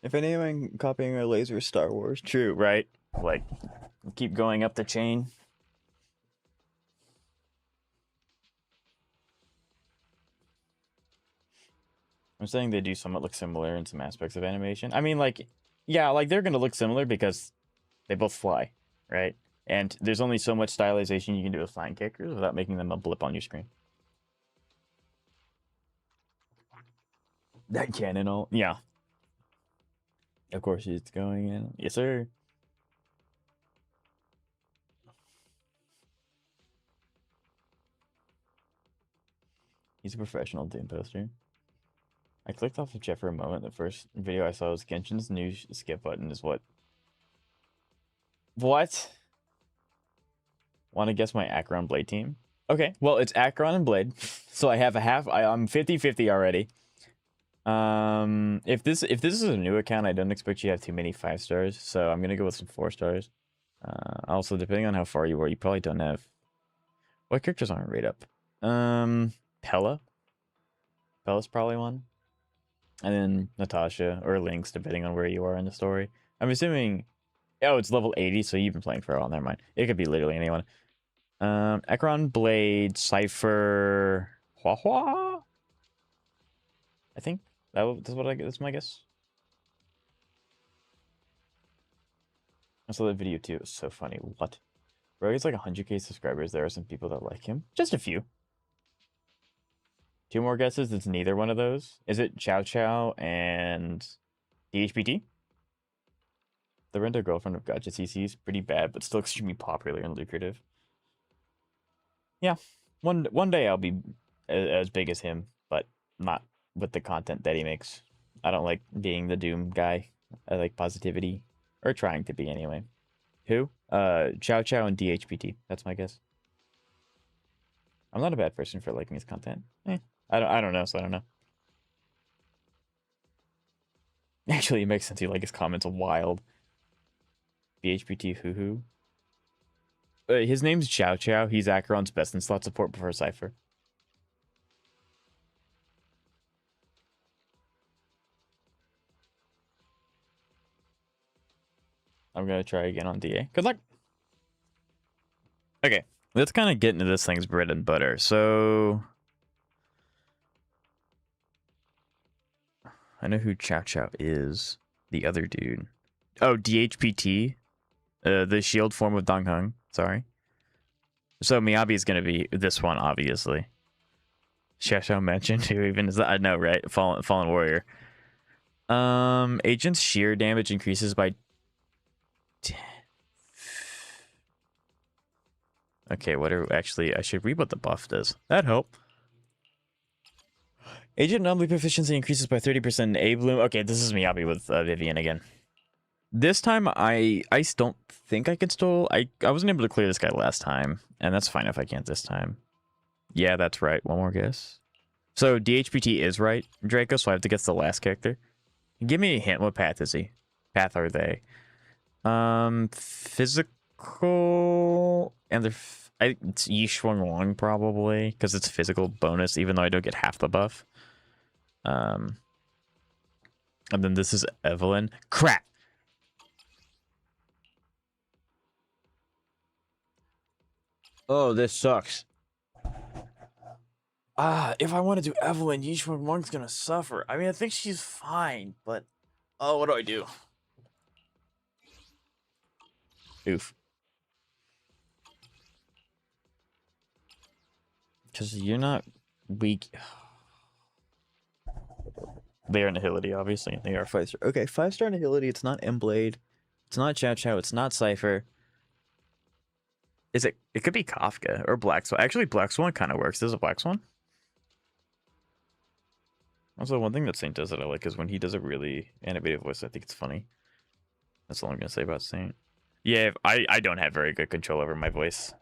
If anyone copying our laser Star Wars, true, right? Like, keep going up the chain. I'm saying they do somewhat look similar in some aspects of animation. I mean, like, yeah, like they're gonna look similar because they both fly, right? And there's only so much stylization you can do with flying characters without making them a blip on your screen. That cannon all, yeah. Of course it's going in. Yes, sir. He's a professional Doom poster. I clicked off of Jeff for a moment. The first video I saw was Genshin's new skip button is what? What? Want to guess my Acheron Blade team? Okay, well, it's Acheron and Blade. So I have a half. I'm 50-50 already. If this is a new account, I don't expect you to have too many 5 stars. So I'm going to go with some 4 stars. Also, depending on how far you are, you probably don't have... What characters aren't right up? Pella? Pella's probably one. And then Natasha or Lynx, depending on where you are in the story. I'm assuming... Oh, it's level 80, so you've been playing for a while. Never mind. It could be literally anyone. Acheron, Blade, Cypher... Hua. I think that's what that's my guess. I saw that video too. It was so funny. What? Bro, he's like 100k subscribers. There are some people that like him. Just a few. 2 more guesses. It's neither one of those. Is it Chow Chow and DHPT? The rent a girlfriend of Gotcha CC is pretty bad, but still extremely popular and lucrative. Yeah, one day I'll be as big as him, but not with the content that he makes. I don't like being the Doom guy. I like positivity, or trying to be anyway. Who? Chow Chow and DHPT. That's my guess. I'm not a bad person for liking his content. I don't know, so I don't know. Actually, it makes sense. You like his comments wild. BHPT hoo-hoo. His name's Chow Chow. He's Acheron's best in slot support before Cypher. I'm gonna try again on DA. Good luck. Okay, let's kind of get into this thing's bread and butter. So... I know who Chow Chow is. The other dude. Oh, DHPT. The shield form of Dong Hung. Sorry. So Miyabi is going to be this one, obviously. Chow Chow mentioned who even is that? I know, right? Fallen Warrior. Agent's sheer damage increases by... Okay, what are... Actually, I should read what the buff does. That'd help. Agent anomaly proficiency increases by 30% in A bloom. Okay, this is Miyabi with Vivian again. This time, I don't think I can still... I wasn't able to clear this guy last time, and that's fine if I can't this time. Yeah, that's right. One more guess. So, DHPT is right, Draco, so I have to guess the last character. Give me a hint. What path is he? Path are they? Physical... And they're... it's Yi Shuang Wang, probably, because it's physical bonus, even though I don't get half the buff. And then this is Evelyn. Crap! Oh, this sucks. If I want to do Evelyn, Yi Shuang Wang's gonna suffer. I mean, I think she's fine, but... Oh, what do I do? Oof. Because you're not weak. They are Nihility, obviously. They are 5-star. Okay, 5-star Nihility. It's not M-Blade. It's not Chow Chow. It's not Cypher. Is it? It could be Kafka or Black Swan. Actually, Black Swan kind of works. There's a Black Swan. Also, one thing that Saint does that I like is when he does a really animated voice, I think it's funny. That's all I'm going to say about Saint. Yeah, I don't have very good control over my voice.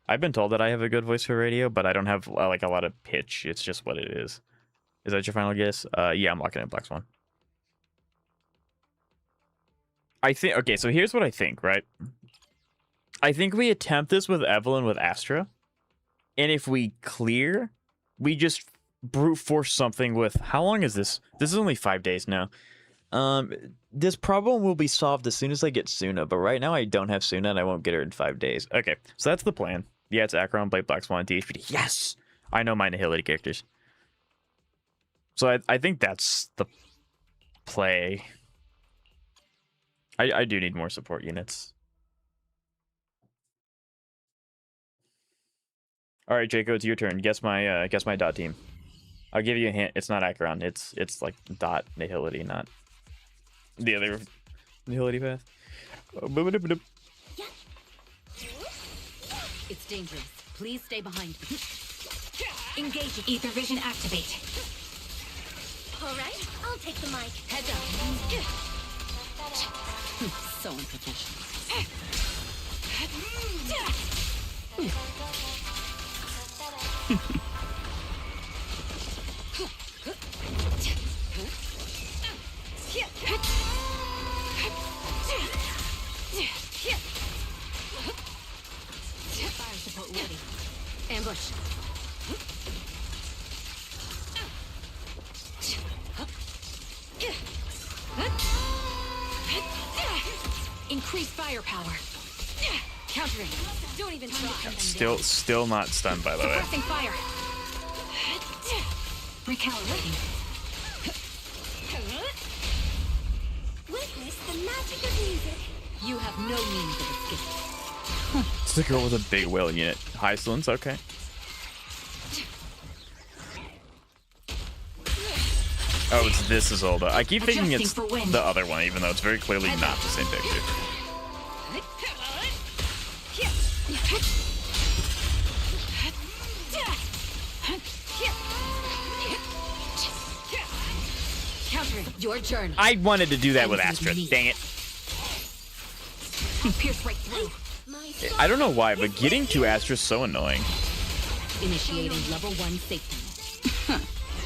I've been told that I have a good voice for radio, but I don't have like a lot of pitch. It's just what it is. Is that your final guess? Yeah, I'm locking in Black Swan. I think... Okay, so here's what I think, right? I think we attempt this with Evelyn with Astra. And if we clear, we just brute force something with, how long is this? This is only 5 days now. This problem will be solved as soon as I get Suna, but right now I don't have Suna and I won't get her in 5 days. Okay, so that's the plan. Yeah, it's Acheron, Blade Black Swan, DHPD. Yes! I know my Nihility characters. So I think that's the play. I do need more support units. All right, Jaco, it's your turn. Guess my dot team. I'll give you a hint. It's not Acheron. It's like dot Nihility, not the other Nihility path. It's dangerous. Please stay behind me. Engage. Ether vision activate. All right, I'll take the mic. Heads up. So unprofessional. Fire support ready. Ambush. Increase firepower. Countering. Don't even try. Still not stunned, by the way. Suppressing fire. Recalibrating. Witness the magic of music. You have no means of escape. It's the girl with a big will unit. Hyslins, okay. Oh, it's this Isolde. I keep thinking it's Adjusting for wind. the other one, even though it's very clearly not the same picture. Countering. Your journey. I wanted to do that with Astra. Dang it. Pierce right through. I don't know why, but getting to Astra is so annoying. Initiating level 1 safety.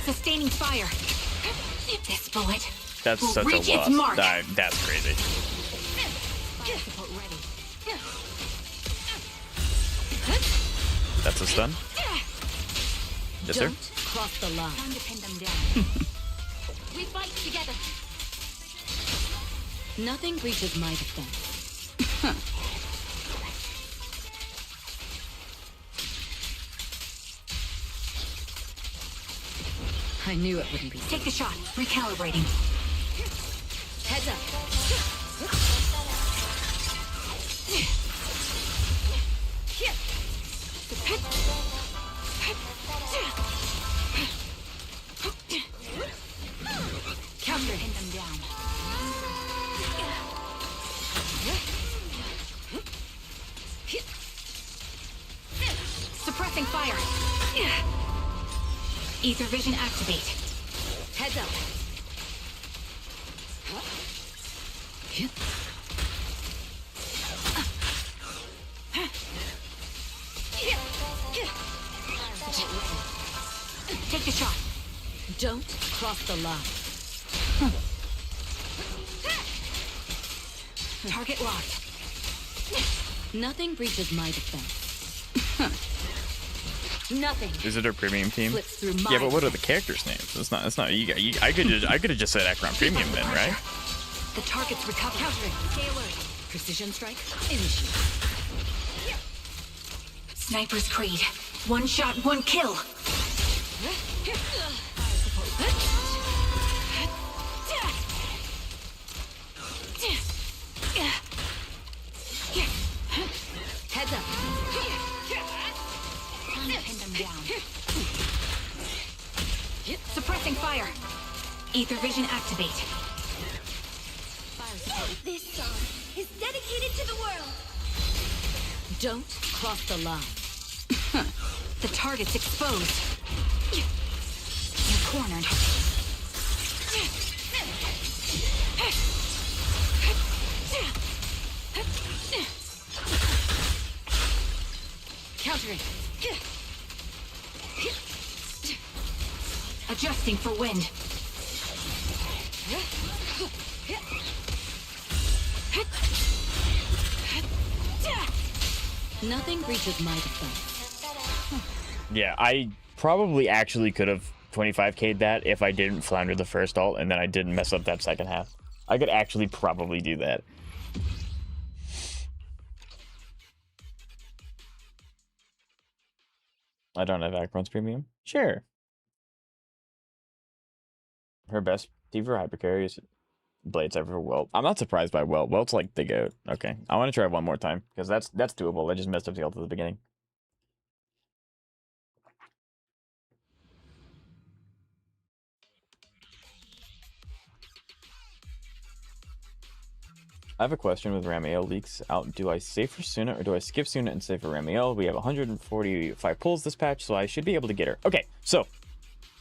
Sustaining fire. This bullet. That's will such reach a its loss. mark. That's crazy. Fire support ready. That's a stun. Yes, sir. Don't cross the line. Time to pin them down. We fight together. Nothing breaches my defense. I knew it wouldn't be. Take the shot. Recalibrating. Heads up. Counter. Pin them down. Suppressing fire. Ether vision activate. Heads up. Take the shot. Don't cross the line. Target locked. Nothing breaches my defense. Nothing Is it her premium team? slips through my Yeah, but what are the characters' names? It's not. I could have just said Acheron Premium then, right? The target's recovered. countering. Stay alert. Precision strike. Initiate. Sniper's Creed. One shot, one kill. Heads up. Time to pin them down. Suppressing fire. Ether vision activate. Fire support. This song is dedicated to the world. Don't cross the line. The target's exposed. You're cornered. Countering. Adjusting for wind. Nothing breaches my defense. Yeah, I probably actually could have 25K'd that if I didn't flounder the first ult and then I didn't mess up that second half. I could actually probably do that. I don't have Akron's premium. Sure. Her best team for hypercarry is Blades ever for Welt. I'm not surprised by Welt. Welt's like the GOAT. Okay. I want to try one more time because that's doable. I just messed up the ult at the beginning. I have a question with Ramiel leaks out. Do I save for Suna or do I skip Suna and save for Ramiel? We have 145 pulls this patch, so I should be able to get her. Okay, so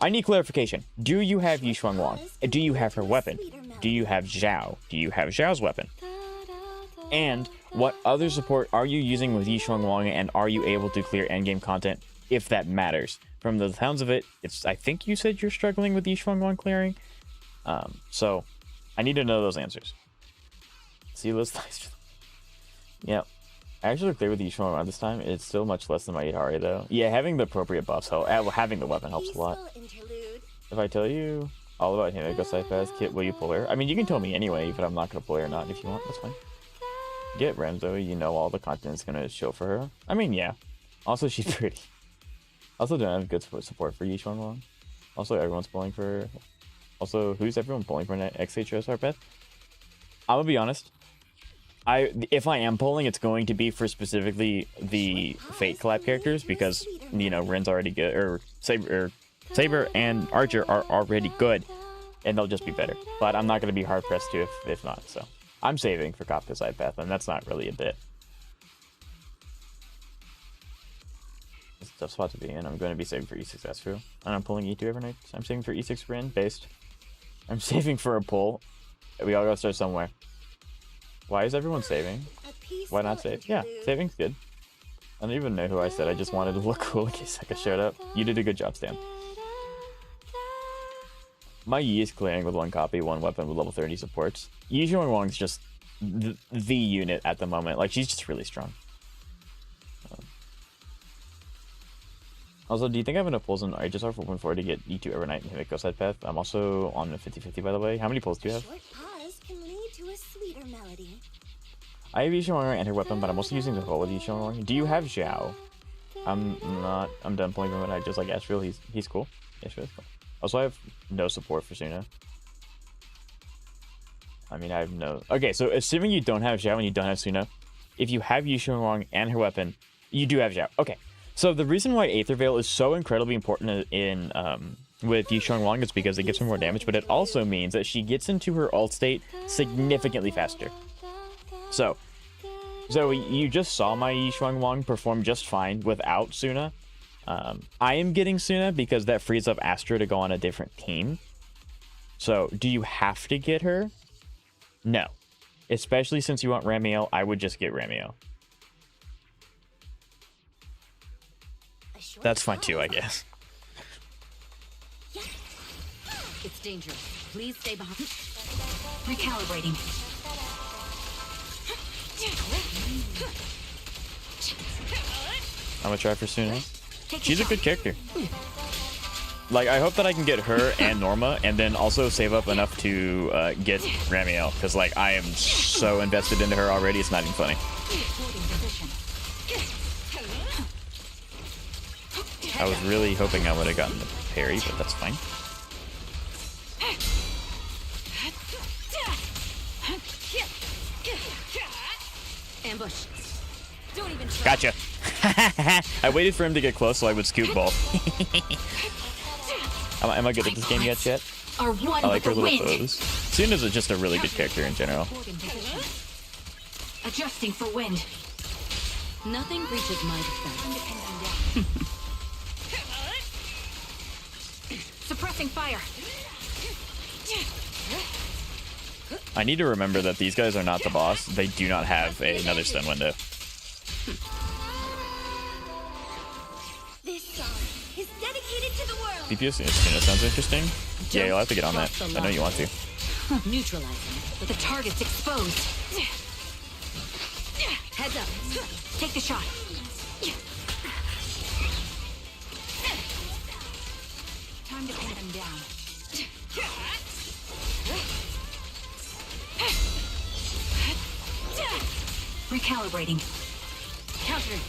I need clarification. Do you have Yishuang Wang? Do you have her weapon? Do you have Zhao? Do you have Zhao's weapon? And what other support are you using with Yishuang Wang, and are you able to clear endgame content if that matters? From the sounds of it, I think you said you're struggling with Yishuang Wang clearing. So I need to know those answers. See, let's yeah. I actually clear with Yishuang Wang this time. It's still much less than my Itari though. Yeah, having the appropriate buffs help. Having the weapon helps a lot. If I tell you all about him, go side fast. Kit, will you pull her? I mean, you can tell me anyway, but I'm not gonna pull her or not. If you want, that's fine. Get Ramzo. You know all the content is gonna show for her. I mean, yeah. Also, she's pretty. Also, don't have good support for Yishuang Wang. Also, everyone's pulling for her. Also, who's everyone pulling for XHOS Harpeth? I'm gonna be honest. If I am pulling, it's going to be for specifically the Fate collab characters because, you know, Rin's already good, or Saber and Archer are already good, and they'll just be better. But I'm not going to be hard pressed to if not. So I'm saving for Kafka side path, and that's not really a bit. It's a tough spot to be in. I'm going to be saving for E6 Astro, and I'm pulling E2 every night. I'm saving for E6 Rin based. I'm saving for a pull. We all gotta start somewhere. Why is everyone saving? Why not save? Yeah, saving's good. I don't even know who I said. I just wanted to look cool in case Seka showed up. You did a good job, Stan. My Yi is clearing with one copy, one weapon with level 30 supports. Yi Zhuang Wang's just the unit at the moment. Like, she's just really strong. Also, do you think I have enough pulls in Aegisar for 1-4 to get E2 every night and hit a side path? I'm also on a 50-50, by the way. How many pulls do you have? Melody. I have Yishuang Wang and her weapon, but I'm also using the whole with Yishuang Wang. Do you have Zhao? I'm done pulling him, I just like Astral. He's cool. Astral's cool. Also, I have no support for Suna. I mean, I have no... Okay, so assuming you don't have Zhao and you don't have Suna, if you have Yishuang Wang and her weapon, you do have Zhao. Okay, so the reason why Aether Veil is so incredibly important in with Yishuang Wang is because it gives her more damage, but it also means that she gets into her ult state significantly faster. So you just saw my Yishuang Wang perform just fine without Suna. I am getting Suna because that frees up Astra to go on a different team. So do you have to get her? No. Especially since you want Ramiel, I would just get Ramiel. That's fine too, I guess. It's dangerous. Please stay behind. Recalibrating. I'm gonna try for Suna. She's a good character. Like, I hope that I can get her and Norma, and then also save up enough to get Ramiel, because like I am so invested into her already. It's not even funny. I was really hoping I would have gotten the parry, but that's fine. Ambush. Gotcha. I waited for him to get close so I would scoop ball. Am I good at this game yet, chat? I like her little pose. Suna's just a really good character in general. Adjusting for wind. Nothing reaches my defense. Suppressing fire. I need to remember that these guys are not the boss. They do not have another stun window. This song is dedicated to the world. DPS Suna sounds interesting. Yeah, you'll have to get on that. I know you want to. Neutralizing. The target's exposed. Heads up. Take the shot. Time to pin them down. Recalibrating. Countering.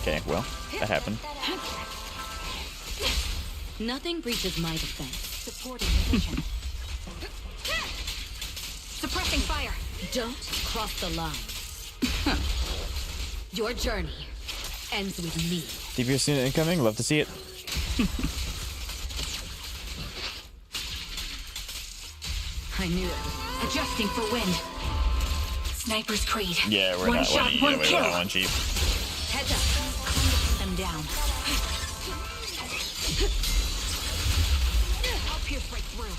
Okay, well, that happened. Nothing breaches my defense. Supporting position. Suppressing fire. Don't cross the line. Your journey ends with me. DPS unit incoming. Love to see it. I knew it. Adjusting for wind. Sniper's Creed. Yeah, we're one not shot, letting you one get away kill. with that one, Chief. Heads up. Pin them down. I'll pierce right through.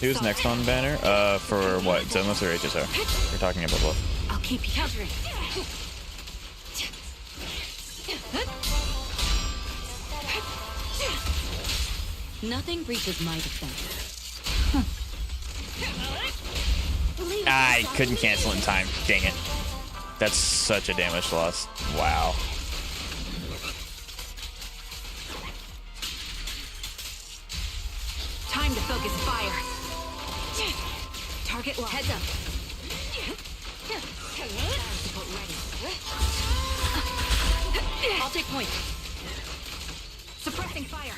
Who's next on banner? For what? Zenless or HSR? We're talking about both. I'll keep you countering. Nothing breaches my defense. I couldn't cancel in time. Dang it. That's such a damage loss. Wow. Time to focus fire. Target locked. Heads up. Support ready. I'll take point. Suppressing fire.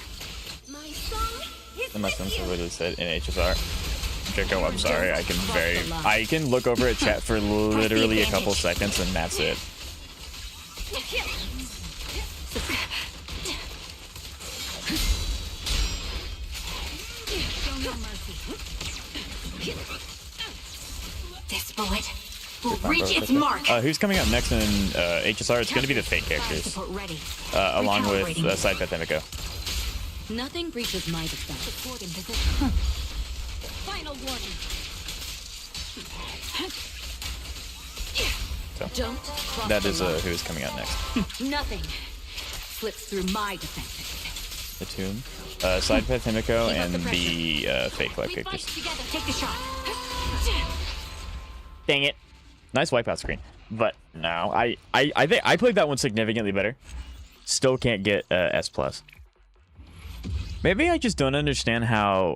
My song is And my with sense you. literally said in HSR. Draco, I'm sorry. I can look over at chat for literally a couple seconds and that's it. Show no mercy. This bullet will reach its mark. Who's coming up next in HSR? It's going to be the fake characters, Support ready. along with Recalibrating. Side Path Emiko. Nothing breaches my defense. Support in position. Final warning. Don't cross That the is line. who's coming out next. Nothing slips through my defenses. The Tomb, Side Path Emiko, Keep up and the the fake life We fight characters. together. Take the shot. Dang it! Nice wipeout screen, but no, I think I played that one significantly better. Still can't get S plus. Maybe I just don't understand how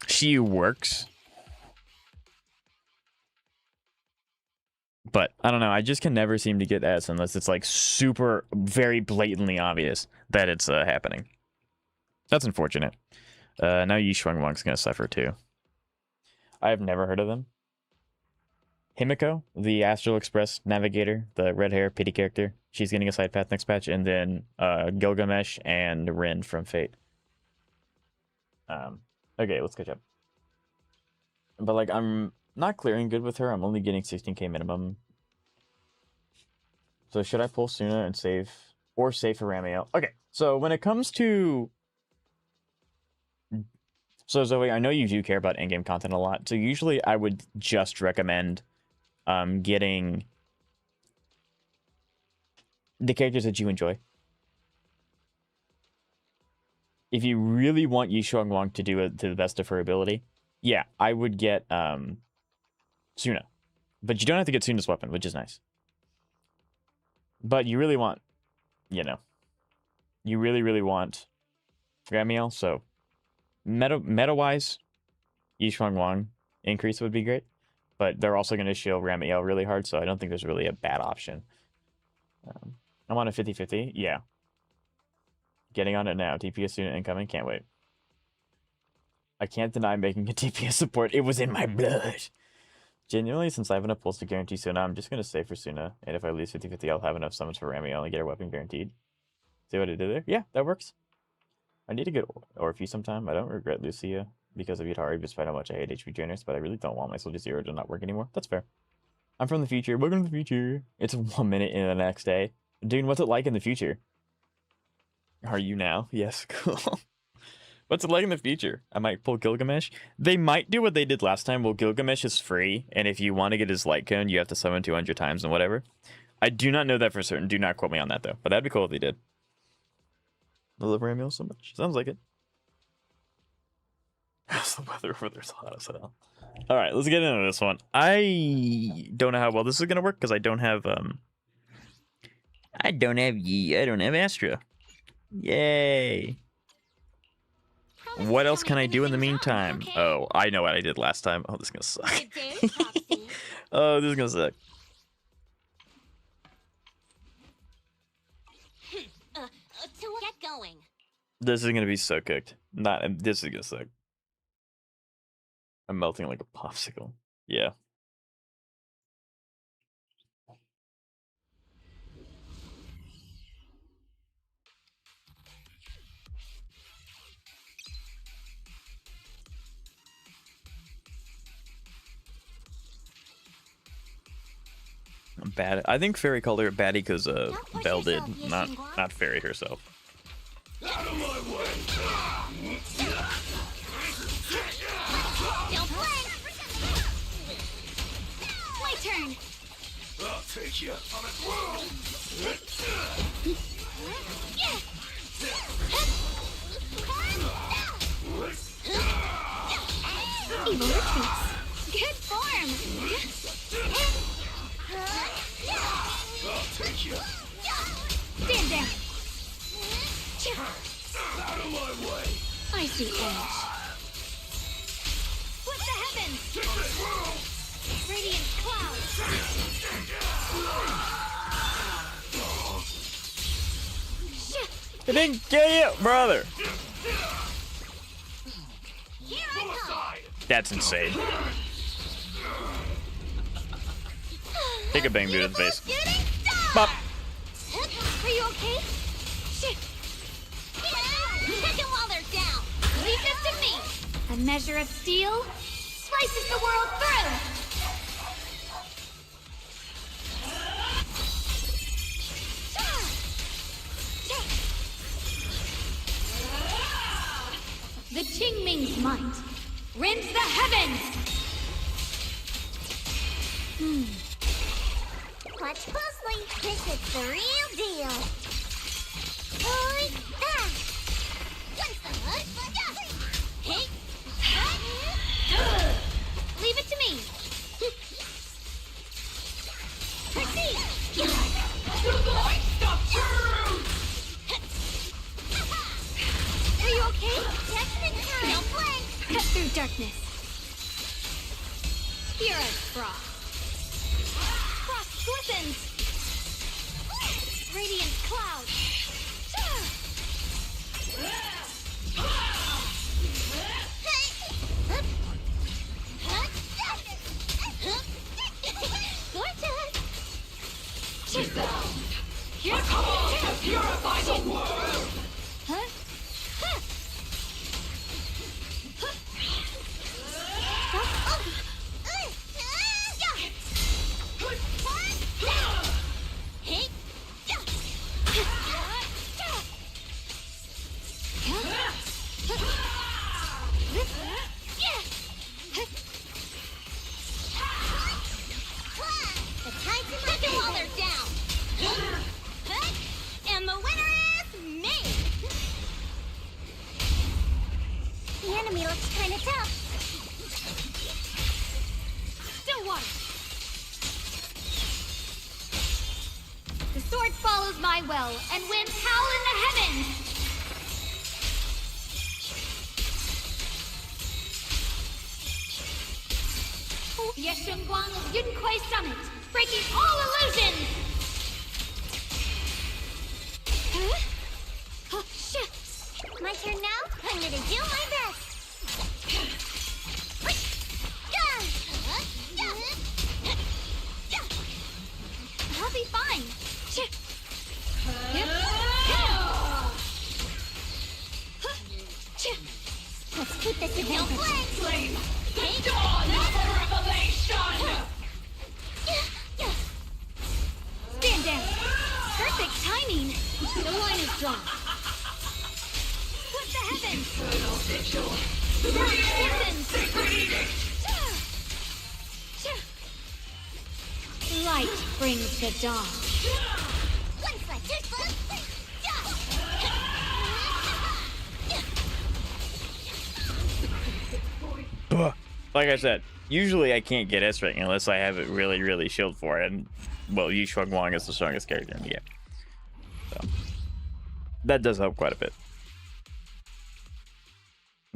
she works. But I don't know. I just can never seem to get S unless it's like super, very blatantly obvious that it's happening. That's unfortunate. Now Yi Shuang Wang's gonna suffer too. I have never heard of them. Himiko, the Astral Express navigator, the red hair pity character, she's getting a side path next patch, and then Gilgamesh and Rin from Fate. Okay, let's catch up. But like, I'm not clearing good with her. I'm only getting 16k minimum. So should I pull Suna and save, or save for Ramiel? Okay, so when it comes to... So Zoe, I know you do care about endgame content a lot, so usually I would just recommend getting the characters that you enjoy. If you really want Yi Shuang Wang to do it to the best of her ability, yeah, I would get Suna. But you don't have to get Suna's weapon, which is nice. But you really want, you know, you really want Ramiel, so meta-wise, Yi Shuang Wang increase would be great. But they're also going to shield Ramiel really hard, so I don't think there's really a bad option. I'm on a 50-50. Yeah. Getting on it now. TPS student incoming. Can't wait. I can't deny making a TPS support. It was in my blood. Genuinely, since I have enough pulls to guarantee Suna, I'm just going to save for Suna. And if I lose 50-50, I'll have enough summons for Ramiel and get her weapon guaranteed. See what I did there? Yeah, that works. I need to get Orpheus sometime. I don't regret Lucia because of Yutari, despite how much I hate HP drainers, but I really don't want my Soldier Zero to not work anymore. That's fair. I'm from the future. Welcome to the future. It's 1 minute in the next day. Dude, what's it like in the future? Are you now? Yes, cool. What's it like in the future? I might pull Gilgamesh. They might do what they did last time. Well, Gilgamesh is free, and if you want to get his light cone, you have to summon 200 times and whatever. I do not know that for certain. Do not quote me on that, though. But that'd be cool if they did. I love Ramio so much. Sounds like it. The weather over there's hot as hell. All right, let's get into this one. I don't know how well this is gonna work because I don't have Astra. Yay. What else can I do in the meantime? Oh, I know what I did last time. Oh, this is gonna suck. Oh, this is gonna suck. To get going. This is gonna be so cooked. This is gonna suck. I'm melting like a popsicle. Yeah. I'm bad. I think Fairy called her baddie because Belle did, not Fairy herself. Out of my way! Don't play. My turn. I'll take you. I'm a Evil retreats. Good form. I'll take you. Stand down. Out of my way! I see edge. Split the heavens. Radiant clouds. I didn't get you, brother. Here I come. That's insane. Take a bang boot in the face. Shooting star. Bop. Are you okay? Hit them while they're down. Leave this to me. A measure of steel slices the world through. The Qingming's might rends the heavens. Watch closely. This is the real deal. Hey. Leave it to me. Proceed. Are you okay? Judgment time. Don't play. Cut through darkness. Pure as frost. Frost glistens. Radiant clouds. I call to purify the world! Huh? The tides in my favor. While they're down. And the winner is me. The enemy looks kind of tough. Still water. The sword follows my well, and winds howl in the heavens. Yeshengguang of Yunquai Summit, breaking all illusions! Huh? Oh, shit! My turn now? I'm gonna do my best. I'll be fine. Shit. Yep. Let's keep this advantage. Flame! The dawn of revelation! Stand down. Perfect timing. The line is drawn. Split the heavens. Eternal vigil! Listens. Sacred edict! Light brings the dawn. One slice, two slice. like I said, usually I can't get S rank unless I have it really, really shield for it. And, well, Yu Shuang is the strongest character in the game. So, that does help quite a bit.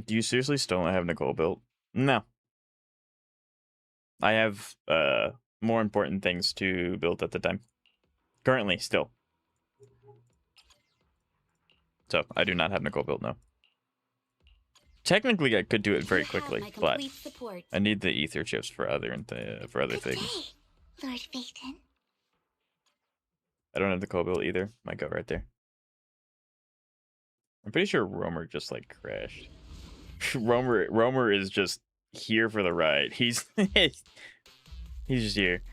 Do you seriously still not have Nicole built? No. I have more important things to build at the time. Currently, still. So, I do not have Nicole built, no. Technically, I could do it very quickly, but I need the ether chips for other things. Lord Phaeton. I don't have the co-build either. Might go right there. I'm pretty sure Roamer just like crashed. Roamer is just here for the ride. He's he's just here.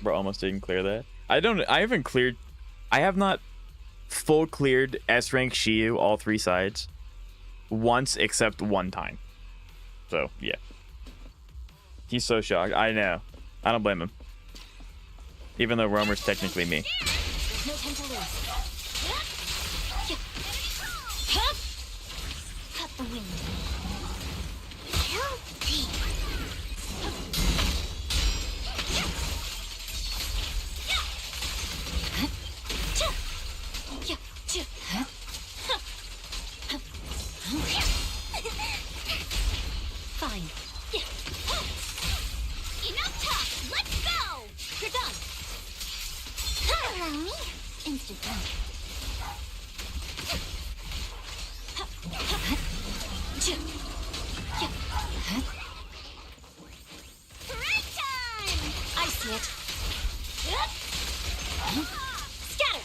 Bro, almost didn't clear that. I haven't cleared. I have not full cleared S rank Shiyu all 3 sides once except one time. So yeah, he's so shocked. I know. I don't blame him. Even though Roamer's technically me. There's no time to lose. Cut the wind. Fine. Enough talk. Let's go. You're done. Allow me. Instant done. Break time. I see it. Scatter.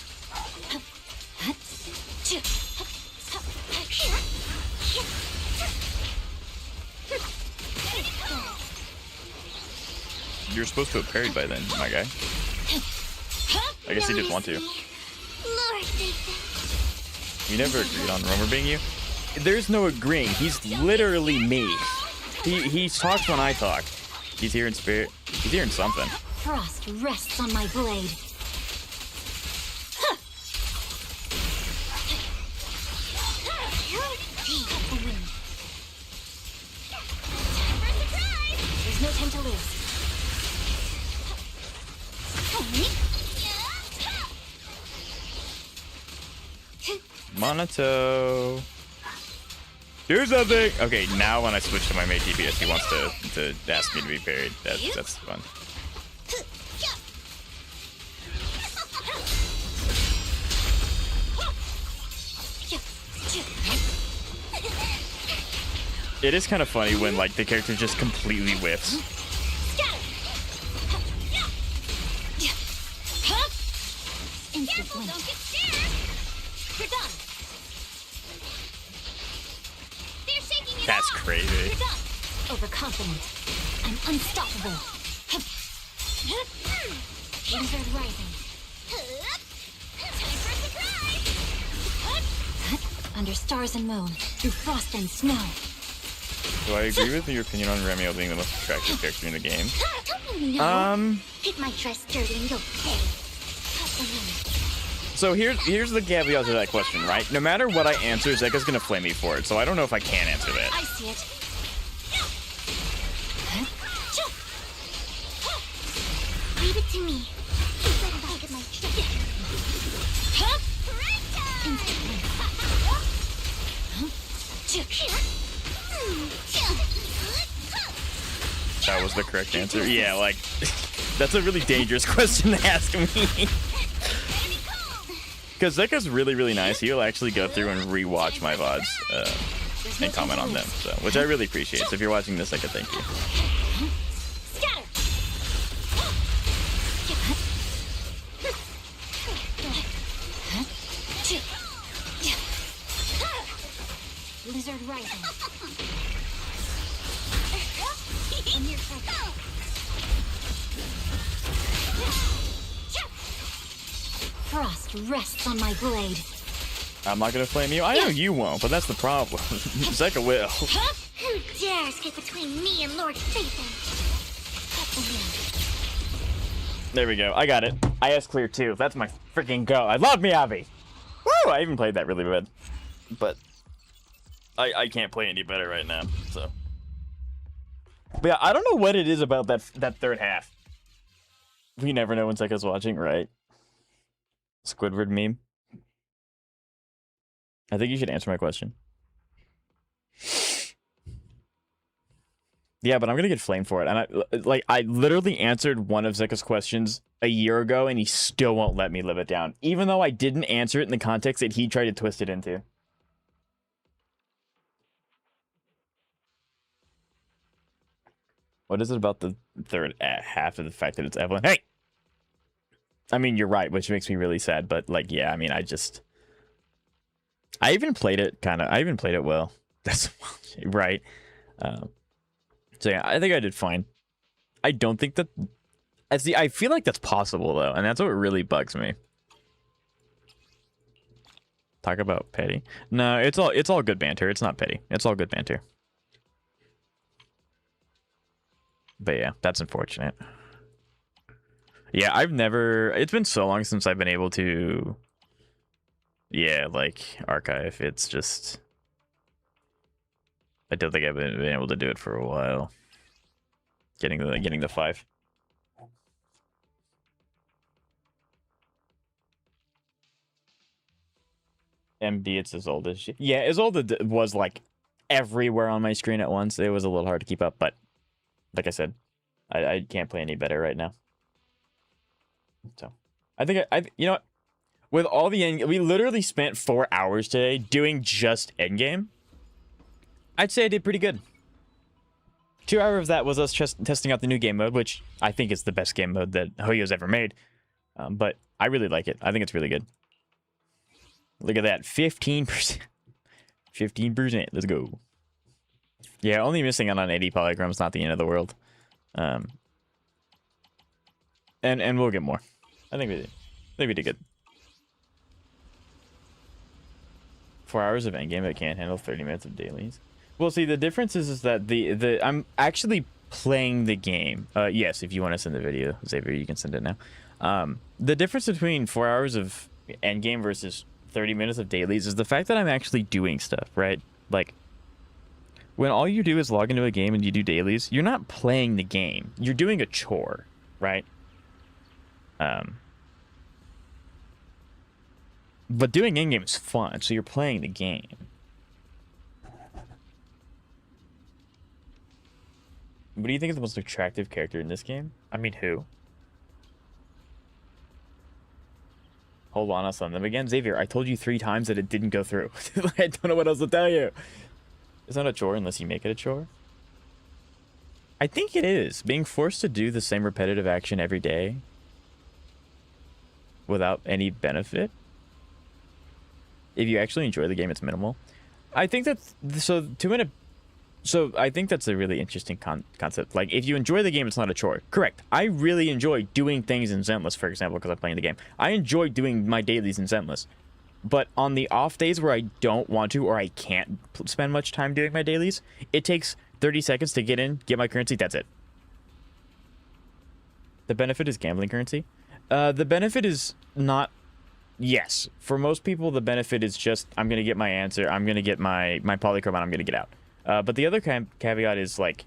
You're supposed to have parried by then, my guy. I guess he didn't want to. Lord Phaeton. We never agreed on Roamer being you. There's no agreeing. He's literally me. He talks when I talk. He's here in spirit. He's here in something. Frost rests on my blade. There's no time to lose. Monato. Do something! Okay, now when I switch to my main DPS, he wants to ask me to be parried. That's fun. It is kind of funny when like the character just completely whiffs. Careful, don't get scared. You're done. They're shaking it That's off. crazy. You're done. Overconfident. I'm unstoppable. Lizard rising. Time for a surprise. Under stars and moon, through frost and snow. Do I agree with your opinion on Remiel being the most attractive character in the game? No. Hit my dress dirty and you'll pay. Cut the wind. So here's the caveat to that question, right? No matter what I answer, Zeka's gonna flame me for it, so I don't know if I can answer that. I see it. Leave it to me. Let him back at my dress. That was the correct answer. Yeah, like, that's a really dangerous question to ask me. Because Zeka's really, really nice. He'll actually go through and rewatch my VODs and comment on them, so which I really appreciate. So if you're watching this, Zeka, thank you. Lizard rising. Frost rests on my blade. I'm not gonna flame you. I know you won't, but that's the problem. Zeka will. Who dares get between me and Lord Phaeton? There we go. I got it. IS clear too. That's my freaking go. I love Miyabi. Woo! I even played that really bad, but I can't play any better right now. So But yeah, I don't know what it is about that third half. We never know when Sekka's watching, right? Squidward meme. I think you should answer my question. Yeah, but I'm gonna get flamed for it. And I literally answered one of Zeka's questions a year ago, and he still won't let me live it down, even though I didn't answer it in the context that he tried to twist it into. What is it about the third half of the fact that it's Evelyn? Hey, I mean, you're right, which makes me really sad. But like, yeah, I mean, I even played it I even played it well. That's right. So yeah, I think I did fine. I don't think that. I feel like that's possible though, and that's what really bugs me. Talk about petty. No, it's all good banter. It's not petty. It's all good banter. But yeah, that's unfortunate. Yeah, it's been so long since I've been able to, yeah, like, archive. It's just, I don't think I've been able to do it for a while. Getting the 5. MD, it's Isolde. Yeah, Isolde was like everywhere on my screen at once. It was a little hard to keep up, but like I said, I can't play any better right now. So I think you know what? With all the end, we literally spent 4 hours today doing just endgame. I'd say I did pretty good. 2 hours of that was us just testing out the new game mode, which I think is the best game mode that Hoyo's ever made. But I really like it. I think it's really good. Look at that, 15%. 15%. Let's go. Yeah, only missing out on 80 polygrams, not the end of the world. And we'll get more. I think we did. I think we did good. 4 hours of endgame that can't handle 30 minutes of dailies. Well, see, the difference is that I'm actually playing the game. Yes, if you want to send the video, Xavier, you can send it now. The difference between 4 hours of endgame versus 30 minutes of dailies is the fact that I'm actually doing stuff, right? Like, when all you do is log into a game and you do dailies, you're not playing the game. You're doing a chore, right? But doing endgame is fun, so you're playing the game. What do you think is the most attractive character in this game? I mean, who? Hold on, I'll send them again. Xavier, I told you 3 times that it didn't go through. I don't know what else to tell you. It's not a chore unless you make it a chore. I think it is. Being forced to do the same repetitive action every day without any benefit. If you actually enjoy the game, it's minimal. I think that's... So I think that's a really interesting concept. Like, if you enjoy the game, it's not a chore. Correct. I really enjoy doing things in Zenless, for example, because I'm playing the game. I enjoy doing my dailies in Zenless. But on the off days where I don't want to or I can't spend much time doing my dailies, it takes 30 seconds to get in, get my currency, that's it. The benefit is gambling currency. The benefit is not... Yes. For most people, the benefit is just, I'm going to get my answer, I'm going to get my polychrome, and I'm going to get out. But the other caveat is, like,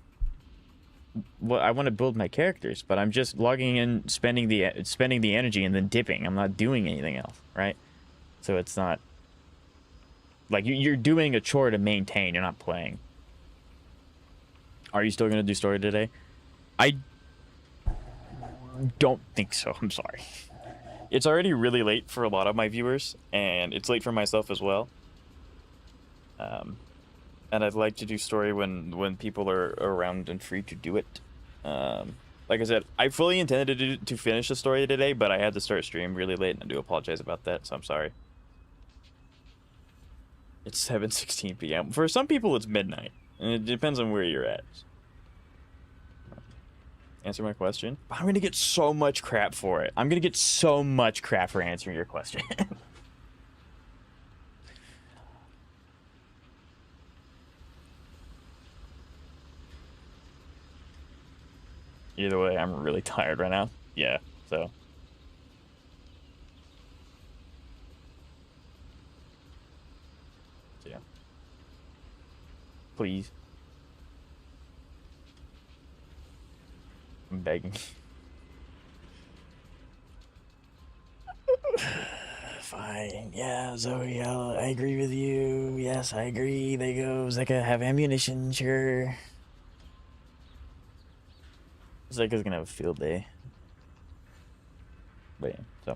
well, I want to build my characters, but I'm just logging in, spending the energy, and then dipping. I'm not doing anything else, right? So it's not... Like, you're doing a chore to maintain, you're not playing. Are you still going to do story today? I don't think so, I'm sorry. It's already really late for a lot of my viewers, and it's late for myself as well. And I'd like to do story when people are around and free to do it. Like I said, I fully intended to finish the story today, but I had to start stream really late, and I do apologize about that, so I'm sorry. It's 7:16 p.m. For some people, it's midnight, and it depends on where you're at. Answer my question? I'm gonna get so much crap for it. I'm gonna get so much crap for answering your question. Either way, I'm really tired right now. Yeah, so. Yeah. Please. I'm begging. Fine. Yeah, Zoe, I agree with you. Yes, I agree. They go. Zeka have ammunition, sure. Zeka's gonna have a field day. But yeah,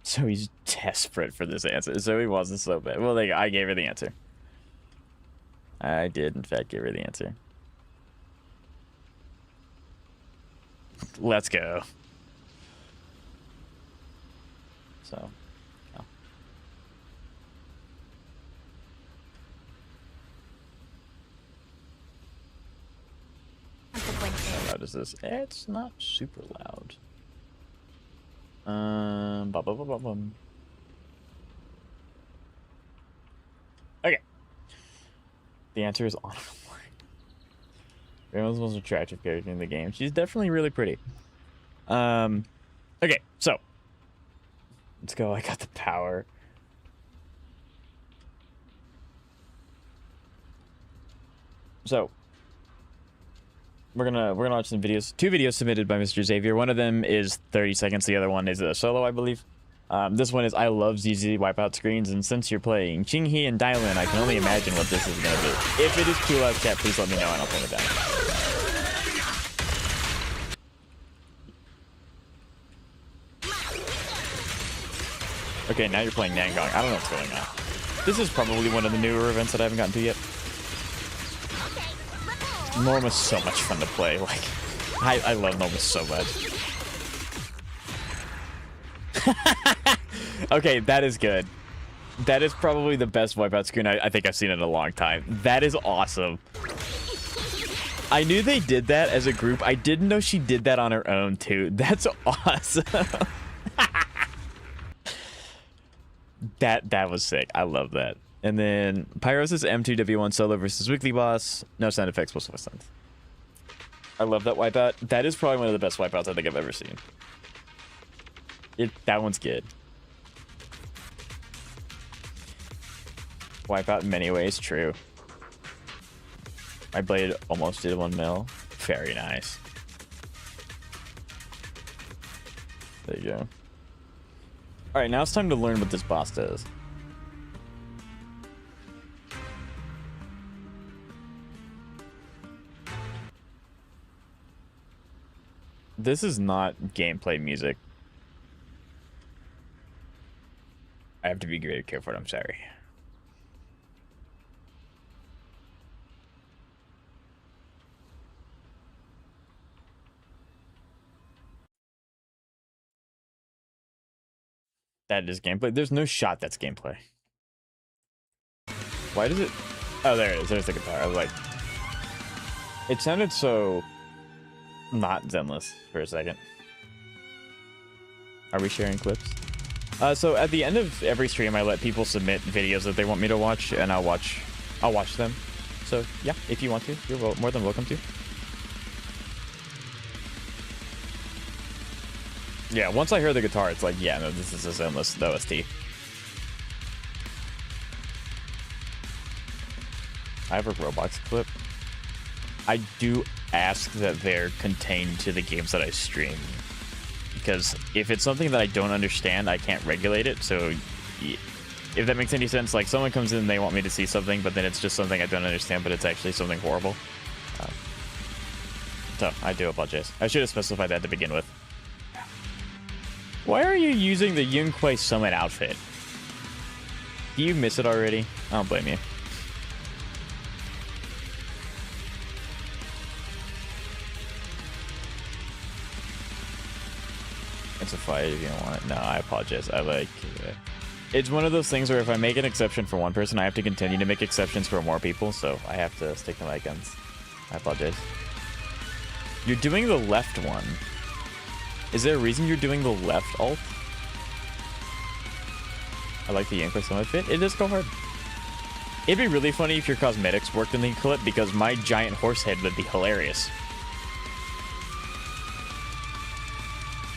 so he's desperate for this answer. So he wasn't so bad. Well, I gave her the answer. I did, in fact, give her the answer. Let's go. So, yeah. How loud is this? It's not super loud. Okay. The answer is on. Everyone's the most attractive character in the game. She's definitely really pretty. Okay, so let's go. I got the power. So we're gonna watch some videos. 2 videos submitted by Mr. Xavier. One of them is 30 seconds. The other one is a solo, I believe. This one is I love ZZ wipeout screens, and since you're playing Qinghe and Dylan, I can only imagine what this is gonna be. If it is too loud, chat, please let me know and I'll turn it down. Okay, now you're playing Nangong. I don't know what's going on. This is probably one of the newer events that I haven't gotten to yet. Norma's so much fun to play. Like, I love Norma so much. Okay, that is good. That is probably the best wipeout screen I think I've seen in a long time. That is awesome. I knew they did that as a group. I didn't know she did that on her own too. That's awesome. That was sick. I love that. And then Pyrosis M2W1 solo versus weekly boss. No sound effects, most of us sounds. I love that wipeout. That is probably one of the best wipeouts I think I've ever seen. That one's good. Wipeout in many ways, true. My blade almost did 1 mil. Very nice. There you go. Alright, now it's time to learn what this boss does. This is not gameplay music. I have to be very careful, I'm sorry. That is gameplay. There's no shot that's gameplay. Why does it... Oh, there it is. There's the guitar. I was like... It sounded so... not Zenless for a second. Are we sharing clips? So at the end of every stream, I let people submit videos that they want me to watch, and I'll watch them. So yeah, if you want to, you're more than welcome to. Yeah, once I hear the guitar, it's like, yeah, no, this is a Zenless OST. I have a Roblox clip. I do ask that they're contained to the games that I stream, because if it's something that I don't understand, I can't regulate it. So if that makes any sense, like someone comes in and they want me to see something, but then it's just something I don't understand, but it's actually something horrible. So I do apologize. I should have specified that to begin with. Why are you using the Yunquei Summit outfit? Do you miss it already? I don't blame you. It's a fight if you don't want it. No, I apologize. I like... it's one of those things where if I make an exception for one person, I have to continue to make exceptions for more people, so I have to stick to my guns. I apologize. You're doing the left one. Is there a reason you're doing the left alt? I like the Yankee Summit fit. It does go hard. It'd be really funny if your cosmetics worked in the clip, because my giant horse head would be hilarious.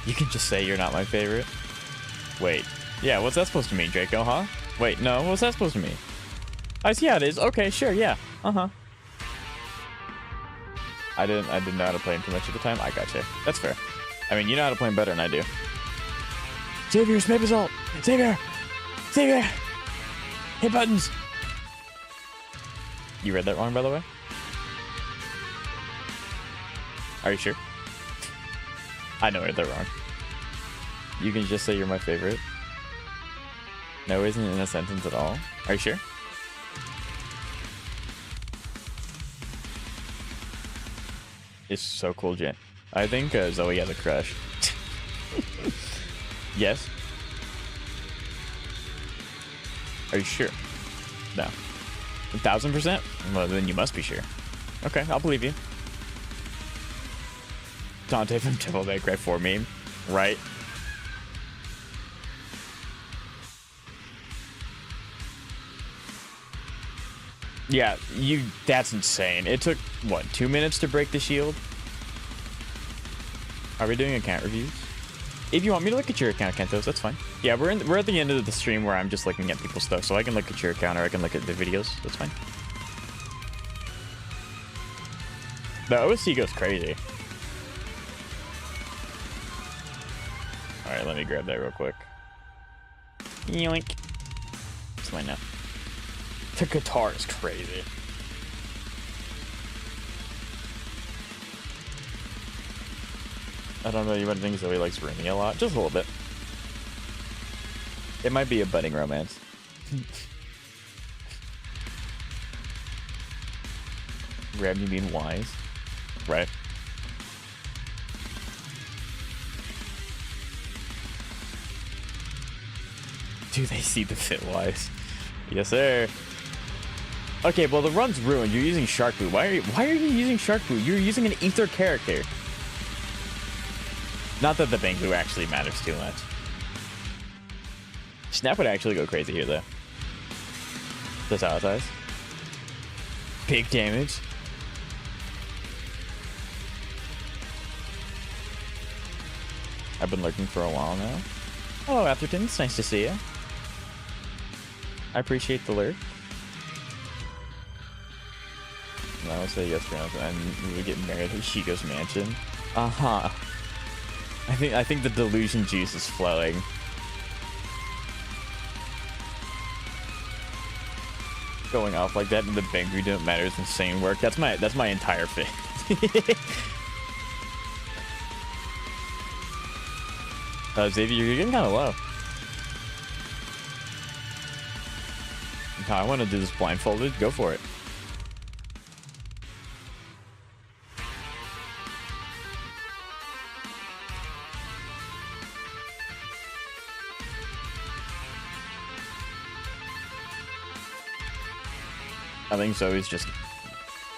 You can just say you're not my favorite. Wait. Yeah, what's that supposed to mean, Draco, huh? Wait, no, what's that supposed to mean? I see how it is. Okay, sure, yeah. Uh-huh. I didn't know how to play him too much at the time. I gotcha. That's fair. I mean, you know how to play him better than I do. Xavier, Smebazalt! Xavier! Xavier! Hit buttons! You read that wrong, by the way? Are you sure? I know I read that wrong. You can just say you're my favorite. No isn't in a sentence at all. Are you sure? It's so cool, Jen. I think Zoe has a crush. Yes? Are you sure? No. 1000%? Well, then you must be sure. Okay, I'll believe you. Dante from Devil May Cry 4 meme. Right? Yeah, that's insane. It took, what, 2 minutes to break the shield? Are we doing account reviews? If you want me to look at your account, Kentos, that's fine. Yeah, we're at the end of the stream where I'm just looking at people's stuff, so I can look at your account or I can look at the videos. That's fine. The OSC goes crazy. Alright, let me grab that real quick. Yoink. It's mine now. The guitar is crazy. I don't know, you might think Zoe likes Rumi a lot. Just a little bit. It might be a budding romance. Grab you mean wise? Right. Do they see the fit wise? Yes, sir. Okay, well the run's ruined. You're using Shark Boot. Why are you using Shark Boot? You're using an ether character. Not that the Bangu actually matters too much. Snap would actually go crazy here though. Totalitize. Big damage. I've been lurking for a while now. Hello, Atherton. It's nice to see you. I appreciate the lurk. And I will say yes, and we get married at Shigo's mansion. Uh-huh. I think the delusion juice is flowing. Going off like that and the Bangu don't matter is insane work. That's my entire fit. Xavier, you're getting kind of low. No, I want to do this blindfolded. Go for it. I think Zoe's just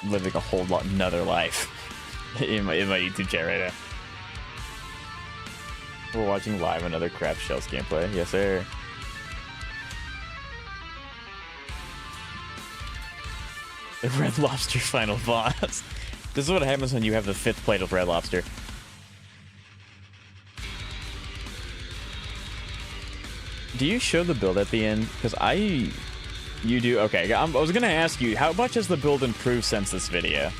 living a whole lot another life in my YouTube chat right now. We're watching live another Crab Shells gameplay. Yes, sir. The Red Lobster final boss. This is what happens when you have the 5th plate of Red Lobster. Do you show the build at the end? Because you do? Okay, I was gonna ask you, how much has the build improved since this video?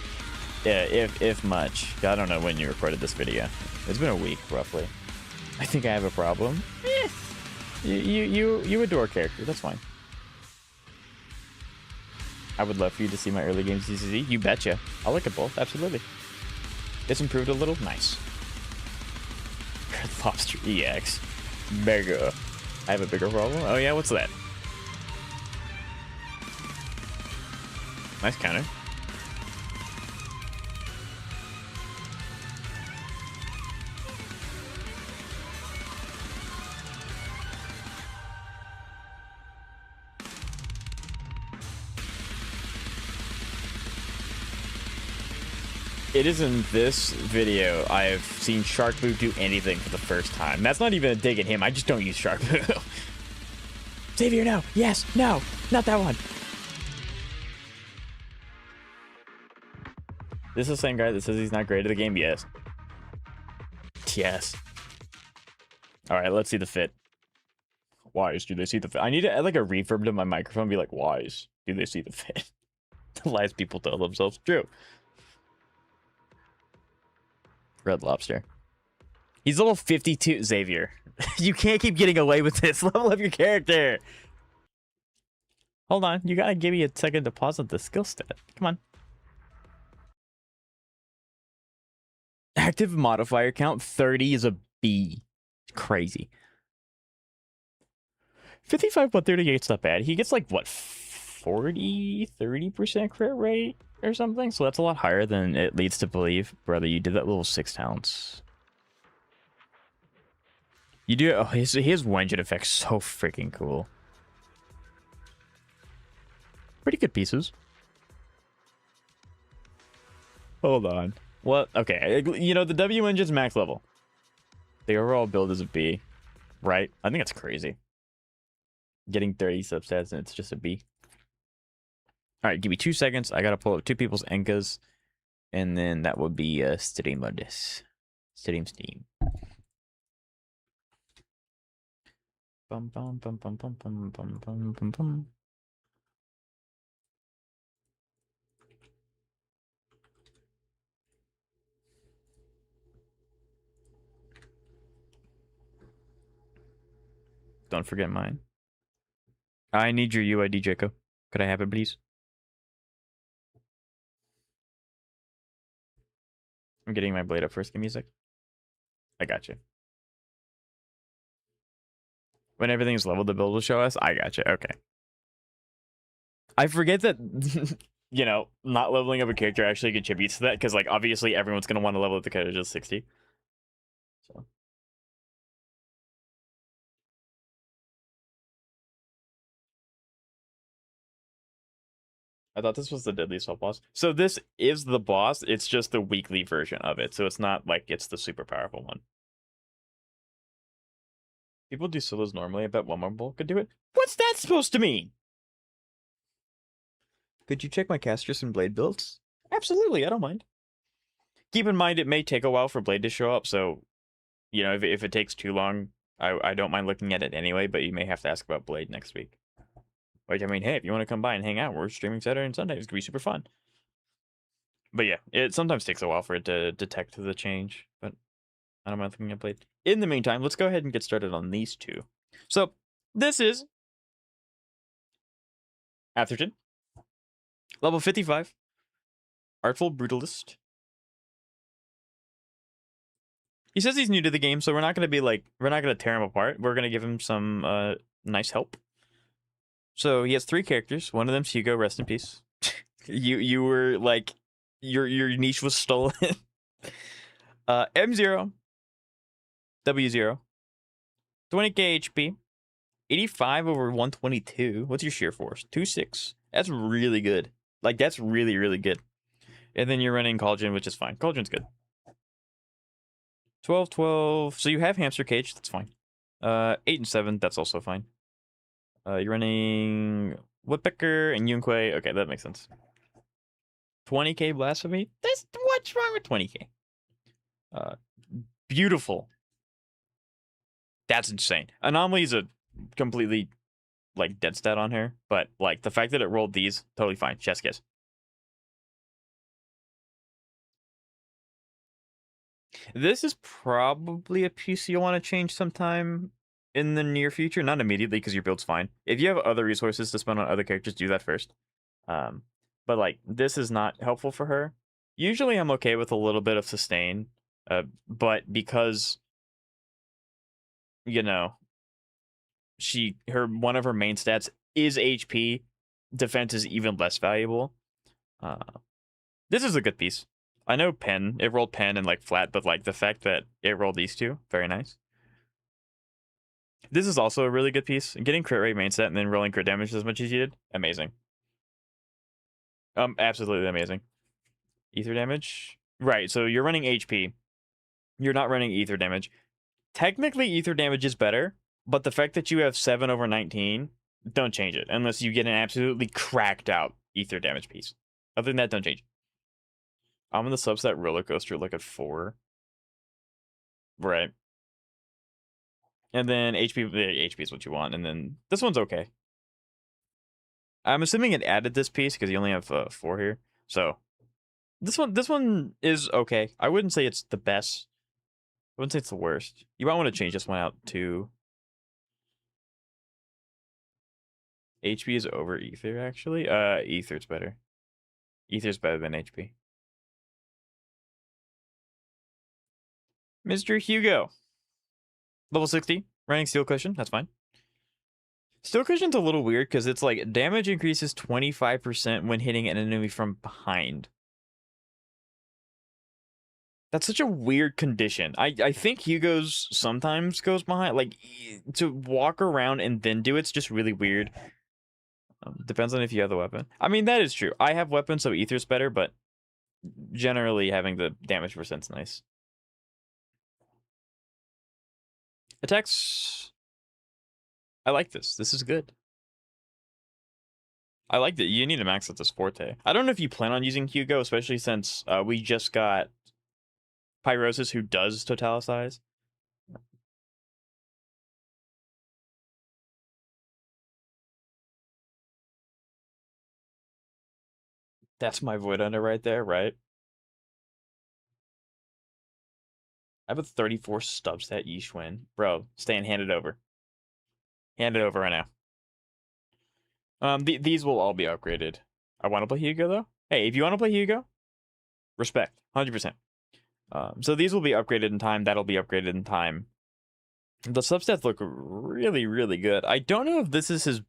Yeah, if much. I don't know when you recorded this video. It's been a week, roughly. I think I have a problem. You adore character, that's fine. I would love for you to see my early game CCZ. You betcha. I'll look at both, absolutely. It's improved a little. Nice. Red Lobster EX. Bigger. I have a bigger problem? Oh yeah, what's that? Nice counter. It is in this video I've seen Shark Boot do anything for the first time. That's not even a dig at him. I just don't use Shark Boot. Xavier, no. Yes. No. Not that one. This is the same guy that says he's not great at the game? Yes. Yes. Alright, let's see the fit. Wise, do they see the fit? I need to add like a reverb to my microphone and be like, wise, do they see the fit? The lies people tell themselves. True. Red Lobster. He's level 52, Xavier. You can't keep getting away with this. Level up your character. Hold on. You gotta give me a second to pause on the skill stat. Come on. Active modifier count 30 is a B. Crazy. 55 138 is not bad. He gets like what, 30% crit rate or something? So that's a lot higher than it leads to believe. Brother, you did that level 6 talents. You do. Oh, his Wenjin effect's so freaking cool. Pretty good pieces. Hold on. What? Okay. You know, the W engine's max level. The overall build is a B. Right? I think that's crazy. Getting 30 substats and it's just a B. Alright, give me 2 seconds. I gotta pull up 2 people's Enkas. And then that would be stream on this. Steam. Bum bum bum bum bum bum bum bum bum bum. Don't forget mine. I need your UID, Jacob. Could I have it, please? I'm getting my blade up first. Give me a sec. I got you. When everything's leveled, the build will show us. I got you. Okay. I forget that, you know, not leveling up a character actually contributes to that, because, like, obviously everyone's going to want to level up the character to 60. So. I thought this was the Deadly Assault boss. So this is the boss. It's just the weekly version of it. So it's not like it's the super powerful one. People do solos normally. I bet one more bull could do it. What's that supposed to mean? Could you check my casters and blade builds? Absolutely, I don't mind. Keep in mind, it may take a while for blade to show up. So, you know, if it takes too long, I don't mind looking at it anyway. But you may have to ask about blade next week. Like, I mean, hey, if you want to come by and hang out, we're streaming Saturday and Sunday. It's going to be super fun. But yeah, it sometimes takes a while for it to detect the change. But I don't mind looking at blade. In the meantime, let's go ahead and get started on these 2. So, this is Atherton. Level 55. Artful Brutalist. He says he's new to the game, so we're not going to be like, we're not going to tear him apart. We're going to give him some nice help. So he has 3 characters. One of them's Hugo. Rest in peace. you were like, your niche was stolen. M0, W0, 20k HP, 85 over 122. What's your sheer force? 26. That's really good. Like, that's really, really good. And then you're running Cauldron, which is fine. Cauldron's good. 12, 12. So you have Hamster Cage. That's fine. 8 and 7. That's also fine. You're running Woodpecker and Yunque. Okay, that makes sense. 20k Blasphemy? What's wrong with 20k? Beautiful. That's insane. Anomaly is a completely, like, dead stat on her. But, like, the fact that it rolled these, totally fine. Chest kiss. This is probably a piece you'll want to change sometime in the near future. Not immediately, because your build's fine. If you have other resources to spend on other characters, do that first. But, like, this is not helpful for her. Usually I'm okay with a little bit of sustain. But because, you know, one of her main stats is HP, defense is even less valuable. This is a good piece. I know pen, it rolled pen and like flat, but like the fact that it rolled these 2, very nice. This is also a really good piece. Getting crit rate main set and then rolling crit damage as much as you did, amazing. Absolutely amazing. Ether damage, right? So you're running HP. You're not running ether damage. Technically, ether damage is better, but the fact that you have 7 over 19, don't change it unless you get an absolutely cracked out ether damage piece. Other than that, don't change it. I'm in the subset roller coaster like at 4. Right. And then HP is what you want. And then this one's okay. I'm assuming it added this piece because you only have 4 here. So This one is okay. I wouldn't say it's the best. I wouldn't say it's the worst. You might want to change this one out to HP is over Ether, actually. Ether's better. Ether's better than HP. Mr. Hugo. Level 60, running Steel Cushion, that's fine. Steel Cushion's a little weird because it's like damage increases 25% when hitting an enemy from behind. That's such a weird condition. I think Hugo's sometimes goes behind. Like, to walk around and then do it's just really weird. Depends on if you have the weapon. I mean, that is true. I have weapons, so Ether's better, but generally having the damage percent's nice. Attacks. I like this. This is good. I like that. You need to max out this Forte. I don't know if you plan on using Hugo, especially since we just got Pyrosis, who does Totalicize. That's my Void Under right there, right? I have a 34 stub stat Yishwin. Bro, Stan, hand it over. Hand it over right now. These will all be upgraded. I want to play Hugo, though. Hey, if you want to play Hugo, respect. 100%. So these will be upgraded in time. That'll be upgraded in time. The substats look really, really good. I don't know if this is his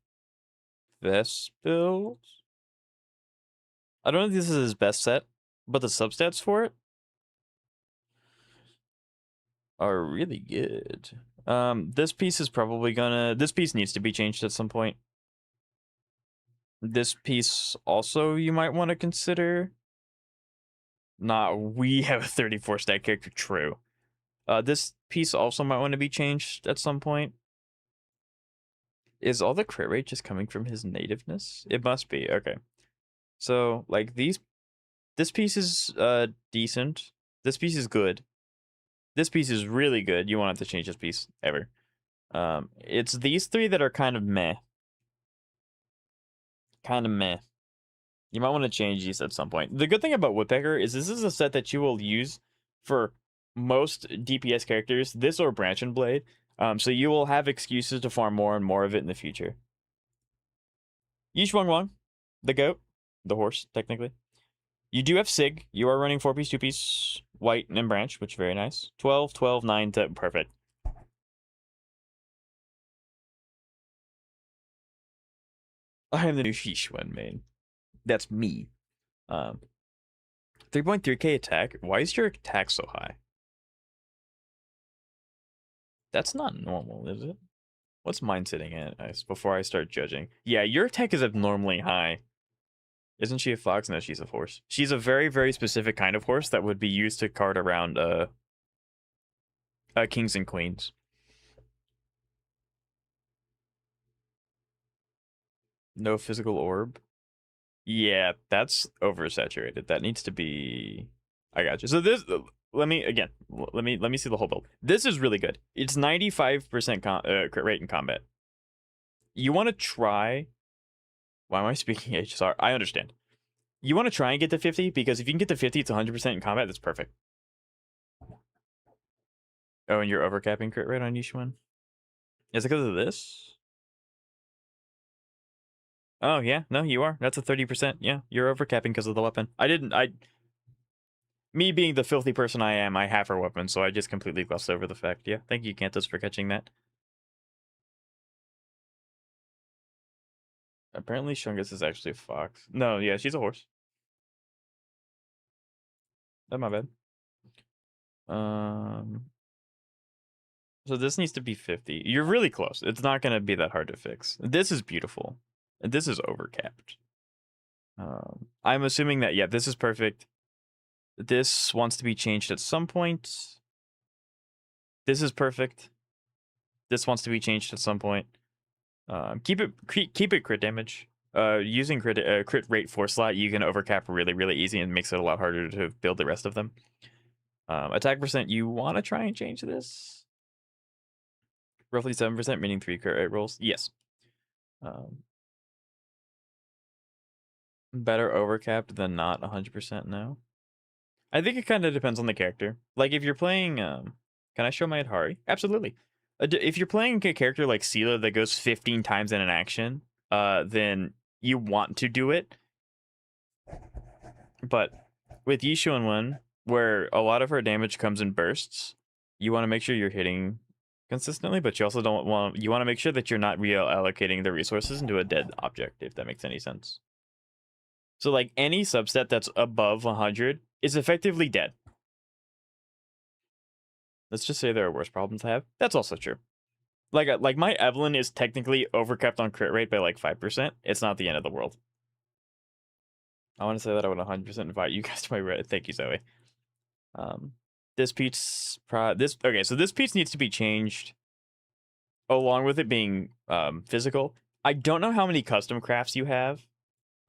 best build. I don't know if this is his best set, but the substats for it are really good. This piece is probably gonna... This piece needs to be changed at some point. This piece also you might want to consider. Nah, we have a 34 stat character, true. This piece also might want to be changed at some point. Is all the crit rate just coming from his nativeness? It must be, okay. So, like, this piece is decent. This piece is good. This piece is really good. You won't have to change this piece, ever. It's these three that are kind of meh. Kind of meh. You might want to change these at some point. The good thing about Woodpecker is this is a set that you will use for most DPS characters, this or Branch and Blade. So you will have excuses to farm more and more of it in the future. Yishwang Wang, the goat, the horse, technically. You do have Sig. You are running 4-piece, 2-piece, white, and Branch, which is very nice. 12, 12, 9, 10, perfect. I am the new Yishwan main. That's me. 3.3k attack. Why is your attack so high? That's not normal, is it? What's mine sitting at before I start judging? Yeah, your attack is abnormally high. Isn't she a fox? No, she's a horse. She's a very, very specific kind of horse that would be used to cart around kings and queens. No physical orb? Yeah, that's oversaturated. That needs to be... I got you. So this... Let me see the whole build. This is really good. It's 95% crit rate in combat. You want to try... Why am I speaking HSR? I understand. You want to try and get to 50, because if you can get to 50, it's 100% in combat. That's perfect. Oh, and you're overcapping crit rate on Yishwan? Is it because of this? Oh, yeah. No, you are. That's a 30%. Yeah, you're overcapping because of the weapon. Me being the filthy person I am, I have her weapon, so I just completely glossed over the fact. Yeah, thank you, Cantus, for catching that. Apparently, Shungus is actually a fox. No, yeah, she's a horse. That's my bad. So this needs to be 50. You're really close. It's not going to be that hard to fix. This is beautiful. And this is overcapped. I'm assuming that, yeah, this is perfect. This wants to be changed at some point. This is perfect. This wants to be changed at some point. Keep it crit damage. Using crit rate 4 slot, you can overcap really, really easy and makes it a lot harder to build the rest of them. Attack percent, you want to try and change this? Roughly 7%, meaning 3 crit rate rolls. Yes. Better overcapped than not 100% now. I think it kind of depends on the character. Like if you're playing, can I show my Adhari? Absolutely. If you're playing a character like Sela that goes 15 times in an action, then you want to do it. But with Yishuan one, where a lot of her damage comes in bursts, you want to make sure you're hitting consistently, but you also don't want to make sure that you're not reallocating the resources into a dead object, if that makes any sense. So like any subset that's above 100 is effectively dead. Let's just say there are worse problems to have. That's also true. Like my Evelyn is technically overcapped on crit rate by like 5%. It's not the end of the world. I want to say that I would 100% invite you guys to my Reddit. Thank you, Zoe. This piece, okay, so this piece needs to be changed along with it being physical. I don't know how many custom crafts you have.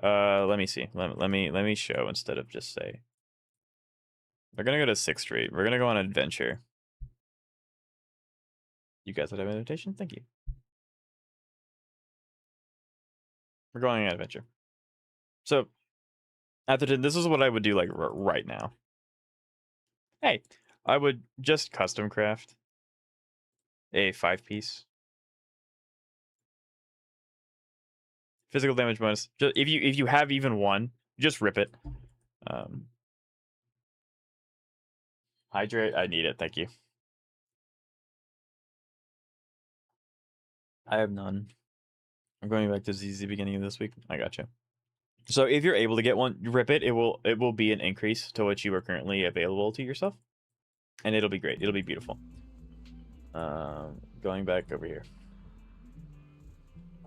Let me see. Let me show instead of just say. We're gonna go to 6th Street. We're gonna go on an adventure. You guys would have an invitation? Thank you. We're going on an adventure. So, this is what I would do like right now. Hey, I would just custom craft a 5-piece. Physical damage bonus. Just, if you have even one, just rip it. Hydrate, I need it, thank you. I have none. I'm going back to the beginning of this week. I gotcha. So if you're able to get one, rip it. It will be an increase to what you are currently available to yourself. And it'll be great. It'll be beautiful. Going back over here.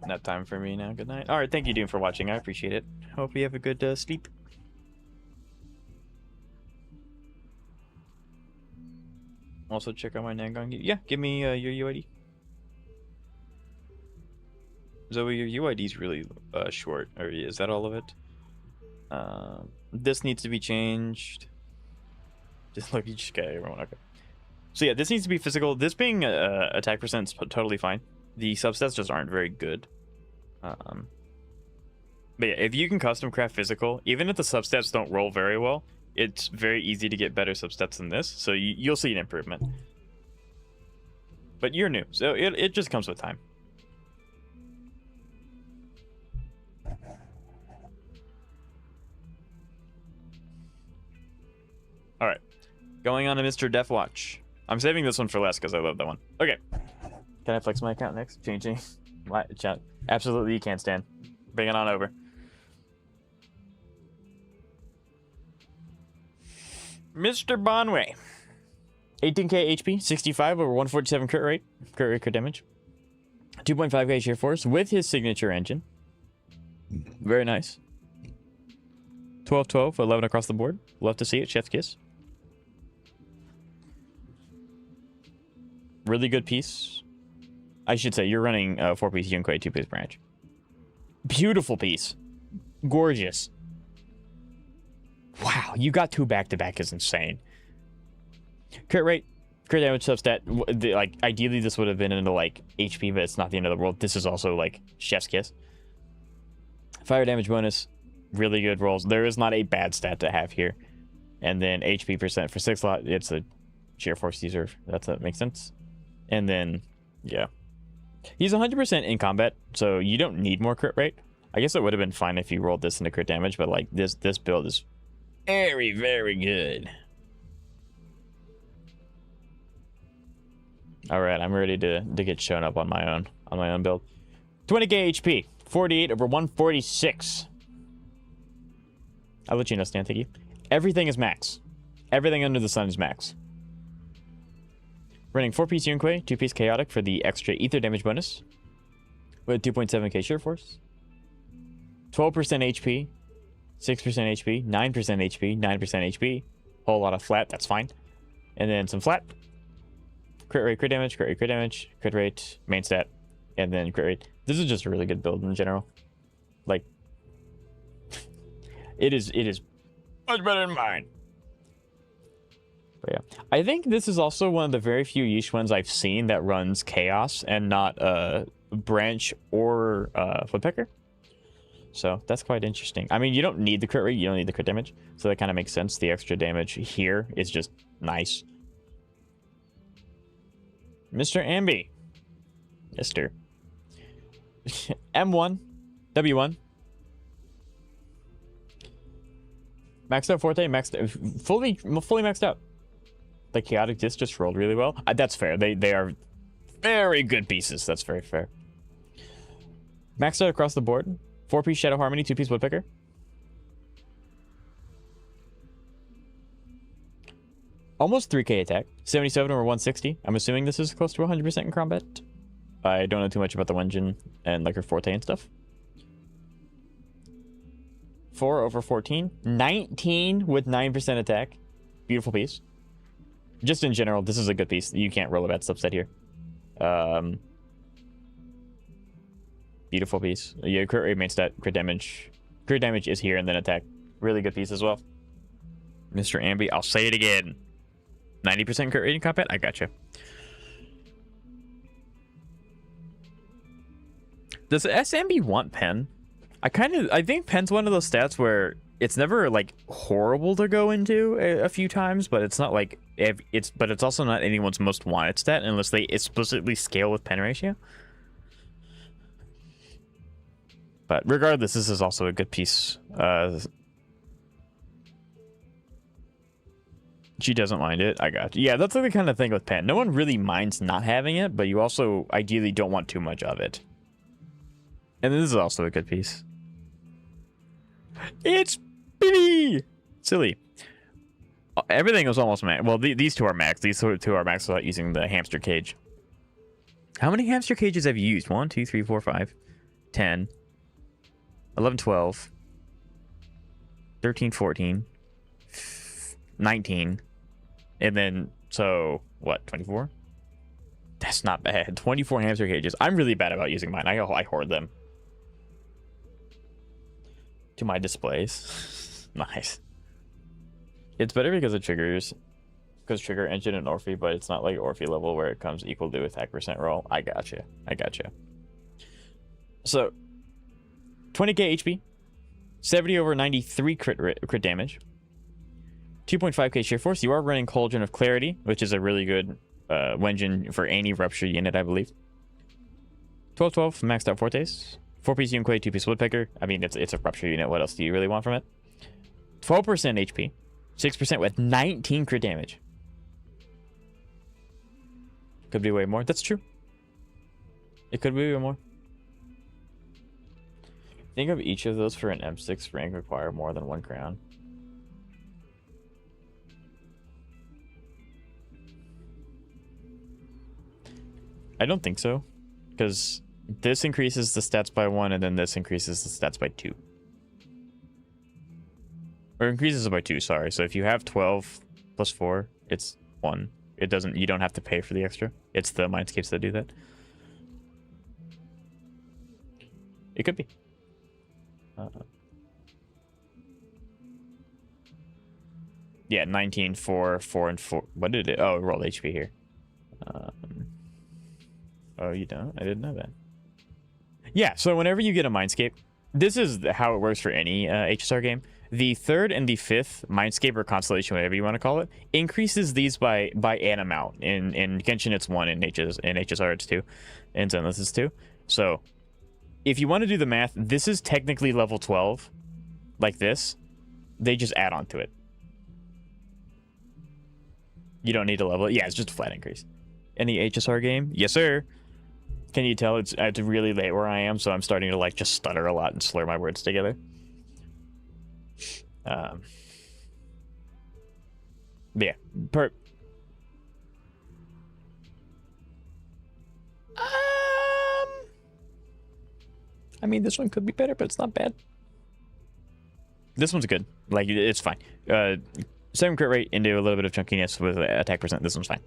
Nap time for me now. Good night. All right, thank you, Doom, for watching. I appreciate it. Hope you have a good sleep. Also, check out my Nangang. Yeah, give me your UID. Zoe, your UID is really short. Or is that all of it? This needs to be changed. Just look, you just get everyone. Okay. So yeah, this needs to be physical. This being attack percent is totally fine. The substats just aren't very good. But yeah, if you can custom craft physical, even if the substats don't roll very well, it's very easy to get better substats than this. So you'll see an improvement. But you're new, so it just comes with time. All right, going on to Mr. Deathwatch. I'm saving this one for last because I love that one. Okay, can I flex my account next? Changing my chat. Absolutely, you can, Stan. Bring it on over. Mr. Bonway. 18k HP, 65 over 147 crit rate, crit damage. 2.5k sheer force with his signature engine. Very nice. 12-12, 11 across the board. Love to see it. Chef's kiss. Really good piece. I should say you're running 4-piece Yunquei, 2-piece branch. Beautiful piece. Gorgeous. Wow, you got 2 back-to-back is insane. Crit rate, crit damage substat. Like ideally, this would have been into like HP, but it's not the end of the world. This is also like chef's kiss. Fire damage bonus, really good rolls. There is not a bad stat to have here. And then HP percent for 6 slot. It's a sheer force user. That makes sense. And then, yeah, he's 100% in combat, so you don't need more crit rate. I guess it would have been fine if you rolled this into crit damage, but like this build is very, very good. All right, I'm ready to get shown up on my own build. 20k HP, 48 over 146. I'll let you know, Stan. Thank you. Everything is max. Everything under the sun is max. Running 4-piece Yunquei, 2-piece Chaotic for the extra ether damage bonus. With 2.7k sheer force. 12% HP. 6% HP. 9% HP. 9% HP. Whole lot of flat, that's fine. And then some flat. Crit rate, crit damage, crit rate, crit damage, crit rate, main stat, and then crit rate. This is just a really good build in general. Like, it is much better than mine. But yeah, I think this is also one of the very few Yishuans I've seen that runs Chaos and not Branch or Woodpecker. So that's quite interesting. I mean, you don't need the crit rate, you don't need the crit damage, so that kind of makes sense. The extra damage here is just nice. Mr. Ambi. Mr. M1, W1. Maxed out Forte, fully maxed out. The Chaotic Disc just rolled really well. That's fair. They are very good pieces. That's very fair. Maxed out across the board. 4-piece Shadow Harmony, 2-piece Woodpecker. Almost 3k attack. 77 over 160. I'm assuming this is close to 100% in combat. I don't know too much about the Wenjin and like her Forte and stuff. 4 over 14. 19 with 9% attack. Beautiful piece. Just in general, this is a good piece. You can't roll a bad subset here. Beautiful piece. Yeah, crit rate, main stat, crit damage. Crit damage is here and then attack. Really good piece as well. Mr. Ambi, I'll say it again. 90% crit rate in combat? I gotcha. Does SMB want pen? I think pen's one of those stats where it's never like horrible to go into a few times, but it's not like it's also not anyone's most wanted stat unless they explicitly scale with pen ratio. But regardless, this is also a good piece. She doesn't mind it. I got you. Yeah, that's like the kind of thing with pen. No one really minds not having it, but you also ideally don't want too much of it. And this is also a good piece. It's BB! Silly. Everything was almost max. Well, these two are max. These two are max without using the hamster cage. How many hamster cages have you used? 1, 2, 3, 4, 5, 10, 11, 12, 13, 14, 19. And then, so, what, 24? That's not bad. 24 hamster cages. I'm really bad about using mine. I hoard them. To my displays. Nice. It's better because it triggers. Because trigger engine and Orphe, but it's not like Orphe level where it comes equal to attack percent roll. I gotcha. I gotcha. So, 20k HP. 70 over 93 crit damage. 2.5k sheer force. You are running Cauldron of Clarity, which is a really good Wenjin for any Rupture unit, I believe. 12-12 maxed out Fortes. 4-piece Yunquei, 2-piece Woodpecker. I mean, it's a Rupture unit. What else do you really want from it? 12% HP. 6% with 19 crit damage. Could be way more. That's true. It could be way more. Think of each of those for an M6 rank require more than 1 crown. I don't think so, because this increases the stats by 1 and then this increases the stats by 2. Or increases it by 2, sorry. So if you have 12 plus 4, it's 1. It doesn't, you don't have to pay for the extra. It's the Mindscapes that do that. It could be. Yeah, 19, 4, 4, and 4. What did it? Oh, it rolled HP here. Oh, you don't? I didn't know that. Yeah, so whenever you get a Mindscape, this is how it works for any HSR game. The 3rd and the 5th Mindscape or Constellation, whatever you want to call it, increases these by an amount. In Genshin, it's 1. In HSR, it's 2. In Zenless, it's 2. So, if you want to do the math, this is technically level 12. Like this. They just add on to it. You don't need to level it. Yeah, it's just a flat increase. Any HSR game? Yes, sir. Can you tell it's really late where I am, so I'm starting to like just stutter a lot and slur my words together. But yeah, I mean, this one could be better, but it's not bad. This one's good. Like, it's fine. 7 crit rate into a little bit of chunkiness with attack percent. This one's fine.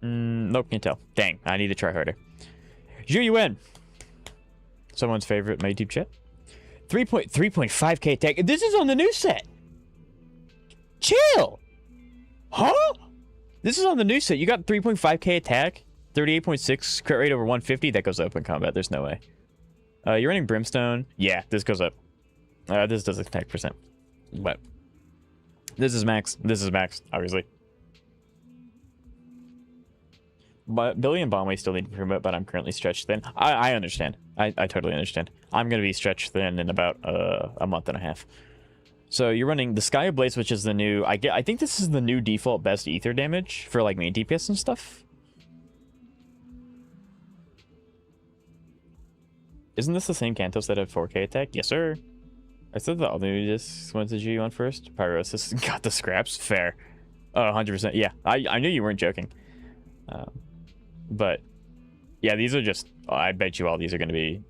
Nope, can't tell. Dang, I need to try harder. Zhu someone's favorite my YouTube chat. 3.5k attack. This is on the new set. Chill. Huh? This is on the new set. You got 3.5k attack, 38.6 crit rate over 150. That goes up in combat. There's no way. You're running Brimstone. Yeah, this goes up. This does attack percent. But this is max. This is max, obviously. But Billy and Bombway still need improvement, but I'm currently stretched thin. I understand. I totally understand. I'm going to be stretched thin in about a month and a half. So you're running the Sky Ablaze, which is the new... I think this is the new default best ether damage for like main DPS and stuff. Isn't this the same Kantos that had 4K attack? Yes, sir. I said the other discs went to G1 first. Pyrosis got the scraps. Fair. Oh, 100%. Yeah, I knew you weren't joking. But yeah, these are just... I bet you all these are going to be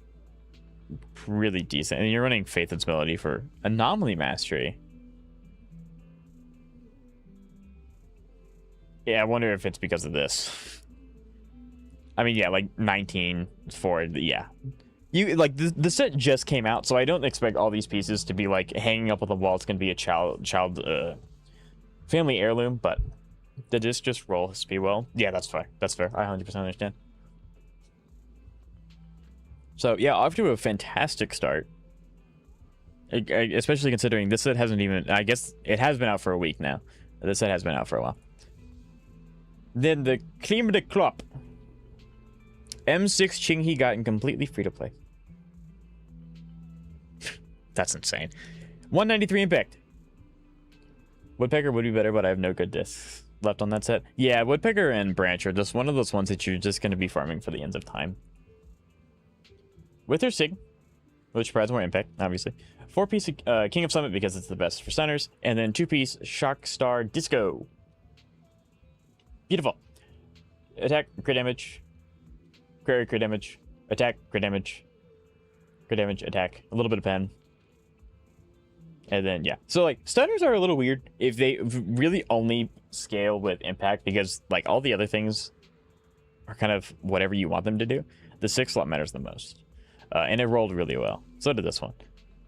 really decent. And you're running Faith and Melody for Anomaly Mastery. Yeah, I wonder if it's because of this. I mean, yeah, like 19 for... Yeah. You like the set just came out, so I don't expect all these pieces to be like hanging up on the wall. It's gonna be a child family heirloom, but the disc just roll speed well. Yeah, that's fair. That's fair. I 100% understand. So yeah, off to a fantastic start. Especially considering this set hasn't even... I guess it has been out for a week now. This set has been out for a while. Then the cream de crop. M6 Qinghe gotten completely free to play. That's insane. 193 impact. Woodpecker would be better, but I have no good discs left on that set. Yeah, Woodpecker and Branch are just one of those ones that you're just going to be farming for the ends of time. With her Sig, which provides more impact, obviously. 4-piece King of Summit because it's the best for stunners. And then 2-piece Shock Star Disco. Beautiful. Attack, crit damage. Crit damage, attack, crit damage, attack, a little bit of pen. And then, yeah. So, like, stunners are a little weird if they really only scale with impact because, like, all the other things are kind of whatever you want them to do. The 6 slot matters the most. And it rolled really well. So did this one.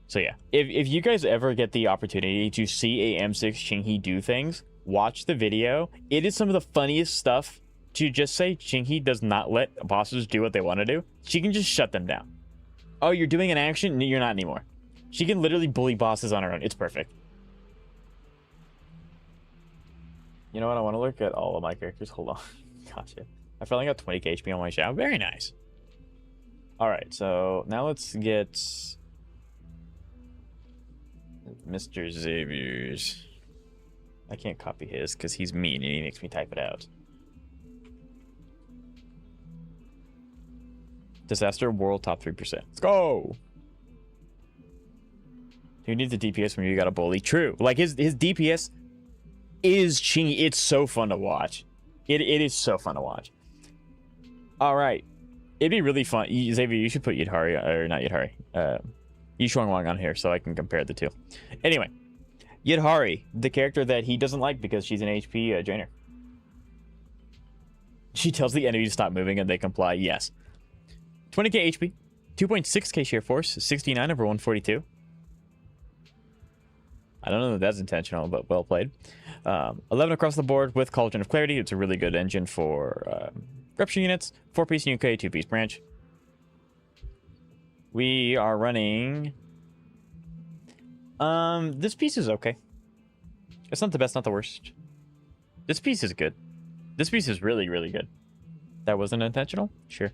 So, yeah. If you guys ever get the opportunity to see a M6 Qinghe do things, watch the video. It is some of the funniest stuff. To just say Qinghe does not let bosses do what they want to do. She can just shut them down. Oh, you're doing an action? No, you're not anymore. She can literally bully bosses on her own. It's perfect. You know what? I want to look at all of my characters. Hold on. Gotcha. I finally got 20k HP on my Shao. Very nice. Alright, so now let's get Mr. Xavier's. I can't copy his because he's mean and he makes me type it out. Disaster World top 3%. Let's go. Who needs the DPS when you got a bully? True. Like his DPS is Qinghe. It's so fun to watch. It is so fun to watch. All right. It'd be really fun. Xavier, you should put Yidhari, or not Yidhari, Yishuangwang on here so I can compare the two. Anyway, Yidhari, the character that he doesn't like because she's an HP drainer. She tells the enemy to stop moving and they comply. Yes. 20k HP, 2.6k sheer force, 69 over 142. I don't know that that's intentional, but well played. 11 across the board with Cauldron of Clarity. It's a really good engine for corruption units. 4-piece UK, 2-piece branch. We are running... this piece is okay. It's not the best, not the worst. This piece is good. This piece is really, really good. That wasn't intentional? Sure.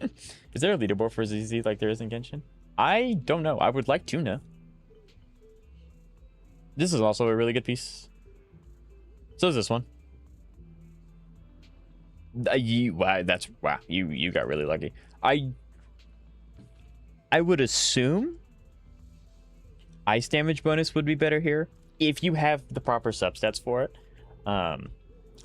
Is there a leaderboard for ZZ like there is in Genshin? I don't know. I would like to know. This is also a really good piece. So is this one. Wow, you got really lucky. I would assume ice damage bonus would be better here if you have the proper substats for it. I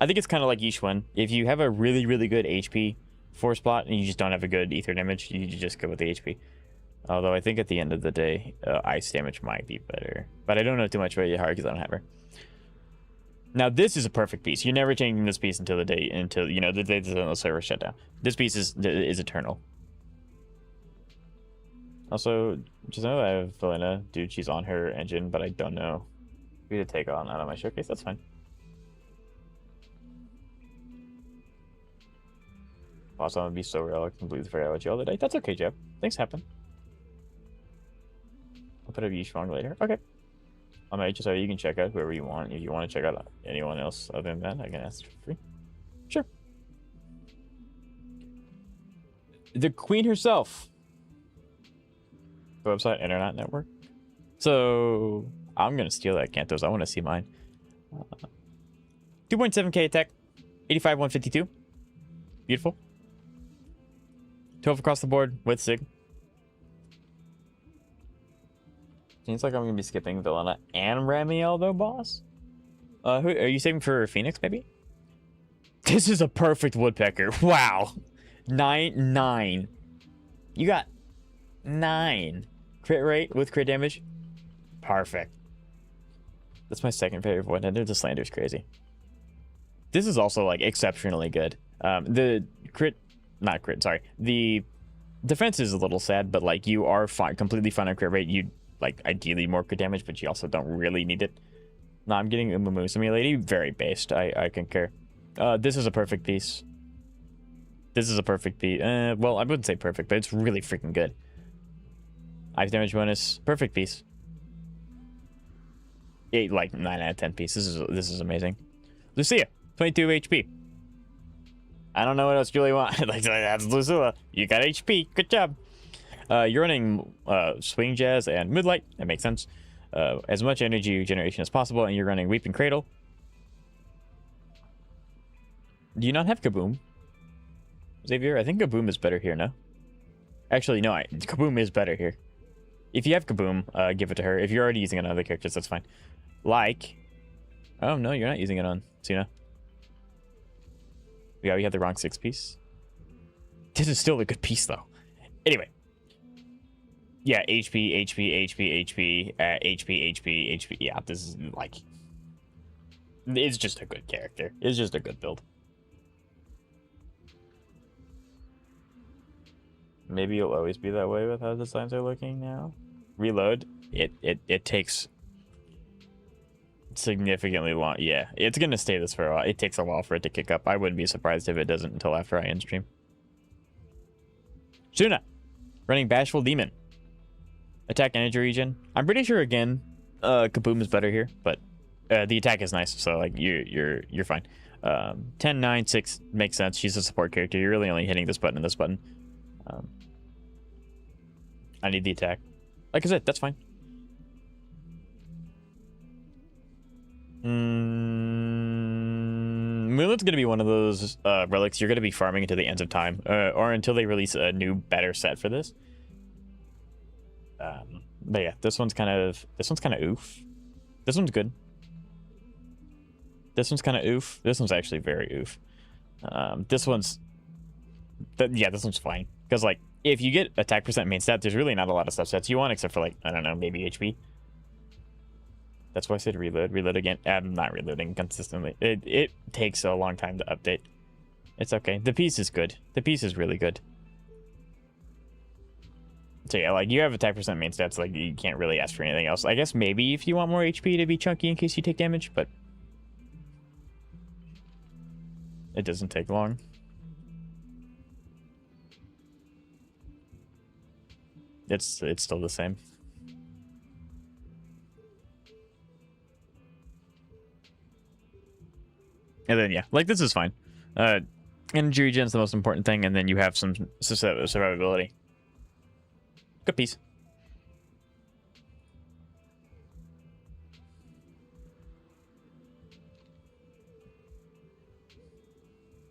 think it's kind of like Yishuan. If you have a really, really good HP force plot and you just don't have a good ether damage, you just go with the HP. Although I think at the end of the day, ice damage might be better. But I don't know too much about Yahara because I don't have her. Now this is a perfect piece. You're never changing this piece until the day, you know, the day the server shut down. This piece is eternal. Also, just know that I have Velina. Dude, she's on her engine, but I don't know who to take on out of my showcase. That's fine. Boss, I'm gonna be so real. I completely forgot about you all the day. That's okay, Jeff. Things happen. I'll put a view strong later. Okay. I'm HSO. You can check out whoever you want. If you want to check out anyone else other than that, I can ask for free. Sure. The Queen herself. Website, internet network. So I'm gonna steal that Cantos. I want to see mine. 2.7k attack, 85 152. Beautiful. 12 across the board with Sig. Seems like I'm gonna be skipping Velina and Ramiel though, boss. Who are you saving for Phoenix, maybe? This is a perfect woodpecker. Wow. 9. You got 9 crit rate with crit damage. Perfect. That's my second favorite one. And the Slander's crazy. This is also like exceptionally good. The crit, not crit, sorry. The defense is a little sad, but like you are fine, completely fine on crit rate. You like ideally more crit damage, but you also don't really need it. No, I'm getting Umumusumi Lady. Very based. I concur. This is a perfect piece. This is a perfect piece. Well, I wouldn't say perfect, but it's really freaking good. Ice damage bonus. Perfect piece. Like 9 out of 10 piece. This is amazing. Lucia, 22 HP. I don't know what else you really want. Like that's Lucilla. You got HP. Good job. You're running Swing Jazz and Moonlight. That makes sense. As much energy generation as possible, and you're running Weeping Cradle. Do you not have Kaboom, Xavier? I think Kaboom is better here, no? Actually, no. Kaboom is better here. If you have Kaboom, give it to her. If you're already using it on other characters, that's fine. Like, oh no, you're not using it on Cena. Yeah, we had the wrong 6 piece. This is still a good piece though. Anyway. Yeah, HP. Yeah, this is like... It's just a good character. It's just a good build. Maybe it'll always be that way with how the designs are looking now. Reload. It takes significantly long. Yeah, it's gonna stay this for a while. It takes a while for it to kick up. I wouldn't be surprised if it doesn't until after I end stream. Shuna, running Bashful Demon. Attack energy regen. I'm pretty sure again, Kaboom is better here, but the attack is nice, so like you're fine. 10, 9, 6 makes sense. She's a support character. You're really only hitting this button and this button. I need the attack. Like I said, that's fine. Moonlight's gonna be one of those relics you're gonna be farming until the ends of time, or until they release a new, better set for this. But yeah, this one's kind of oof. This one's good. This one's kind of oof. This one's actually very oof. This one's fine because like if you get attack percent main stat, there's really not a lot of subsets you want except for like I don't know, maybe HP. That's why I said reload. Reload again. I'm not reloading consistently. It takes a long time to update. It's okay. The piece is good. The piece is really good. So yeah, like you have attack percent main stats, like you can't really ask for anything else. I guess maybe if you want more HP to be chunky in case you take damage, but it doesn't take long. It's still the same. And then yeah, like this is fine. Energy regen's the most important thing, and then you have some survivability. Good piece.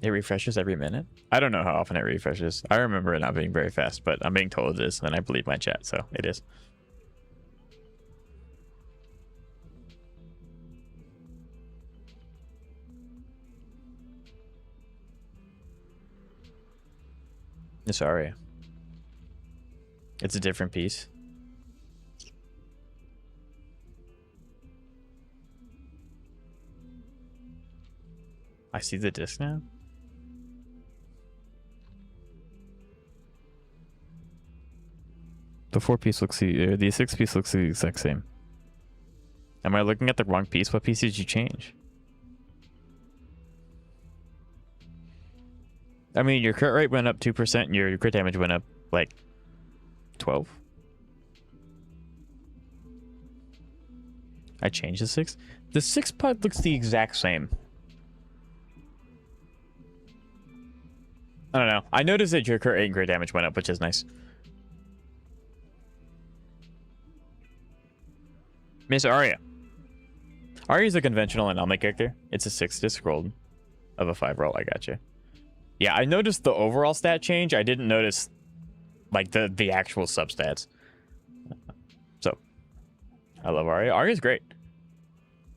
It refreshes every minute? I don't know how often it refreshes. I remember it not being very fast, but I'm being told it is, and I believe my chat, so it is. Sorry. It's a different piece. I see the disc now. The 4-piece looks the 6-piece looks the exact same. Am I looking at the wrong piece? What piece did you change? I mean, your crit rate went up 2%, and your crit damage went up, like, 12? I changed the 6? The 6 putt looks the exact same. I don't know. I noticed that your crit rate and crit damage went up, which is nice. Miss Arya. Arya's a conventional anomaly character. It's a 6 disc roll of a 5 roll. I gotcha. Yeah, I noticed the overall stat change. I didn't notice, like, the actual substats. So, I love Arya. Arya's great.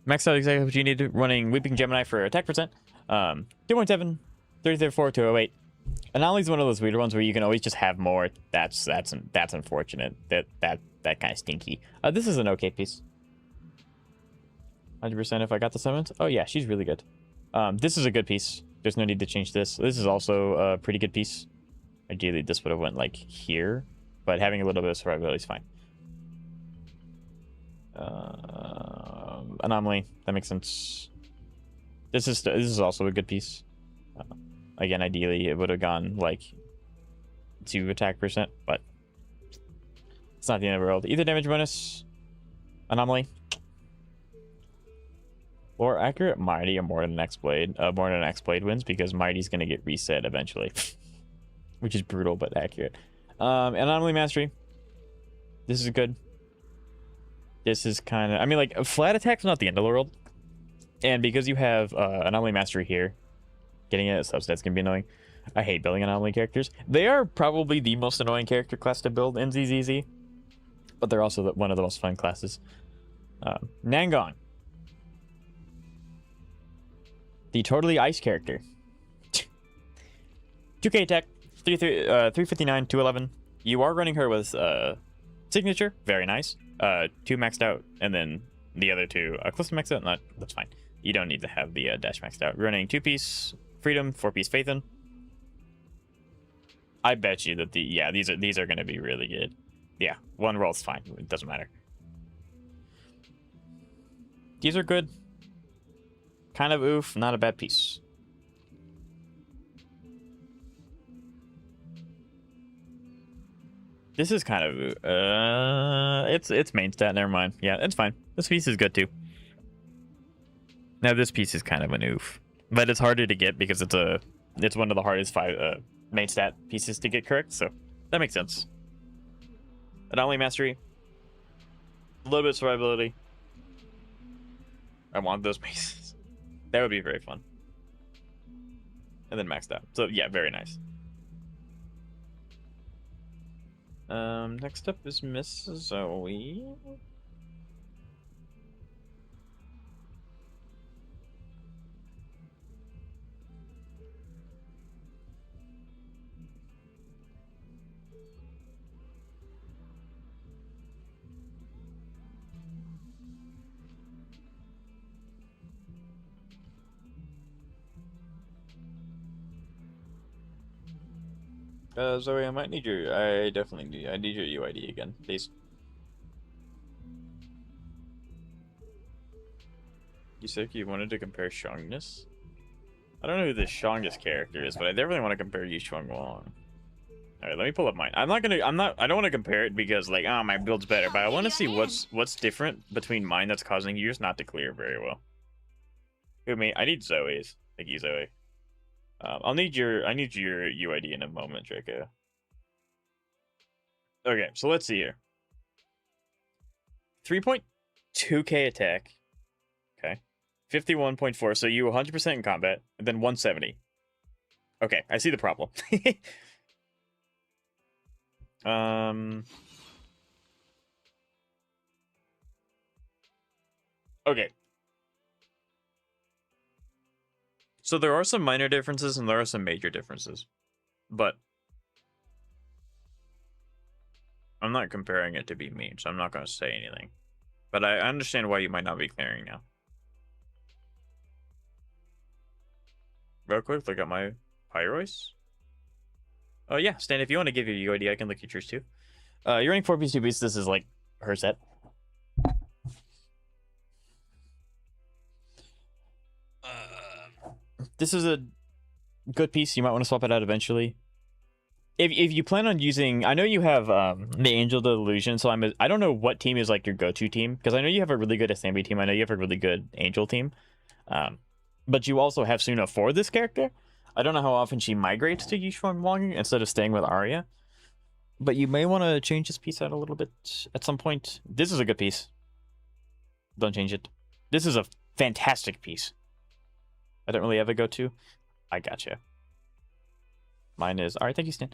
Maxed out exactly what you need, running Weeping Gemini for attack percent. 2.7, 334, 208. Anomaly's one of those weird ones where you can always just have more. That's unfortunate. That kind of stinky. This is an okay piece. 100% if I got the summons. Oh yeah, she's really good. This is a good piece. There's no need to change this. This is also a pretty good piece. Ideally, this would have went like here, but having a little bit of survivability is fine. Anomaly, that makes sense. This is also a good piece. Again, ideally, it would have gone like 2 attack percent, but it's not the end of the world. Either damage bonus, anomaly, or accurate mighty or more than X blade. More than X blade wins because mighty's gonna get reset eventually, which is brutal but accurate. Anomaly mastery. This is good. This is kind of, I mean, like, flat attack's not the end of the world, and because you have anomaly mastery here, getting it at substats can be annoying. I hate building anomaly characters. They are probably the most annoying character class to build in ZZZ, but they're also one of the most fun classes. Nangon. The totally ice character. 2k attack, 359, 211. You are running her with signature, very nice. 2 maxed out, and then the other 2 close to maxed out. That's fine. You don't need to have the dash maxed out. Running 2-piece freedom, 4-piece faithin. I bet you that these are going to be really good. Yeah, 1 roll's fine. It doesn't matter. These are good. Kind of oof, not a bad piece. This is kind of it's main stat. Never mind. Yeah, it's fine. This piece is good too. Now this piece is kind of an oof, but it's harder to get because it's one of the hardest 5 main stat pieces to get correct. So that makes sense. Anomaly mastery, a little bit of survivability. I want those pieces. That would be very fun. And then maxed out. So yeah, very nice. Next up is Miss Zoe. Zoe, I might need your. I definitely need. I need your UID again, please. You said you wanted to compare Shongness? I don't know who this Shongness character is, but I definitely want to compare you Shuang Wong. Alright, let me pull up mine. I don't want to compare it because, like, oh, my build's better, but I want to see what's different between mine that's causing yours not to clear very well. Who me? I need Zoe's. Thank you, Zoe. I need your UID in a moment, Draco. Okay, so let's see here. 3.2k attack. Okay. 51.4, so you 100% in combat, and then 170. Okay, I see the problem. Okay. So there are some minor differences and there are some major differences. But I'm not comparing it to be mean, so I'm not going to say anything. But I understand why you might not be clearing now. Real quick, look at my Pyrosis. Oh yeah, Stan, if you want to give your UID, I can look at yours too. You're running 4-piece, 2-piece. This is like her set. This is a good piece. You might want to swap it out eventually. If you plan on using, I know you have the Angel Delusion, so I don't know what team is like your go-to team, because I know you have a really good Assembly team. I know you have a really good Angel team, but you also have Suna for this character. I don't know how often she migrates to Yushuang Wang instead of staying with Arya, but you may want to change this piece out a little bit at some point. This is a good piece. Don't change it. This is a fantastic piece. I don't really have a go-to. I gotcha. Mine is... Alright, thank you, Stan.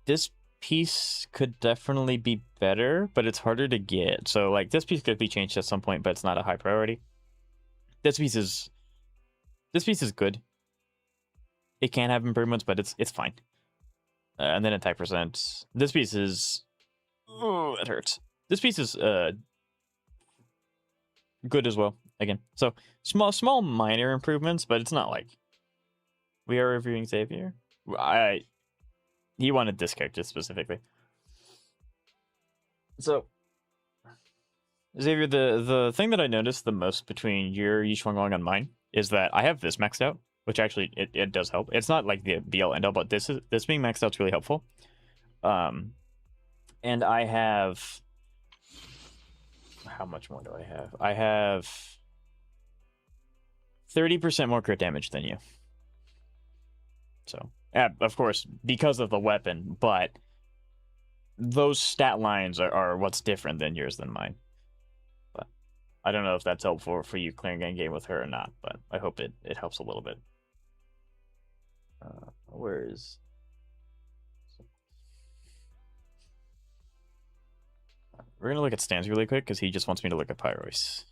This piece could definitely be better, but it's harder to get. So, like, this piece could be changed at some point, but it's not a high priority. This piece is good. It can have improvements, but it's fine. And then attack percent. This piece is... Oh, it hurts. This piece is good as well. Again, so small minor improvements, but it's not like we are reviewing Xavier. He wanted this character specifically. So Xavier, the thing that I noticed the most between your Yishuang Wang and mine is that I have this maxed out, which actually it does help. It's not like the be all end all, but this being maxed out is really helpful. And I have, how much more do I have? I have 30% more crit damage than you. So, of course, because of the weapon, but those stat lines are what's different than yours than mine. But I don't know if that's helpful for you clearing a game with her or not, but I hope it helps a little bit. Where is... We're going to look at stands really quick because he just wants me to look at Pyrosis.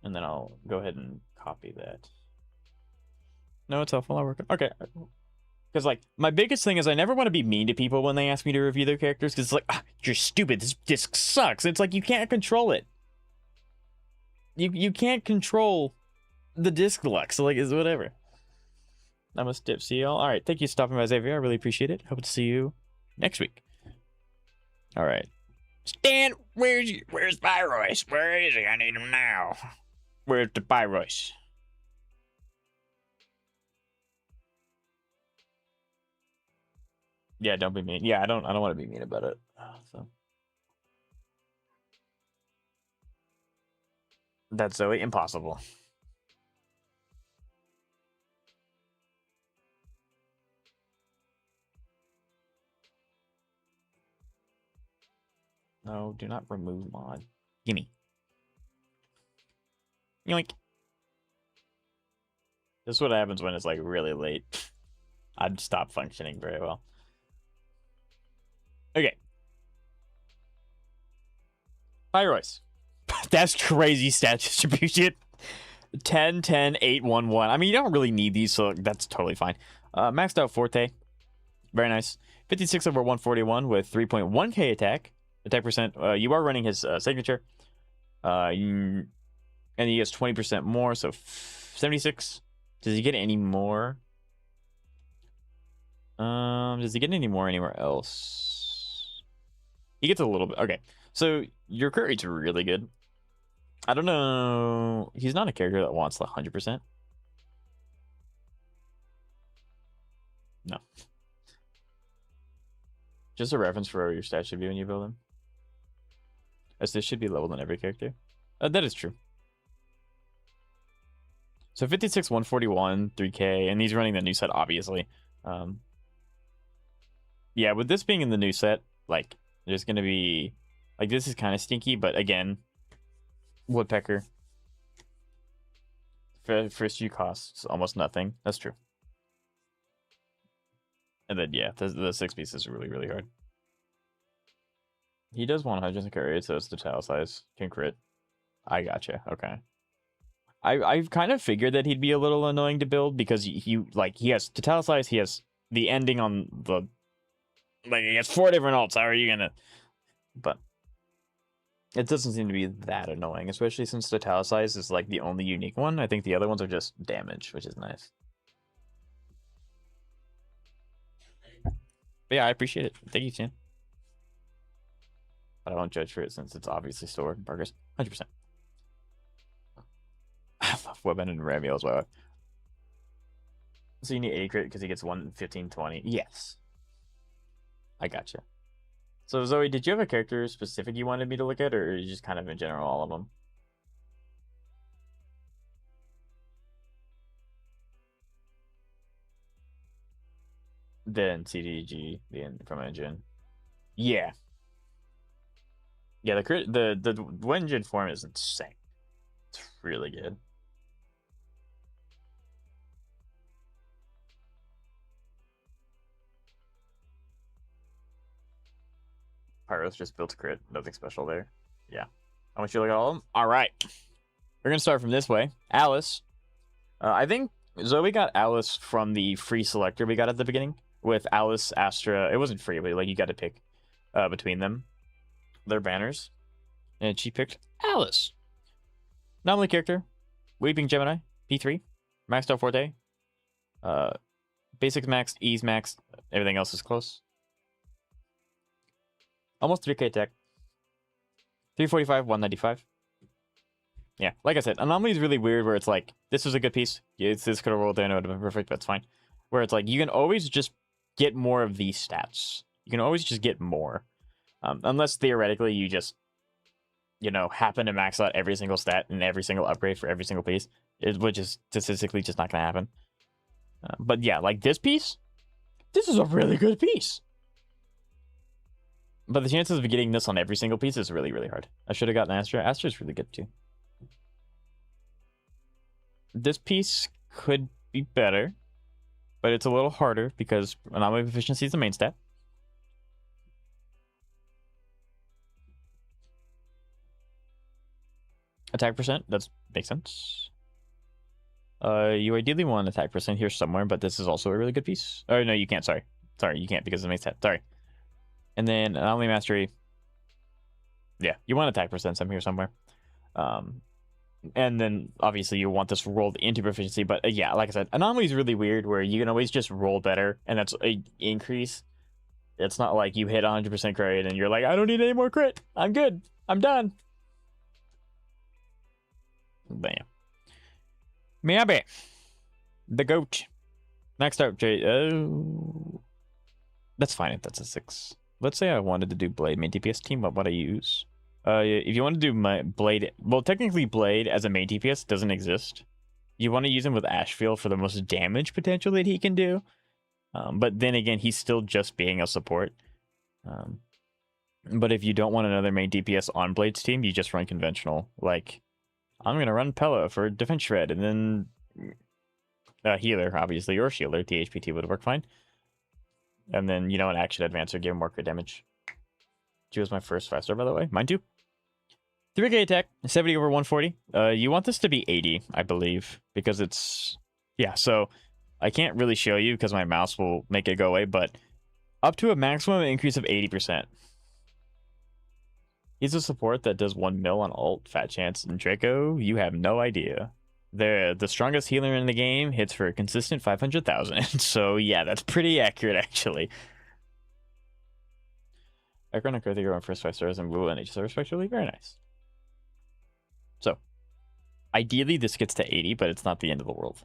And then I'll go ahead and copy that. No, it's helpful. I'll work. Okay. Because, like, my biggest thing is I never want to be mean to people when they ask me to review their characters. Because it's like, you're stupid. This disc sucks. It's like, you can't control it. You can't control the disc luck. So, like, it's whatever. I'm a stiff. See y'all. All right. Thank you for stopping by, Xavier. I really appreciate it. Hope to see you next week. All right. Stan, where's Pyros? Where is he? I need him now. Where's the Pyros? Yeah, don't be mean. Yeah, I don't want to be mean about it. So that's so impossible. No, do not remove mod. Gimme. Yoink. This is what happens when it's like really late. I'd stop functioning very well. Okay. Pyrosis. That's crazy stat distribution. 10, 10, 8, 1, 1. I mean, you don't really need these, so that's totally fine. Maxed out Forte. Very nice. 56 over 141 with 3.1k attack. Attack percent. You are running his signature. And he has 20% more, so 76. Does he get any more? Does he get any more anywhere else? He gets a little bit. Okay, so your crit rate's really good. I don't know. He's not a character that wants the 100%. No. Just a reference for where your stats should be when you build him. As this should be leveled on every character. That is true. So 56, 141, 3k, and he's running the new set, obviously. Yeah, with this being in the new set, like, there's going to be... Like, this is kind of stinky, but again, Woodpecker. First few costs almost nothing. That's true. And then, yeah, the 6 piece is really, really hard. He does 100 carry, so it's the tile size. Can crit. I gotcha. Okay. I've kind of figured that he'd be a little annoying to build because he has tile size, he has the ending on the... Like, he has 4 different ults. How are you gonna... But it doesn't seem to be that annoying, especially since the tile size is, like, the only unique one. I think the other ones are just damage, which is nice. But yeah, I appreciate it. Thank you, Chan. But I won't judge for it since it's obviously stored in progress. 100%. I love buff weapon and Ramiel as well. So you need 80 crit because he gets 1, 15, 20. Yes. I gotcha. So Zoe, did you have a character specific you wanted me to look at, or just kind of in general all of them? Then CDG, from engine. Yeah. Yeah, the engine form is insane. It's really good. Pyros just built a crit. Nothing special there. Yeah. I want you to look at all of them. All right. We're going to start from this way. Alice. I think Zoe got Alice from the free selector we got at the beginning. With Alice, Astra. It wasn't free, but like you got to pick between them. Their banners. And she picked Alice. Anomaly character. Weeping Gemini. P3. Maxed out Forte. Basics maxed. Ease maxed. Everything else is close. Almost 3k attack. 345, 195. Yeah, like I said, Anomaly is really weird where it's like, this is a good piece. Yeah, this could have rolled in, it would have been perfect, that's fine. Where it's like, you can always just get more of these stats. You can always just get more. Unless theoretically you just, you know, happen to max out every single stat and every single upgrade for every single piece. Which is statistically just not going to happen. But yeah, like this piece, this is a really good piece. But the chances of getting this on every single piece is really, really hard. I should have gotten Astra. Astra's really good too. This piece could be better, but it's a little harder because anomaly efficiency is the main stat. Attack percent, that makes sense. You ideally want attack percent here somewhere, but this is also a really good piece. Oh, no, you can't, sorry. Sorry, you can't because of the main stat, sorry. And then anomaly mastery. Yeah, you want attack percent here somewhere. And then obviously you want this rolled into proficiency. But yeah, like I said, anomaly is really weird where you can always just roll better. And that's an increase. It's not like you hit 100% crit and you're like, I don't need any more crit. I'm good. I'm done. Bam. Miyabi. The goat. Next up, Jay. Oh. That's fine if that's a 6. Let's say I wanted to do Blade main DPS team, what would I use? If you want to do my Blade... Well, technically Blade as a main DPS doesn't exist. You want to use him with Ashfield for the most damage potential that he can do. But then again, he's still just being a support. But if you don't want another main DPS on Blade's team, you just run conventional. Like, I'm going to run Pella for Defense Shred, and then Healer, obviously, or Shielder. THPT would work fine. And then, you know, an action advancer, give him more crit damage. She was my first 5-star, by the way. Mine too. 3k attack, 70 over 140. You want this to be 80, I believe, because it's... Yeah, so I can't really show you because my mouse will make it go away, but up to a maximum increase of 80%. He's a support that does 1 mil on ult, Fat Chance, and Draco. You have no idea. The strongest healer in the game hits for a consistent 500,000. So yeah, that's pretty accurate actually. Ekron and Kurthiger on first 5 stars and Blue and HSR respectively. Very nice. So ideally this gets to 80, but it's not the end of the world.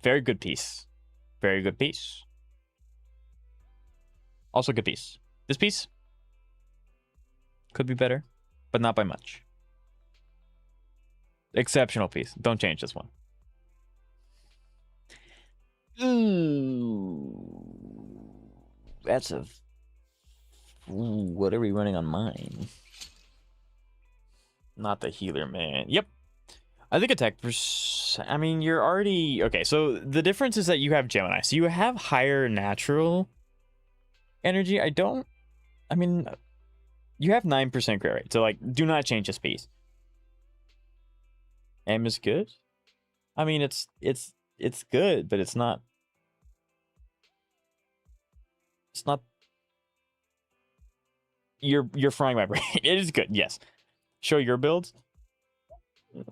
Very good piece. Very good piece. Also good piece. This piece could be better, but not by much. Exceptional piece. Don't change this one. Ooh. That's a... Ooh, what are we running on mine? Not the healer, man. Yep. I think attack... I mean, you're already... Okay, so the difference is that you have Gemini. So you have higher natural energy. I mean, you have 9% crit rate. So, like, do not change this piece. M is good. I mean, it's good, but it's not. It's not. You're frying my brain. It is good, yes. Show your builds.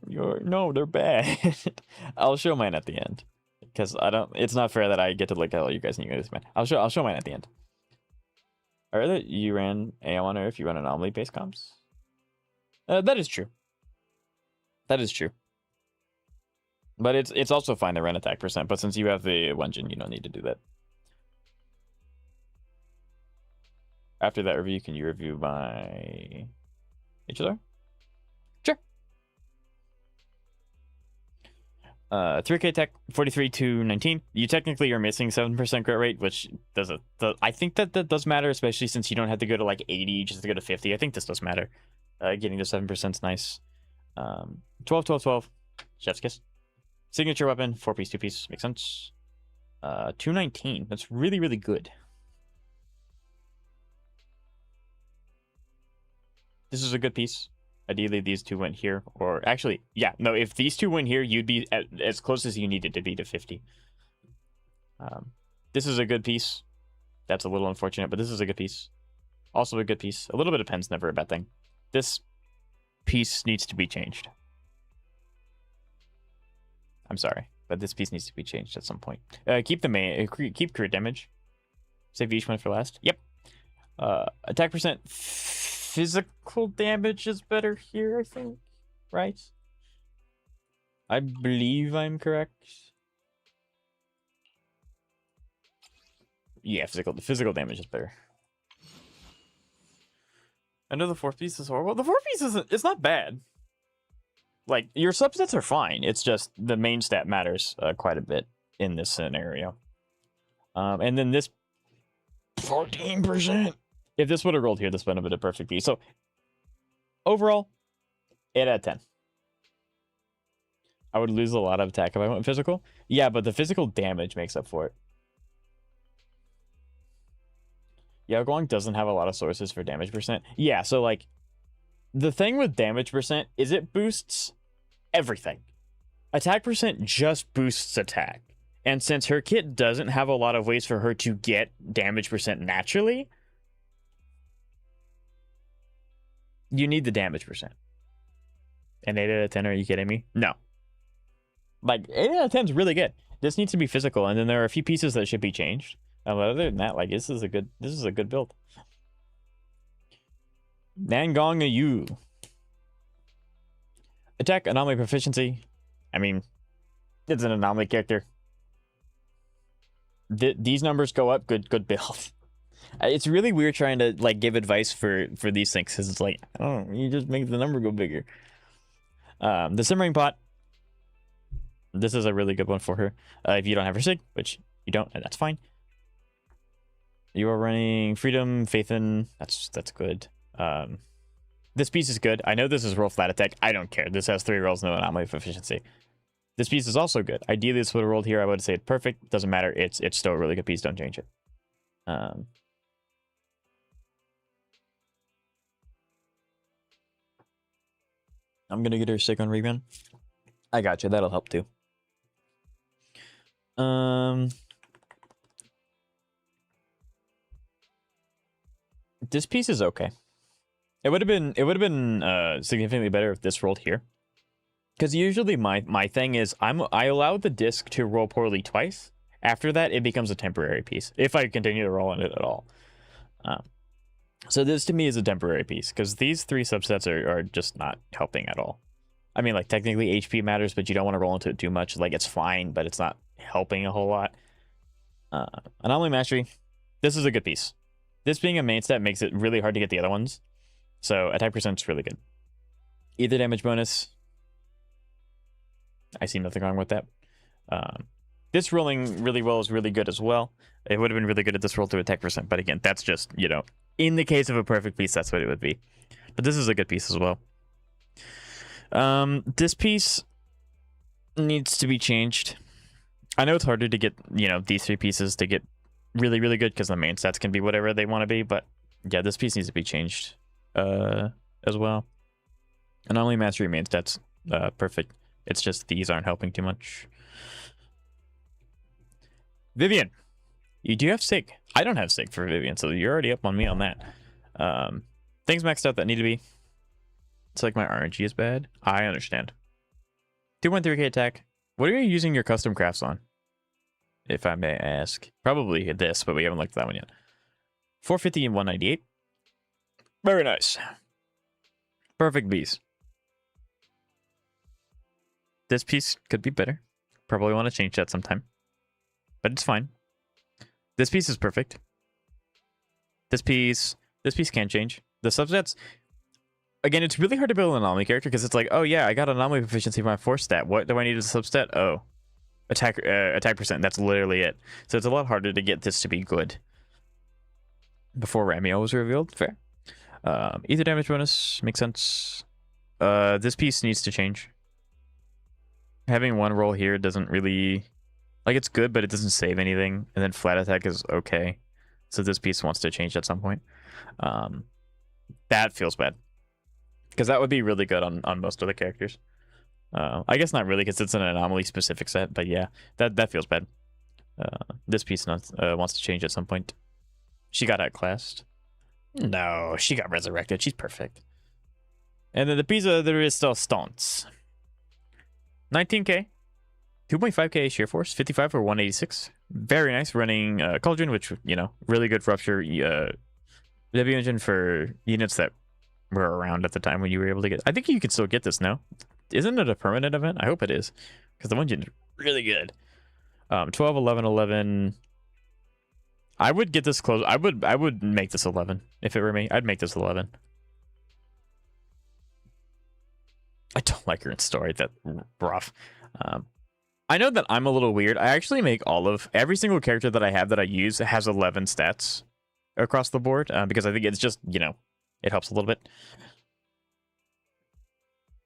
No, they're bad. I'll show mine at the end because I don't. It's not fair that I get to look at all you guys and you guys, man. I'll show mine at the end. I heard that you ran AO on Earth. You run anomaly based comps. That is true. That is true. But it's also fine to run attack percent, but since you have the Wenjin, you don't need to do that. After that review, can you review my HSR? Sure. 3K tech, 43 to 19. You technically are missing 7% crit rate, which I think that does matter, especially since you don't have to go to like 80 just to go to 50. I think this does matter. Getting to 7% is nice. 12, 12, 12. Chef's kiss. Signature weapon, 4-piece, 2-piece. Makes sense. 219. That's really, really good. This is a good piece. Ideally, these two went here. Or actually, yeah. No, if these two went here, you'd be as close as you needed to be to 50. This is a good piece. That's a little unfortunate, but this is a good piece. Also a good piece. A little bit of pen's never a bad thing. This piece needs to be changed. I'm sorry, but this piece needs to be changed at some point. Keep the main, keep crit damage. Save each one for last. Yep. Attack percent. Physical damage is better here, I think. Right? I believe I'm correct. Yeah, the physical damage is better. I know the 4-piece is horrible. The 4-piece it's not bad. Like, your subsets are fine. It's just the main stat matters quite a bit in this scenario. And then this 14%. If this would have rolled here, this would have been a perfect piece. So, overall, 8 out of 10. I would lose a lot of attack if I went physical. Yeah, but the physical damage makes up for it. Yao Guang doesn't have a lot of sources for damage percent. Yeah, so, like, the thing with damage percent is it boosts everything. Attack percent just boosts attack. And since her kit doesn't have a lot of ways for her to get damage percent naturally, you need the damage percent. And 8 out of 10, are you kidding me? No. Like, 8 out of 10 is really good. This needs to be physical, and then there are a few pieces that should be changed. But other than that, like, this is a good build. Nangong Yu. Attack, anomaly, proficiency. I mean, it's an anomaly character. These numbers go up, good build. It's really weird trying to, like, give advice for these things, because it's like, oh, you just make the number go bigger. The Simmering Pot. This is a really good one for her. If you don't have her Sig, which you don't, and that's fine. You are running Freedom, Faith in. That's good. This piece is good. I know this is roll flat attack. I don't care. This has 3 rolls, no anomaly of efficiency. This piece is also good. Ideally, this would have rolled here. I would say it's perfect. Doesn't matter. It's still a really good piece. Don't change it. I'm gonna get her sick on rerun. I got you. That'll help too. This piece is okay. It would have been significantly better if this rolled here. Because usually my thing is I allow the disc to roll poorly twice. After that, it becomes a temporary piece if I continue to roll on it at all. So this to me is a temporary piece because these 3 subsets are just not helping at all. I mean, like, technically HP matters, but you don't want to roll into it too much. Like, it's fine, but it's not helping a whole lot. Anomaly Mastery. This is a good piece. This being a main stat makes it really hard to get the other ones. So attack percent is really good. Either damage bonus. I see nothing wrong with that. This rolling really well is really good as well. It would have been really good at this roll to attack percent, but again, that's just, you know, in the case of a perfect piece, that's what it would be. But this is a good piece as well. This piece needs to be changed. I know it's harder to get, you know, these 3 pieces to get really, really good because the main stats can be whatever they want to be, but yeah, this piece needs to be changed as well. Anomaly Mastery main stats, perfect. It's just these aren't helping too much. Vivian, you do have Sig. I don't have Sig for Vivian, so you're already up on me on that. Things maxed out that need to be. It's like my RNG is bad. I understand. 213k attack. What are you using your custom crafts on? If I may ask. Probably this, but we haven't looked at that one yet. 450 and 198. Very nice. Perfect bees. This piece could be better. Probably want to change that sometime. But it's fine. This piece is perfect. This piece can't change. The substats, again, it's really hard to build an anomaly character because it's like, oh yeah, I got anomaly proficiency for my force stat. What do I need as a substat? Oh, attack percent. That's literally it. So it's a lot harder to get this to be good. Before Ramio was revealed, fair. Ether damage bonus makes sense. This piece needs to change. Having one roll here doesn't really, like, it's good, but it doesn't save anything. And then flat attack is okay. So this piece wants to change at some point. That feels bad. Because that would be really good on most of the characters. I guess not really, because it's an anomaly specific set, but yeah, that feels bad. This piece wants to change at some point. She got outclassed. No, she got resurrected. She's perfect. And then the piece of the resistance. 19k. 2.5k sheer force. 55 for 186. Very nice. Running Cauldron, which, you know, really good rupture. W engine for units that were around at the time when you were able to get. I think you can still get this now. Isn't it a permanent event? I hope it is, because the one engine is really good. 12, 11, 11. I would get this close. I would make this 11 if it were me. I'd make this 11. I don't like her in story. That rough. I know that I'm a little weird. I actually make every single character that I have that I use has 11 stats across the board, because I think it's just, you know, it helps a little bit.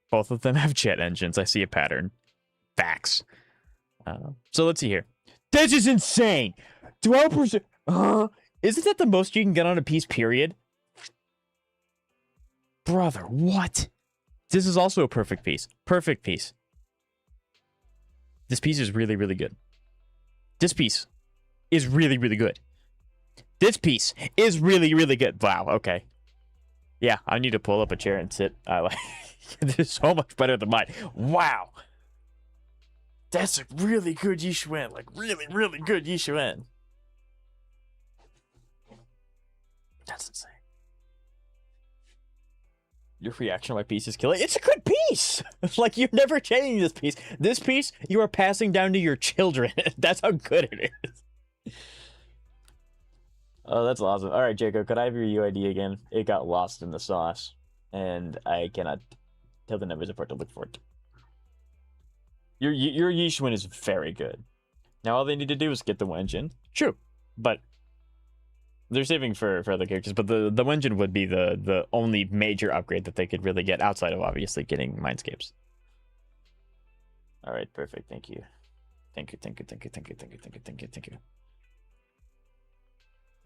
Both of them have jet engines. I see a pattern. Facts. So let's see here. This is insane. 12%. Isn't that the most you can get on a piece, period? Brother, what? This is also a perfect piece. Perfect piece. This piece is really, really good. This piece is really, really good. This piece is really, really good. Wow, okay. Yeah, I need to pull up a chair and sit. I like this is so much better than mine. Wow. That's a really good Yishuan. Like, really, really good Yishuan. That's insane. Your reaction to my piece is killing. It's a good piece! Like, you're never changing this piece. This piece, you are passing down to your children. That's how good it is. Oh, that's awesome. Alright, Jacob, could I have your UID again? It got lost in the sauce. And I cannot tell the numbers apart to look for it. Your Yishuan is very good. Now all they need to do is get the Wenjin. True, but they're saving for other characters. But the Wenjin would be the only major upgrade that they could really get outside of obviously getting Mindscapes. All right, perfect. Thank you. Thank you.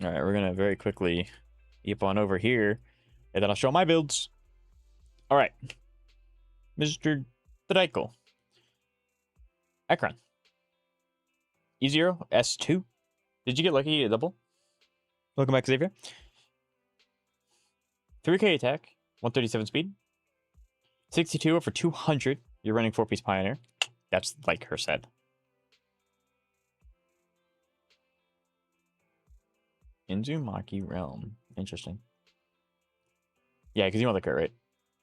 All right, we're gonna very quickly eep on over here, and then I'll show my builds. All right, Mr. Draco. Ekron. E0, S2. Did you get lucky at double? Welcome back, Xavier. 3k attack, 137 speed. 62 over 200. You're running 4-piece Pioneer. That's like her set. Inzumaki Realm. Interesting. Yeah, because you want the crit rate.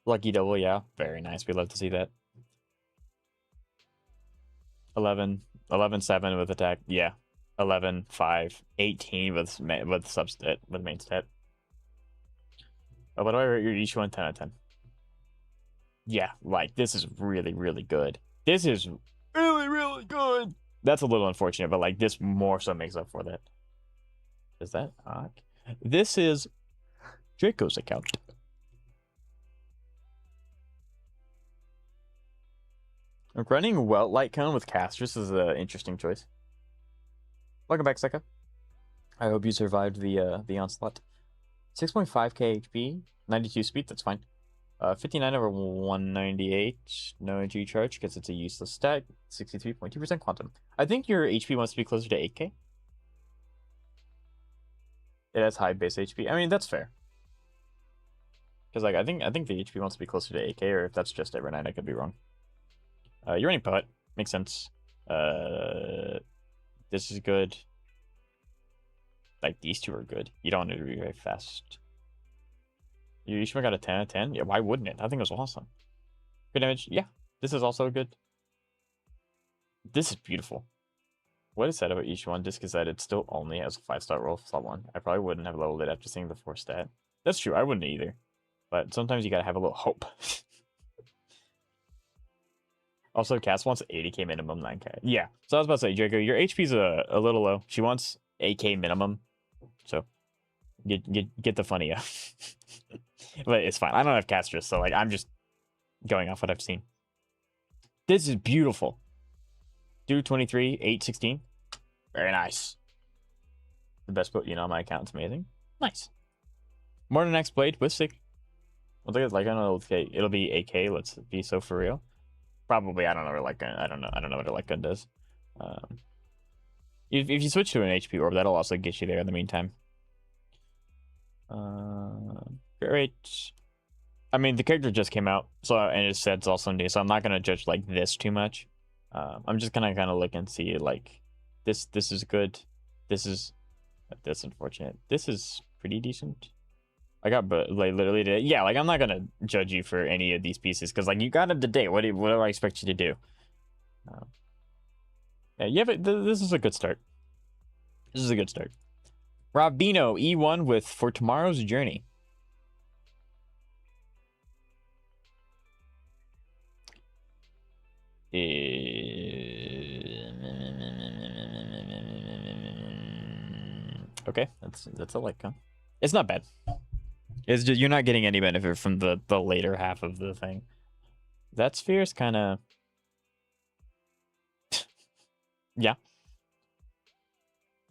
Lucky double, yeah. Very nice. We'd love to see that. 11, 7 with attack. Yeah. 11, 5, 18 with substat, with main stat. Oh, by the way, you're each one 10 out of 10. Yeah, like, this is really, really good. This is really, really good. That's a little unfortunate, but like, this more so makes up for that. Is that Ak? This is Draco's account. Running Welt Light Cone with Castrus is an interesting choice. Welcome back, Seka. I hope you survived the onslaught. 6.5k HP, 92 speed, that's fine. 59 over 198, no G charge because it's a useless stat. 63.2% quantum. I think your HP wants to be closer to 8k. It has high base HP. I mean, that's fair. Because like I think the HP wants to be closer to 8k, or if that's just every night, I could be wrong. You're running Poet, makes sense. This is good. Like, these two are good. You don't want to be very fast. You each got a 10 out of 10? Yeah, why wouldn't it? I think it was awesome. Good damage. Yeah, this is also good. This is beautiful. What is said about each one just is that it still only has a 5-star roll for slot 1. I probably wouldn't have leveled it after seeing the 4 stat. That's true, I wouldn't either. But sometimes you gotta have a little hope. Also, Cass wants 80k minimum, 9k. Yeah, so I was about to say, Draco, your HP's a little low. She wants 8k minimum. So, get the funny out. But it's fine. I don't have Castress, so like I'm just going off what I've seen. This is beautiful. Dude 23, 816. Very nice. The best put on my account. It's amazing. Nice. More than X Blade with 6. We'll take it like I don't know. It'll be 8k. Let's be so for real. Probably I don't know what like I don't know what a light gun does. If you switch to an HP orb, that'll also get you there in the meantime. Great. I mean, the character just came out, so and it said it's also new, so I'm not gonna judge like this too much. I'm just gonna kind of look and see like this is good. That's unfortunate. This is pretty decent. I got but like literally today. Yeah, like I'm not gonna judge you for any of these pieces because like you got them today. What do I expect you to do? Yeah, but this is a good start. This is a good start. Robino E1 with For Tomorrow's Journey. Okay, that's a like. It's not bad. It's just you're not getting any benefit from the later half of the thing. That sphere is kind of yeah.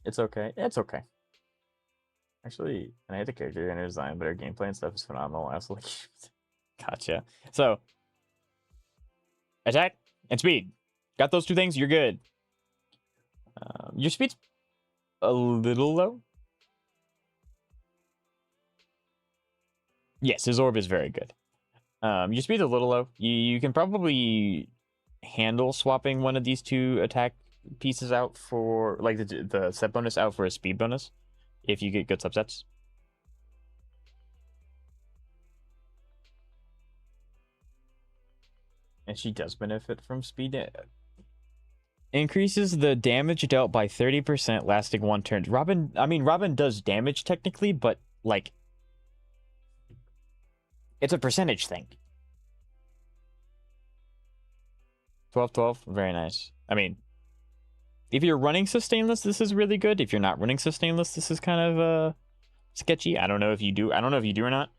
It's okay. It's okay. Actually, and I hate the character and her design, but her gameplay and stuff is phenomenal. Absolutely. Gotcha. So, attack and speed. Got those two things, you're good. Your speed's a little low. Yes, his orb is very good. Your speed's a little low. You can probably handle swapping one of these two attack pieces out for like the set bonus out for a speed bonus if you get good subsets. And she does benefit from speed. Increases the damage dealt by 30% lasting 1 turn. Robin does damage technically, but like it's a percentage thing. 12-12, very nice. I mean, if you're running sustainless, this is really good. If you're not running sustainless, this is kind of sketchy. I don't know if you do or not.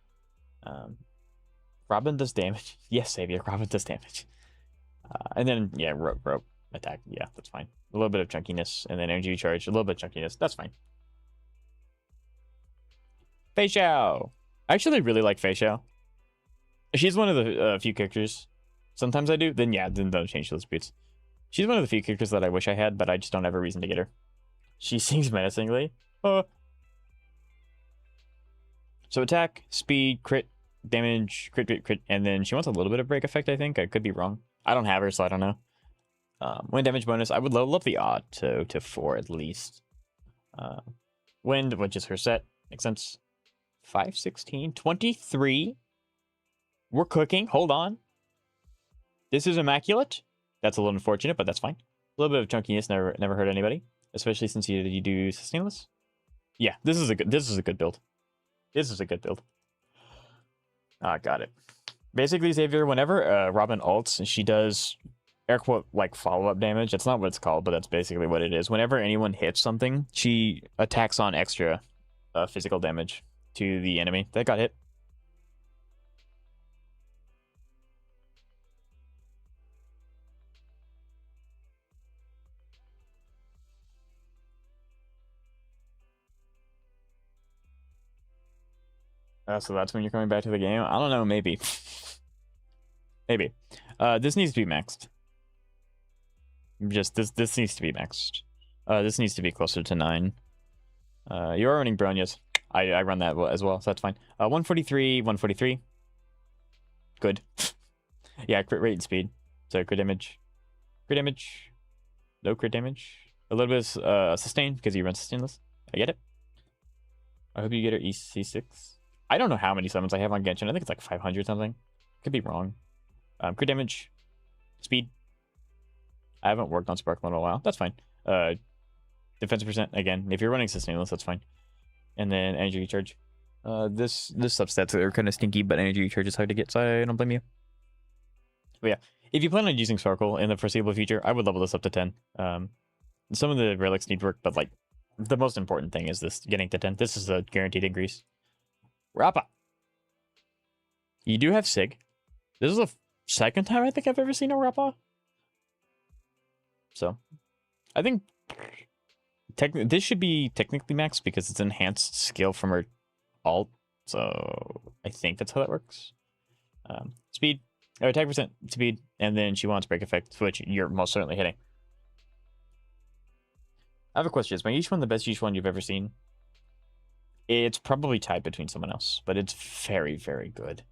Robin does damage. Yes, Savior, Robin does damage. And then, yeah, rope attack. Yeah, that's fine. A little bit of chunkiness, and then energy charge. A little bit of chunkiness. That's fine. Fei Xiao. I actually really like Fei Xiao. She's one of the few characters. Sometimes I do. Then don't change those beats. She's one of the few characters that I wish I had, but I just don't have a reason to get her. She sings menacingly. So attack, speed, crit, damage, crit, and then she wants a little bit of break effect, I think. I could be wrong. I don't have her, so I don't know. Wind damage bonus. I would love the odd to 4 at least. Wind, which is her set. Makes sense. 5, 16, 23. We're cooking. Hold on. This is immaculate. That's a little unfortunate, but that's fine. A little bit of chunkiness never hurt anybody, especially since you do sustainless. Yeah, this is a good build. This is a good build. Got it. Basically, Xavier, whenever Robin ults, she does air quote like follow-up damage. That's not what it's called, but that's basically what it is. Whenever anyone hits something, she attacks on extra physical damage to the enemy that got hit. So that's when you're coming back to the game? I don't know, maybe. Maybe. This needs to be maxed. Just, this needs to be maxed. This needs to be closer to 9. You are running Bronias. I run that as well, so that's fine. 143, 143. Good. Yeah, crit rate and speed. So crit damage. Crit damage. No crit damage. A little bit of sustain, because you run sustainless. I get it. I hope you get her EC6. I don't know how many summons I have on Genshin. I think it's like 500 something. Could be wrong. Crit damage, speed, I haven't worked on Sparkle in a while. That's fine. Defense percent, again, if you're running sustainless, that's fine. And then energy recharge. This substats are kind of stinky, but energy recharge is hard to get, so I don't blame you. But yeah, if you plan on using Sparkle in the foreseeable future, I would level this up to 10. Some of the relics need work, but like the most important thing is this getting to 10. This is a guaranteed increase. Rappa. You do have Sig. This is the second time I think I've ever seen a Rappa. So, I think this should be technically maxed because it's enhanced skill from her alt. So, I think that's how that works. Speed, or attack percent, speed, and then she wants break effect, which you're most certainly hitting. I have a question. Is my each one the best each one you've ever seen? It's probably tied between someone else, but it's very, very good.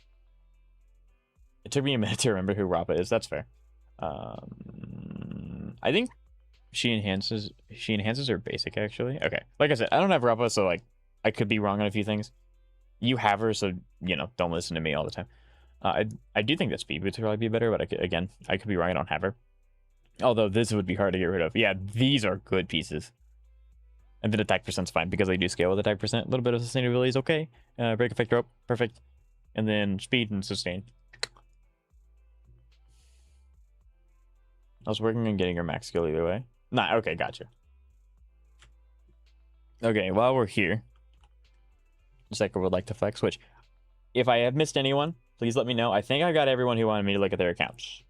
It took me a minute to remember who Rappa is. That's fair. I think she enhances her basic, actually. Okay. Like I said, I don't have Rappa, so like I could be wrong on a few things. You have her, so you know, don't listen to me all the time. I do think that speed would probably be better, but I could be wrong. I don't have her. Although this would be hard to get rid of. Yeah, these are good pieces. And then attack percent's fine because they do scale with attack percent. A little bit of sustainability is okay. Break effect drop, perfect. And then speed and sustain. I was working on getting her max skill either way. Nah, okay, gotcha. Okay, while we're here, Zeka would like to flex, which, if I have missed anyone, please let me know. I think I got everyone who wanted me to look at their accounts.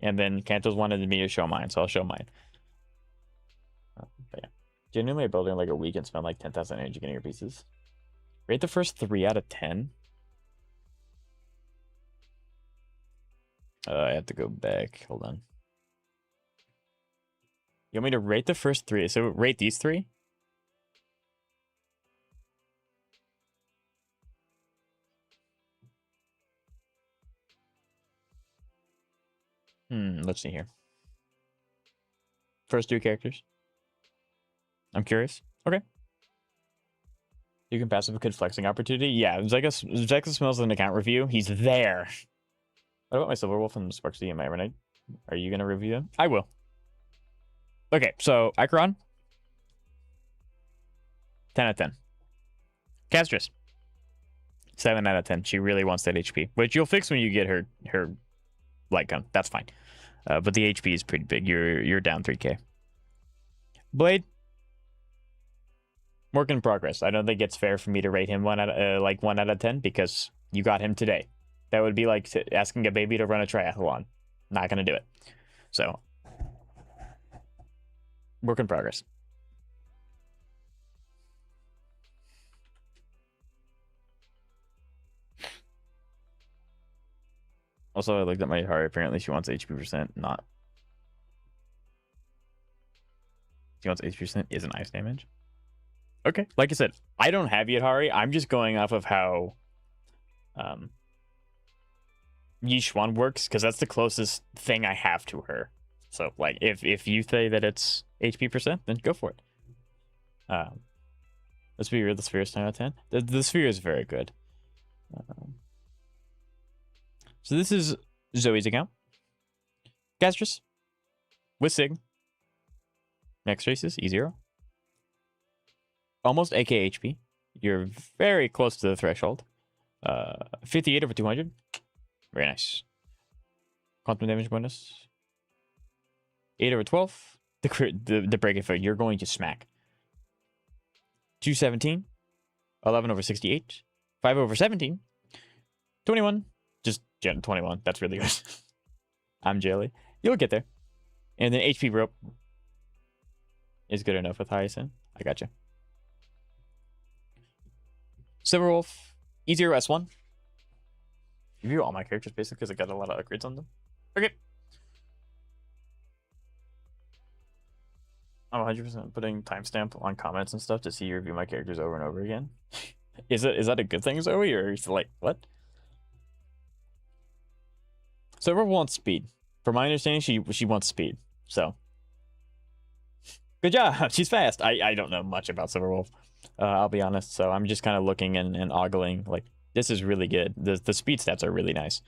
And then Kantos wanted me to show mine, so I'll show mine. But yeah. Genuinely, I build in like a week and spend like 10,000 energy getting your pieces. Rate the first 3 out of 10. I have to go back. Hold on. You want me to rate the first 3? So rate these 3? Let's see here. First 2 characters. I'm curious. Okay. You can pass up a good flexing opportunity. Yeah, Zeka smells an account review. He's there. What about my Silverwolf and Sparksy and my Evernight? Are you going to review them? I will. Okay, so Acheron. 10 out of 10. Castris. 7 out of 10. She really wants that HP, which you'll fix when you get her light gun. That's fine. But the HP is pretty big. You're down 3k. Blade. Work in progress. I don't think it's fair for me to rate him 1 out of 10 because you got him today. That would be like asking a baby to run a triathlon. Not gonna do it. So, work in progress. Also, I looked at my heart. Apparently, she wants HP percent, not. She wants HP percent isn't ice damage. Okay, like I said, I don't have Yadhari. I'm just going off of how Yishuan works, because that's the closest thing I have to her. So, like, if you say that it's HP percent, then go for it. Let's be real, the sphere is 10 out of 10. The sphere is very good. So this is Zoe's account. Castris. With Sig. Next races, E0. Almost AK HP. You're very close to the threshold. 58 over 200. Very nice. Quantum damage bonus. 8 over 12. The break effect, you're going to smack. 217. 11 over 68. 5 over 17. 21. Just 21. That's really good. I'm jelly. You'll get there. And then HP rope is good enough with Hyacinth. I gotcha. Silverwolf, E0S1. Review all my characters basically because I got a lot of upgrades on them. Okay. I'm 100% putting timestamp on comments and stuff to see you review my characters over and over again. Is that a good thing, Zoe, or is it like what? Silverwolf wants speed. From my understanding, she wants speed. So good job. She's fast. I don't know much about Silverwolf. I'll be honest. So I'm just kind of looking and ogling. Like, this is really good. The speed stats are really nice.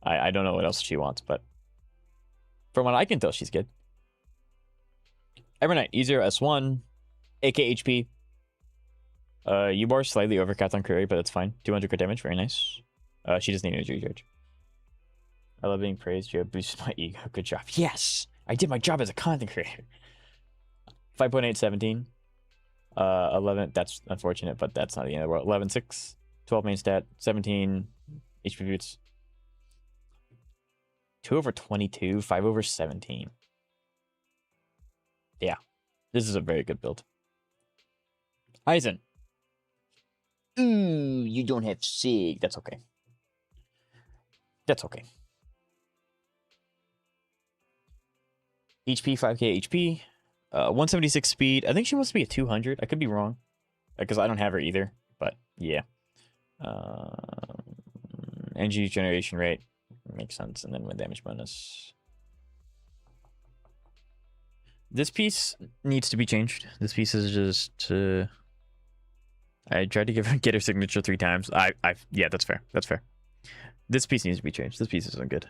I don't know what else she wants, but from what I can tell, she's good. Evernight, E0 S1, AK HP. U-bar slightly overcapped on crit rate, but that's fine. 200 crit damage, very nice. She doesn't need energy recharge. I love being praised. You have boosted my ego. Good job. Yes! I did my job as a content creator. 5.8, 17. 11, that's unfortunate, but that's not the end of the world. 11, 6. 12 main stat. 17 HP boots. 2 over 22. 5 over 17. Yeah. This is a very good build. Aizen. Ooh, you don't have Sig. That's okay. That's okay. HP, 5k HP. 176 speed. I think she wants to be a 200. I could be wrong. Because I don't have her either. But, yeah. Energy generation rate. Makes sense. And then with damage bonus. This piece needs to be changed. This piece is just... I tried to get her signature 3 times. Yeah, that's fair. That's fair. This piece needs to be changed. This piece isn't good.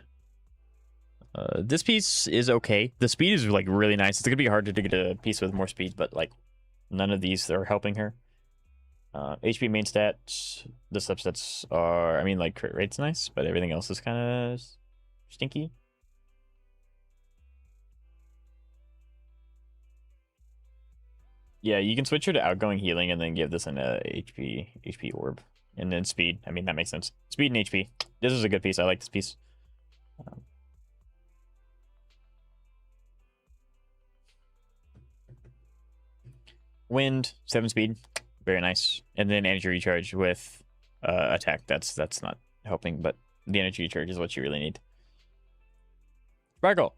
This piece is okay. The speed is like really nice. It's gonna be harder to get a piece with more speed, but like none of these are helping her. HP main stats. The subsets are, I mean, like crit rate's nice, but everything else is kind of stinky. Yeah, you can switch her to outgoing healing and then give this an HP orb. And then speed. I mean, that makes sense. Speed and HP. This is a good piece. I like this piece. Wind, 7 speed. Very nice. And then energy recharge with attack. That's not helping, but the energy recharge is what you really need. Sparkle.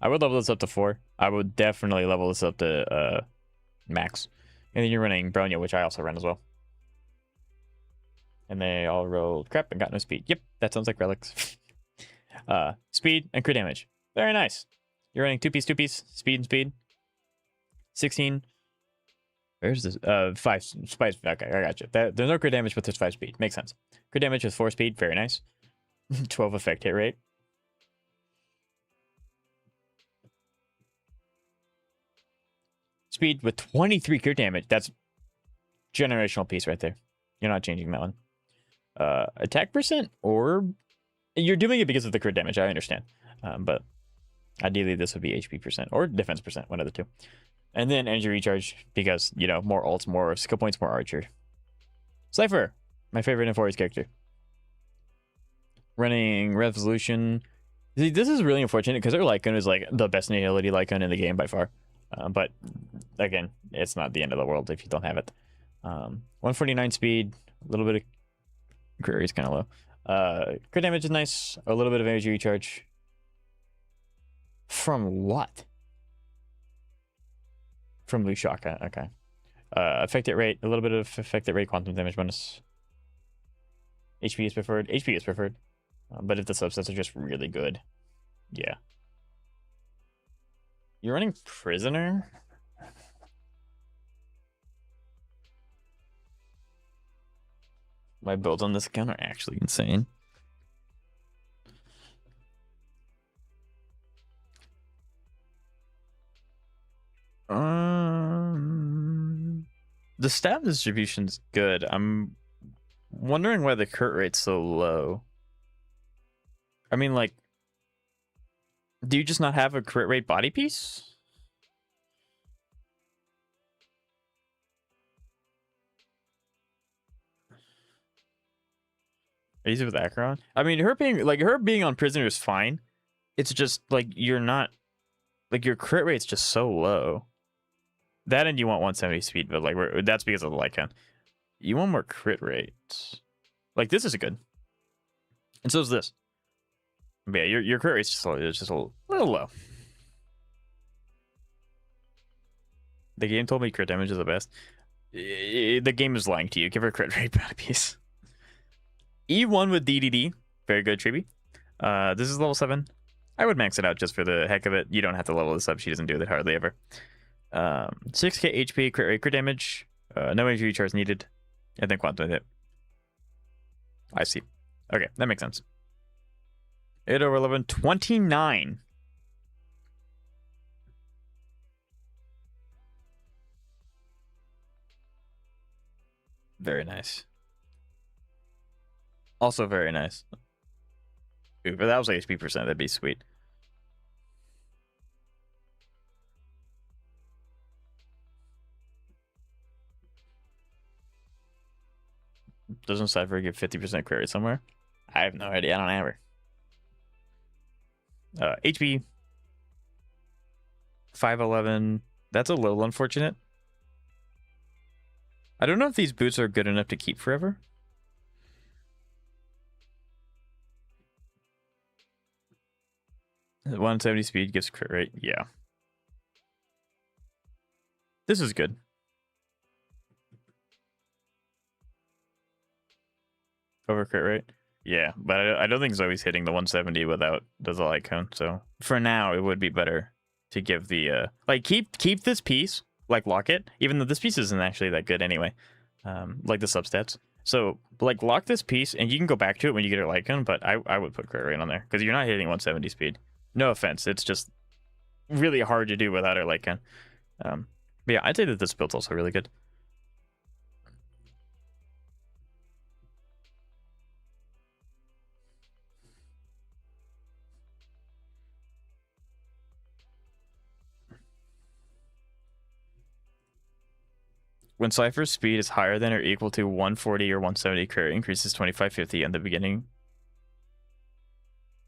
I would level this up to 4. I would definitely level this up to max. And then you're running Bronya, which I also run as well. And they all rolled crap and got no speed. Yep, that sounds like relics. Speed and crit damage. Very nice. You're running 2-piece, speed and speed. 16. Where's this? 5 spice. Okay, I got you. There's no crit damage, but there's 5 speed. Makes sense. Crit damage with 4 speed. Very nice. 12 effect hit rate. Speed with 23 crit damage. That's generational piece right there. You're not changing that one. Attack percent, or you're doing it because of the crit damage. I understand, but ideally this would be HP percent or defense percent, one of the two. And then energy recharge because, you know, more ults, more skill points, more archer. Cypher, my favorite Inforius character. Running Resolution. See, this is really unfortunate because her Lycan is like the best agility Lycan in the game by far. But again, it's not the end of the world if you don't have it. 149 speed, a little bit of crit rate is kind of low. Crit damage is nice. A little bit of energy recharge. From what? From Lushaka. Okay. Affected rate, a little bit of affected rate, quantum damage bonus. HP is preferred. HP is preferred. But if the subsets are just really good, yeah. You're running Prisoner? My builds on this account are actually insane. The stat distribution's good. I'm wondering why the crit rate's so low. I mean, like, do you just not have a crit rate body piece? Easy with Acheron? I mean, her being on Prisoner is fine. It's just like you're not, like, your crit rate's just so low. That and you want 170 speed, but like that's because of the Lycan. You want more crit rates. Like, this is good. And so is this. But yeah, your crit rate's just a little low. The game told me crit damage is the best. The game is lying to you. Give her a crit rate body piece. E1 with DDD. Very good, Triby. This is level 7. I would max it out just for the heck of it. You don't have to level this up. She doesn't do that hardly ever. 6k HP, crit rate, crit damage. No energy recharge needed. And then quantum hit. I see. Okay, that makes sense. 8 over 11, 29. Very nice. Also very nice. Ooh, but that was like HP percent. That'd be sweet. Doesn't Cypher give 50% crit rate somewhere? I have no idea. I don't ever. HP 511. That's a little unfortunate. I don't know if these boots are good enough to keep forever. The 170 speed gives crit rate. Yeah. This is good. Over crit rate. Yeah, but I don't think Zoe's hitting the 170 without the light cone. So for now, it would be better to give the like keep this piece, like lock it, even though this piece isn't actually that good anyway. Like the substats. So like lock this piece, and you can go back to it when you get a light cone. But I would put crit rate on there because you're not hitting 170 speed. No offense, it's just really hard to do without a light cone. But yeah, I'd say that this build's also really good. When Cypher's speed is higher than or equal to 140 or 170 crit, increases 2550 in the beginning.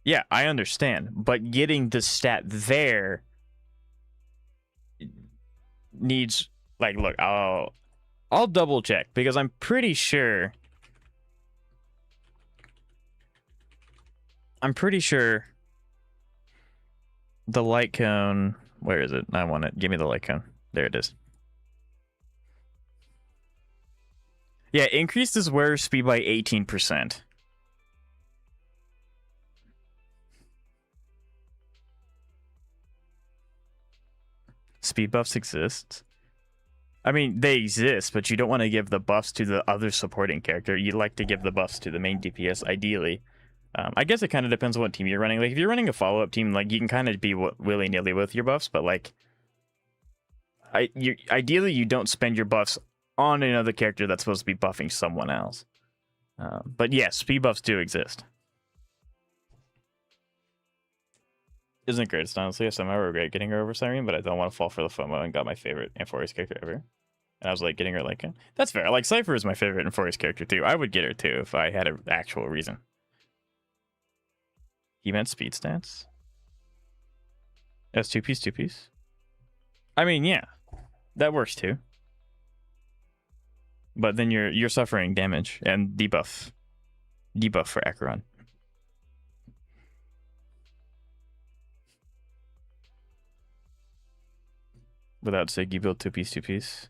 Yeah, I understand, but getting the stat there needs, like, look, I'll double check because I'm pretty sure the light cone, where is it? I want it. Give me the light cone. There it is. Yeah, increases wearer speed by 18%. Speed buffs exist. I mean, they exist, but you don't want to give the buffs to the other supporting character. You'd like to give the buffs to the main DPS, ideally. I guess it kind of depends on what team you're running. Like, if you're running a follow-up team, like, you can kind of be willy-nilly with your buffs, but, like, ideally you don't spend your buffs on another character that's supposed to be buffing someone else. But yes, speed buffs do exist. Isn't it great? Honestly, I somehow regret getting her over Cyrene, but I don't want to fall for the FOMO and got my favorite Amphorius character ever. And I was like, getting her like, that's fair. Like, Cypher is my favorite Amphorius character too. I would get her too if I had an actual reason. He meant speed stats? That's 2-piece. I mean, yeah, that works too. But then you're suffering damage and debuff for Acheron. Without Siggy build 2-piece.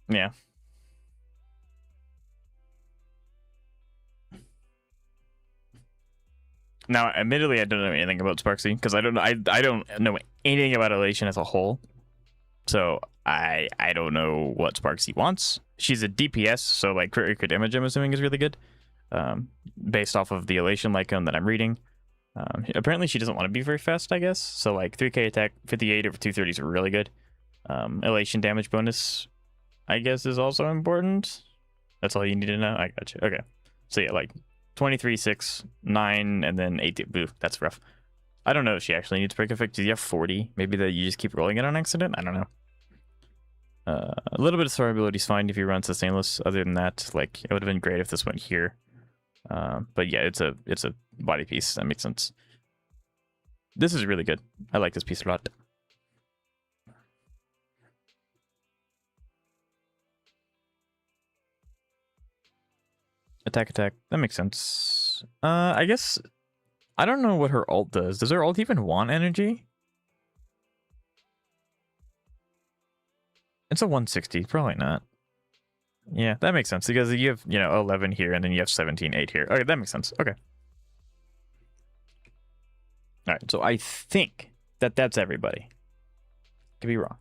Yeah. Now, admittedly, I don't know anything about Sparksy because I don't know anything about Elation as a whole. So I don't know what Sparksy wants. She's a DPS, so like crit damage, I'm assuming, is really good. Based off of the Elation Lycone that I'm reading. Apparently she doesn't want to be very fast, I guess. So like 3k attack, 58 over 230 is really good. Elation damage bonus, I guess, is also important. That's all you need to know. I gotcha. Okay. So yeah, like 23, 6, 9, and then 8. Boo, that's rough. I don't know if she actually needs break effect. Do you have 40? Maybe that you just keep rolling it on accident? I don't know. A little bit of survivability is fine if you run sustainless. Other than that, like, it would have been great if this went here. But yeah, it's a body piece. That makes sense. This is really good. I like this piece a lot. Attack. That makes sense. I guess I don't know what her ult does. Does her ult even want energy? It's a 160. Probably not. Yeah, that makes sense because you have, 11 here and then you have 17, 8 here. Okay, that makes sense. Okay. All right, so I think that's everybody. Could be wrong.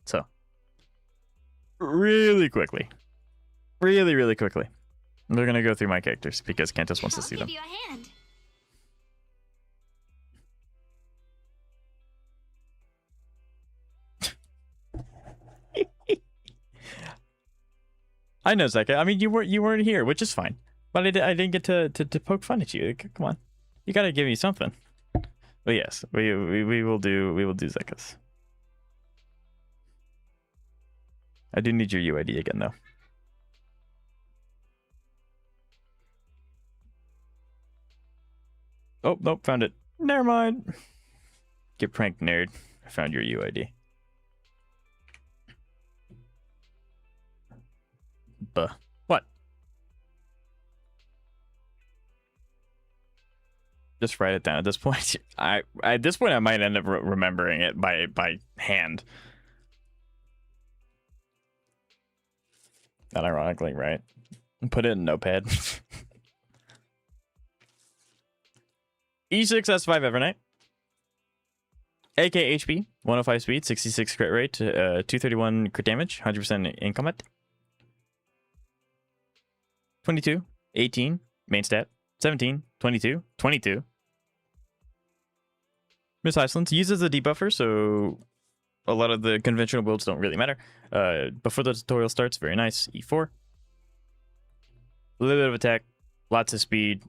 So, really quickly, really quickly, we're gonna go through my characters because Cantus wants to I'll see give them. you a hand. I know, Zeka. I mean, you weren't here, which is fine. But I didn't get to poke fun at you. Come on, you gotta give me something. But yes, we will do Zeka's. I do need your UID again though. Oh nope, found it. Never mind. Get pranked, nerd. I found your UID. Buh. What? Just write it down. At this point, at this point I might end up remembering it by hand. Not ironically, right? Put it in Notepad. E6 S5 Evernight. AK HP, 105 speed, 66 crit rate, 231 crit damage, 100% in combat. 22, 18, main stat, 17, 22, 22. Miss Iceland uses a debuffer, so a lot of the conventional builds don't really matter. Before the tutorial starts, very nice. E4. A little bit of attack, lots of speed.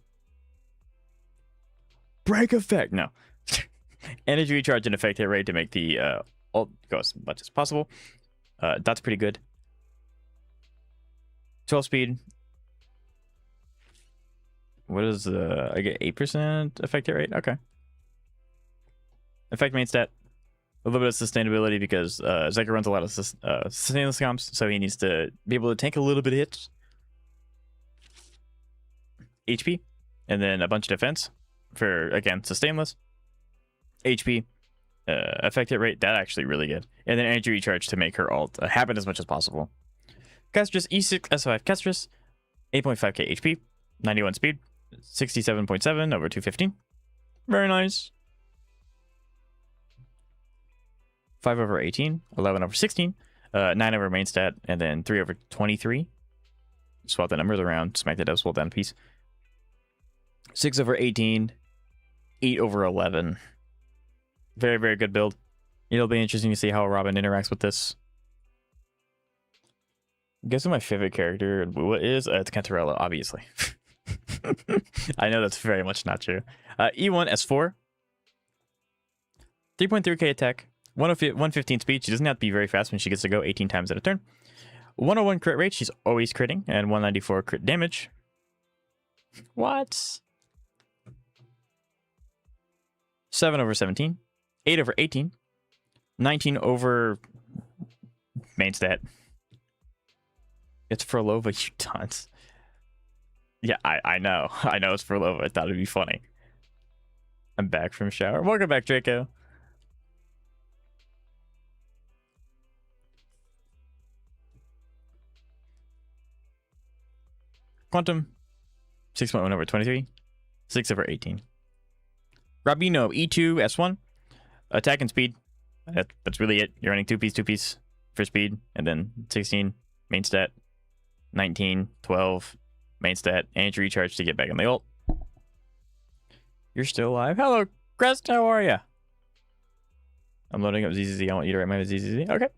Break effect, no. Energy recharge and effect hit rate to make the ult go as much as possible. That's pretty good. 12 speed. What is I get 8% effect hit rate? Okay. Effect main stat. A little bit of sustainability because Zeka runs a lot of sustainless comps, so he needs to be able to tank a little bit of hits. HP. And then a bunch of defense for, again, sustainless. HP. Effect hit rate, that actually really good. And then energy recharge to make her ult happen as much as possible. Castress E6 S5 Castress. 8.5k HP. 91 speed. 67.7 over 215. Very nice. 5 over 18. 11 over 16. 9 over main stat. And then 3 over 23. Swap the numbers around. Smack the decimal down a piece. 6 over 18. 8 over 11. Very, very good build. It'll be interesting to see how Robin interacts with this. Guessing my favorite character in WUA is? It's Cantarella, obviously. I know that's very much not true. E1 S4. 3.3k attack. 115 speed. She doesn't have to be very fast when she gets to go 18 times at a turn. 101 crit rate. She's always critting. And 194 crit damage. What? 7 over 17. 8 over 18. 19 over main stat. It's for Lova, you dunce. Yeah, I know. I know it's for Lova. I thought it'd be funny. I'm back from shower. Welcome back, Draco. Quantum. 6.1 over 23. 6 over 18. Rabino, E2, S1. Attack and speed. That's really it. You're running 2-piece for speed. And then 16, main stat. 19, 12, main stat. Energy recharge to get back on the ult. You're still alive. Hello, Crest. How are ya? I'm loading up ZZZ. I want you to write my ZZZ. Okay.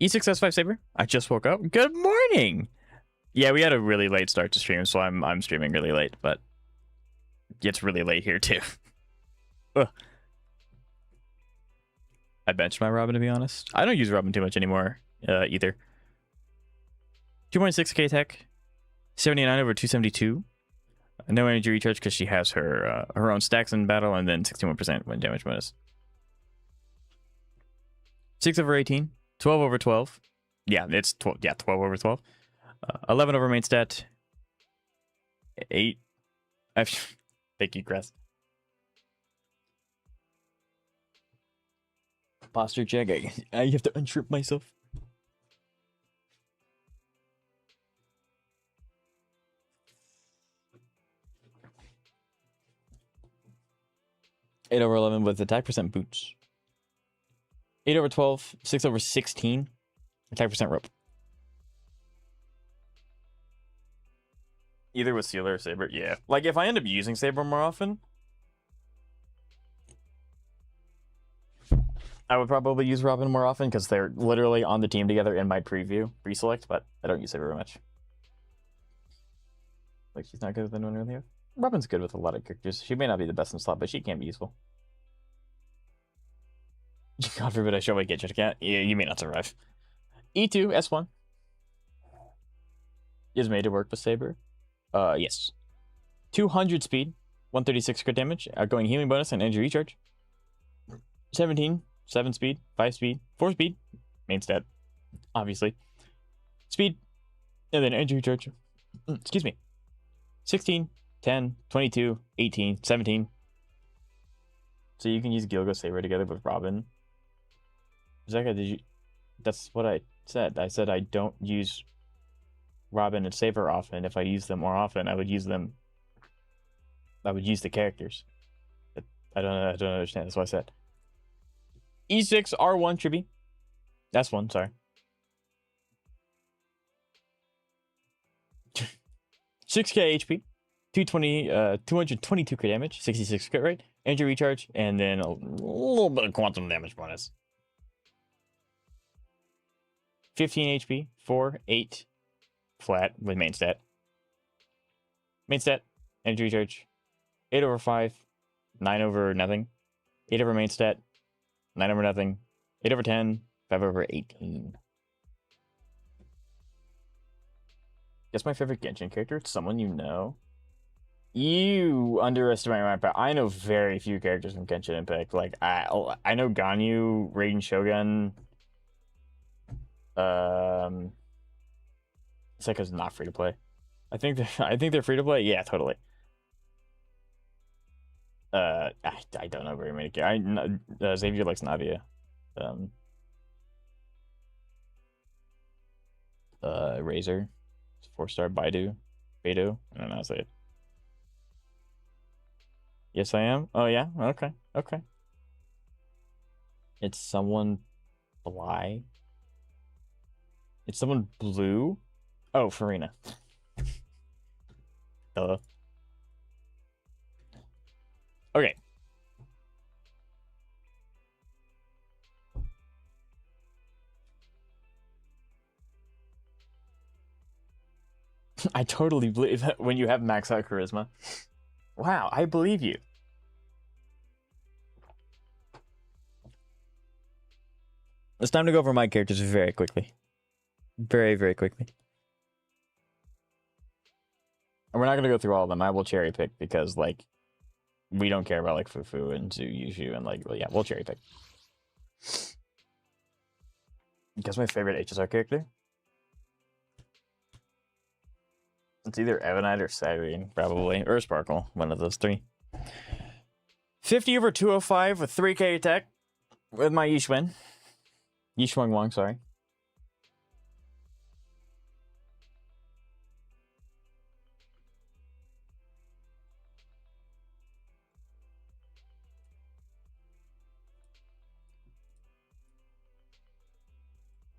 E6 S5 Saber. I just woke up. Good morning. Yeah, we had a really late start to stream, so I'm streaming really late, but it's really late here too. Ugh. I benched my Robin, to be honest. I don't use Robin too much anymore either. 2.6k attack. 79 over 272. No energy recharge because she has her own stacks in battle, and then 61% when damage bonus. 6 over 18. 12 over 12. Yeah, it's 12. Yeah, 12 over 12. 11 over main stat. 8. Thank you, Crest. Posture check. I have to unstrip myself. Eight over 11 with attack percent boots. 8 over 12. 6 over 16. Attack percent rope. Either with Sealer or Saber, yeah. Like, if I end up using Saber more often... I would probably use Robin more often because they're literally on the team together in my preview pre-select, but I don't use it very much. Like, she's not good with anyone really. Robin's good with a lot of characters. She may not be the best in slot, but she can be useful. God forbid I show my Gadget Cat. Yeah, you may not survive. E2, S1. Is made to work with Saber. Yes. 200 speed, 136 crit damage, outgoing healing bonus, and energy recharge. 17, 7 speed, 5 speed, 4 speed, main stat, obviously. Speed, and then energy recharge. Excuse me. 16, 10, 22, 18, 17. So you can use Gilgo Saber together with Robin. Zeka, did you... That's what I said. I said I don't use Robin and Saber often. If I use them more often, I would use them... I would use the characters. I don't understand. That's what I said. E6, R1, Triby. That's one, sorry. 6k HP. 222 crit damage, 66 crit rate, energy recharge, and then a little bit of quantum damage bonus. 15 HP, 4, 8, flat with main stat. Main stat, energy recharge, 8 over 5, 9 over nothing, 8 over main stat, 9 over nothing, 8 over 10, 5 over 18. Guess my favorite Genshin character? It's someone you know. You underestimate my impact. I know very few characters from Genshin Impact. Like I know Ganyu, Raiden Shogun. Seika's not free to play. I think they're free to play. Yeah, totally. I don't know very many characters. Xavier likes Navia. Razor, 4-star Beidou. I don't know how to say it. Yes, I am. Oh yeah. Okay. Okay. It's someone Bly. It's someone blue. Oh, Farina. Hello. Okay. I totally believe that when you have max out charisma. Wow, I believe you. It's time to go over my characters very quickly. Very, very quickly. And we're not going to go through all of them. I will cherry pick because, like, we don't care about, like, Fufu and Zuyushu and, like, well, yeah, we'll cherry pick. Guess my favorite HSR character? It's either Ebonite or Sagrine, probably. Or Sparkle. One of those three. 50 over 205 with 3k attack with my Yixuan. Yixuan Wang, sorry.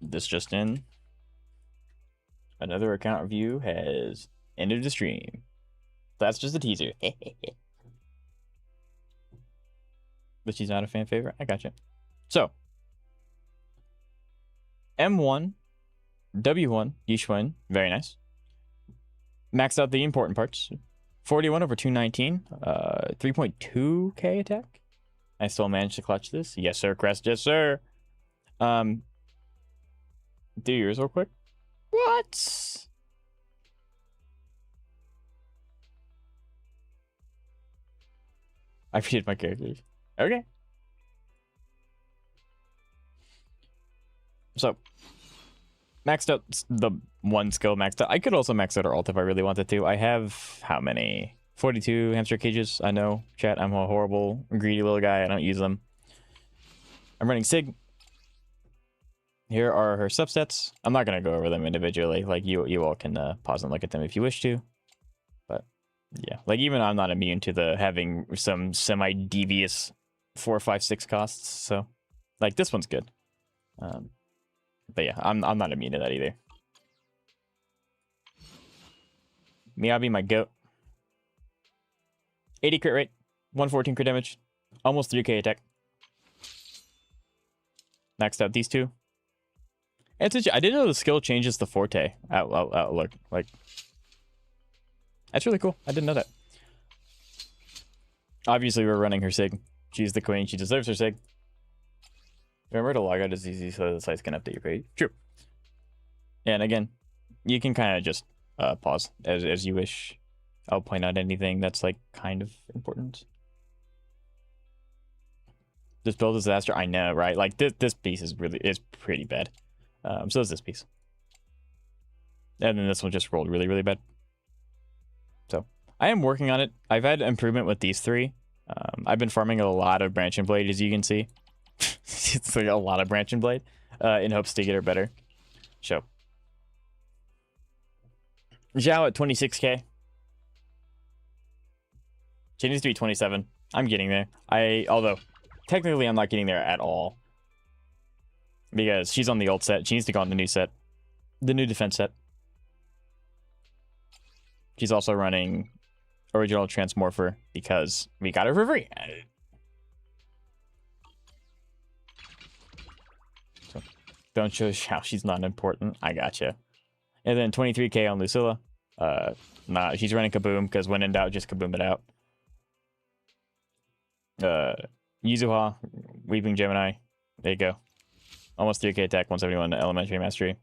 This just in. Another account review has ended the stream. That's just a teaser. But she's not a fan favorite. I gotcha. So, M1, W1, Yixuan, very nice. Maxed out the important parts. 41 over 219, 3.2k attack. I still managed to clutch this. Yes, sir, Crest. Yes, sir. Do yours real quick. What? I appreciate my characters. Okay. So, maxed out the one skill maxed out. I could also max out our ult if I really wanted to. I have how many? 42 hamster cages. I know, chat. I'm a horrible, greedy little guy. I don't use them. I'm running Sig. Here are her subsets. I'm not going to go over them individually. Like, you all can pause and look at them if you wish to. But, yeah. Like, even I'm not immune to the having some semi-devious 4, 5, 6 costs. So, like, this one's good. But, yeah, I'm not immune to that either. Miyabi, my goat. 80 crit rate. 114 crit damage. Almost 3k attack. Maxed out these two. I didn't know the skill changes the forte outlook. Like, that's really cool. I didn't know that. Obviously, we're running her sig. She's the queen. She deserves her sig. Remember to log out as easy so the sites can update your page. True. And again, you can kind of just pause as you wish. I'll point out anything that's like kind of important. This build is a disaster. I know, right? Like this piece is pretty bad. So is this piece. And then this one just rolled really bad. So I am working on it. I've had improvement with these three. I've been farming a lot of branch and blade, as you can see. It's like a lot of branch and blade in hopes to get her better. So Zhao at 26k. She needs to be 27. I'm getting there. Although technically I'm not getting there at all. Because she's on the old set. She needs to go on the new set. The new defense set. She's also running original Transmorpher because we got her for free. So don't show how she's not important. I gotcha. And then 23k on Lucilla. Nah, she's running Kaboom because when in doubt, just Kaboom it out. Yuzuha, Weeping Gemini. There you go. Almost 3k attack, 171 elementary mastery.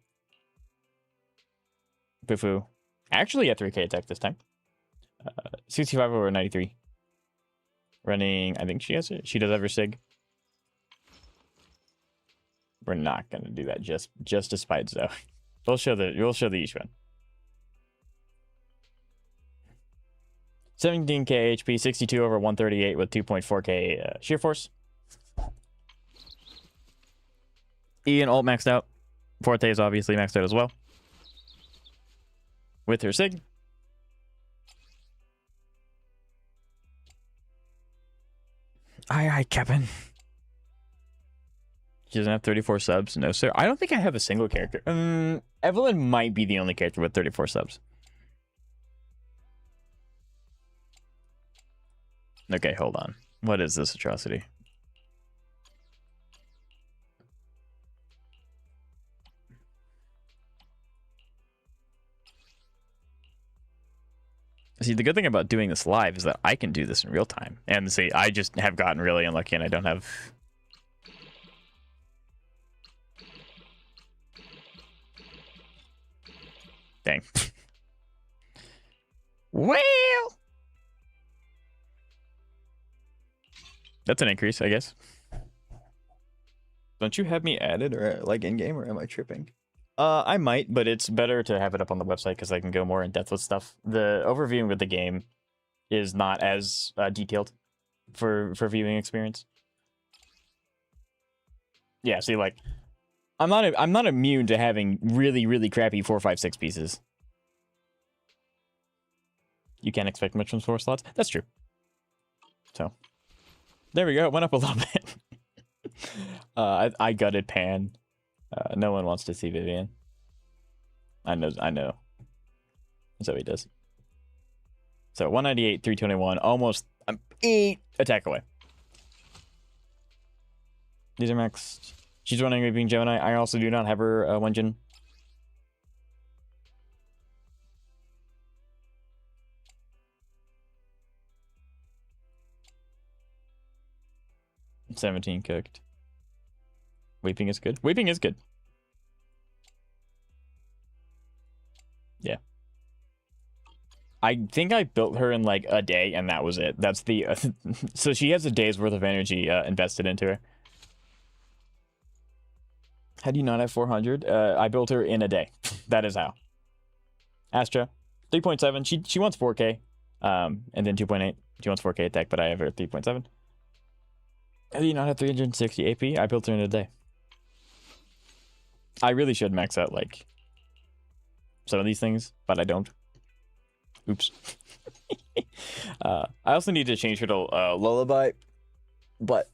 Bufu. Actually at 3k attack this time. 65 over 93. Running, I think she does have her sig. We're not gonna do that just to spite Zoe. We'll show the Yishuan. 17k HP, 62 over 138 with 2.4k sheer force. Ian ult maxed out. Forte is obviously maxed out as well. With her sig. Aye, Kevin. She doesn't have 34 subs. No, sir. I don't think I have a single character. Evelyn might be the only character with 34 subs. Okay, hold on. What is this atrocity? See, the good thing about doing this live is that I can do this in real time. And see, I just have gotten really unlucky and I don't have... Dang. Well... That's an increase, I guess. Don't you have me added or like in-game, or am I tripping? I might, but it's better to have it up on the website because I can go more in depth with stuff. The overviewing with the game is not as detailed for viewing experience. Yeah, see, like I'm not immune to having really crappy 4, 5, 6 pieces. You can't expect much from 4 slots. That's true. So there we go. It went up a little bit. I gutted Pan. No one wants to see Vivian. I know. So he does. So 198, 321, almost 8 attack away. These are maxed. She's running Weeping Gemini. I also do not have her Wenjin. $17 cooked. Weeping is good. Weeping is good. Yeah. I think I built her in like a day and that was it. That's the... so she has a day's worth of energy invested into her. How do you not have 400? I built her in a day. That is how. Astra, 3.7. She wants 4k. And then 2.8. She wants 4k attack, but I have her at 3.7. How do you not have 360 AP? I built her in a day. I really should max out like some of these things, but I don't. Oops. I also need to change her to Lullaby, but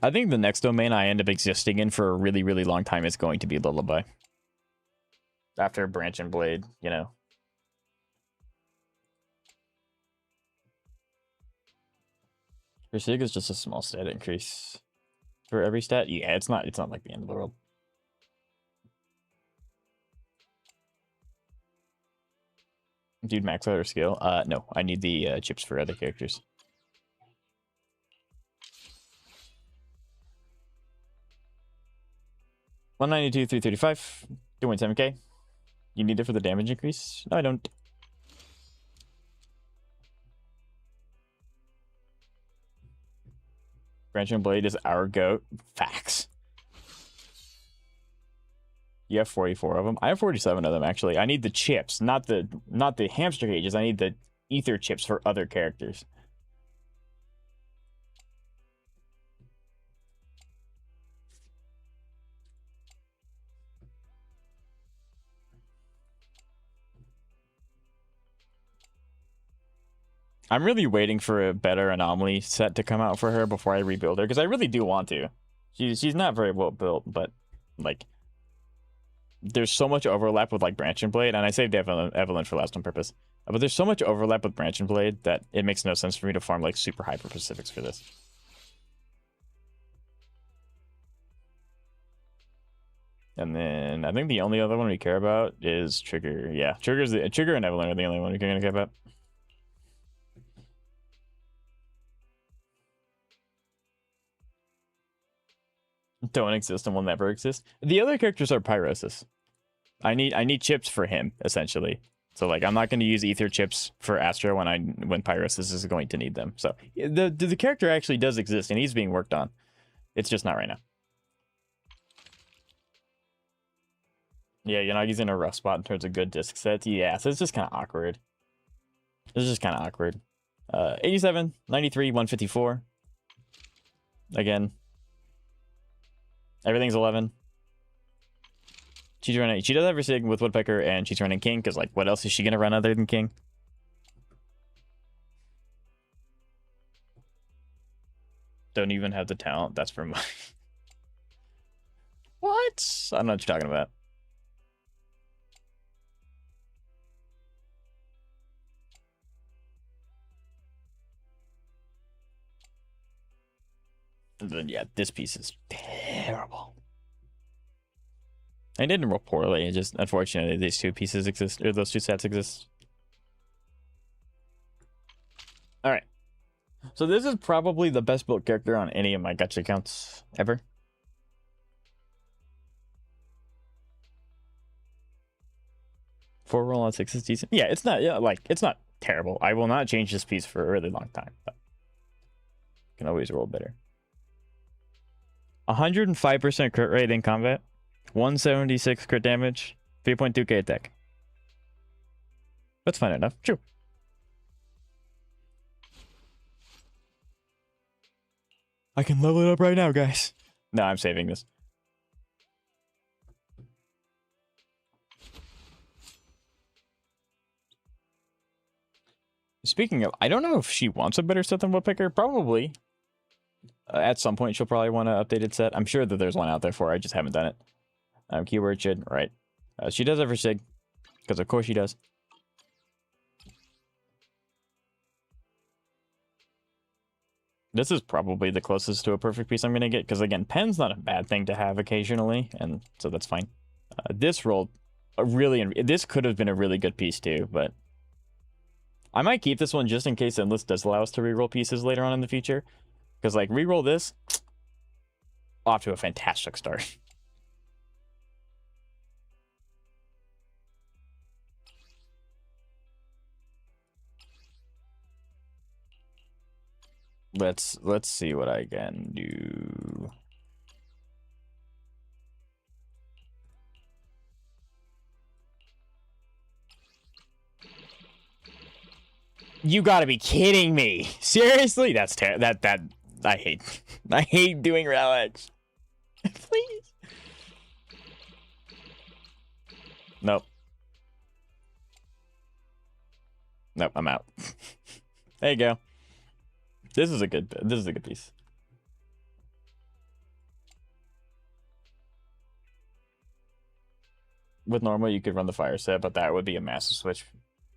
I think the next domain I end up existing in for a really long time is going to be Lullaby. After Branch and Blade, you know. For Sig is just a small stat increase for every stat. Yeah, it's not like the end of the world. Dude, max out or skill? No, I need the chips for other characters. $192, $335, 2.7k. You need it for the damage increase? No, I don't. Branching Blade is our goat. Facts. You have 44 of them. I have 47 of them, actually. I need the chips, not the hamster cages. I need the ether chips for other characters. I'm really waiting for a better anomaly set to come out for her before I rebuild her, because I really do want to. She's not very well built, but like there's so much overlap with like Branch and Blade, and I saved Evelyn for last on purpose. But there's so much overlap with Branch and Blade that it makes no sense for me to farm like super hyper Pacifics for this. And then I think the only other one we care about is Trigger. Yeah, Trigger and Evelyn are the only one we're gonna care about. Don't exist and will never exist. The other characters are Pyrosis. I need chips for him, essentially. So like I'm not going to use ether chips for Astra when Pyrosis is going to need them. So the character actually does exist and he's being worked on. It's just not right now. Yeah, Yanagi's in a rough spot in terms of good disc sets. Yeah, so it's just kind of awkward. It's just kind of awkward. 87, 93, 154. Again. Everything's 11. She's running. She does have her Sig with Woodpecker, and she's running King, because, like, what else is she going to run other than King? Don't even have the talent. That's for my... What? I don't know what you're talking about. And then, yeah, this piece is terrible. I didn't roll poorly. It just, unfortunately, these two pieces exist, or those two sets exist. All right. So this is probably the best built character on any of my gacha accounts ever. Four roll on 6 is decent. Yeah, it's not. Yeah, like it's not terrible. I will not change this piece for a really long time, but can always roll better. 105% crit rate in combat. 176 crit damage, 3.2k attack. That's fine enough. True. I can level it up right now, guys. No, I'm saving this. Speaking of, I don't know if she wants a better set than Woodpecker. Probably. At some point, she'll probably want an updated set. I'm sure that there's one out there for her. I just haven't done it. Keyword should, right. She does have her Sig, because of course she does. This is probably the closest to a perfect piece I'm going to get, because again, pen's not a bad thing to have occasionally, and so that's fine. This rolled this could have been a really good piece too, but I might keep this one just in case Zenless does allow us to reroll pieces later on in the future, because like reroll this, off to a fantastic start. Let's see what I can do. You gotta be kidding me. Seriously? That's that I hate doing relics. Please. Nope. Nope, I'm out. There you go. This is a good piece. With normal, you could run the fire set, but that would be a massive switch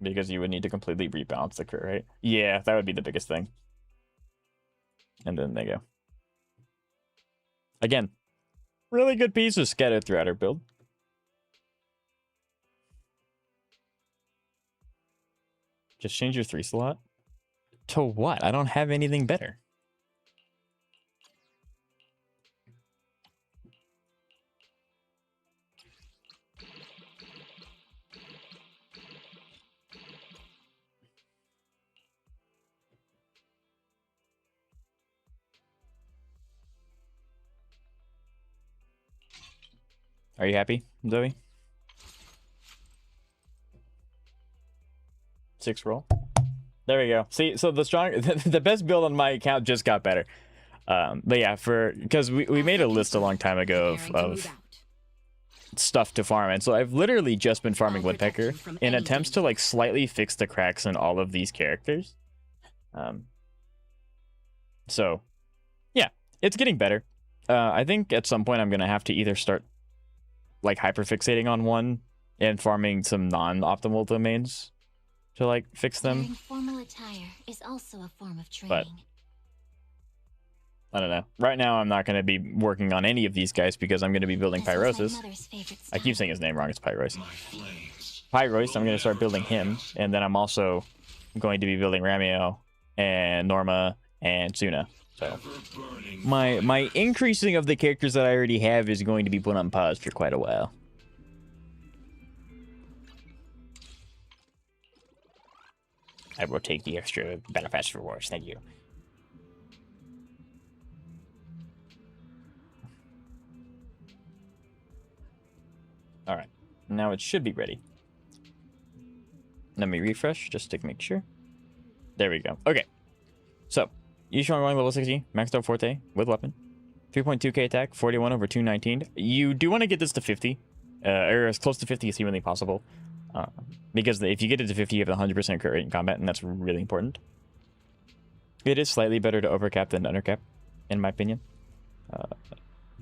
because you would need to completely rebalance the crit rate. Yeah, that would be the biggest thing. And then they go. Again, really good pieces scattered throughout our build. Just change your 3 slot. To what? I don't have anything better. Are you happy, Zoe? 6 roll. There we go. See, so the best build on my account just got better. But yeah, because we made a list a long time ago of stuff to farm, and so I've literally just been farming Woodpecker in attempts to like slightly fix the cracks in all of these characters. So yeah, it's getting better. I think at some point I'm gonna have to either start like hyperfixating on one and farming some non-optimal domains to like fix them. Wearing formal attire is also a form of training. But I don't know. Right now I'm not going to be working on any of these guys because I'm going to be building Pyrosis. I keep saying his name wrong. It's Pyros. Pyros, I'm going to start building him, and then I'm also going to be building Ramio and Norma and Suna. So my increasing of the characters that I already have is going to be put on pause for quite a while. I will take the extra Battle Pass rewards. Thank you. Alright. Now it should be ready. Let me refresh just to make sure. There we go. Okay. So, Yishuang going level 60, maxed out Forte with weapon. 3.2k attack, 41 over 219. You do want to get this to 50. Or as close to 50 as humanly possible. Because if you get it to 50, you have a 100% crit rate in combat, and that's really important. It is slightly better to overcap than undercap, in my opinion.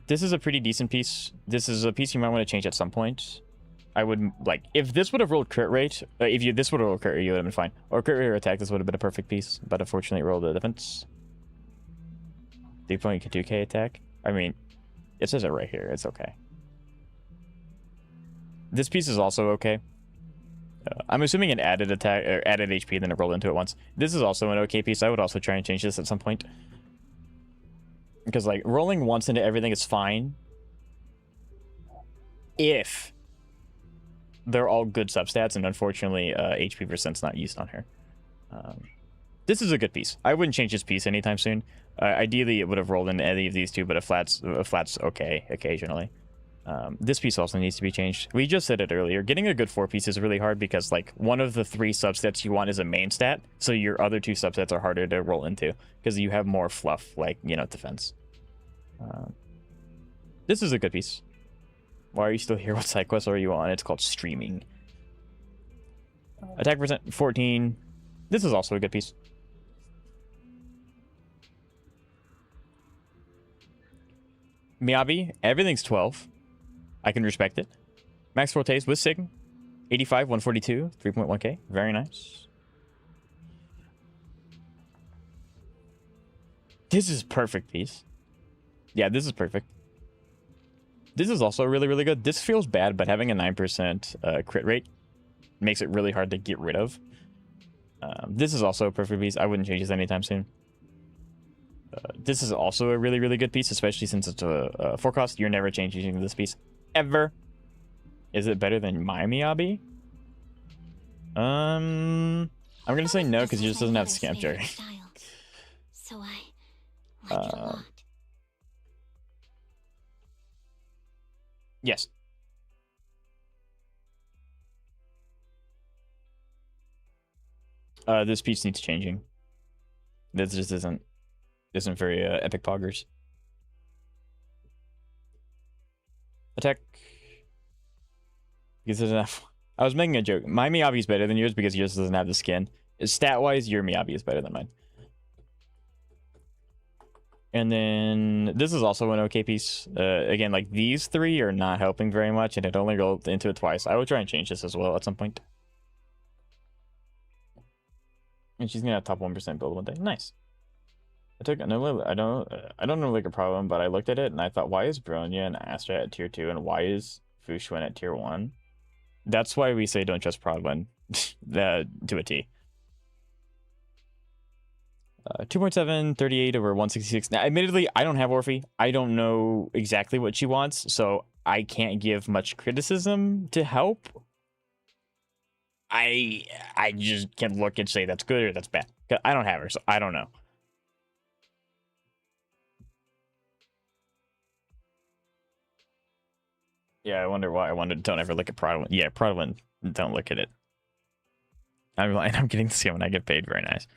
This is a pretty decent piece. This is a piece you might want to change at some point. I would, like, if this would have rolled crit rate, this would have rolled crit rate, you would have been fine. Or crit rate or attack, this would have been a perfect piece. But unfortunately, it rolled the defense. 3.2k attack. I mean, it says it right here. It's okay. This piece is also okay. I'm assuming it added attack or added HP, then it rolled into it once. This is also an okay piece. I would also try and change this at some point. Because, like, rolling once into everything is fine. If they're all good substats, and unfortunately, HP percent's not used on her. This is a good piece. I wouldn't change this piece anytime soon. Ideally, it would have rolled into any of these two, but a flat's okay occasionally. This piece also needs to be changed. We just said it earlier. Getting a good 4 piece is really hard because, like, one of the 3 substats you want is a main stat, so your other 2 substats are harder to roll into because you have more fluff, like, you know, defense. This is a good piece. Why are you still here? What side quest are you on? It's called streaming. Attack percent 14. This is also a good piece. Miyabi, everything's 12. I can respect it. Max Fortes with Sig. 85, 142, 3.1k. Very nice. This is perfect piece. Yeah, this is perfect. This is also really, really good. This feels bad, but having a 9% crit rate makes it really hard to get rid of. This is also a perfect piece. I wouldn't change this anytime soon. This is also a really, really good piece, especially since it's a 4 cost. You're never changing this piece. Ever. Is it better than my Miyabi? I'm gonna say no, because he just doesn't have Scamp Jerry. So I like it a lot. Yes. This piece needs changing. This just isn't very epic poggers. Attack. Because there's enough. I was making a joke. My Miyabi is better than yours because yours doesn't have the skin. Stat-wise, your Miyabi is better than mine. And then this is also an okay piece. Again, like these 3 are not helping very much, and it only rolled into it twice. I will try and change this as well at some point. And she's gonna have top 1% build one day. Nice. I took no, I don't know like a problem, but I looked at it and I thought, why is Bronya and Astra at tier 2 and why is Fushuen at tier 1? That's why we say don't trust Prodwin to a T. 2.7, 38 over 166. Now, admittedly, I don't have Orphe. I don't know exactly what she wants, so I can't give much criticism to help. I just can look and say that's good or that's bad. I don't have her, so I don't know. Yeah, I wonder why. I wonder. Don't ever look at Prodwin. Yeah, Prodwin. Don't look at it. I'm getting to see when I get paid. Very nice.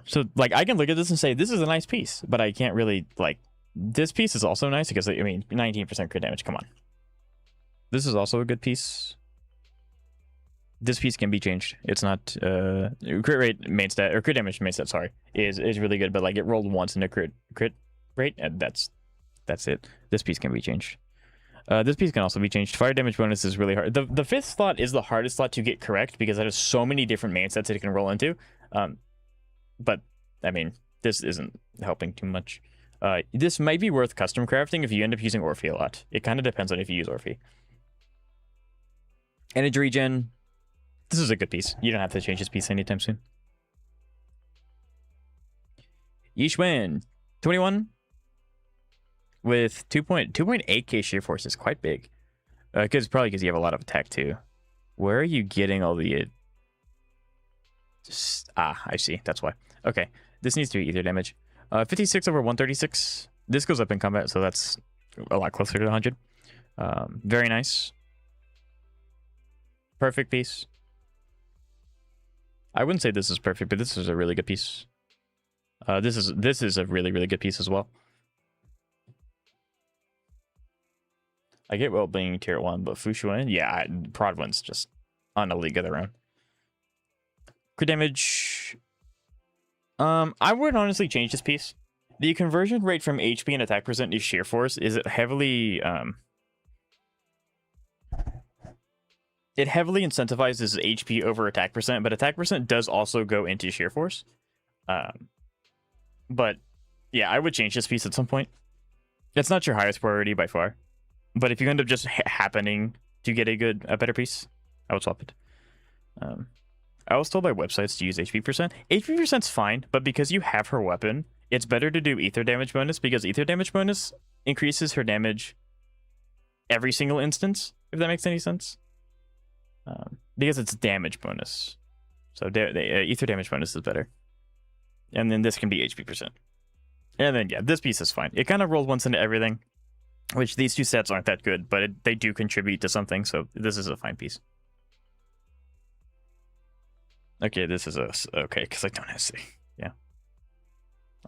So like I can look at this and say this is a nice piece, but I can't really like this piece is also nice because I mean 19% crit damage. Come on, this is also a good piece. This piece can be changed. It's not crit rate main stat or crit damage main stat. Sorry, is really good, but like it rolled once in a crit rate, and that's it. This piece can be changed. This piece can also be changed. Fire damage bonus is really hard. The fifth slot is the hardest slot to get correct because that has so many different main stats that it can roll into. But I mean, this isn't helping too much. This might be worth custom crafting if you end up using Orphe a lot. It kind of depends on if you use Orphe. Energy regen. This is a good piece. You don't have to change this piece anytime soon. Yishwen, 21 with 2.8k sheer force is quite big. Probably because you have a lot of attack too. Where are you getting all the? I see. That's why. Okay, this needs to be ether damage. 56 over 136. This goes up in combat, so that's a lot closer to 100. Very nice. Perfect piece. I wouldn't say this is perfect, but this is a really good piece. This is a really, really good piece as well. I get well being tier 1, but Fushuen, yeah, Prodwin's just on a league of their own. Crit damage. I would honestly change this piece. The conversion rate from HP and attack percent to sheer force is heavily it heavily incentivizes HP over attack percent, but attack percent does also go into sheer force. But yeah, I would change this piece at some point. It's not your highest priority by far, but if you end up just happening to get a better piece, I would swap it. I was told by websites to use HP percent. HP percent's fine, but because you have her weapon, it's better to do ether damage bonus because ether damage bonus increases her damage every single instance, if that makes any sense. Because it's damage bonus. So ether damage bonus is better. And then this can be HP percent. And then, yeah, this piece is fine. It kind of rolls once into everything, which these two sets aren't that good, but they do contribute to something, so this is a fine piece. Okay, this is okay, because I don't have C. Yeah.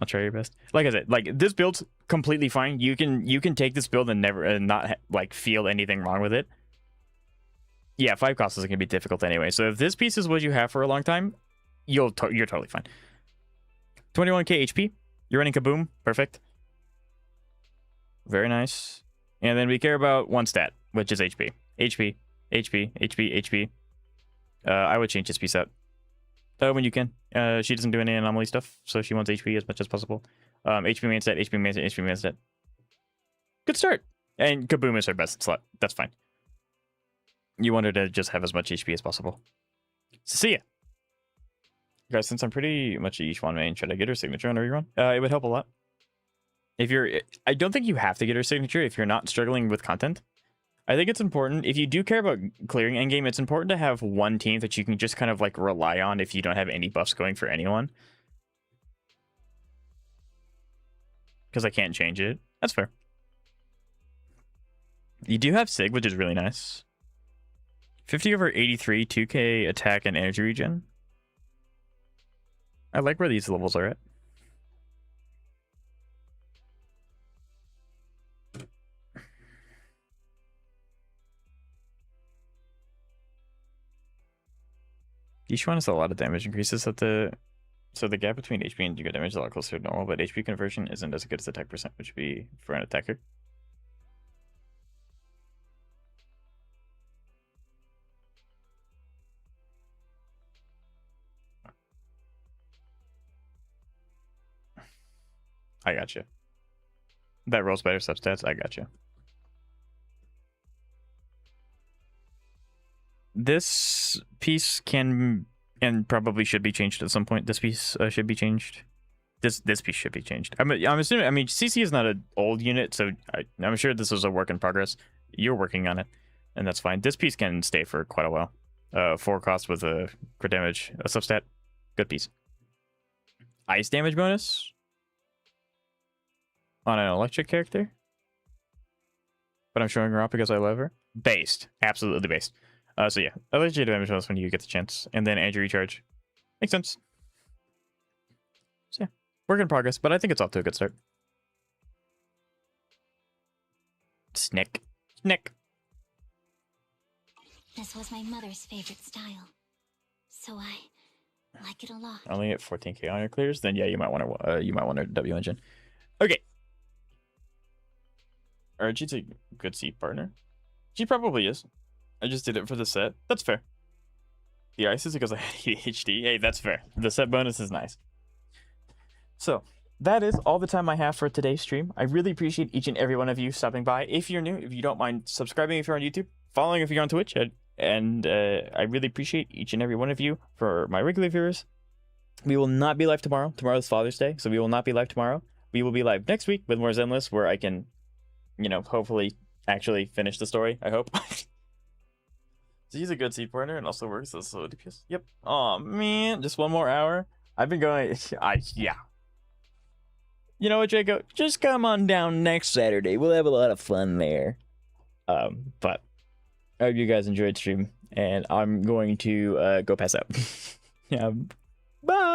I'll try your best. Like I said, like this build's completely fine. You can take this build and not like feel anything wrong with it. Yeah, 5 costs is gonna be difficult anyway. So if this piece is what you have for a long time, you're totally fine. 21k HP. You're running Kaboom. Perfect. Very nice. And then we care about one stat, which is HP. HP. HP. HP. HP. I would change this piece out. When you can. She doesn't do any anomaly stuff, so she wants HP as much as possible. HP main stat, HP main stat, HP main stat. Good start. And Kaboom is her best slot. That's fine. You want her to just have as much HP as possible. So see ya. Guys, since I'm pretty much a Yishwan main, should I get her signature on a rerun? It would help a lot. I don't think you have to get her signature if you're not struggling with content. I think it's important, if you do care about clearing endgame, it's important to have one team that you can just kind of like rely on if you don't have any buffs going for anyone. Because I can't change it. That's fair. You do have Sig, which is really nice. 50 over 83, 2k attack and energy regen. I like where these levels are at. Each one has a lot of damage increases at the... So the gap between HP and good damage is a lot closer to normal, but HP conversion isn't as good as attack percent, which would be for an attacker. I got you. That rolls better substats. I got you. This piece can and probably should be changed at some point. This piece should be changed. This piece should be changed. I'm assuming. I mean, CC is not an old unit, so I'm sure this is a work in progress. You're working on it, and that's fine. This piece can stay for quite a while. 4 cost with a crit damage, a substat. Good piece. Ice damage bonus on an electric character, but I'm showing her off because I love her. Based, absolutely based. So yeah, electric damage bonus when you get the chance, and then energy recharge. Makes sense. So yeah, work in progress, but I think it's off to a good start. Snick. This was my mother's favorite style, so I like it a lot. Only at 14k on your clears, then yeah, you might want to W engine. Okay. Archie's a good seat partner. She probably is. I just did it for the set. That's fair. The ice is because I had ADHD. Hey, that's fair. The set bonus is nice. So that is all the time I have for today's stream. I really appreciate each and every one of you stopping by. If you're new, if you don't mind subscribing if you're on YouTube, following if you're on Twitch, and I really appreciate each and every one of you. For my regular viewers, we will not be live tomorrow. Tomorrow's Father's Day, so we will not be live tomorrow. We will be live next week with more Zenless, where I can, hopefully actually finish the story, I hope. So he's a good seed partner and also works as a DPS. Yep. Oh man, just one more hour. I've been going. Yeah. You know what, Jacob? Just come on down next Saturday. We'll have a lot of fun there. But I hope you guys enjoyed stream, and I'm going to go pass out. Yeah. Bye.